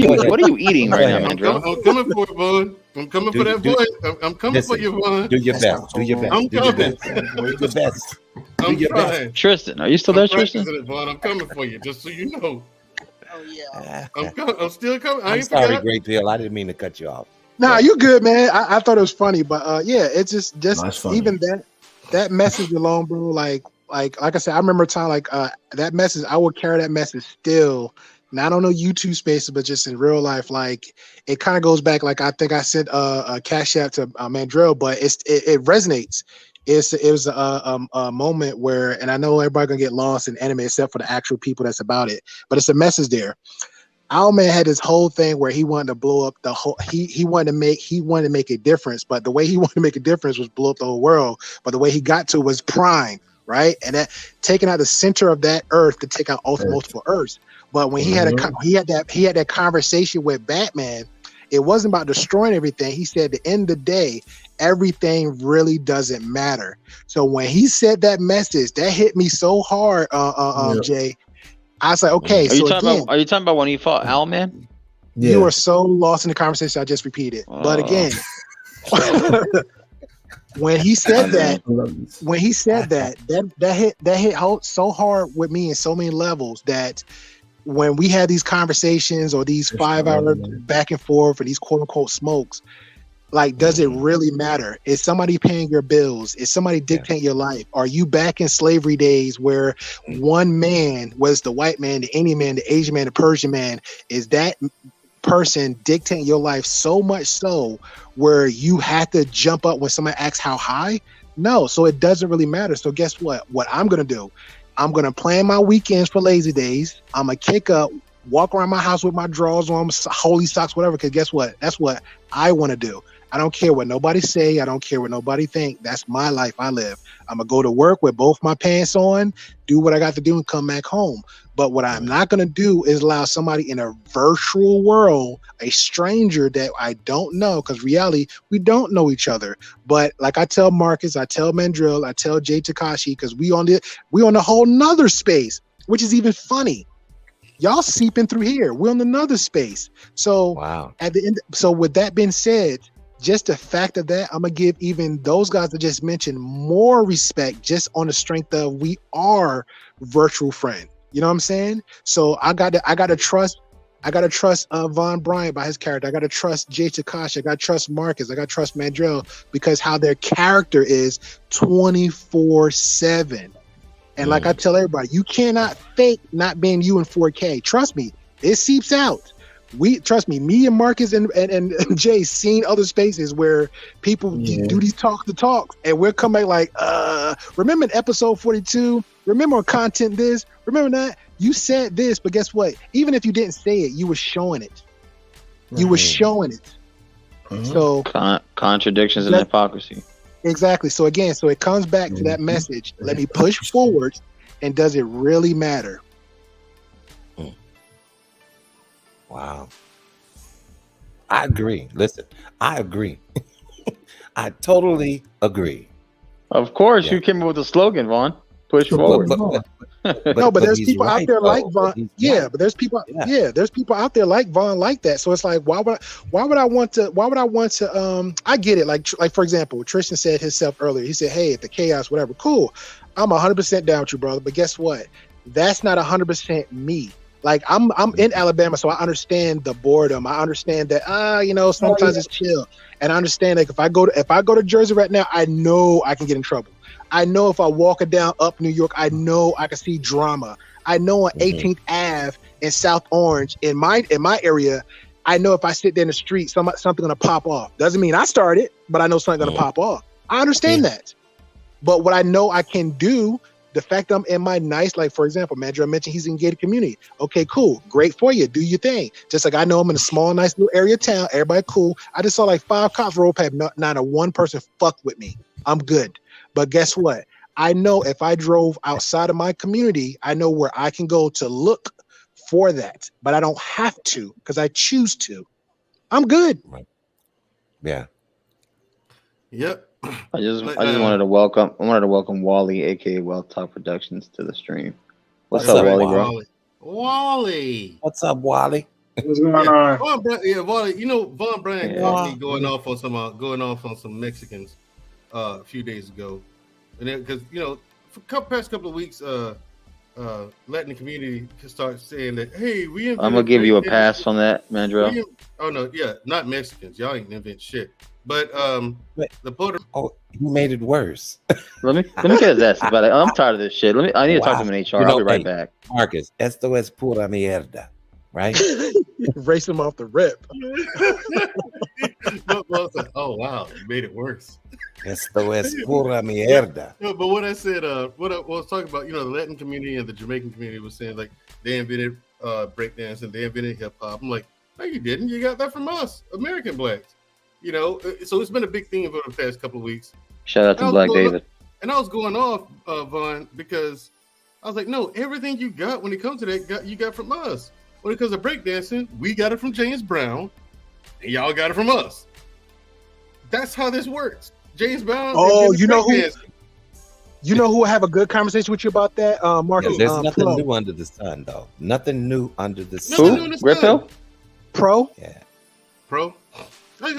you eating right now, Mandrell? I'm coming for it, Vaughn. I'm coming for that voice. I'm coming for you, Vaughn. Do your best. Do your best. I'm coming. Do your best. I'm trying. Tristan, are you still there, Tristan? It, Vaughn. I'm coming for you, just so you know. Oh yeah. I'm still coming. I'm sorry, Great Deal. I didn't mean to cut you off. Nah, you good, man. I thought it was funny, but yeah, it's just even that message alone, bro. Like I said, I remember a time that message. I would carry that message still, not on no YouTube spaces, but just in real life. Like it kind of goes back. Like I think I sent a Cash App to Mandrell, but it resonates. It was a moment where, and I know everybody gonna get lost in anime except for the actual people that's about it, but it's a message there. Owlman had this whole thing where he wanted to blow up the whole. He wanted to make a difference, but the way he wanted to make a difference was blow up the whole world. But the way he got to was Prime, right? And that taking out the center of that Earth to take out multiple Earths. But when he had that conversation with Batman, it wasn't about destroying everything. He said, at the end of the day, everything really doesn't matter. So when he said that message, that hit me so hard, Jay. I was like, okay. Are you talking about when he fought Owlman? Yeah. You are so lost in the conversation I just repeated. But again, when he said that, that hit so hard with me in so many levels that when we had these conversations or these 5-hour back and forth or these quote unquote smokes, like, does it really matter? Is somebody paying your bills? Is somebody dictating your life? Are you back in slavery days where one man was the white man, the Indian man, the Asian man, the Persian man? Is that person dictating your life so much so where you have to jump up when somebody asks how high? No, so it doesn't really matter. So guess what? What I'm going to do, I'm going to plan my weekends for lazy days. I'm going to kick up, walk around my house with my drawers on, holy socks, whatever, because guess what? That's what I want to do. I don't care what nobody say. I don't care what nobody think. That's my life I live. I'm going to go to work with both my pants on, do what I got to do, and come back home. But what I'm not going to do is allow somebody in a virtual world, a stranger that I don't know, because reality, we don't know each other. But like I tell Marcus, I tell Mandrell, I tell Jay Takashi, because we on a whole nother space, which is even funny. Y'all seeping through here. We're on another space. So wow. At the end, so with that being said, just the fact of that, I'm gonna give even those guys that just mentioned more respect just on the strength of we are virtual friend. You know what I'm saying? So I gotta trust Von Bryant by his character. I gotta trust Jay Takashi. I gotta trust Marcus. I gotta trust Mandrell because how their character is 24/7. And like I tell everybody, you cannot fake not being you in 4K. Trust me, it seeps out. Trust me, me and Marcus and Jay seen other spaces where people do these talk the talks, and we'll come back like, remember in episode 42? Remember on content this? Remember that? You said this, but guess what? Even if you didn't say it, you were showing it. You were showing it. So contradictions and hypocrisy. Exactly. So again, it comes back to that message. Let me push forward, and does it really matter? Wow. I agree. Listen, I agree. I totally agree. Of course, you came up with a slogan, Vaughn. Push forward. But there's people out there like Vaughn. Yeah, but there's people. Yeah, there's people out there like Vaughn like that. So it's like, why would I want to? I get it. Like for example, Tristan said himself earlier. He said, "Hey, at the chaos, whatever, cool. I'm 100% down with you, brother. But guess what? That's not 100% me." Like I'm in Alabama, so I understand the boredom. I understand that sometimes it's chill, and I understand like if I go to Jersey right now, I know I can get in trouble. I know if I walk it down up New York, I know I can see drama. I know on 18th Ave in South Orange in my area, I know if I sit there in the street, something gonna pop off. Doesn't mean I started, but I know something gonna pop off. I understand that, but what I know I can do. The fact I'm in my nice, like for example, Mandrell mentioned he's in a gated community. Okay, cool, great for you. Do your thing. Just like I know I'm in a small, nice little area town. Everybody cool. I just saw like 5 cops roll past. Not a one person fucked with me. I'm good. But guess what? I know if I drove outside of my community, I know where I can go to look for that. But I don't have to because I choose to. I'm good. Right. Yeah. Yep. I just wanted to welcome Wally, aka Wealth Talk Productions, to the stream. What's up, Wally, bro? Wally. What's up, Wally? What's going on? Wally. You know, Von Bryant caught me going off on some Mexicans a few days ago, and because for past couple of weeks, Latin community can start saying that, hey, I'm gonna give you a pass on that, Mandrell. Oh no, yeah, not Mexicans. Y'all ain't invent shit. But the Puerto. Oh, you made it worse. let me get his ass about it. I'm tired of this shit. I need to talk to him in HR. I'll be right back. Marcus, esto es pura mierda, right? Race him off the rip. Oh wow, you made it worse. Esto es pura mierda. No, but what I said, what I was talking about, the Latin community and the Jamaican community was saying like they invented breakdance and they invented hip hop. I'm like, no, you didn't. You got that from us, American blacks. So it's been a big thing for the past couple of weeks. Shout out to Black David. And I was going off, Vaughn, because I was like, no, everything you got when it comes to that, you got from us. When it comes to breakdancing, we got it from James Brown, and y'all got it from us. That's how this works. James Brown. Oh, you know who? You know who will have a good conversation with you about that, Marcus? There's nothing new under the sun, though. Nothing new under the sun. Who? Griffo? Pro? Yeah. Pro?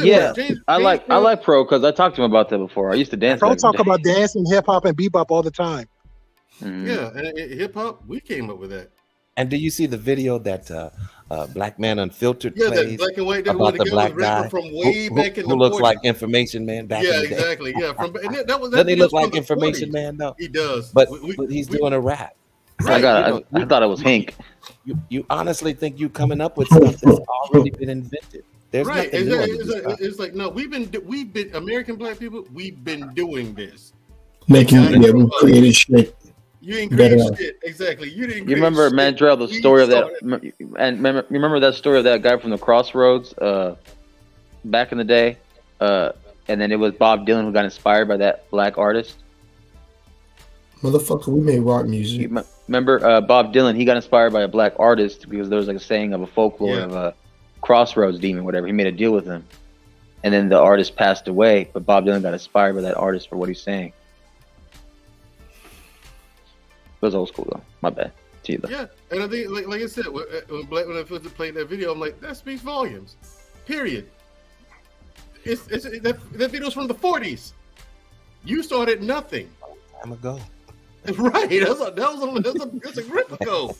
Yeah, I like Pro because I talked to him about that before. I used to dance. Pro talk about dancing, hip hop, and bebop all the time. Mm-hmm. Yeah, and hip hop, we came up with that. And do you see the video that Black Man Unfiltered plays? That black and white about the black guy from way back in the who looks 40s. Like Information Man back in the day? Exactly. Yeah, Doesn't he look like Information 40s. Man though? He does, but he's doing a rap. Right. I thought it was Hank. You honestly think you coming up with stuff that's already been invented? There's right. nothing new It's like no, we've been American black people. We've been doing this. We created shit. You ain't created shit. Exactly. You didn't. You remember Mandrell, the story of that, and remember that story of that guy from the Crossroads back in the day, and then it was Bob Dylan who got inspired by that black artist. Motherfucker, we made rock music. Remember Bob Dylan? He got inspired by a black artist because there was like a saying of a folklore of a Crossroads demon, whatever. He made a deal with him, and then the artist passed away. But Bob Dylan got inspired by that artist for what he's saying. It was old school though. My bad. To you though. Yeah, and I think, like I said, when I first played that video, I'm like, that speaks volumes. Period. That video's from the 40s. You started nothing. Time ago. Right. That's a grip ago.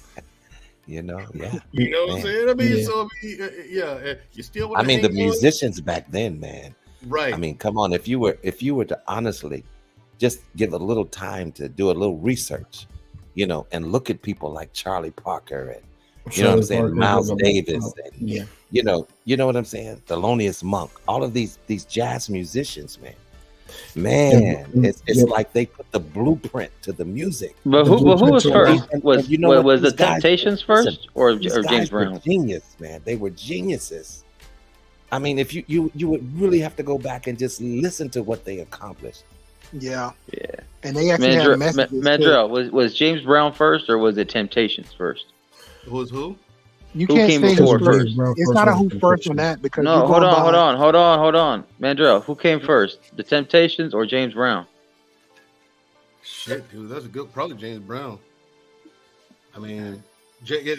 Yeah. You know what I'm saying? I mean, so you still. I mean, the musicians back then, man. Right. I mean, come on. If you were to honestly just give a little time to do a little research, and look at people like Charlie Parker and what I'm saying, Miles Davis, and you know what I'm saying, Thelonious Monk, all of these jazz musicians, man, it's like they put the blueprint to the music. But who was first? Was the Temptations first, or James Brown? Genius, man. They were geniuses. I mean, if you would really have to go back and just listen to what they accomplished. Yeah. And they actually had messages. Mandrell, was James Brown first, or was it Temptations first? Was who? You can't say who first. It's not a who first on that because no. Hold on. Mandrell, who came first, the Temptations or James Brown? Shit, dude, that's a good. Probably James Brown. I mean,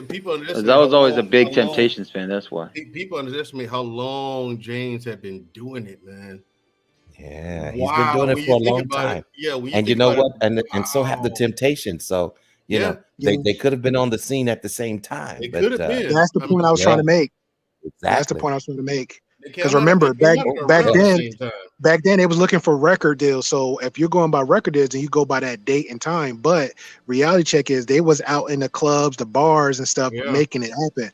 people underestimate. I was always a big Temptations fan. That's why people underestimate how long James had been doing it, man. Yeah, he's been doing it for a long time. And you know what? And so have the Temptations. So they could have been on the scene at the same time. It could have been. That's the point I was trying to make. Exactly. That's the point I was trying to make. Because remember, back then they was looking for record deals. So if you're going by record deals, then you go by that date and time. But reality check is they was out in the clubs, the bars, and stuff, making it happen.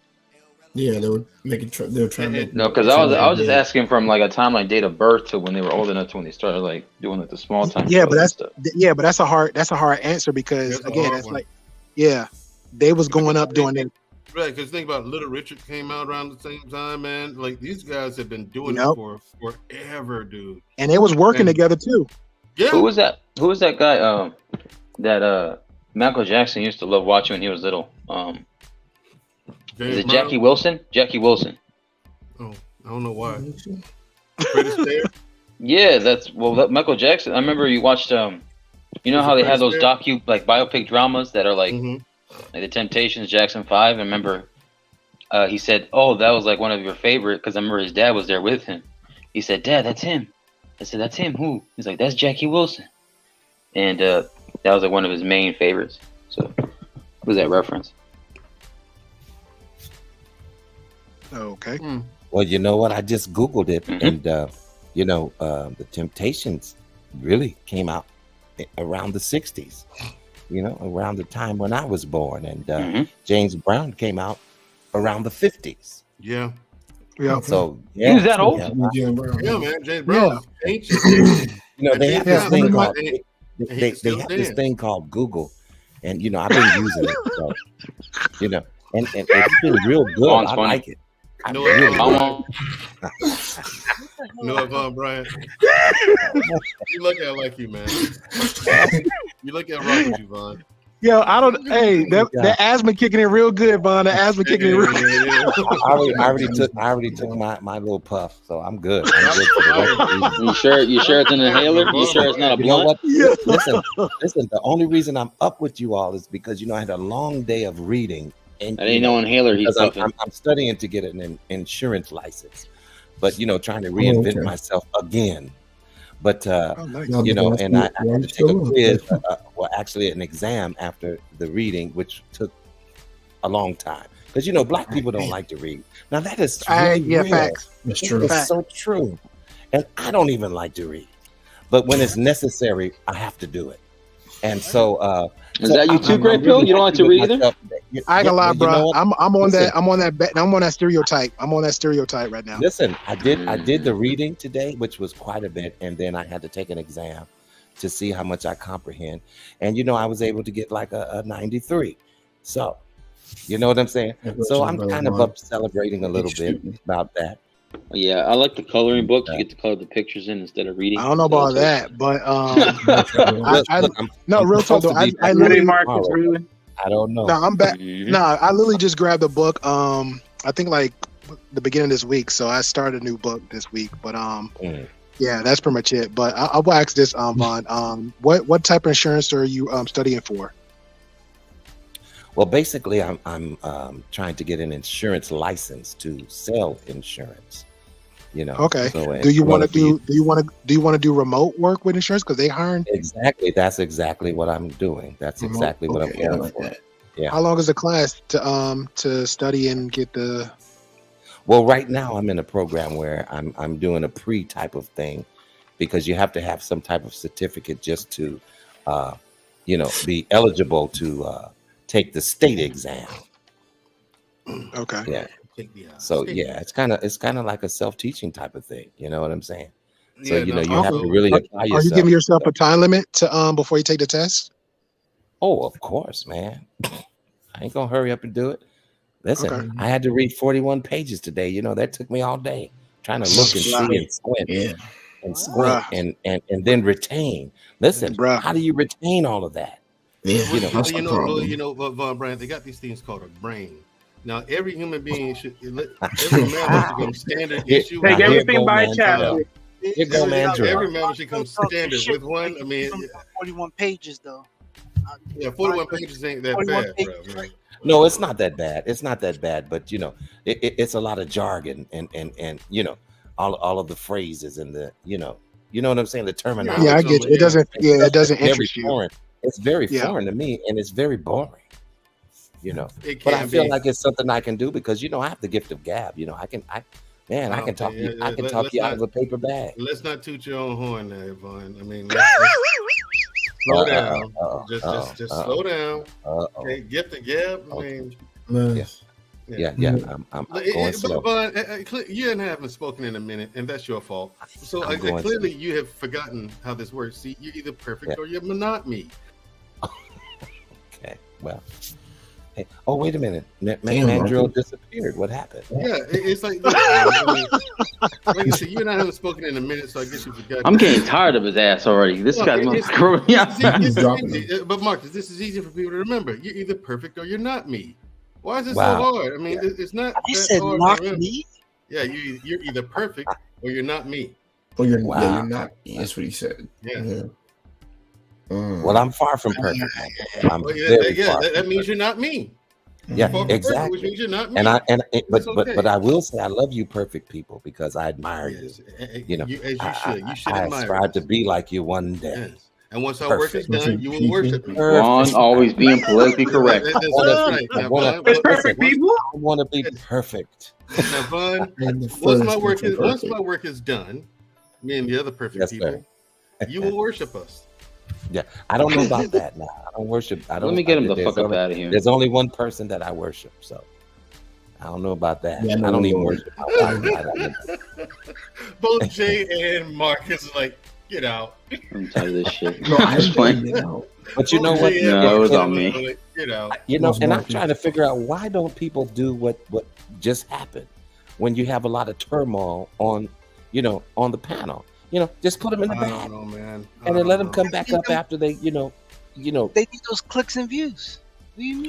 Yeah, they were making. They were trying to. No, because I was just asking from like a time like date of birth to when they were old enough to when they started like doing like the small time. Yeah, but that's a hard answer because again, that's like, they was going up doing it. Right, because think about Little Richard came out around the same time, man. Like these guys have been doing it for forever, dude. And they was working together too. Yeah. Who was that? Who was that guy? That Michael Jackson used to love watching when he was little. Is it Jackie Wilson? Jackie Wilson. Oh, I don't know why. Yeah, that's Michael Jackson. I remember you watched you know how they have those biopic dramas that are like Like the Temptations, Jackson 5. I remember he said, "Oh, that was like one of your favorite," because I remember his dad was there with him. He said, "Dad, that's him." I said, "That's him. Who?" He's like, "That's Jackie Wilson." And that was like one of his main favorites. So, what was that reference? Okay. Well, you know what? I just Googled it, and the Temptations really came out around the 60s, around the time when I was born. And James Brown came out around the 50s. Yeah. Yeah. So, he was that old? Yeah, man. James Brown. Ancient. They have this thing called they have this thing called Google, and I've been using it. So, and it's been real good. I like it. Noah Von Bryant. You look at like you, man. You look at wrong with you, Von. Yo, I don't. Hey, that asthma kicking in real good, Von. The asthma kicking in real good. I already took my little puff, so I'm good. You sure it's an inhaler? You sure it's not a blunt? Listen. The only reason I'm up with you all is because I had a long day of reading. And I didn't know inhaler. I'm studying to get an insurance license, but trying to reinvent myself again. But and I had to take a quiz, actually an exam after the reading, which took a long time because Black people don't like to read. Now that is real. Facts. That's true. It's so true, and I don't even like to read, but when it's necessary, I have to do it. And so, is that you too, Great Pill? You don't like to read either? I ain't gonna lie, bro. I'm on that stereotype. I'm on that stereotype right now. Listen, I did the reading today, which was quite a bit, and then I had to take an exam to see how much I comprehend. And I was able to get like a 93. So, you know what I'm saying? So I'm kind of up celebrating a little bit about that. Yeah, I like the coloring books. You get to color the pictures in instead of reading. I don't know about that, but real talk though. I literally, Marcus, really? I don't know. No, I'm back. I literally just grabbed a book. I think like the beginning of this week. So I started a new book this week. But yeah, that's pretty much it. But I will ask this, Von. What type of insurance are you studying for? Well, basically, I'm trying to get an insurance license to sell insurance. Okay. So do you want to do remote work with insurance because they hiring? Exactly. That's exactly what I'm doing. That's exactly what I'm going for. Yeah. How long is the class to study and get the? Well, right now I'm in a program where I'm doing a pre type of thing, because you have to have some type of certificate just to, be eligible to take the state exam. Okay. Yeah. So yeah, it's kind of like a self-teaching type of thing. You know what I'm saying? So you have to really apply yourself. Are you giving yourself a time limit to before you take the test? Oh, of course, man. I ain't gonna hurry up and do it. Listen, I had to read 41 pages today. That took me all day trying to look and see and squint and then retain. Listen, how do you retain all of that? Yeah, Von Bryant, they got these things called a brain. Now, every human being should, every man should come standard issue. Take everything by chapter. Every man should come standard with one. I mean, 41 pages though. Yeah, 41 pages ain't that bad, bro. Man. No, it's not that bad. It's not that bad, but it's a lot of jargon and all of the phrases and the you know what I'm saying, the terminology. Yeah, I get you. It doesn't interest you. It's very foreign to me, and it's very boring. But I feel like it's something I can do because I have the gift of gab. I can talk you. I can talk you out of a paper bag. Let's not toot your own horn, there, Vaughn. I mean, slow down. Just slow down. Okay, gift of gab. I mean, yeah. I'm going slow. But Vaughn, you haven't spoken in a minute, and that's your fault. So clearly, you have forgotten how this works. See, you're either perfect or you're not me. Okay. Well. Hey, oh, wait a minute. Mandrill disappeared. What happened? Yeah, it's like, like you said, you and I haven't spoken in a minute, so I guess you forgot. I'm getting tired of his ass already. This guy's screwing me out. But Marcus, this is easy for people to remember. You're either perfect or you're not me. Why is this so hard? I mean, it's not. You said not me? Yeah, you're either perfect or you're not me. Or you're not me. That's what he said. Yeah. Well, I'm far from perfect. I'm that means you're not me. Yeah, exactly. Perfect, which means you're not me. But I will say I love you, perfect people, because I admire you. You know, as you should. You should I admire aspire us. to be like you one day. Yes. And once our work is done, you will worship me. Ron always being politically correct. That's right. I want to be perfect. Now, Vaughn, once my work is done, me and the other perfect people, you will worship us. Yeah, I don't know about that now. I don't worship. Let me get him the fuck up out of here. There's only one person that I worship, so I don't know about that. Yeah, I don't even worship my wife. Both Jay and Marcus like, get out. I'm tired of this shit. No, I was playing. But you know what? No, it was on me. Get out. You know, and I'm trying to figure out why don't people do what just happened when you have a lot of turmoil on, on the panel. Just put them in the bag, and then let them come back up after they, They need those clicks and views.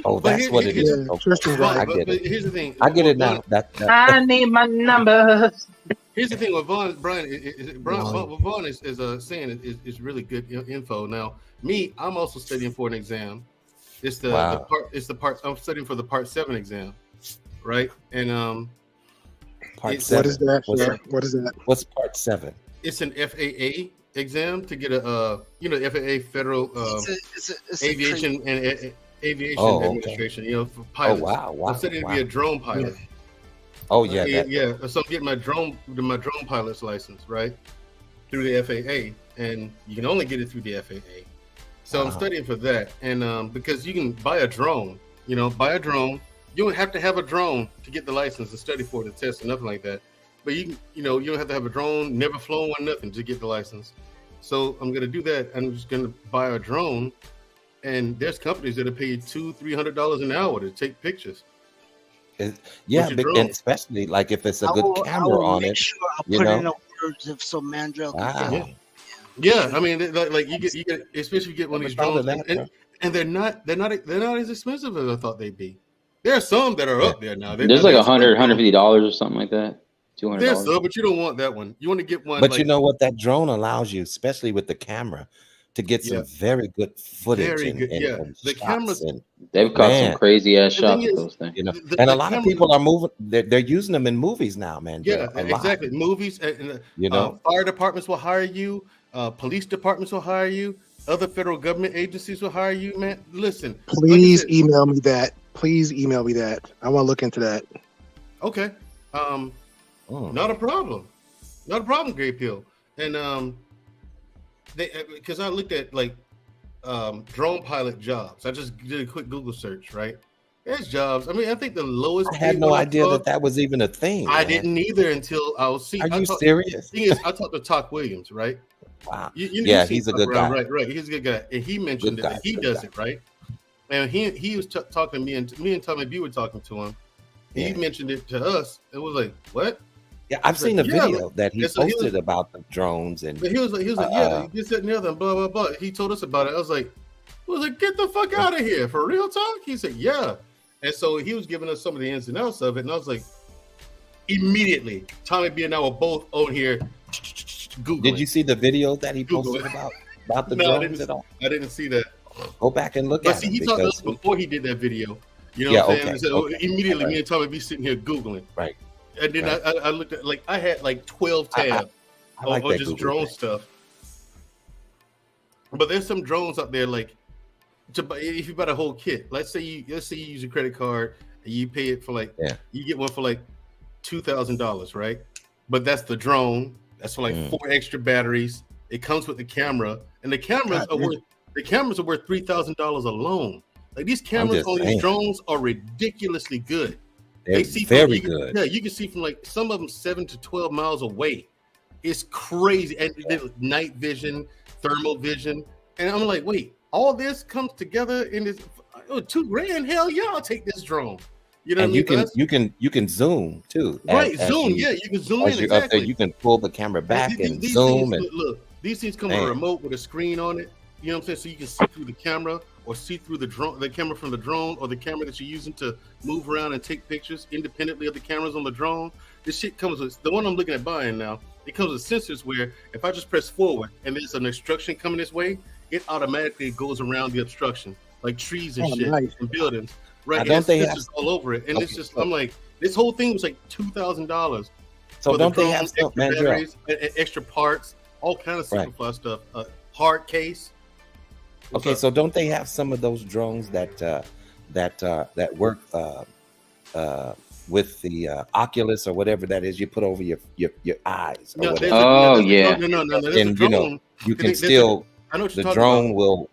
Oh, that's what it is. I get it. Here's the thing. I get it now. I need my numbers. Here's the thing with Vaughn. Vaughn is saying is really good info. Now, me, I'm also studying for an exam. It's the part. I'm studying for the Part 7 exam, right? And Part 7. What is that? What is that? What's Part 7? It's an FAA exam to get a FAA federal aviation and aviation administration. For pilots. Oh wow! I'm studying to be a drone pilot. Yeah. Oh yeah, So I'm getting my drone pilot's license right through the FAA, and you can only get it through the FAA. So I'm studying for that, and because you can buy a drone, you don't have to have a drone to get the license and study for the test or nothing like that. But you don't have to have a drone, never flown one, nothing to get the license. So I'm gonna do that. I'm just gonna buy a drone, and there's companies that are paid $200-300 an hour to take pictures. And especially like if it's a good camera on it. Sure I'll put in the words of so Mandrell. Yeah, I mean, like you get, especially if you get one of these drones, and they're not as expensive as I thought they'd be. There are some that are up there now. There's like $150 or something like that. $200. There's some, but you don't want that one. You want to get one. But you know what? That drone allows you, especially with the camera, to get some very good footage. Very good. The cameras. They've got some crazy ass shots with those things. And a lot of people are moving. They're using them in movies now, man. Yeah, exactly. Movies. Fire departments will hire you. Police departments will hire you. Other federal government agencies will hire you, man. Listen. Please email me that. I want to look into that. Okay. Not a problem. Not a problem, Great Pill. And because I looked at like drone pilot jobs. I just did a quick Google search, right? There's jobs. I mean, I think the lowest. I had no idea that was even a thing. I didn't either until I was seeing. Are you serious? Thing is, I talked to Talk Williams, right? Wow. He's a good guy. Right. He's a good guy, and he mentioned that he does it, right? And he was talking to me, and Tommy B were talking to him. He mentioned it to us. It was like, what? Yeah, I've seen a video that he posted about the drones, and he was like, this, that, and the other, and blah blah blah. He told us about it. I was like, get the fuck out of here for real talk. He said, yeah, and so he was giving us some of the ins and outs of it, and I was like, immediately, Tommy B and I were both on here. Googling. Did you see the video that he posted about the drones at all? I didn't see that. Go back and look at it. See, he talked to us before he did that video. You know what I'm saying? So immediately, me and Tommy B sitting here Googling. Right. And then I looked at, like, I had like 12 tabs on just Google drone stuff. But there's some drones out there, like, if you buy a whole kit, let's say you use a credit card and you pay it for you get one for like $2,000, right? But that's the drone. That's for like 4 extra batteries. It comes with the camera, and the cameras are worth $3,000 alone. Like, these cameras on these drones are ridiculously good. They see very good. Yeah, you can see from like some of them 7 to 12 miles away. It's crazy, and night vision, thermal vision, and I'm like, wait, all this comes together in this $2,000? Hell yeah, I'll take this drone. You know, and you can zoom too. Right, zoom. You can zoom in. Up there, you can pull the camera back and zoom. Look, these things come with a remote with a screen on it. You know what I'm saying? So you can see through the camera, or see through the camera from the drone, or the camera that you're using to move around and take pictures independently of the cameras on the drone. This shit comes with, the one I'm looking at buying now, it comes with sensors where if I just press forward and there's an instruction coming this way, it automatically goes around the obstruction, like trees and shit nice. and buildings. Right, Now, don't they have just all over it, and Okay, it's just so- I'm like, this whole thing was like $2,000. So for don't the they have drone, stuff, extra man? batteries, extra parts, all kind of Right. superfly stuff. Hard case. Okay, so don't they have some of those drones that work with the Oculus or whatever that is you put over your eyes? Or No, whatever? Oh, yeah. No. There's a And you know drone. you can There's a- still I know what the you're talking drone about. will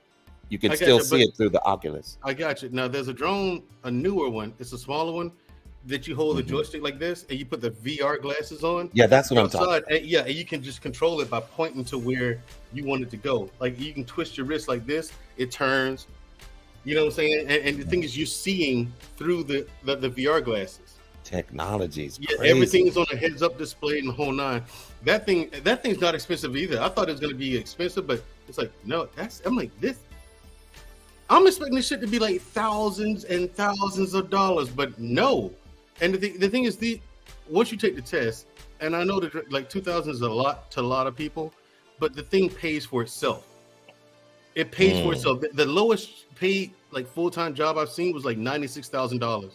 you can I got still you, see but- it through the Oculus. I got you. Now there's a drone, a newer one. It's a smaller one that you hold the joystick like this, and you put the VR glasses on. Yeah, that's what I'm talking outside, and yeah, and you can just control it by pointing to where you want it to go. Like you can twist your wrist like this, it turns. You know what I'm saying? And the thing is, you're seeing through the VR glasses. Technologies. Yeah, Crazy. everything's on a heads-up display and the whole nine. That thing's not expensive either. I thought it was going to be expensive, but it's like no. I'm like this. I'm expecting this shit to be like thousands and thousands of dollars, but no. And the thing is, once you take the test, and I know that like 2,000 is a lot to a lot of people, but the thing pays for itself. It pays for itself. The lowest paid like full-time job I've seen was like $96,000.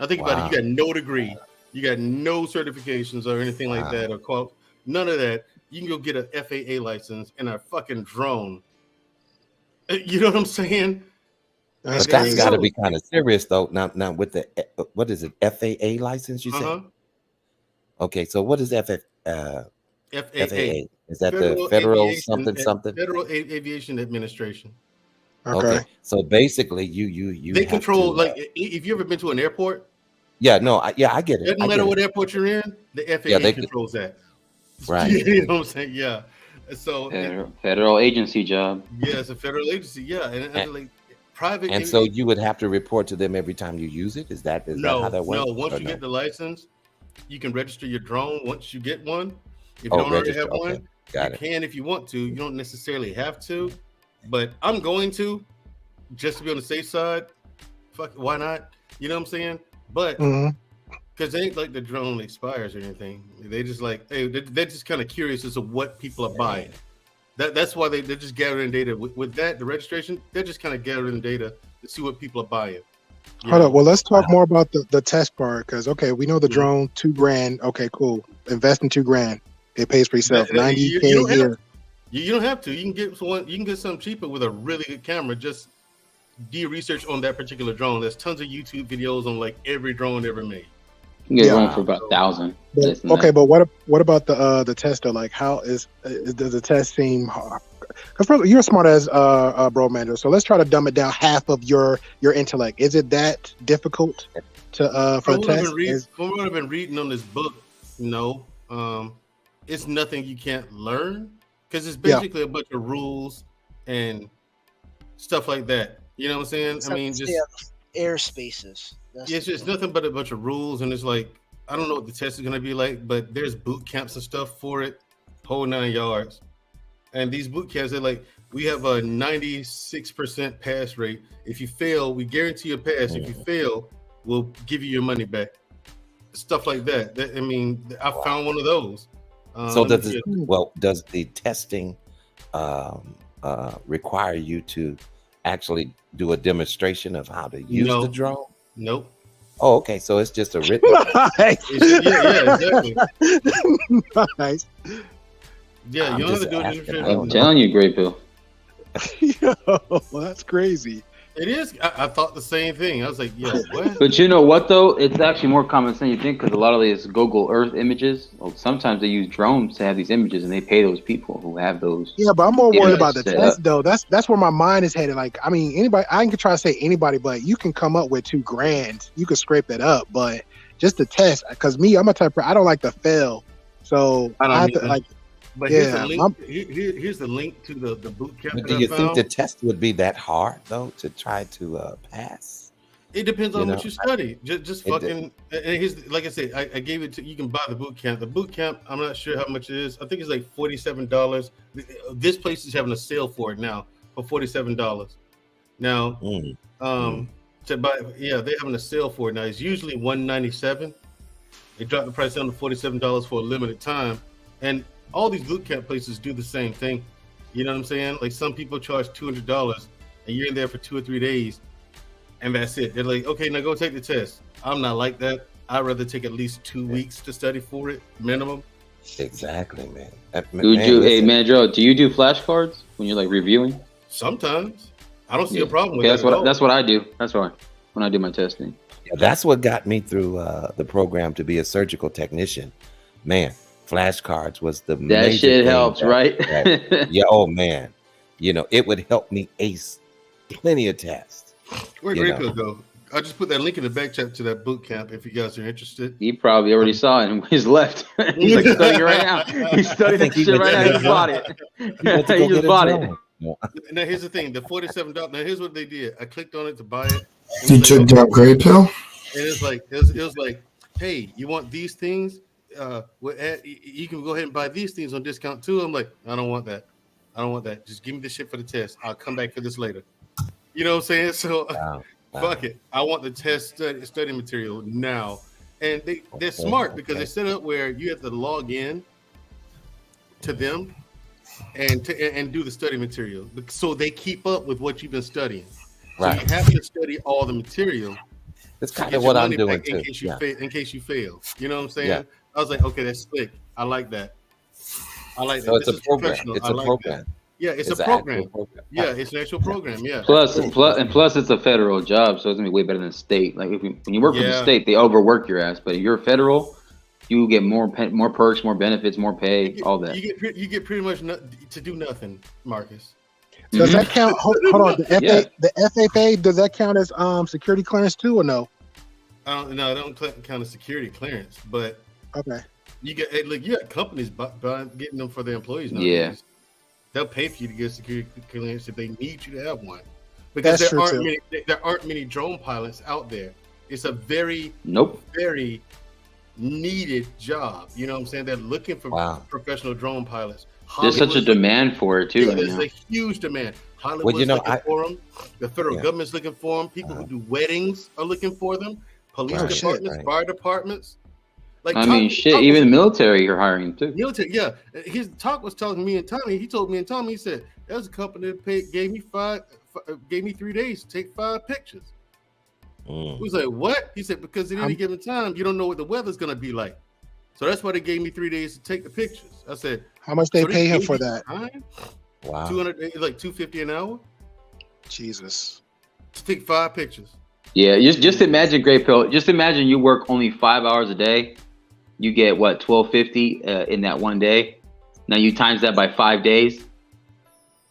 Now think about it. You got no degree, you got no certifications or anything like that, or none of that. You can go get a FAA license and a fucking drone. You know what I'm saying? But that's got to be kind of serious, though. Now with the what is it? FAA license? You said? Okay, so what is FAA? Is that the Federal something? Federal Aviation Administration. Okay, so basically, you they control like if you ever been to an airport. Yeah, no, I get it. Doesn't matter what airport you're in, the FAA controls that. Right. You know what I'm saying? Yeah. So federal agency job. Yeah, it's a federal agency. Yeah, and like private. And so you would have to report to them every time you use it. Is that how that works? No, once you get the license, you can register your drone once you get one. If you don't already have one, you can if you want to. You don't necessarily have to, but I'm going to just to be on the safe side. Fuck, why not? You know what I'm saying? But because they ain't like the drone expires or anything. They just like, hey, they're just kind of curious as to what people are buying. That's why they're just gathering data. With that, the registration, they're just kind of gathering data to see what people are buying. Hold up. Well, let's talk more about the test part because we know the drone $2,000. Okay, cool. Invest in $2,000. It pays for itself. $90K a year. You don't have to. You can get one. You can get something cheaper with a really good camera. Just do research on that particular drone. There's tons of YouTube videos on like every drone ever made. You can get one for about 1,000. Okay, but what about the test though? Like, how does the test seem hard? Because you're smart as bro, Mando. So let's try to dumb it down half of your intellect. Is it that difficult to for the test? From what I've been reading on this book, no, it's nothing you can't learn because it's basically a bunch of rules and stuff like that. You know what I'm saying? I mean, just airspaces. It's just nothing but a bunch of rules, and it's like I don't know what the test is going to be like, but there's boot camps and stuff for it, whole 9 yards. And these boot camps, they're like, we have a 96% pass rate. If you fail, we guarantee a pass. If you fail, we'll give you your money back. Stuff like that. I mean, I found one of those. So does the testing require you to actually do a demonstration of how to use the drone? Nope. Oh, okay. So it's just a written. Yeah, exactly. Nice. Yeah, you don't have to do it. I'm telling you, Great Bill. Yo, that's crazy. It is. I thought the same thing. I was like, yo, what? But you know what, though? It's actually more common than you think because a lot of these Google Earth images, sometimes they use drones to have these images and they pay those people who have those. Yeah, but I'm more worried about the test, though. That's where my mind is headed. Like, I mean, anybody, I can try to say anybody, but you can come up with $2,000. You can scrape that up, but just the test, because I'm a type of, I don't like to fail. So I have to, like, but here's the link. Here's the link to the boot camp. But do you think the test would be that hard though to try to pass? It depends on what you study. Just fucking. And here's, like I said, I gave it to you. Can buy the boot camp. The boot camp, I'm not sure how much it is. I think it's like $47. This place is having a sale for it now for $47. Now, to buy, they're having a sale for it now. It's usually $197. They dropped the price down to $47 for a limited time, and all these boot camp places do the same thing. You know what I'm saying? Like some people charge $200 and you're in there for 2 or 3 days and that's it. They're like, okay, now go take the test. I'm not like that. I'd rather take at least 2 weeks to study for it, minimum. Exactly, man. Hey, man, Joe, do you do flashcards when you're like reviewing? Sometimes. I don't see a problem with that. That's what I do. That's why when I do my testing. Yeah, that's what got me through the program to be a surgical technician. Man, flashcards was the that shit helps, right? Yeah, oh man, it would help me ace plenty of tests. Where'd Graypill go? I just put that link in the back chat to that boot camp if you guys are interested. He probably already saw it and he's left. He's like studying right now. He's studying that shit right now. He just bought it. He just bought it. Now here's the thing: the $47. Now here's what they did. I clicked on it to buy it. You took down Graypill? And it's like it was like, hey, you want these things? You can go ahead and buy these things on discount too. I'm like, I don't want that. I don't want that. Just give me the shit for the test. I'll come back for this later. You know what I'm saying? So fuck it. I want the test study material now. And they're smart because they set up where you have to log in to them and do the study material. So they keep up with what you've been studying. So you have to study all the material. That's kind of what I'm doing too. In case you fail. You know what I'm saying? Yeah. I was like, okay, that's slick. I like that. So it's a program. It's a program. Yeah, it's a program. Yeah, it's an actual program. Yeah. Plus, it's a federal job, so it's gonna be way better than state. Like when you work for the state, they overwork your ass. But if you're federal, you get more perks, more benefits, more pay, all that. You get pretty much to do nothing, Marcus. Does that count? Hold on. The FFA, does that count as security clearance too, or no? No, I don't count as security clearance, but okay. You got companies getting them for their employees now. Yeah. They'll pay for you to get security clearance if they need you to have one. Because there aren't many drone pilots out there. It's a very needed job. You know what I'm saying? They're looking for professional drone pilots. There's such a demand for it too. Yeah, there's a huge demand. Hollywood's looking for them. The federal government's looking for them. People who do weddings are looking for them. Police departments, fire departments. Even the military are hiring too. Military, yeah. His talk was telling me and Tommy. He told me and Tommy. He said there's a company that gave me 3 days to take 5 pictures. We was like, what? He said because at any given time you don't know what the weather's gonna be like, so that's why they gave me 3 days to take the pictures. I said, how much they pay him for that? Wow, $250 an hour. Jesus, to take 5 pictures. Yeah, just imagine, Graypill. Just imagine you work only 5 hours a day. You get what, $12.50 in that one day. Now you times that by 5 days,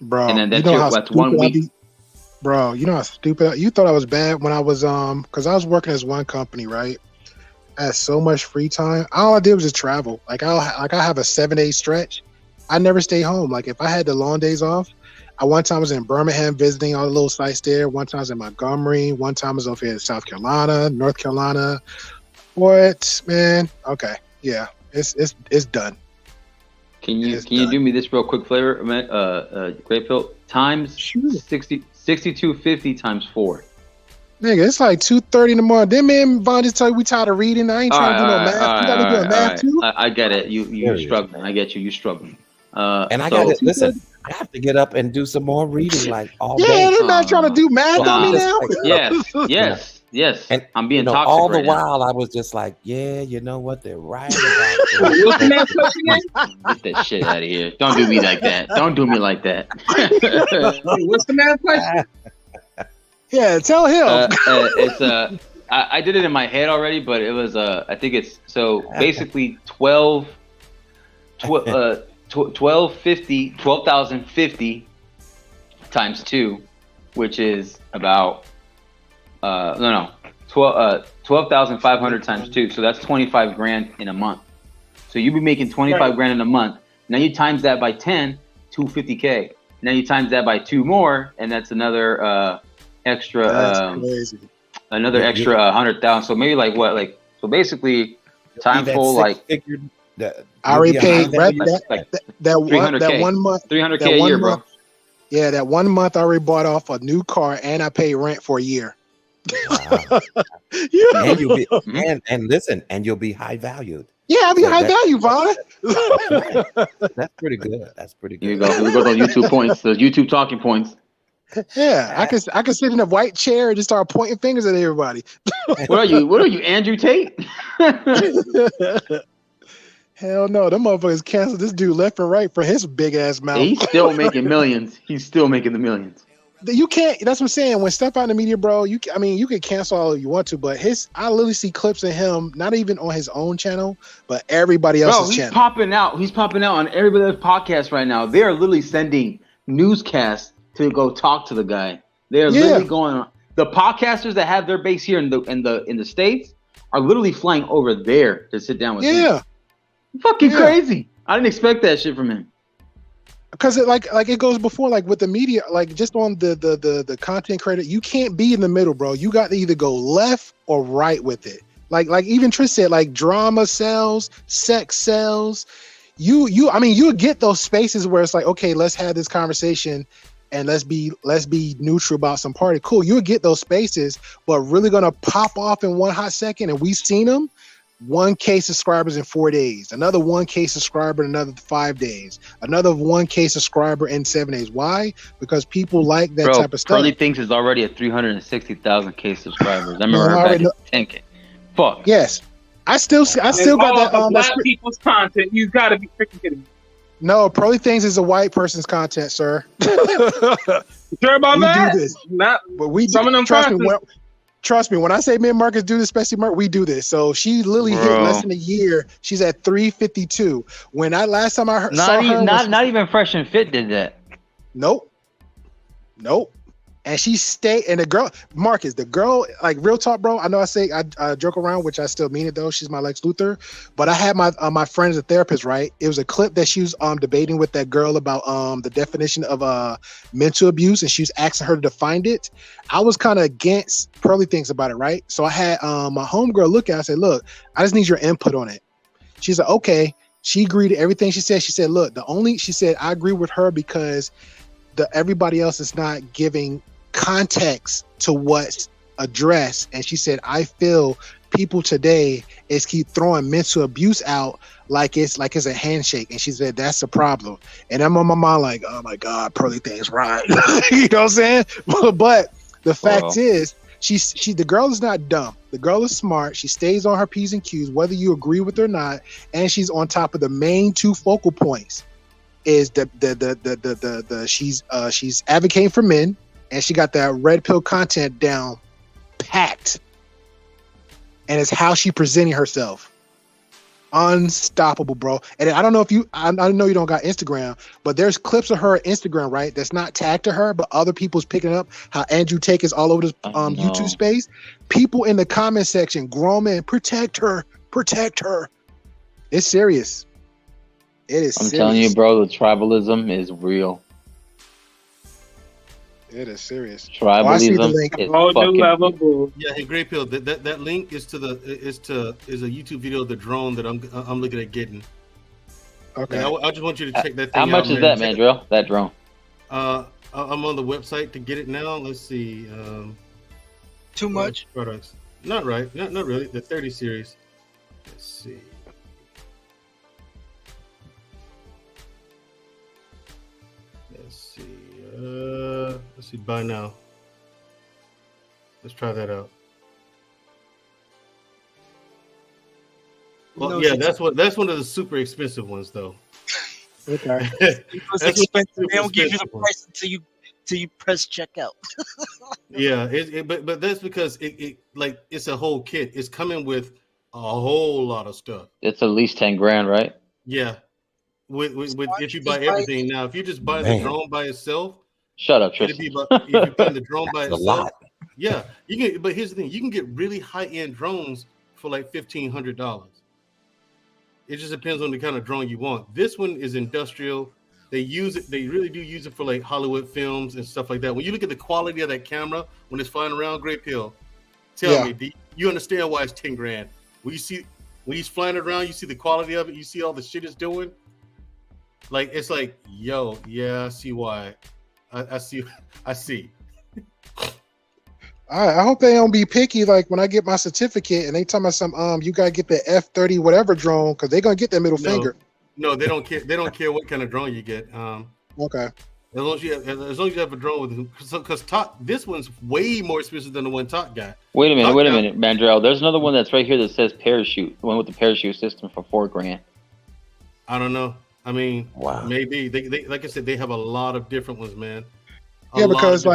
bro. And then that's 1 week. Bro, you know how stupid you thought I was bad when I was because I was working as one company, right? I had so much free time. All I did was just travel. I have a 7-day stretch. I never stay home. Like if I had the long days off, one time I was in Birmingham visiting all the little sites there. One time I was in Montgomery. One time I was over here in South Carolina, North Carolina. What, man? Okay, yeah, it's done. Can you do me this real quick flavor, Graypill? Times 6250 times 4. Nigga, it's like 2:30 in the morning. Then man, Von just tell you we tired of reading. I ain't trying to do no math. You gotta do math too. I get it. You're struggling. I get you. You're struggling. And I got it. Listen, I have to get up and do some more reading, like all day. Yeah, they're not trying to do math on me now. Yes. And I'm being toxic all the while. I was just like, yeah, you know what? They're right about it. What's the math question again? Get that shit out of here. Don't do me like that. Don't do me like that. What's the math question? Yeah, tell him. It's I did it in my head already, but it was I think it's basically 12,050 times 2, which is about 12,500 times 2, so that's 25 grand in a month. So you'll be making 25 grand in a month. Now you times that by 10, 250K. Now you times that by 2 more, and that's another extra another extra 100,000. So maybe so basically time full figured. I already paid that 1 month. 300K a year, bro. Yeah, that 1 month I already bought off a new car, and I paid rent for a year. Wow. And you'll be and listen, and you'll be high valued. Yeah, I mean, high value, Vaughn. That's pretty good. That's pretty good. Here you go. Here we go. Those YouTube points. Those YouTube talking points. Yeah, I could sit in a white chair and just start pointing fingers at everybody. What are you, Andrew Tate? Hell no, them motherfuckers canceled this dude left and right for his big ass mouth. He's still making millions. He's still making the millions. You can't. That's what I'm saying. When stuff out in the media, bro, you can cancel all you want to, but I literally see clips of him, not even on his own channel, but everybody else's channel. He's popping out on everybody else's podcast right now. They are literally sending newscasts to go talk to the guy. They are literally going on. The podcasters that have their base here in the States are literally flying over there to sit down with him. Yeah. Fucking crazy. I didn't expect that shit from him. Because it goes before, like with the media, like just on the content creator, you can't be in the middle, bro. You got to either go left or right with it. Like even Trish said, like drama sells, sex sells. You get those spaces where it's like, okay, let's have this conversation and let's be neutral about some party. Cool, you'll get those spaces, but really gonna pop off in one hot second, and we've seen them. 1K subscribers in 4 days, another 1K subscriber in another 5 days, another 1K subscriber in 7 days. Why? Because people like that type of stuff. Pearly Thinks is already at 360,000 subscribers. I remember her back at 10K. Fuck. Yes, I still got that. Black people's content. You gotta be freaking kidding me. No, Pearly Things is a white person's content, sir. Sure about that? Do this. Not, but we some of them trust me, when I say me and Marcus do this, especially Mark, we do this. So she literally hit less than a year. She's at 352. When last time I saw her, not even Fresh and Fit did that. Nope. And she stayed. And the girl, Marcus, like real talk, bro. I know I joke around, which I still mean it though. She's my Lex Luthor. But I had my friend as a therapist, right? It was a clip that she was debating with that girl about the definition of mental abuse, and she was asking her to define it. I was kind of against Pearly Things about it, right? So I had my homegirl look at it. I said, look, I just need your input on it. She's like, okay. She agreed to everything she said. She said, look, she said, I agree with her because everybody else is not giving context to what's addressed. And she said, I feel people today keep throwing mental abuse out like it's a handshake. And she said, that's a problem. And I'm on my mind like, oh my God, Pearly Things, right? You know what I'm saying? But the fact is, the girl is not dumb. The girl is smart. She stays on her P's and Q's, whether you agree with her or not. And she's on top of the main two focal points is she's advocating for men. And she got that red pill content down packed. And it's how she presenting herself. Unstoppable, bro. And I don't know I know you don't got Instagram, but there's clips of her on Instagram, right? That's not tagged to her, but other people's picking up how Andrew Tate is all over this YouTube space. People in the comment section, grown men, protect her. It's serious. It is serious. I'm telling you, bro, the tribalism is real. It is serious. Tribalism is fucking. Yeah, hey, Great Pill. That link is a YouTube video of the drone that I'm looking at getting. Okay. Yeah, I just want you to check that thing out. How much is that, man, Drill? That drone? I'm on the website to get it now. Let's see. Too much products. Not right. Not really. The 30 series. Let's see. Let's see, buy now. Let's try that out. Well, yeah, that's one of the super expensive ones, though. Okay. It's expensive. They don't give you the price until you press checkout. Yeah, but that's because it's a whole kit. It's coming with a whole lot of stuff. It's at least 10 grand, right? Yeah. With if you buy everything now, if you just buy the drone by itself. Shut up, Tristan. If you buy the drone by itself, a lot. Yeah, you can. But here's the thing: you can get really high-end drones for like $1,500. It just depends on the kind of drone you want. This one is industrial. They use it. They really do use it for like Hollywood films and stuff like that. When you look at the quality of that camera when it's flying around, Great Pill. Tell me, do you understand why it's 10 grand? When he's flying around, you see the quality of it. You see all the shit it's doing. Like it's like, yo, yeah, I see why. I see. All right, I hope they don't be picky. Like when I get my certificate and they tell me you gotta get the F-30 whatever drone because they're gonna get that middle finger. No, they don't care. They don't care what kind of drone you get. Okay. As long as you have a drone with, because this one's way more expensive than the one Top got. Wait a minute, Mandrell. There's another one that's right here that says parachute. The one with the parachute system for $4,000. I don't know. I mean, wow. Maybe they like I said, they have a lot of different ones, man. Because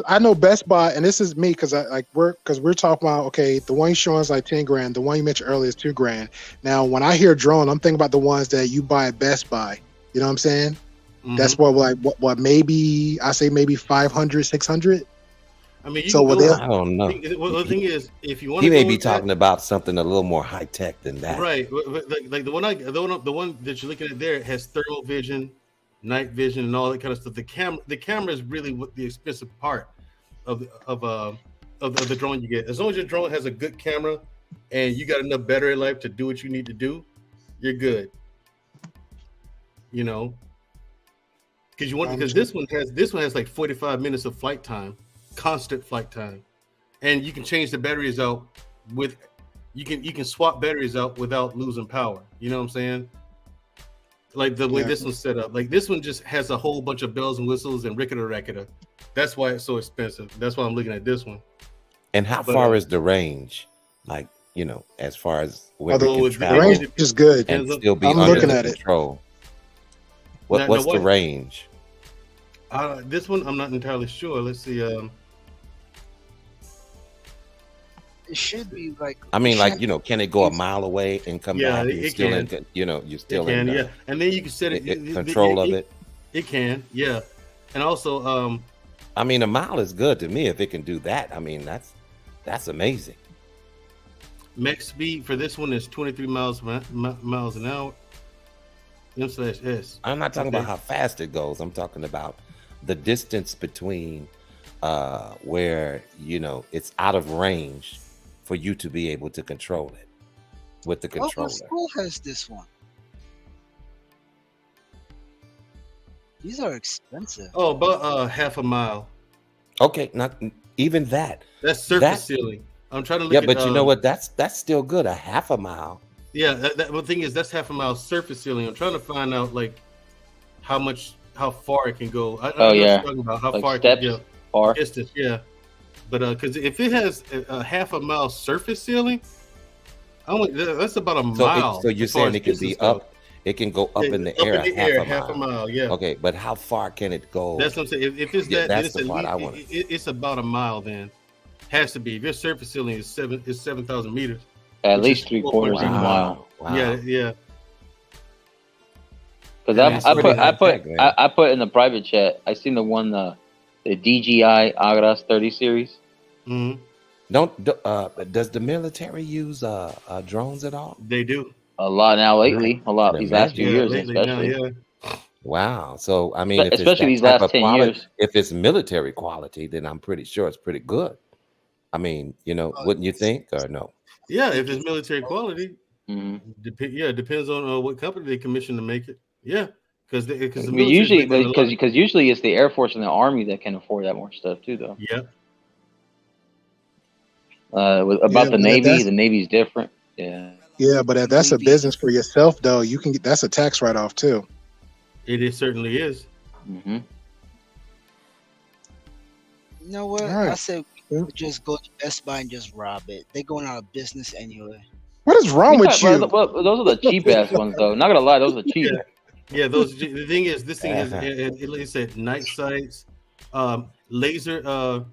I know Best Buy, and this is me because we're talking about, okay, the one you're showing is like $10,000. The one you mentioned earlier is $2,000. Now, when I hear drone, I'm thinking about the ones that you buy at Best Buy. You know what I'm saying? Mm-hmm. That's what maybe I say maybe 500, 600. I mean, I don't know. Well, the thing is, if you want, he may be talking about something a little more high tech than that, right? Like the one that you're looking at there has thermal vision, night vision, and all that kind of stuff. The camera is really what the expensive part of the drone you get. As long as your drone has a good camera and you got enough battery life to do what you need to do, you're good. You know, because this one has like 45 minutes of flight time, constant flight time, and you can change the batteries out with you can swap batteries out without losing power. You know what I'm saying? Like the way this one's set up. Like this one just has a whole bunch of bells and whistles and rickety-rackety. That's why it's so expensive. That's why I'm looking at this one. And how far is the range? Like, you know, as far as where the range is good and still be under the control. What's the range? This one I'm not entirely sure. Let's see. It should be like. I mean, like, you know, can it go a mile away and come back? It still can. You're still in. Yeah, and then you can set it control of it. It can, yeah, and also, I mean, a mile is good to me if it can do that. I mean, that's amazing. Max speed for this one is 23 miles an hour. M/S. I'm not talking about how fast it goes. I'm talking about the distance between where, you know, it's out of range for you to be able to control it with the controller. What school has this one? These are expensive. Oh, about half a mile. Okay, not even that. That's surface ceiling. I'm trying to look at, but you know what? That's still good. A half a mile. Yeah, the thing is, that's half a mile surface ceiling. I'm trying to find out like how far it can go. I talking about how far steps, it can go. Distance, yeah. But because if it has a half a mile surface ceiling, that's about a mile. So you're saying it can be up? It can go up in the air, half a mile. Yeah. Okay, but how far can it go? That's what I'm saying. If it's that's the part I want. It's about a mile. Then has to be. If your surface ceiling is 7,000 meters. At least 3/4 of a mile. Wow. Yeah. Because I put in the private chat. I seen the one the DJI Agras 30 series. Mm-hmm. Does the military use drones at all? They do a lot now lately. A lot these last few years, especially. Yeah. Wow. So I mean, especially these last 10 years. If it's military quality, then I'm pretty sure it's pretty good. I mean, you know, wouldn't you think, or no? Yeah, if it's military quality, depends on what company they commission to make it. Yeah, because usually it's the Air Force and the Army that can afford that more stuff too, though. Yeah. The Navy, the Navy's different. Yeah. Yeah, but that's a business for yourself, though. You can get that's a tax write-off too. It certainly is. Mm-hmm. You know what? Right. I said just go to Best Buy and just rob it. They're going out of business anyway. What is wrong with you? Well, those are the cheap ass ones, though. Not gonna lie, those are cheap. Yeah, those. The thing is, this thing is, like I said, night sights, laser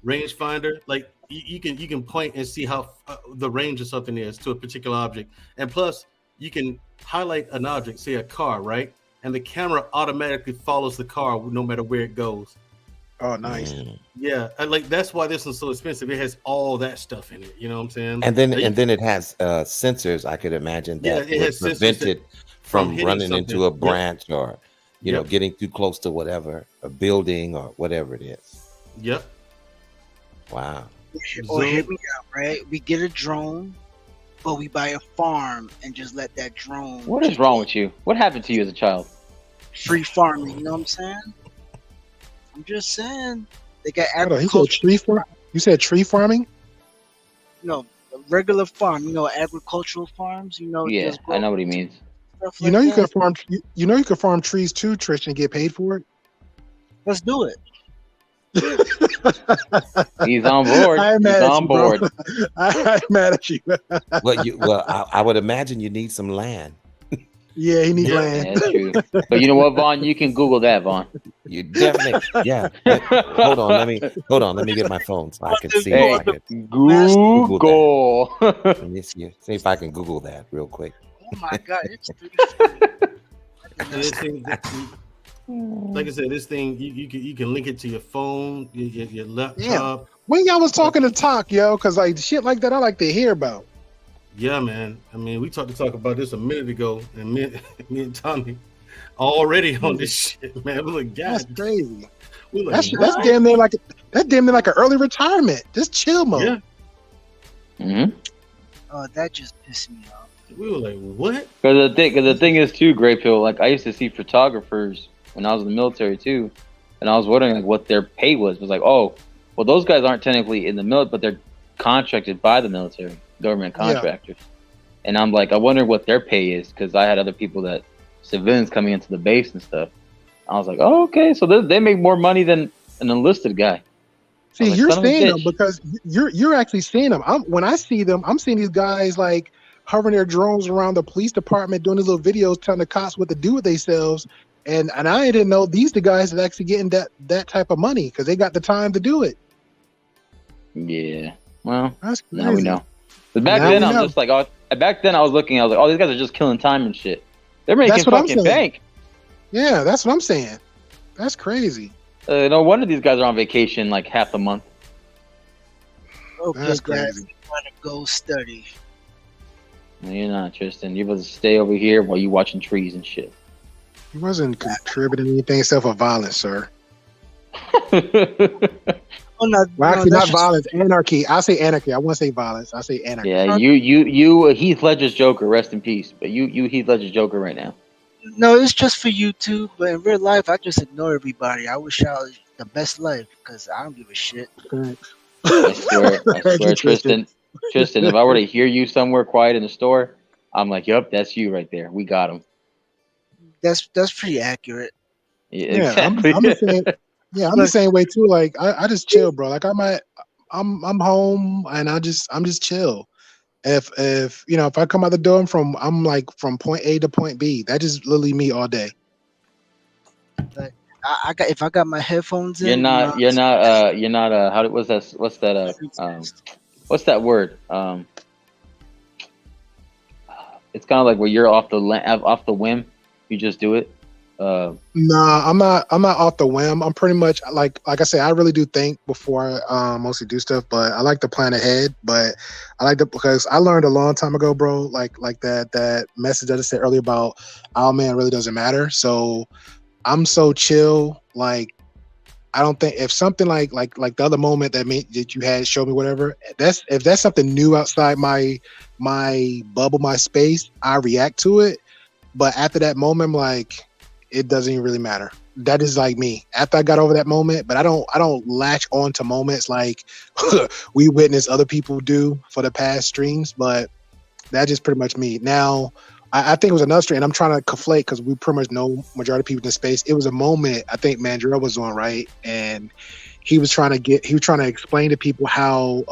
rangefinder. Like you can point and see how the range of something is to a particular object, and plus you can highlight an object, say a car, right? And the camera automatically follows the car no matter where it goes. Oh, nice. Yeah, like that's why this is so expensive. It has all that stuff in it. You know what I'm saying? And then it has sensors. I could imagine that would prevent it from running into a branch or you know getting too close to whatever a building or whatever it is. Yep. Wow. Or here we go, right? We get a drone, but we buy a farm and just let that drone. What is wrong with you? What happened to you as a child? Free farming. You know what I'm saying? I'm just saying they got agriculture. You said tree farming? No, a regular farm. Agricultural farms. Yeah, just I know what he means. stuff You like know you that. can farm. You know you can farm trees too, Trish, and get paid for it. Let's do it. He's on board. I'm He's mad at on you, bro. board. I'm mad at you. I would imagine you need some land. Yeah, he needs Yeah. land. Yeah, that's true. But you know what, Vaughn? You can Google that, Vaughn. You definitely, yeah. Hold on, let me get my phone so I can see Hey, if I can Google. Let me see if I can Google that real quick. Oh my God, it's This thing, like I said, this thing you can link it to your phone, your laptop. Yeah. When y'all was talking to talk, yo, because like shit like that, I like to hear about. Yeah, man. I mean, we talked about this a minute ago, and me and Tommy already on this shit, man. We're like, God, That's crazy. we're like, That's damn near like an early retirement. Just chill mode. Yeah. Mm-hmm. Oh, that just pissed me off. We were like, what? Because the thing is too, Grey Pill. Like I used to see photographers when I was in the military too, and I was wondering like what their pay was. It was like, oh, well, those guys aren't technically in the military, but they're contracted by the military, government contractors. And I'm like, I wonder what their pay is, because I had other people that civilians coming into the base and stuff. I was like, oh, okay, so they make more money than an enlisted guy. See, like, you're son of a seeing them bitch. because you're actually seeing them. When I see them, I'm seeing these guys like hovering their drones around the police department, doing these little videos telling the cops what to do with themselves. And I didn't know these the guys that actually getting that type of money because they got the time to do it. Yeah, well, That's now we crazy. know. But back Now then, we I'm know. just like, back then I was looking, I was like, oh, these guys are just killing time and shit. They're making That's what I'm fucking saying. bank. Yeah, that's what I'm saying. That's crazy. No wonder these guys are on vacation like half the month. Okay, That's guys, crazy. we want to go study. No, you're not, Tristan. You're supposed to stay over here while you watching trees and shit. He wasn't contributing anything except for violence, sir. Oh no, Well, no, actually, that's not just, violence. Anarchy. I say anarchy. I won't say violence. I say anarchy. Yeah, you Heath Ledger's Joker, rest in peace. But you Heath Ledger's Joker right now. no, it's just for YouTube. But in real life, I just ignore everybody. I wish I was the best life because I don't give a shit. I swear, Tristan, if I were to hear you somewhere quiet in the store, I'm like, yup, that's you right there. We got him. That's pretty accurate. Yeah, Yeah, exactly. I'm the same. Yeah, I'm the same way too. Like I just chill, bro. Like I'm home and I'm just chill. If I come out the door, I'm like from point A to point B. That just literally me all day. Like, if I got my headphones in, You're not what's that word? It's kind of like where you're off the whim. You just do it. Nah, I'm not off the whim. I'm pretty much like I say, I really do think before I mostly do stuff, but I like to plan ahead. But I like to, because I learned a long time ago, bro, like that message that I said earlier about our man really doesn't matter. So I'm so chill. Like I don't think if something like the other moment that you had showed me whatever, if that's something new outside my bubble, my space, I react to it. But after that moment, I'm like, it doesn't even really matter. That is like me. After I got over that moment, but I don't latch on to moments like we witness other people do for the past streams. But that's just pretty much me. Now, I think it was another stream, and I'm trying to conflate because we pretty much know majority of people in the space. It was a moment I think Mandrill was on, right, and he was trying to explain to people how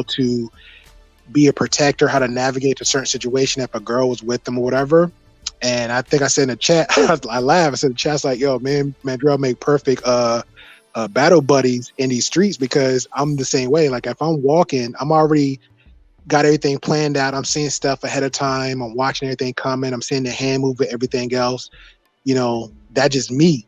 to be a protector, how to navigate a certain situation if a girl was with them or whatever. And I think I said in the chat, I laughed. I said in the chat's like, yo, man, Mandrill make perfect battle buddies in these streets because I'm the same way. Like if I'm walking, I'm already got everything planned out. I'm seeing stuff ahead of time. I'm watching everything coming. I'm seeing the hand movement, everything else. That's just me.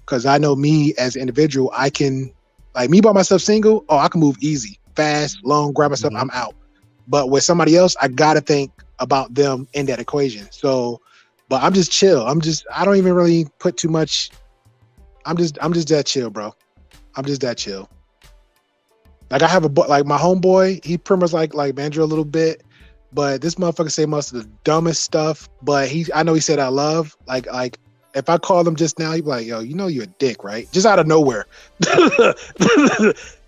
Because I know me as an individual, I can, like me by myself single, I can move easy, fast, long, grab myself, I'm out. But with somebody else, I got to think about them in that equation. So, but I'm just chill. I don't even really put too much. I'm just that chill, bro. I'm just that chill. Like I have like my homeboy, he pretty much like Mandrill a little bit, but this motherfucker say most of the dumbest stuff. But I know he said I love. Like if I call him just now, he'd be like, yo, you're a dick, right? Just out of nowhere.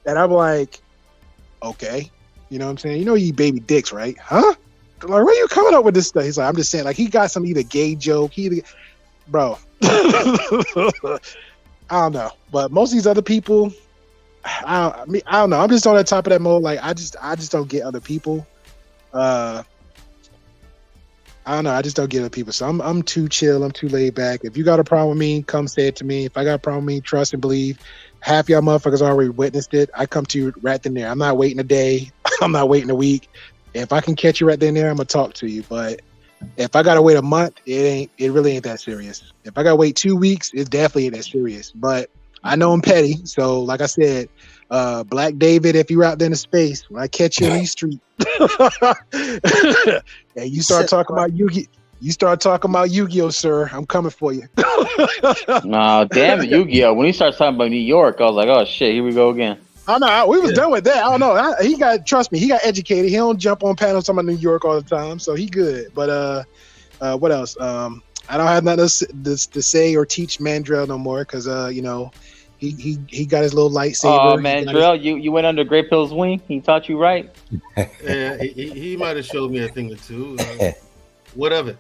And I'm like, Okay. You know what I'm saying? You know you eat baby dicks, right? Huh? Like, where are you coming up with this stuff? He's like, I'm just saying, like, he got some either gay joke, bro. I don't know. But most of these other people, I don't know. I'm just on the top of that mode. Like, I just don't get other people. I don't know. I just don't get other people. So I'm too chill. I'm too laid back. If you got a problem with me, come say it to me. If I got a problem with me, trust and believe. Half y'all motherfuckers already witnessed it. I come to you right then there. I'm not waiting a day. I'm not waiting a week. If I can catch you right then there, I'm gonna talk to you. But if I gotta wait a month, it really ain't that serious. If I gotta wait 2 weeks, it definitely ain't that serious. But I know I'm petty. So like I said, Black David, if you're out there in the space, when I catch you in these streets, and you start talking about Yu-Gi-Oh, sir, I'm coming for you. Nah, damn it, Yu-Gi-Oh. When he starts talking about New York, I was like, oh shit, here we go again. Oh no, we was done with that. I don't know. Trust me, he got educated. He don't jump on panels talking about New York all the time, so he good. But what else? I don't have nothing to say or teach Mandrell no more because you know, he got his little lightsaber. Oh, Mandrell, you went under Great Pill's wing. He taught you right. Yeah, he might have showed me a thing or two. What of it?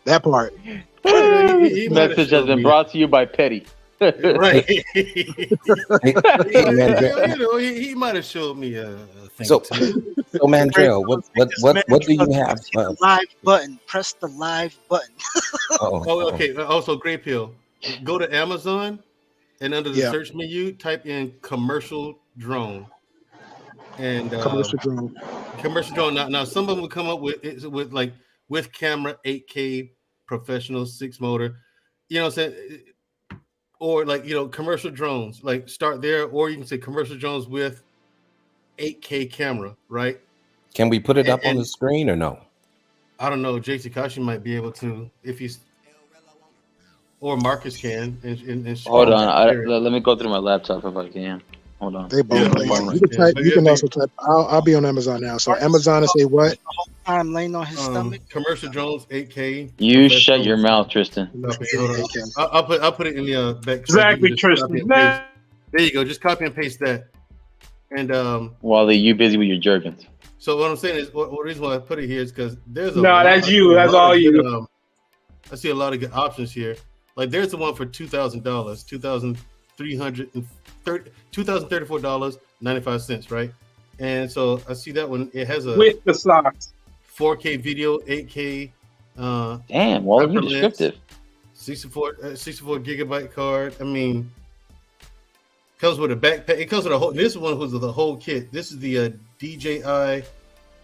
That part. Message has been brought to you by Petty. Right. He might have showed me a thing. So Mandrell, what do you have? Live button. Press the live button. Okay. Also, Great Pill. Go to Amazon and under the search menu, type in commercial drone. And commercial drone. Now some of them will come up with camera 8K professional 6 motor. You know what I'm saying? Or commercial drones, like start there, or you can say commercial drones with 8K camera, right? Can we put it up on the screen or no? I don't know. Jay Takashi might be able to if he's, or Marcus can. And hold on, let me go through my laptop if I can. Hold on. They both. You can also type. I'll be on Amazon now. So Amazon and say what? The whole time laying on his stomach. Commercial drones 8K. You shut your mouth, Tristan. I'll put it in the back. Exactly, Tristan. There you go. Just copy and paste that. And while you busy with your jerkins. So what I'm saying is, the reason why I put it here is because there's that's you. That's all you. I see a lot of good options here. Like there's the one for $2,000, $2,034.95, right? And so I see that one. It has a with the socks, 4K video, 8K. Damn, well, you descriptive. 64 gigabyte card. I mean, comes with a backpack. It comes with a whole. This one was the whole kit. This is the DJI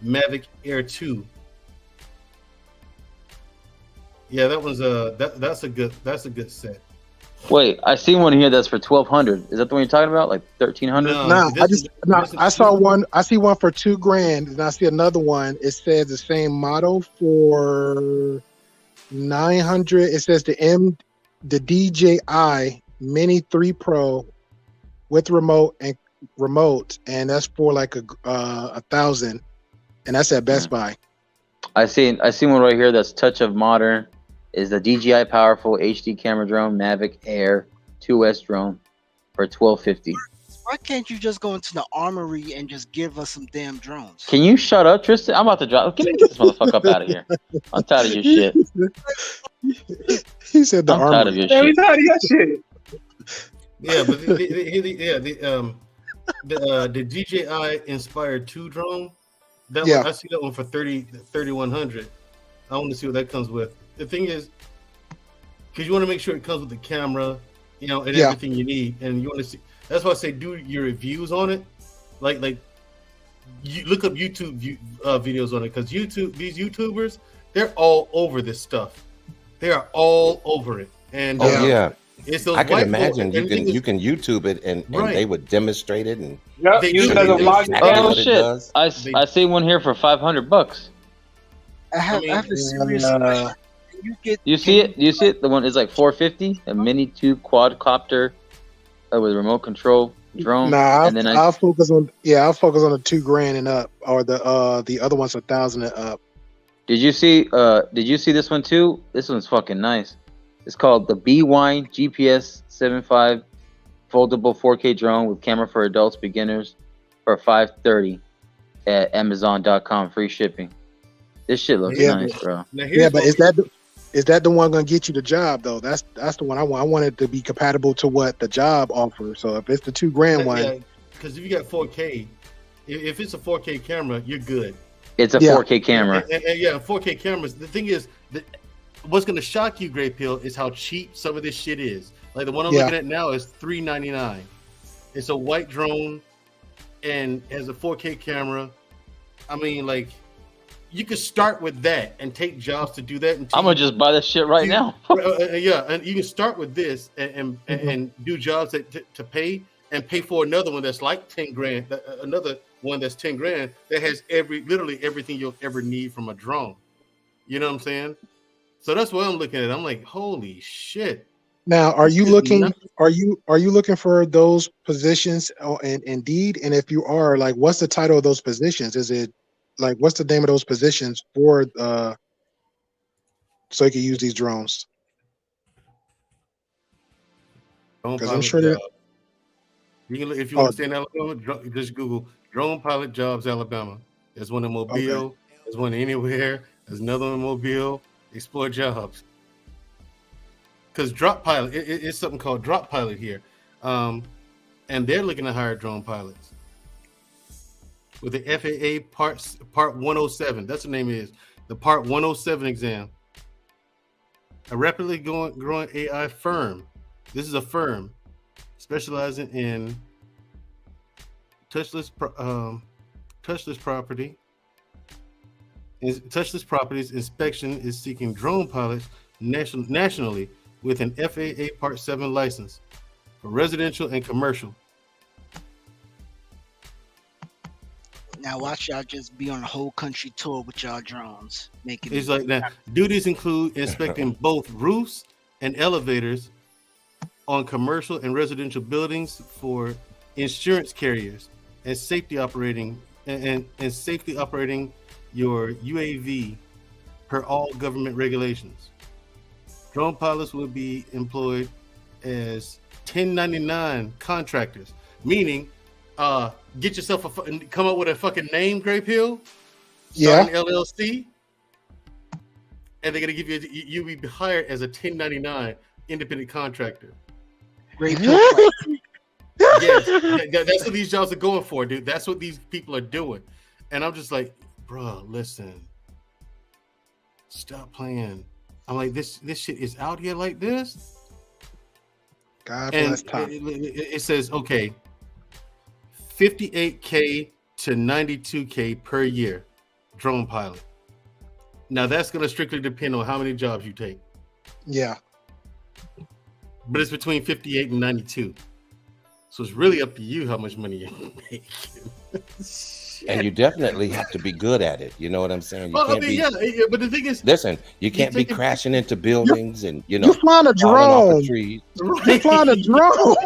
Mavic Air 2. Yeah, that was that's a good set. Wait, I see one here that's for $1,200. Is that the one you're talking about? Like $1,300? I saw one. I see one for $2,000, and I see another one. It says the same model for $900. It says the DJI Mini 3 Pro with remote, and that's for like $1,000, and that's at Best Buy. I see one right here that's Touch of Modern. Is the DJI Powerful HD Camera Drone Mavic Air 2S drone for $1,250. Why can't you just go into the armory and just give us some damn drones? Can you shut up, Tristan? I'm about to drop. Get this motherfucker up out of here. I'm tired of your shit. He said the I'm armory. tired of your Hey, we shit. tired of your shit. Yeah, but the DJI Inspire 2 drone. That one, I see that one for $3,100. I want to see what that comes with. The thing is, because you want to make sure it comes with the camera, and everything you need, and you want to see. That's why I say do your reviews on it. Like you look up YouTube videos on it, because these YouTubers, they're all over this stuff. They are all over it, and it's those I can white imagine folks, you can YouTube it and they would demonstrate it and they use it as a vlog. Oh shit! I see one here for $500. I have a serious. You see it? You see it? The one is like $450. A Mini 2 quadcopter with remote control drone. Nah, and then I'll focus on the $2,000 and up, or the other one's $1,000 and up. Did you see this one too? This one's fucking nice. It's called the B-Wine GPS 75 foldable 4K drone with camera for adults beginners for $530 at Amazon.com. Free shipping. This shit looks nice, bro. Yeah, but is that the one gonna get you the job though? That's the one I want. I want it to be compatible to what the job offers. So if it's the $2,000 one, because if you got 4K, if it's a 4K camera, you're good. It's a 4K camera. And 4K cameras. The thing is, what's gonna shock you, Great Pill, is how cheap some of this shit is. Like the one I'm looking at now is $399. It's a white drone and has a 4K camera. I mean, like, you could start with that and take jobs to do that. I'm gonna just buy that shit right now. Yeah, and you can start with this and do jobs to pay for another one that's like $10,000. Another one that's $10,000 that has literally everything you'll ever need from a drone. You know what I'm saying? So that's what I'm looking at. I'm like, holy shit. Now, are you looking for those positions in Indeed? And if you are, like, what's the title of those positions? Is it like, what's the name of those positions for so you can use these drones? Because I'm sure that you can, if you want to stay in Alabama, just Google drone pilot jobs Alabama. There's one in Mobile. There's one anywhere. There's another one in Mobile. Explore jobs. Because Drop Pilot, it's something called Drop Pilot here, and they're looking to hire drone pilots with the FAA Part 107. That's the name it is, the Part 107 exam. A rapidly growing AI firm. This is a firm specializing in touchless properties inspection. Is seeking drone pilots nationally with an FAA Part 7 license for residential and commercial. Now watch y'all just be on a whole country tour with y'all drones. It's like that. Duties include inspecting both roofs and elevators on commercial and residential buildings for insurance carriers and safety operating and safely operating your UAV per all government regulations. Drone pilots will be employed as 1099 contractors, meaning get yourself come up with a fucking name, Great Pill, start an LLC, and they're gonna give you'll be hired as a 1099 independent contractor. Great Pill. Yes, that's what these jobs are going for, dude. That's what these people are doing, and I'm just like, bro, listen, stop playing. I'm like, this shit is out here like this. God bless time. It says, okay, $58K to $92K per year, drone pilot. Now that's going to strictly depend on how many jobs you take. Yeah. But it's between 58 and 92. So it's really up to you how much money you're making. And you definitely have to be good at it. You know what I'm saying? You can't but the thing is, listen, you can't be crashing into buildings and you're flying a drone. You're flying a drone.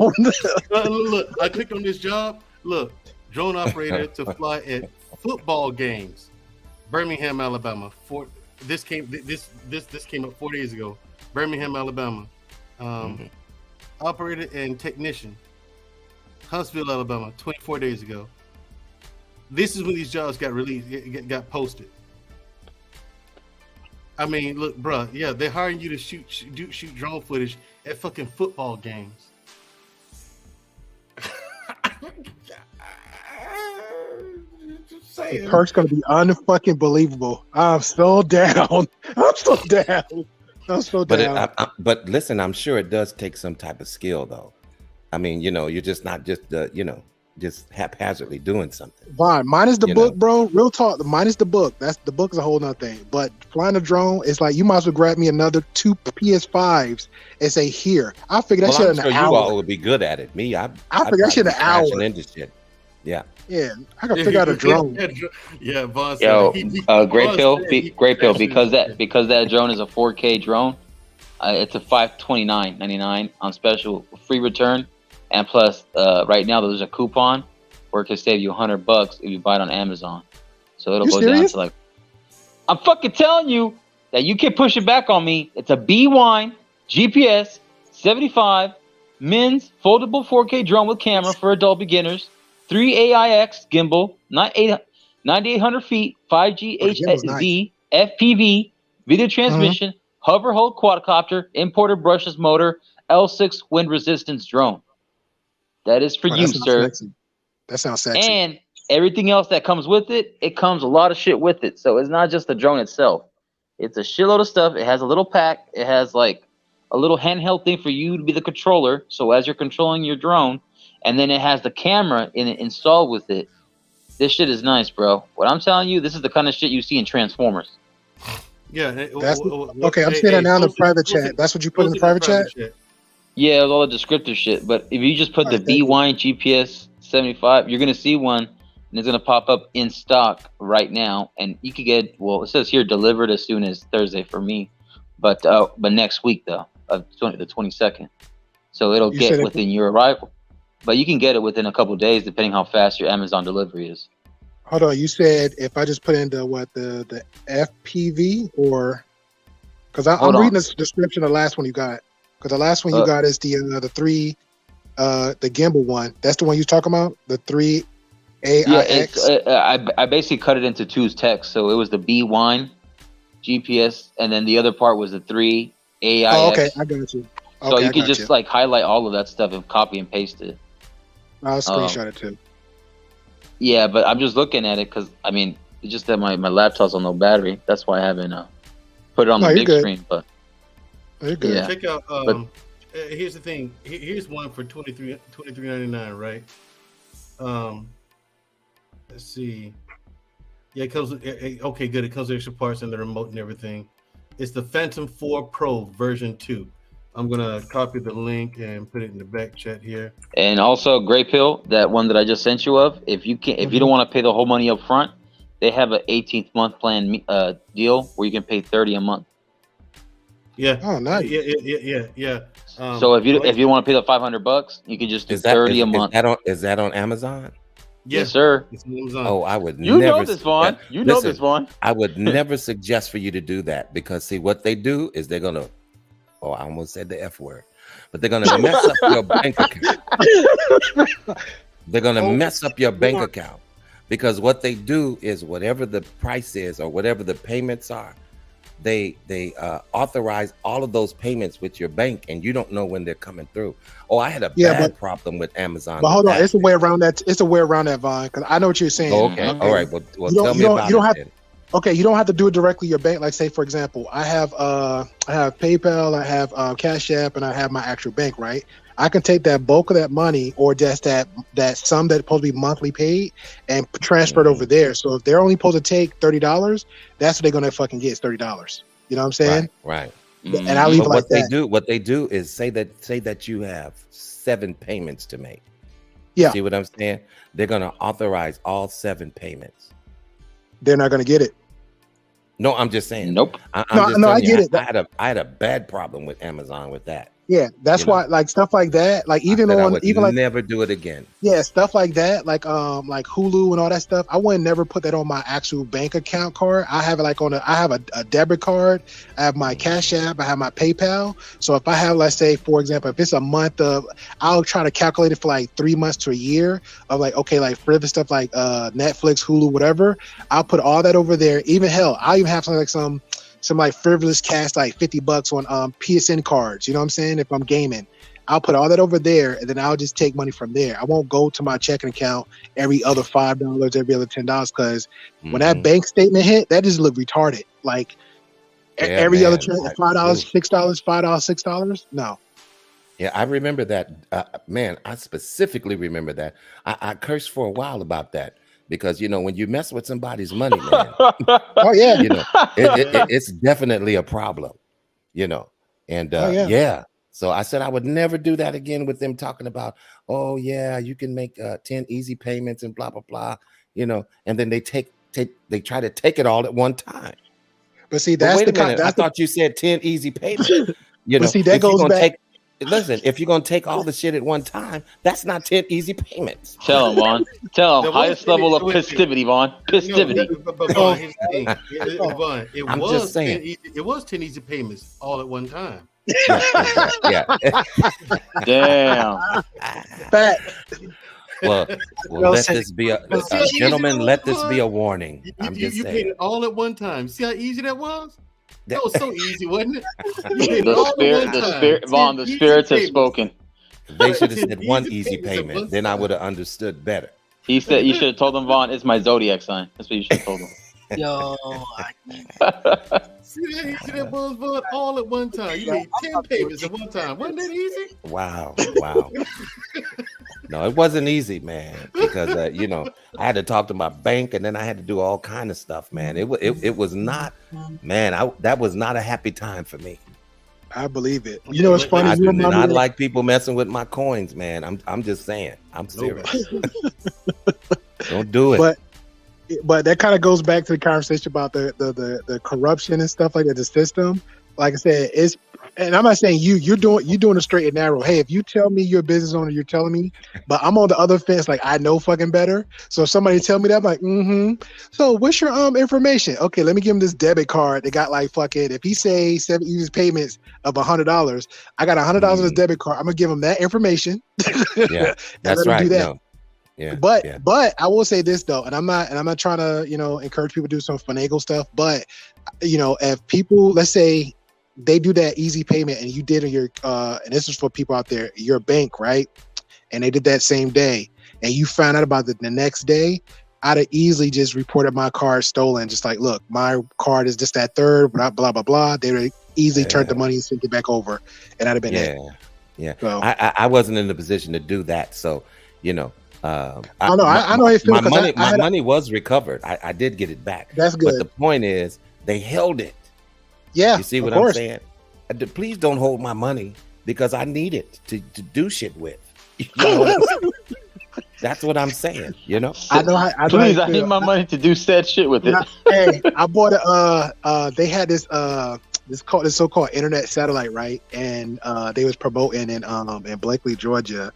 Look, I clicked on this job. Look, drone operator to fly at football games, Birmingham, Alabama. This came up 4 days ago. Birmingham, Alabama. Operator and technician, Huntsville, Alabama. 24 days ago. This is when these jobs got released, got posted. I mean, look, bro, yeah, they're hiring you to shoot drone footage at fucking football games. The perk's gonna be unfucking believable. I'm so down. But listen, I'm sure it does take some type of skill, though. I mean, you're just not just just haphazardly doing something. Fine, minus the book, bro. Real talk. Minus the book. The book is a whole nother thing. But flying a drone, it's like you might as well grab me another 2 PS5s and say, "Here." I figured that shit in an hour. You all would be good at it. Me, I figured that shit in an hour. Into shit. Yeah. Yeah, I can figure out a drone. Yeah, Vaughn. Yo, Great Pill, because that drone is a 4K drone. It's a $529.99 on special free return. And plus, right now there's a coupon where it can save you $100 if you buy it on Amazon. So it'll go down to like, I'm fucking telling you that you can push it back on me. It's a B-Wine GPS 75 men's foldable 4K drone with camera for adult beginners, 3 AIX gimbal, 9,800 feet, 5G HZ, FPV, video transmission, hover hold quadcopter, imported brushless motor, L6 wind resistance drone. That is for you, sir. Sexy. That sounds sexy. And everything else that comes with it, it comes a lot of shit with it. So it's not just the drone itself. It's a shitload of stuff. It has a little pack. It has like a little handheld thing for you to be the controller. So as you're controlling your drone, and then it has the camera in it installed with it. This shit is nice, bro. What I'm telling you, this is the kind of shit you see in Transformers. Yeah. Okay, I'm seeing that now in the private chat. That's what you put in the private chat? Yeah, all the descriptive shit. But if you just put the V-Wine GPS 75, you're going to see one, and it's going to pop up in stock right now. And you could get, well, it says here delivered as soon as Thursday for me. But next week, though, the 22nd. So it'll get within your arrival. But you can get it within a couple of days, depending how fast your Amazon delivery is. Hold on, you said if I just put in the FPV or because I'm reading the description of the last one you got. Because the last one you got is the gimbal one. That's the one you're talking about? The 3 AIX? Yeah, I basically cut it into two text. So it was the B-Wine GPS, and then the other part was the 3 AIX. Oh, okay, I got you. Okay, so you could just like highlight all of that stuff and copy and paste it. I'll screenshot it too. Yeah, but I'm just looking at it because I mean, it's just that my laptop's on no battery. That's why I haven't put it on the big screen. But you're good. Yeah. Check out. Here's the thing. Here's one for $23.99, right? Let's see. Yeah, it comes. Okay, good. It comes with extra parts and the remote and everything. It's the Phantom 4 Pro version 2. I'm gonna copy the link and put it in the back chat here. And also, Gray Pill, that one that I just sent you of. If you don't want to pay the whole money up front, they have an 18th month plan deal where you can pay $30 a month. Yeah. Oh, nice. Yeah. So if you want to pay the $500, you can just do $30 a month. Is that on Amazon? Yes, sir. It's on Amazon. Oh, I would never. know this, Vaughn. You know this, Vaughn. I would never suggest for you to do that because see what they do is they're gonna. Oh, I almost said the F word, but they're gonna mess up your bank account. They're gonna mess up your bank account because what they do is whatever the price is or whatever the payments are, they authorize all of those payments with your bank, and you don't know when they're coming through. Oh, I had a bad problem with Amazon. But hold on, it's a way around that. It's a way around that, Vaughn, because I know what you're saying. Oh, okay, all right. Well, tell me about it. Okay, you don't have to do it directly your bank. Like, say, for example, I have PayPal, I have Cash App, and I have my actual bank, right? I can take that bulk of that money or just that sum that's supposed to be monthly paid and transfer it over there. So if they're only supposed to take $30, that's what they're gonna fucking get is $30. You know what I'm saying? Right. And I leave it like that. What they do is say that you have 7 payments to make. Yeah. See what I'm saying? They're gonna authorize all 7 payments. They're not gonna get it. No, I'm just saying. Nope. I get it. I had a bad problem with Amazon with that. Yeah, that's why, like stuff like that, like even I on would even like never do it again. Yeah, stuff like that, like Hulu and all that stuff. I wouldn't never put that on my actual bank account card. I have it like I have a debit card. I have my Cash App. I have my PayPal. So if I have, let's say, for example, if it's a month of, I'll try to calculate it for like 3 months to a year of like, okay, like frivolous stuff like Netflix, Hulu, whatever. I'll put all that over there. Even hell, I even have something like some like frivolous cash, like $50 on PSN cards. You know what I'm saying? If I'm gaming, I'll put all that over there, and then I'll just take money from there. I won't go to my checking account every other $5, every other $10, because when that bank statement hit, that just look retarded. Like every other $5, $6, $5, $6. No. Yeah, I remember that. Man, I specifically remember that. I cursed for a while about that. Because, you know, when you mess with somebody's money, man, oh yeah, you know, it's definitely a problem, you know, and yeah. So I said I would never do that again with them talking about, oh yeah, you can make 10 easy payments and blah blah blah, you know, and then they they try to take it all at one time. But see, that's I thought you said 10 easy payments. You know, but see, that goes back. Listen, if you're gonna take all the shit at one time, that's not 10 easy payments. Tell him, Vaughn. Tell him. Highest level of festivity, Vaughn. Festivity. But Vaughn, here's the thing. Vaughn, I'm just saying. It was 10 easy payments all at one time. Yeah. Damn. Well, let this be a gentlemen. Let this be a warning. I'm just you saying. paid it all at one time. See how easy that was? That was so easy, wasn't it? Vaughn, the spirits have spoken. They should have said one easy payment. Then I would have understood better. He said you should have told him, Vaughn, it's my zodiac sign. That's what you should have told him. Yo, see that was Vaughn all at one time. You made 10 payments at one time. Wasn't that easy? Wow. No, it wasn't easy, man, because I had to talk to my bank, and then I had to do all kind of stuff, man. It was not, man. That was not a happy time for me. I believe it. You know, it's funny. I do not like people messing with my coins, man. I'm just saying. I'm serious. Don't do it. But that kind of goes back to the conversation about the corruption and stuff like that, the system. Like I said, and I'm not saying you're doing a straight and narrow. Hey, if you tell me you're a business owner, you're telling me, but I'm on the other fence, like I know fucking better. So if somebody tell me that, I'm like, So what's your information? Okay, let me give him this debit card. They got like fucking, if he say 7 easy payments of $100, I got $100 on his debit card. I'm gonna give him that information. Yeah, that's right. Do that. No. Yeah, but I will say this though, and I'm not trying to encourage people to do some finagle stuff, but if people, let's say they do that easy payment and you did in your and this is for people out there, your bank, right? And they did that same day and you found out about it the next day, I'd have easily just reported my card stolen. Just like, look, my card is just that third, blah, blah, blah, blah. They would easily turned the money and sent it back over. And I'd have been it. Yeah. So, I wasn't in the position to do that. So, I know how you feel. My money was recovered. I did get it back. That's good. But the point is, they held it. Yeah, you see what I'm saying? Please don't hold my money because I need it to do shit with. That's what I'm saying. I know. Please, I need my money to do said shit with it. Hey, I bought they had this so-called internet satellite, right? And they was promoting in Blakely, Georgia.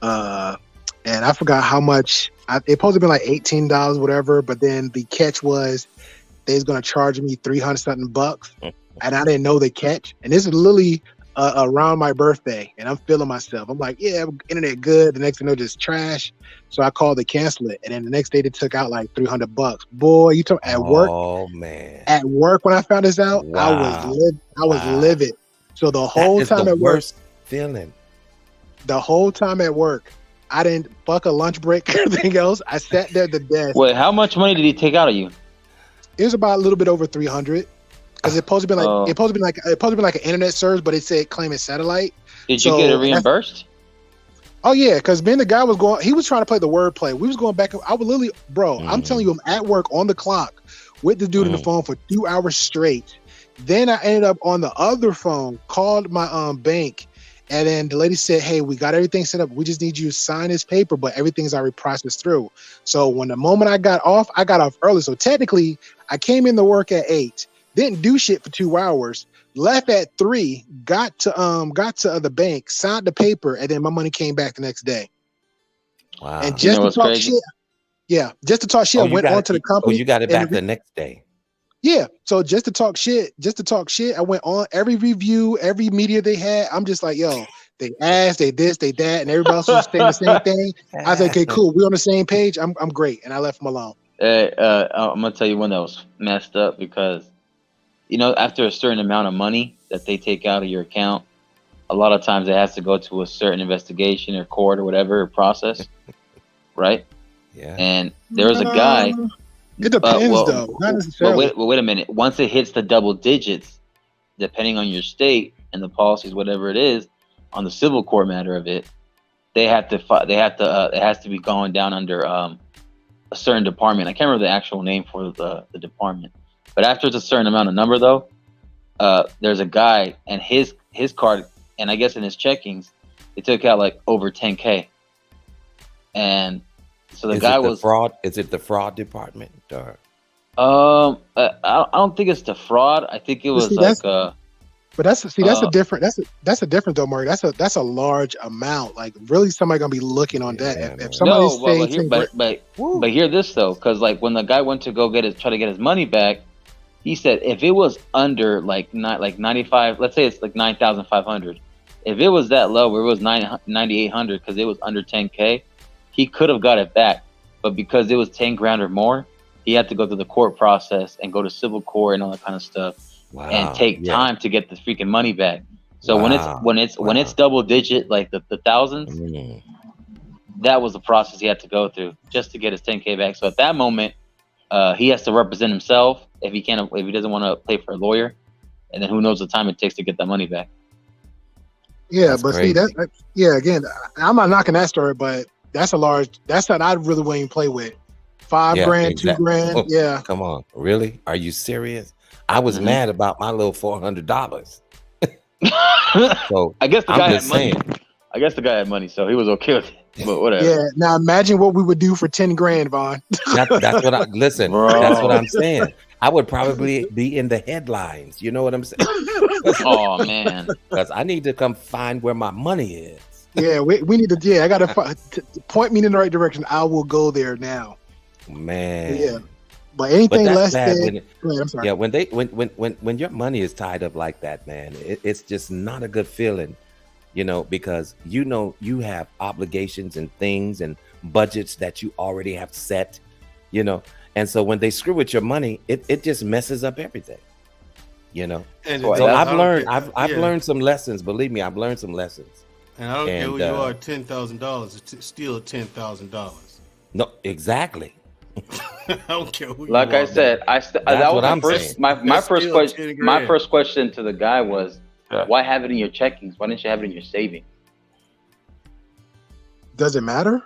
And I forgot how much. It supposed to be like $18, whatever. But then the catch was they was gonna charge me $300 something bucks, and I didn't know the catch. And this is literally around my birthday, and I'm feeling myself. I'm like, yeah, internet good. The next thing, just trash. So I called to cancel it, and then the next day they took out like $300. Boy, you talk at work. Oh man! At work when I found this out, wow. I was livid. So the whole time at work, feeling. The whole time at work, I didn't fuck a lunch break or anything else. I sat there at the desk. Wait, how much money did he take out of you? It was about a little bit over 300. Because it's supposed to be like an internet service, but it said claiming satellite. Did you get it reimbursed? Oh yeah, because me and the guy he was trying to play the wordplay. We was going back. I would literally, bro. I'm telling you, I'm at work on the clock with the dude on the phone for 2 hours straight. Then I ended up on the other phone, called my bank, and then the lady said, "Hey, we got everything set up. We just need you to sign this paper, but everything's already processed through." So when the moment I got off early. So technically, I came in to work at 8. Didn't do shit for 2 hours. Left at 3. Got to the bank, signed the paper, and then my money came back the next day. Wow! And just to talk shit, I went on to the company. Oh, you got it back the next day. Yeah. So just to talk shit, I went on every review, every media they had. I'm just like, yo, they asked, they this, they that, and everybody else was saying the same thing. I was like, okay, cool, we're on the same page. I'm great, and I left them alone. I'm gonna tell you one that was messed up because. After a certain amount of money that they take out of your account, a lot of times it has to go to a certain investigation or court or whatever process, right? Yeah. And there was a guy. It depends, though. Not necessarily. But wait a minute. Once it hits the double digits, depending on your state and the policies, whatever it is, on the civil court matter of it, it has to be going down under a certain department. I can't remember the actual name for the department. But after it's a certain amount of number, though, there's a guy and his card, and I guess in his checkings, they took out like over 10K. And so the guy was fraud. Is it the fraud department? Or? I don't think it's the fraud. I think it was But that's a different though, Mark. That's a large amount. Like really, somebody gonna be looking on that. If somebody's but hear this though, because like when the guy went to go try to get his money back, he said if it was under like 95, let's say it's like 9,500. If it was that low, where it was 9,800, because it was under 10K, he could have got it back. But because it was 10 grand or more, he had to go through the court process and go to civil court and all that kind of stuff. Wow, and take time to get the freaking money back. So when it's double digit, like the thousands, that was the process he had to go through just to get his 10K back. So at that moment, he has to represent himself if he doesn't want to pay for a lawyer, and then who knows the time it takes to get that money back. Yeah, that's but crazy. See again, I'm not knocking that story, but that's that I really wouldn't even play with. $5 grand, exactly. $2 grand, yeah. Come on, really? Are you serious? I was mad about my little $400. So I guess the guy had money. I guess the guy had money, so he was okay with it. But whatever. Yeah. Now imagine what we would do for 10 grand, Vaughn. That's what listen. Bro. That's what I'm saying. I would probably be in the headlines. You know what I'm saying? Oh man, because I need to come find where my money is. Yeah, we need to. Yeah, I got to point me in the right direction. I will go there now. Man. Yeah. But anything less than I'm sorry. Yeah, when your money is tied up like that, man, it's just not a good feeling, because you have obligations and things and budgets that you already have set, and so when they screw with your money, it just messes up everything, And so I've learned some lessons. Believe me, I've learned some lessons. And I don't care who you are, $10,000, it's still $10,000. No, exactly. I don't care who like you I are, said, that was my first question to the guy was, why have it in your checkings? Why didn't you have it in your savings? Does it matter?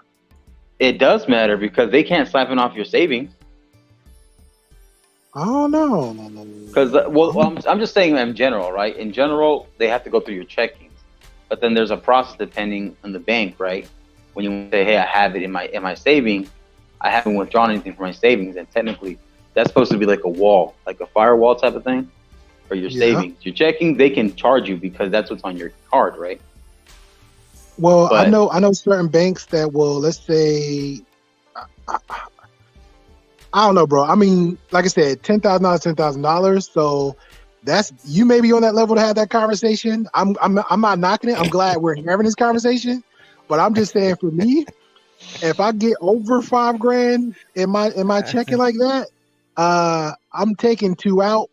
It does matter because they can't siphon off your savings. Oh no. Because I'm just saying in general, right? In general, they have to go through your checkings, but then there's a process depending on the bank, right? When you say, hey, I have it in my savings. I haven't withdrawn anything from my savings, and technically that's supposed to be like a wall, like a firewall type of thing for your savings. Your checking, they can charge you because that's what's on your card, right? Well, but, I know certain banks that will, let's say, I don't know, bro. I mean, like I said, $10,000. So that's, you may be on that level to have that conversation. I'm not knocking it. I'm glad we're having this conversation, but I'm just saying for me, if I get over $5 grand in my checking like that, I'm taking 2 out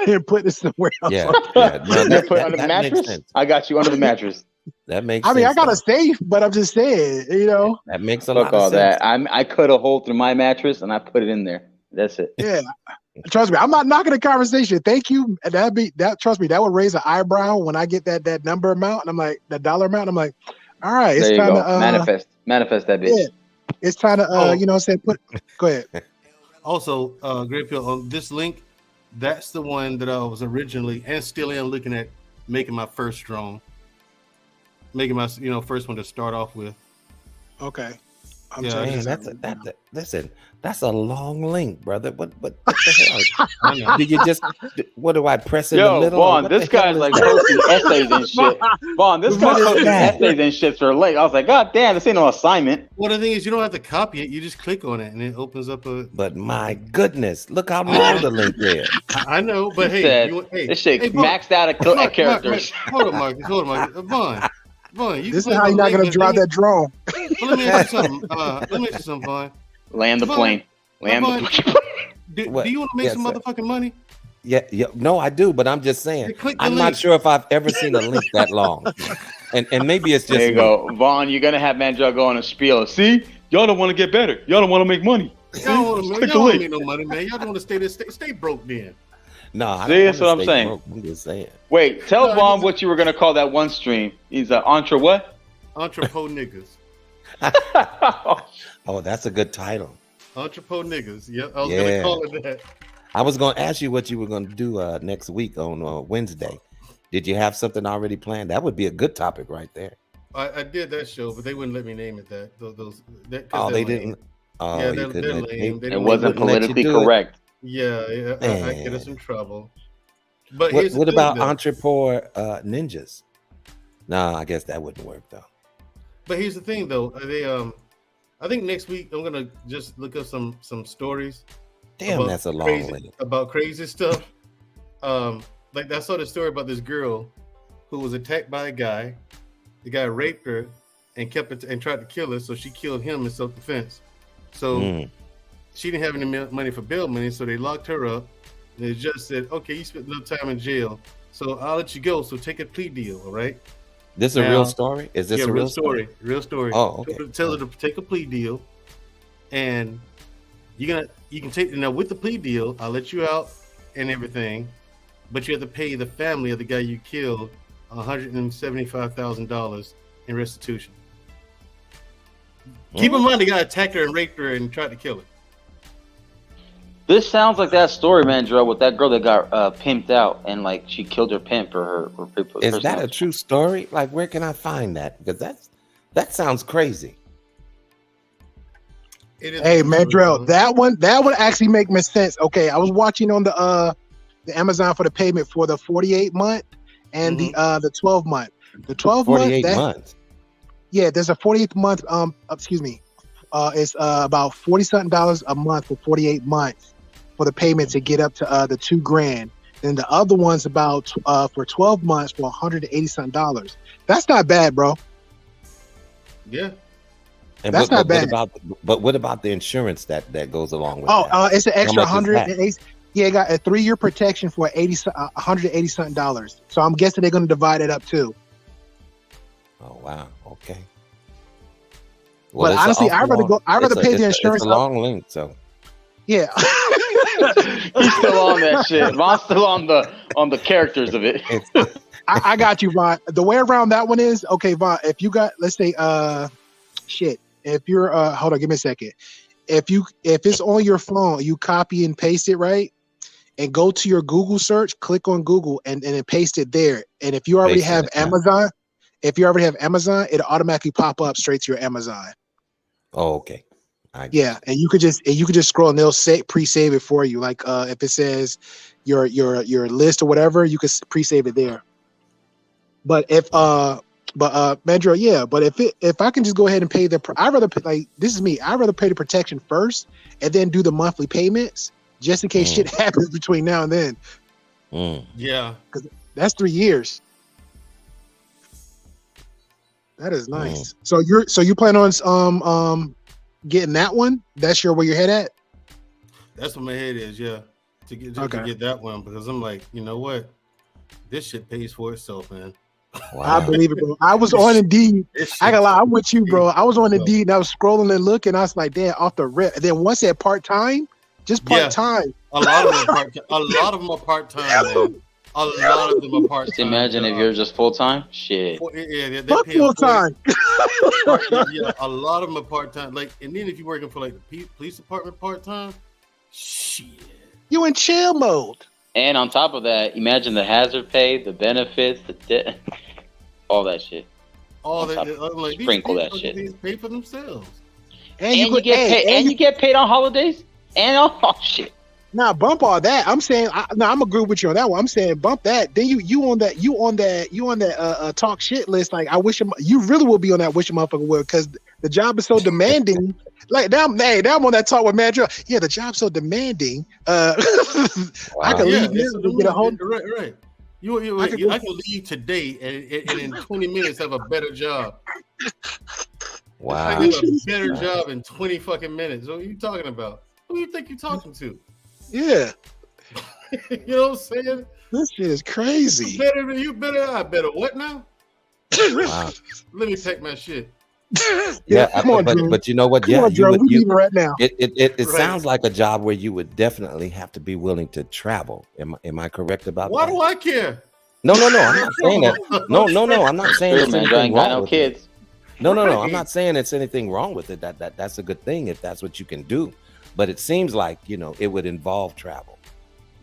and putting it somewhere else. Yeah. No, put under the mattress. I got you under the mattress. That makes. I mean, I got a safe, but I'm just saying, that makes a lot of all sense. That. I cut a hole through my mattress and I put it in there. That's it. Yeah. Trust me, I'm not knocking the conversation. Thank you. Trust me, that would raise an eyebrow when I get that number amount. And I'm like, that dollar amount. I'm like, all right, it's time to manifest that bitch. Yeah, it's time to go ahead. Also, Great Pill, on this link, that's the one that I was originally and still am looking at making my first drone. Making my first one to start off with. Okay. Listen, that's a long link, brother. What the hell? Did you just? What do I press in the middle? Vaughn, this guy's like posting essays and shit. Vaughn, this guy's posting essays and shit for late. I was like, God damn, this ain't no assignment. Well, the thing is, you don't have to copy it. You just click on it and it opens up a. But my goodness, look how long the link is. I know, but this shit maxed out at characters. Hold on, Marcus. Vaughn, this is how you're not going to drive that drone. Well, let me ask you something. Vaughn. Land the plane. Do you want to make some motherfucking money? Yeah. No, I do, but I'm just saying. I'm not sure if I've ever seen a link that long. And maybe it's just. There you go. Vaughn, you're going to have Mandrell go on a spiel. See? Y'all don't want to get better. Y'all don't want to make money. Y'all don't make no money, man. Y'all don't want to stay broke then. No, I see, that's what I'm saying. Broke. I'm just saying. Wait, tell Vaughn what you were gonna call that one stream. He's an what? Entrepot niggas. Oh, that's a good title. Entrepot niggas. Yep, I was gonna call it that. I was gonna ask you what you were gonna do next week on Wednesday. Did you have something already planned? That would be a good topic right there. I did that show, but they wouldn't let me name it that. They didn't. Oh, yeah, they're lame. It wasn't politically correct. Yeah, I get us in trouble. But what about Entrepreneur Ninjas? Nah, I guess that wouldn't work though. But here's the thing, though. I think next week I'm gonna just look up some stories. Damn, that's a long list about crazy stuff. Like I saw the story about this girl who was attacked by a guy. The guy raped her and kept it and tried to kill her, so she killed him in self-defense. So she didn't have any money for bail money, so they locked her up. And the judge said, "Okay, you spent a little time in jail, so I'll let you go. So take a plea deal, all right?" This a real story? Is this a real story? Real story. Oh, okay. Tell her to take a plea deal, and you can take with the plea deal. I'll let you out and everything, but you have to pay the family of the guy you killed $175,000 in restitution. Keep in mind the guy attacked her and raped her and tried to kill her. This sounds like that story, man, Joe, with that girl that got pimped out and like she killed her pimp for her. Is that a true story? Like, where can I find that? Because that sounds crazy. Hey, Mandrell, that one actually make me sense. Okay, I was watching on the Amazon for the payment for the 48 month and the 12 month. The 12 months. Yeah, there's a 48th month. It's about $40-something a month for 48 months for the payment to get up to the $2,000. Then the other one's about for 12 months for $180-something. That's not bad, bro. Yeah. And that's not bad. What about the insurance that goes along with that? It's an extra $180. Yeah, it got a 3-year protection for $180-something. So I'm guessing they're going to divide it up too. Oh wow. Okay. Well, but honestly, I'd rather pay the insurance. It's a long link, so. Yeah. He's still on that shit. Von's still on the characters of it. I got you, Von. The way around that one is, okay, Von, if you got, let's say, if you're, hold on, give me a second. If it's on your phone, you copy and paste it, right? And go to your Google search, click on Google and then paste it there. And if you already have Amazon, it'll automatically pop up straight to your Amazon. Oh, okay. Yeah, and you could just scroll and they'll pre-save it for you. Like if it says your list or whatever, you could pre-save it there. But Mandrell, yeah. But if I can just go ahead and pay I'd rather pay, this is me. I'd rather pay the protection first and then do the monthly payments just in case shit happens between now and then. Yeah, because that's 3 years. That is nice. So you plan on getting that one? That's where your head at? That's what my head is, yeah. To get that one, because I'm like, you know what? This shit pays for itself, man. Wow. I believe it, bro. I was on Indeed. I gotta lie, I'm with you, bro. I was on Indeed and I was scrolling and looking. I was like, damn, off the rip. And then once at part-time, just part-time. A lot of them are part-time. A lot of them are part-time, man. A lot of them are part-time. Just imagine if you're just full-time. Shit. Yeah, fuck full-time. Yeah, a lot of them are part-time. Like, and then if you're working for like the police department part-time, shit. You in chill mode. And on top of that, imagine the hazard pay, the benefits, the debt, all that shit. All that, like, sprinkle that shit. These pay for themselves. And you get paid. And you get paid on holidays. And all shit. Nah, bump all that. I'm saying, I'm agree with you on that one. I'm saying bump that. Then you on that talk shit list. Like I wish you really will be on that wish a motherfucker would, because the job is so demanding. Like now I'm on that talk with Mandrell. Yeah, the job's so demanding. Wow. I can leave now to get a hold. Right. I can leave today and in 20 minutes have a better job. Wow. I can have a better job in 20 fucking minutes. What are you talking about? Who do you think you're talking to? Yeah. You know what I'm saying? This shit is crazy. You better. I better what now? Wow. Let me take my shit. Yeah, but you know what? Come on, Drew. We right now. It sounds like a job where you would definitely have to be willing to travel. Am I correct about that? Why do I care? No. I'm not saying that. No. I'm not saying it's anything wrong with it. No. I'm not saying it's anything wrong with it. That's a good thing if that's what you can do. But it seems like, it would involve travel.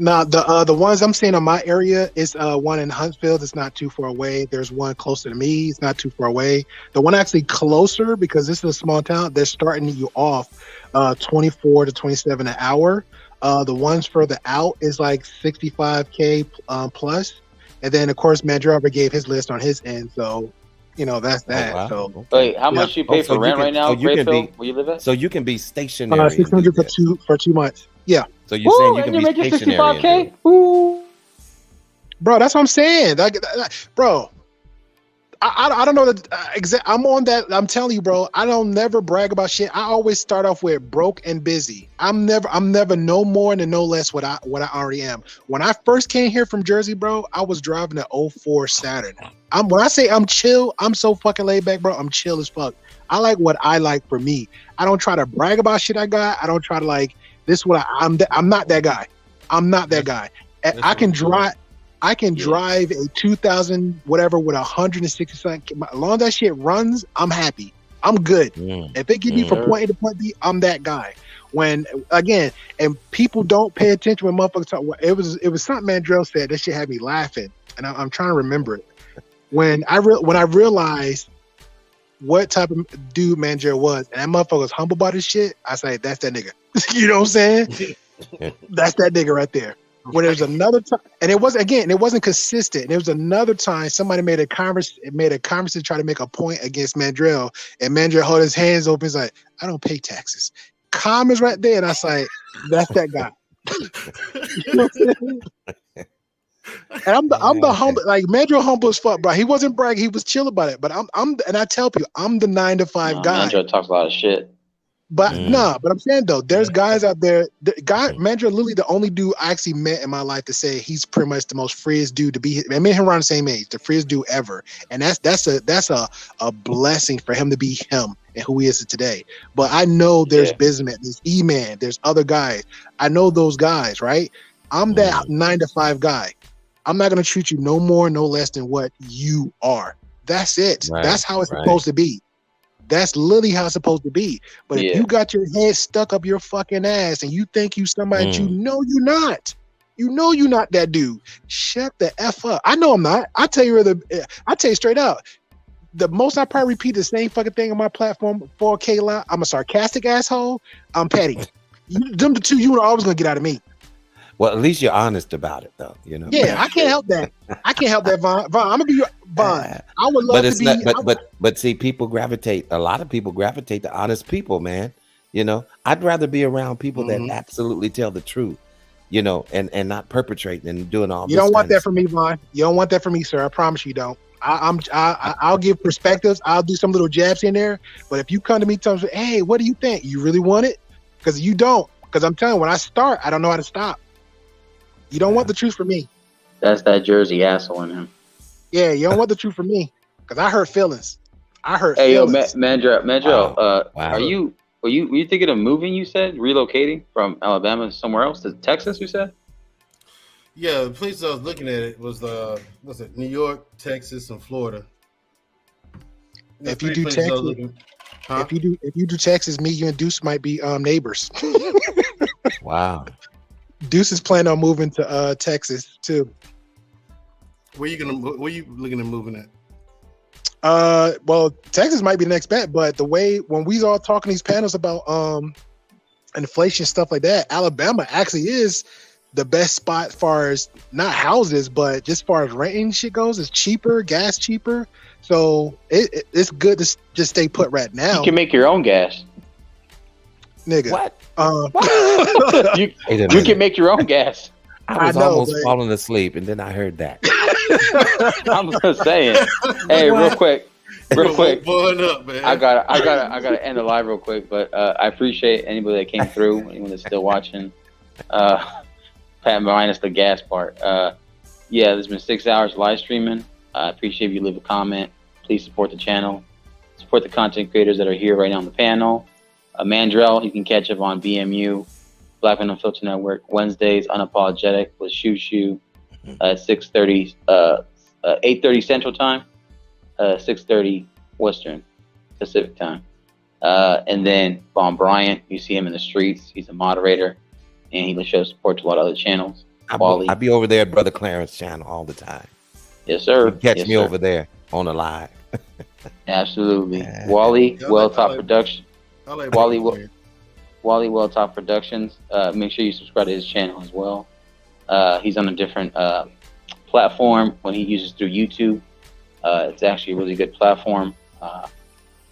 Now, the ones I'm seeing in my area is one in Huntsville. It's not too far away. There's one closer to me. It's not too far away. The one actually closer, because this is a small town, they're starting you off $24 to $27 an hour. The ones further out is like 65K plus. And then, of course, Mandrell gave his list on his end. So, that's that. Wow. So, wait, how much you pay for rent right now, Great Phil? Where you live at? So you can be stationary. 600 for 2 months. Yeah. So you're saying you can be stationary. 65K? Ooh. Bro, that's what I'm saying. Bro, I don't know that I'm on that. I'm telling you, bro, I don't never brag about shit. I always start off with broke and busy. I'm never no more and no less what I already am. When I first came here from Jersey, bro, I was driving an 04 Saturn. When I say I'm chill, I'm so fucking laid back, bro. I'm chill as fuck. I like what I like for me. I don't try to brag about shit I got. I don't try to this is what I'm not that guy. I'm not that guy. I can drive a 2000 whatever with 160 something. As long as that shit runs, I'm happy. I'm good. If it get me from point A to point B, I'm that guy. When again, and people don't pay attention when motherfuckers talk. It was something Mandrell said that shit had me laughing, and I'm trying to remember it. When I realized what type of dude Mandrell was, and that motherfucker was humble about his shit, I say that's that nigga. You know what I'm saying? That's that nigga right there. When there's another time, and it wasn't consistent. There was another time somebody made a conversation to try to make a point against Mandrell, and Mandrell held his hands open. He's like, I don't pay taxes. Comments right there, and I was like, that's that guy. You know what I'm saying? And I'm the humble, like Mandrell humble as fuck, bro. He wasn't bragging, he was chill about it. But and I tell people, I'm the 9 to 5 guy. Mandrell talks a lot of shit. But but I'm saying though, there's guys out there. Mandrell literally the only dude I actually met in my life to say he's pretty much the most freest dude to be. I mean, him around the same age, the freest dude ever, and that's a blessing for him to be him and who he is today. But I know there's Businessman, there's E-Man, there's other guys. I know those guys, right? I'm that 9 to 5 guy. I'm not gonna treat you no more, no less than what you are. That's it. Right, that's how it's supposed to be. That's literally how it's supposed to be. But if you got your head stuck up your fucking ass and you think you somebody that you know you're not. You know you're not that dude. Shut the F up. I know I'm not. I tell you straight out. The most I probably repeat the same fucking thing on my platform, 4K line. I'm a sarcastic asshole. I'm petty. Them the two you are always gonna get out of me. Well, at least you're honest about it, though. You know. Yeah, I can't help that. Vaughn. I'm gonna be Vaughn. I would love to be. But see, a lot of people gravitate to honest people, man. You know, I'd rather be around people that absolutely tell the truth. You know, and not perpetrating and doing all. You don't want that from me, Vaughn. You don't want that from me, sir. I promise you don't. I'll give perspectives. I'll do some little jabs in there. But if you come to me, tell me, hey, what do you think? You really want it? Because you don't. Because I'm telling you, when I start, I don't know how to stop. You don't want the truth from me. That's that Jersey asshole in him. Yeah, you don't want the truth from me because I hurt feelings. Hey, feelings. Yo, Mandrell, wow. Were you thinking of moving? You said relocating from Alabama to somewhere else to Texas. You said. Yeah, the places I was looking at it was New York, Texas, and Florida. If you do Texas, if you do Texas, me, you, and Deuce might be neighbors. Wow. Deuce is planning on moving to Texas too. Where you looking at moving at? Well, Texas might be the next bet, but when we all talking these panels about inflation stuff like that, Alabama actually is the best spot as far as not houses, but just as far as renting shit goes. It's cheaper, gas cheaper, so it's good to just stay put right now. You can make your own gas. Nigga. What? You can make your own gas. I was almost falling asleep, and then I heard that. I'm just saying. Hey, real quick. Up, man. I gotta end the live real quick, but I appreciate anybody that came through, anyone that's still watching. Minus the gas part. Yeah, there's been 6 hours live streaming. I appreciate if you leave a comment. Please support the channel. Support the content creators that are here right now on the panel. Mandrell, you can catch up on BMU, Black Men Unfiltered Network, Wednesdays, Unapologetic with Shoo at 6:30, 8:30 Central Time, 6:30 Western Pacific Time. And then Von Bryant, you see him in the streets. He's a moderator, and he shows support to a lot of other channels. I'll be over there at Brother Clarence channel all the time. Yes, sir. You catch me over there on the live. Absolutely. Wally, Top Production. Wally, Wally Welltop Productions. Make sure you subscribe to his channel as well. He's on a different platform when he uses through YouTube. It's actually a really good platform.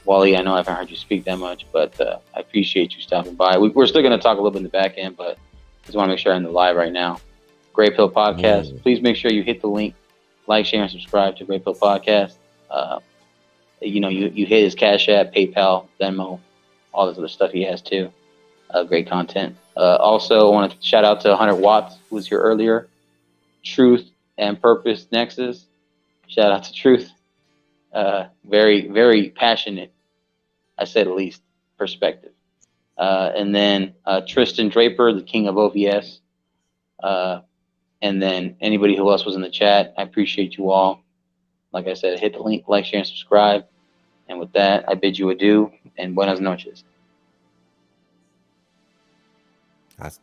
Wally, I know I haven't heard you speak that much, but I appreciate you stopping by. We're still going to talk a little bit in the back end, but just want to make sure I'm in the live right now. Gray Pill Podcast. Please make sure you hit the link, like, share, and subscribe to Gray Pill Podcast. You hit his Cash App, PayPal, Venmo, all this other stuff he has too. Great content. Also, I want to shout out to 100 Watts, who was here earlier. Truth and Purpose Nexus. Shout out to Truth. Very, very passionate, I said at least, perspective. And then Tristan Draper, the king of OVS. And then anybody who else was in the chat, I appreciate you all. Like I said, hit the link, like, share, and subscribe. And with that, I bid you adieu and buenas noches. Hasta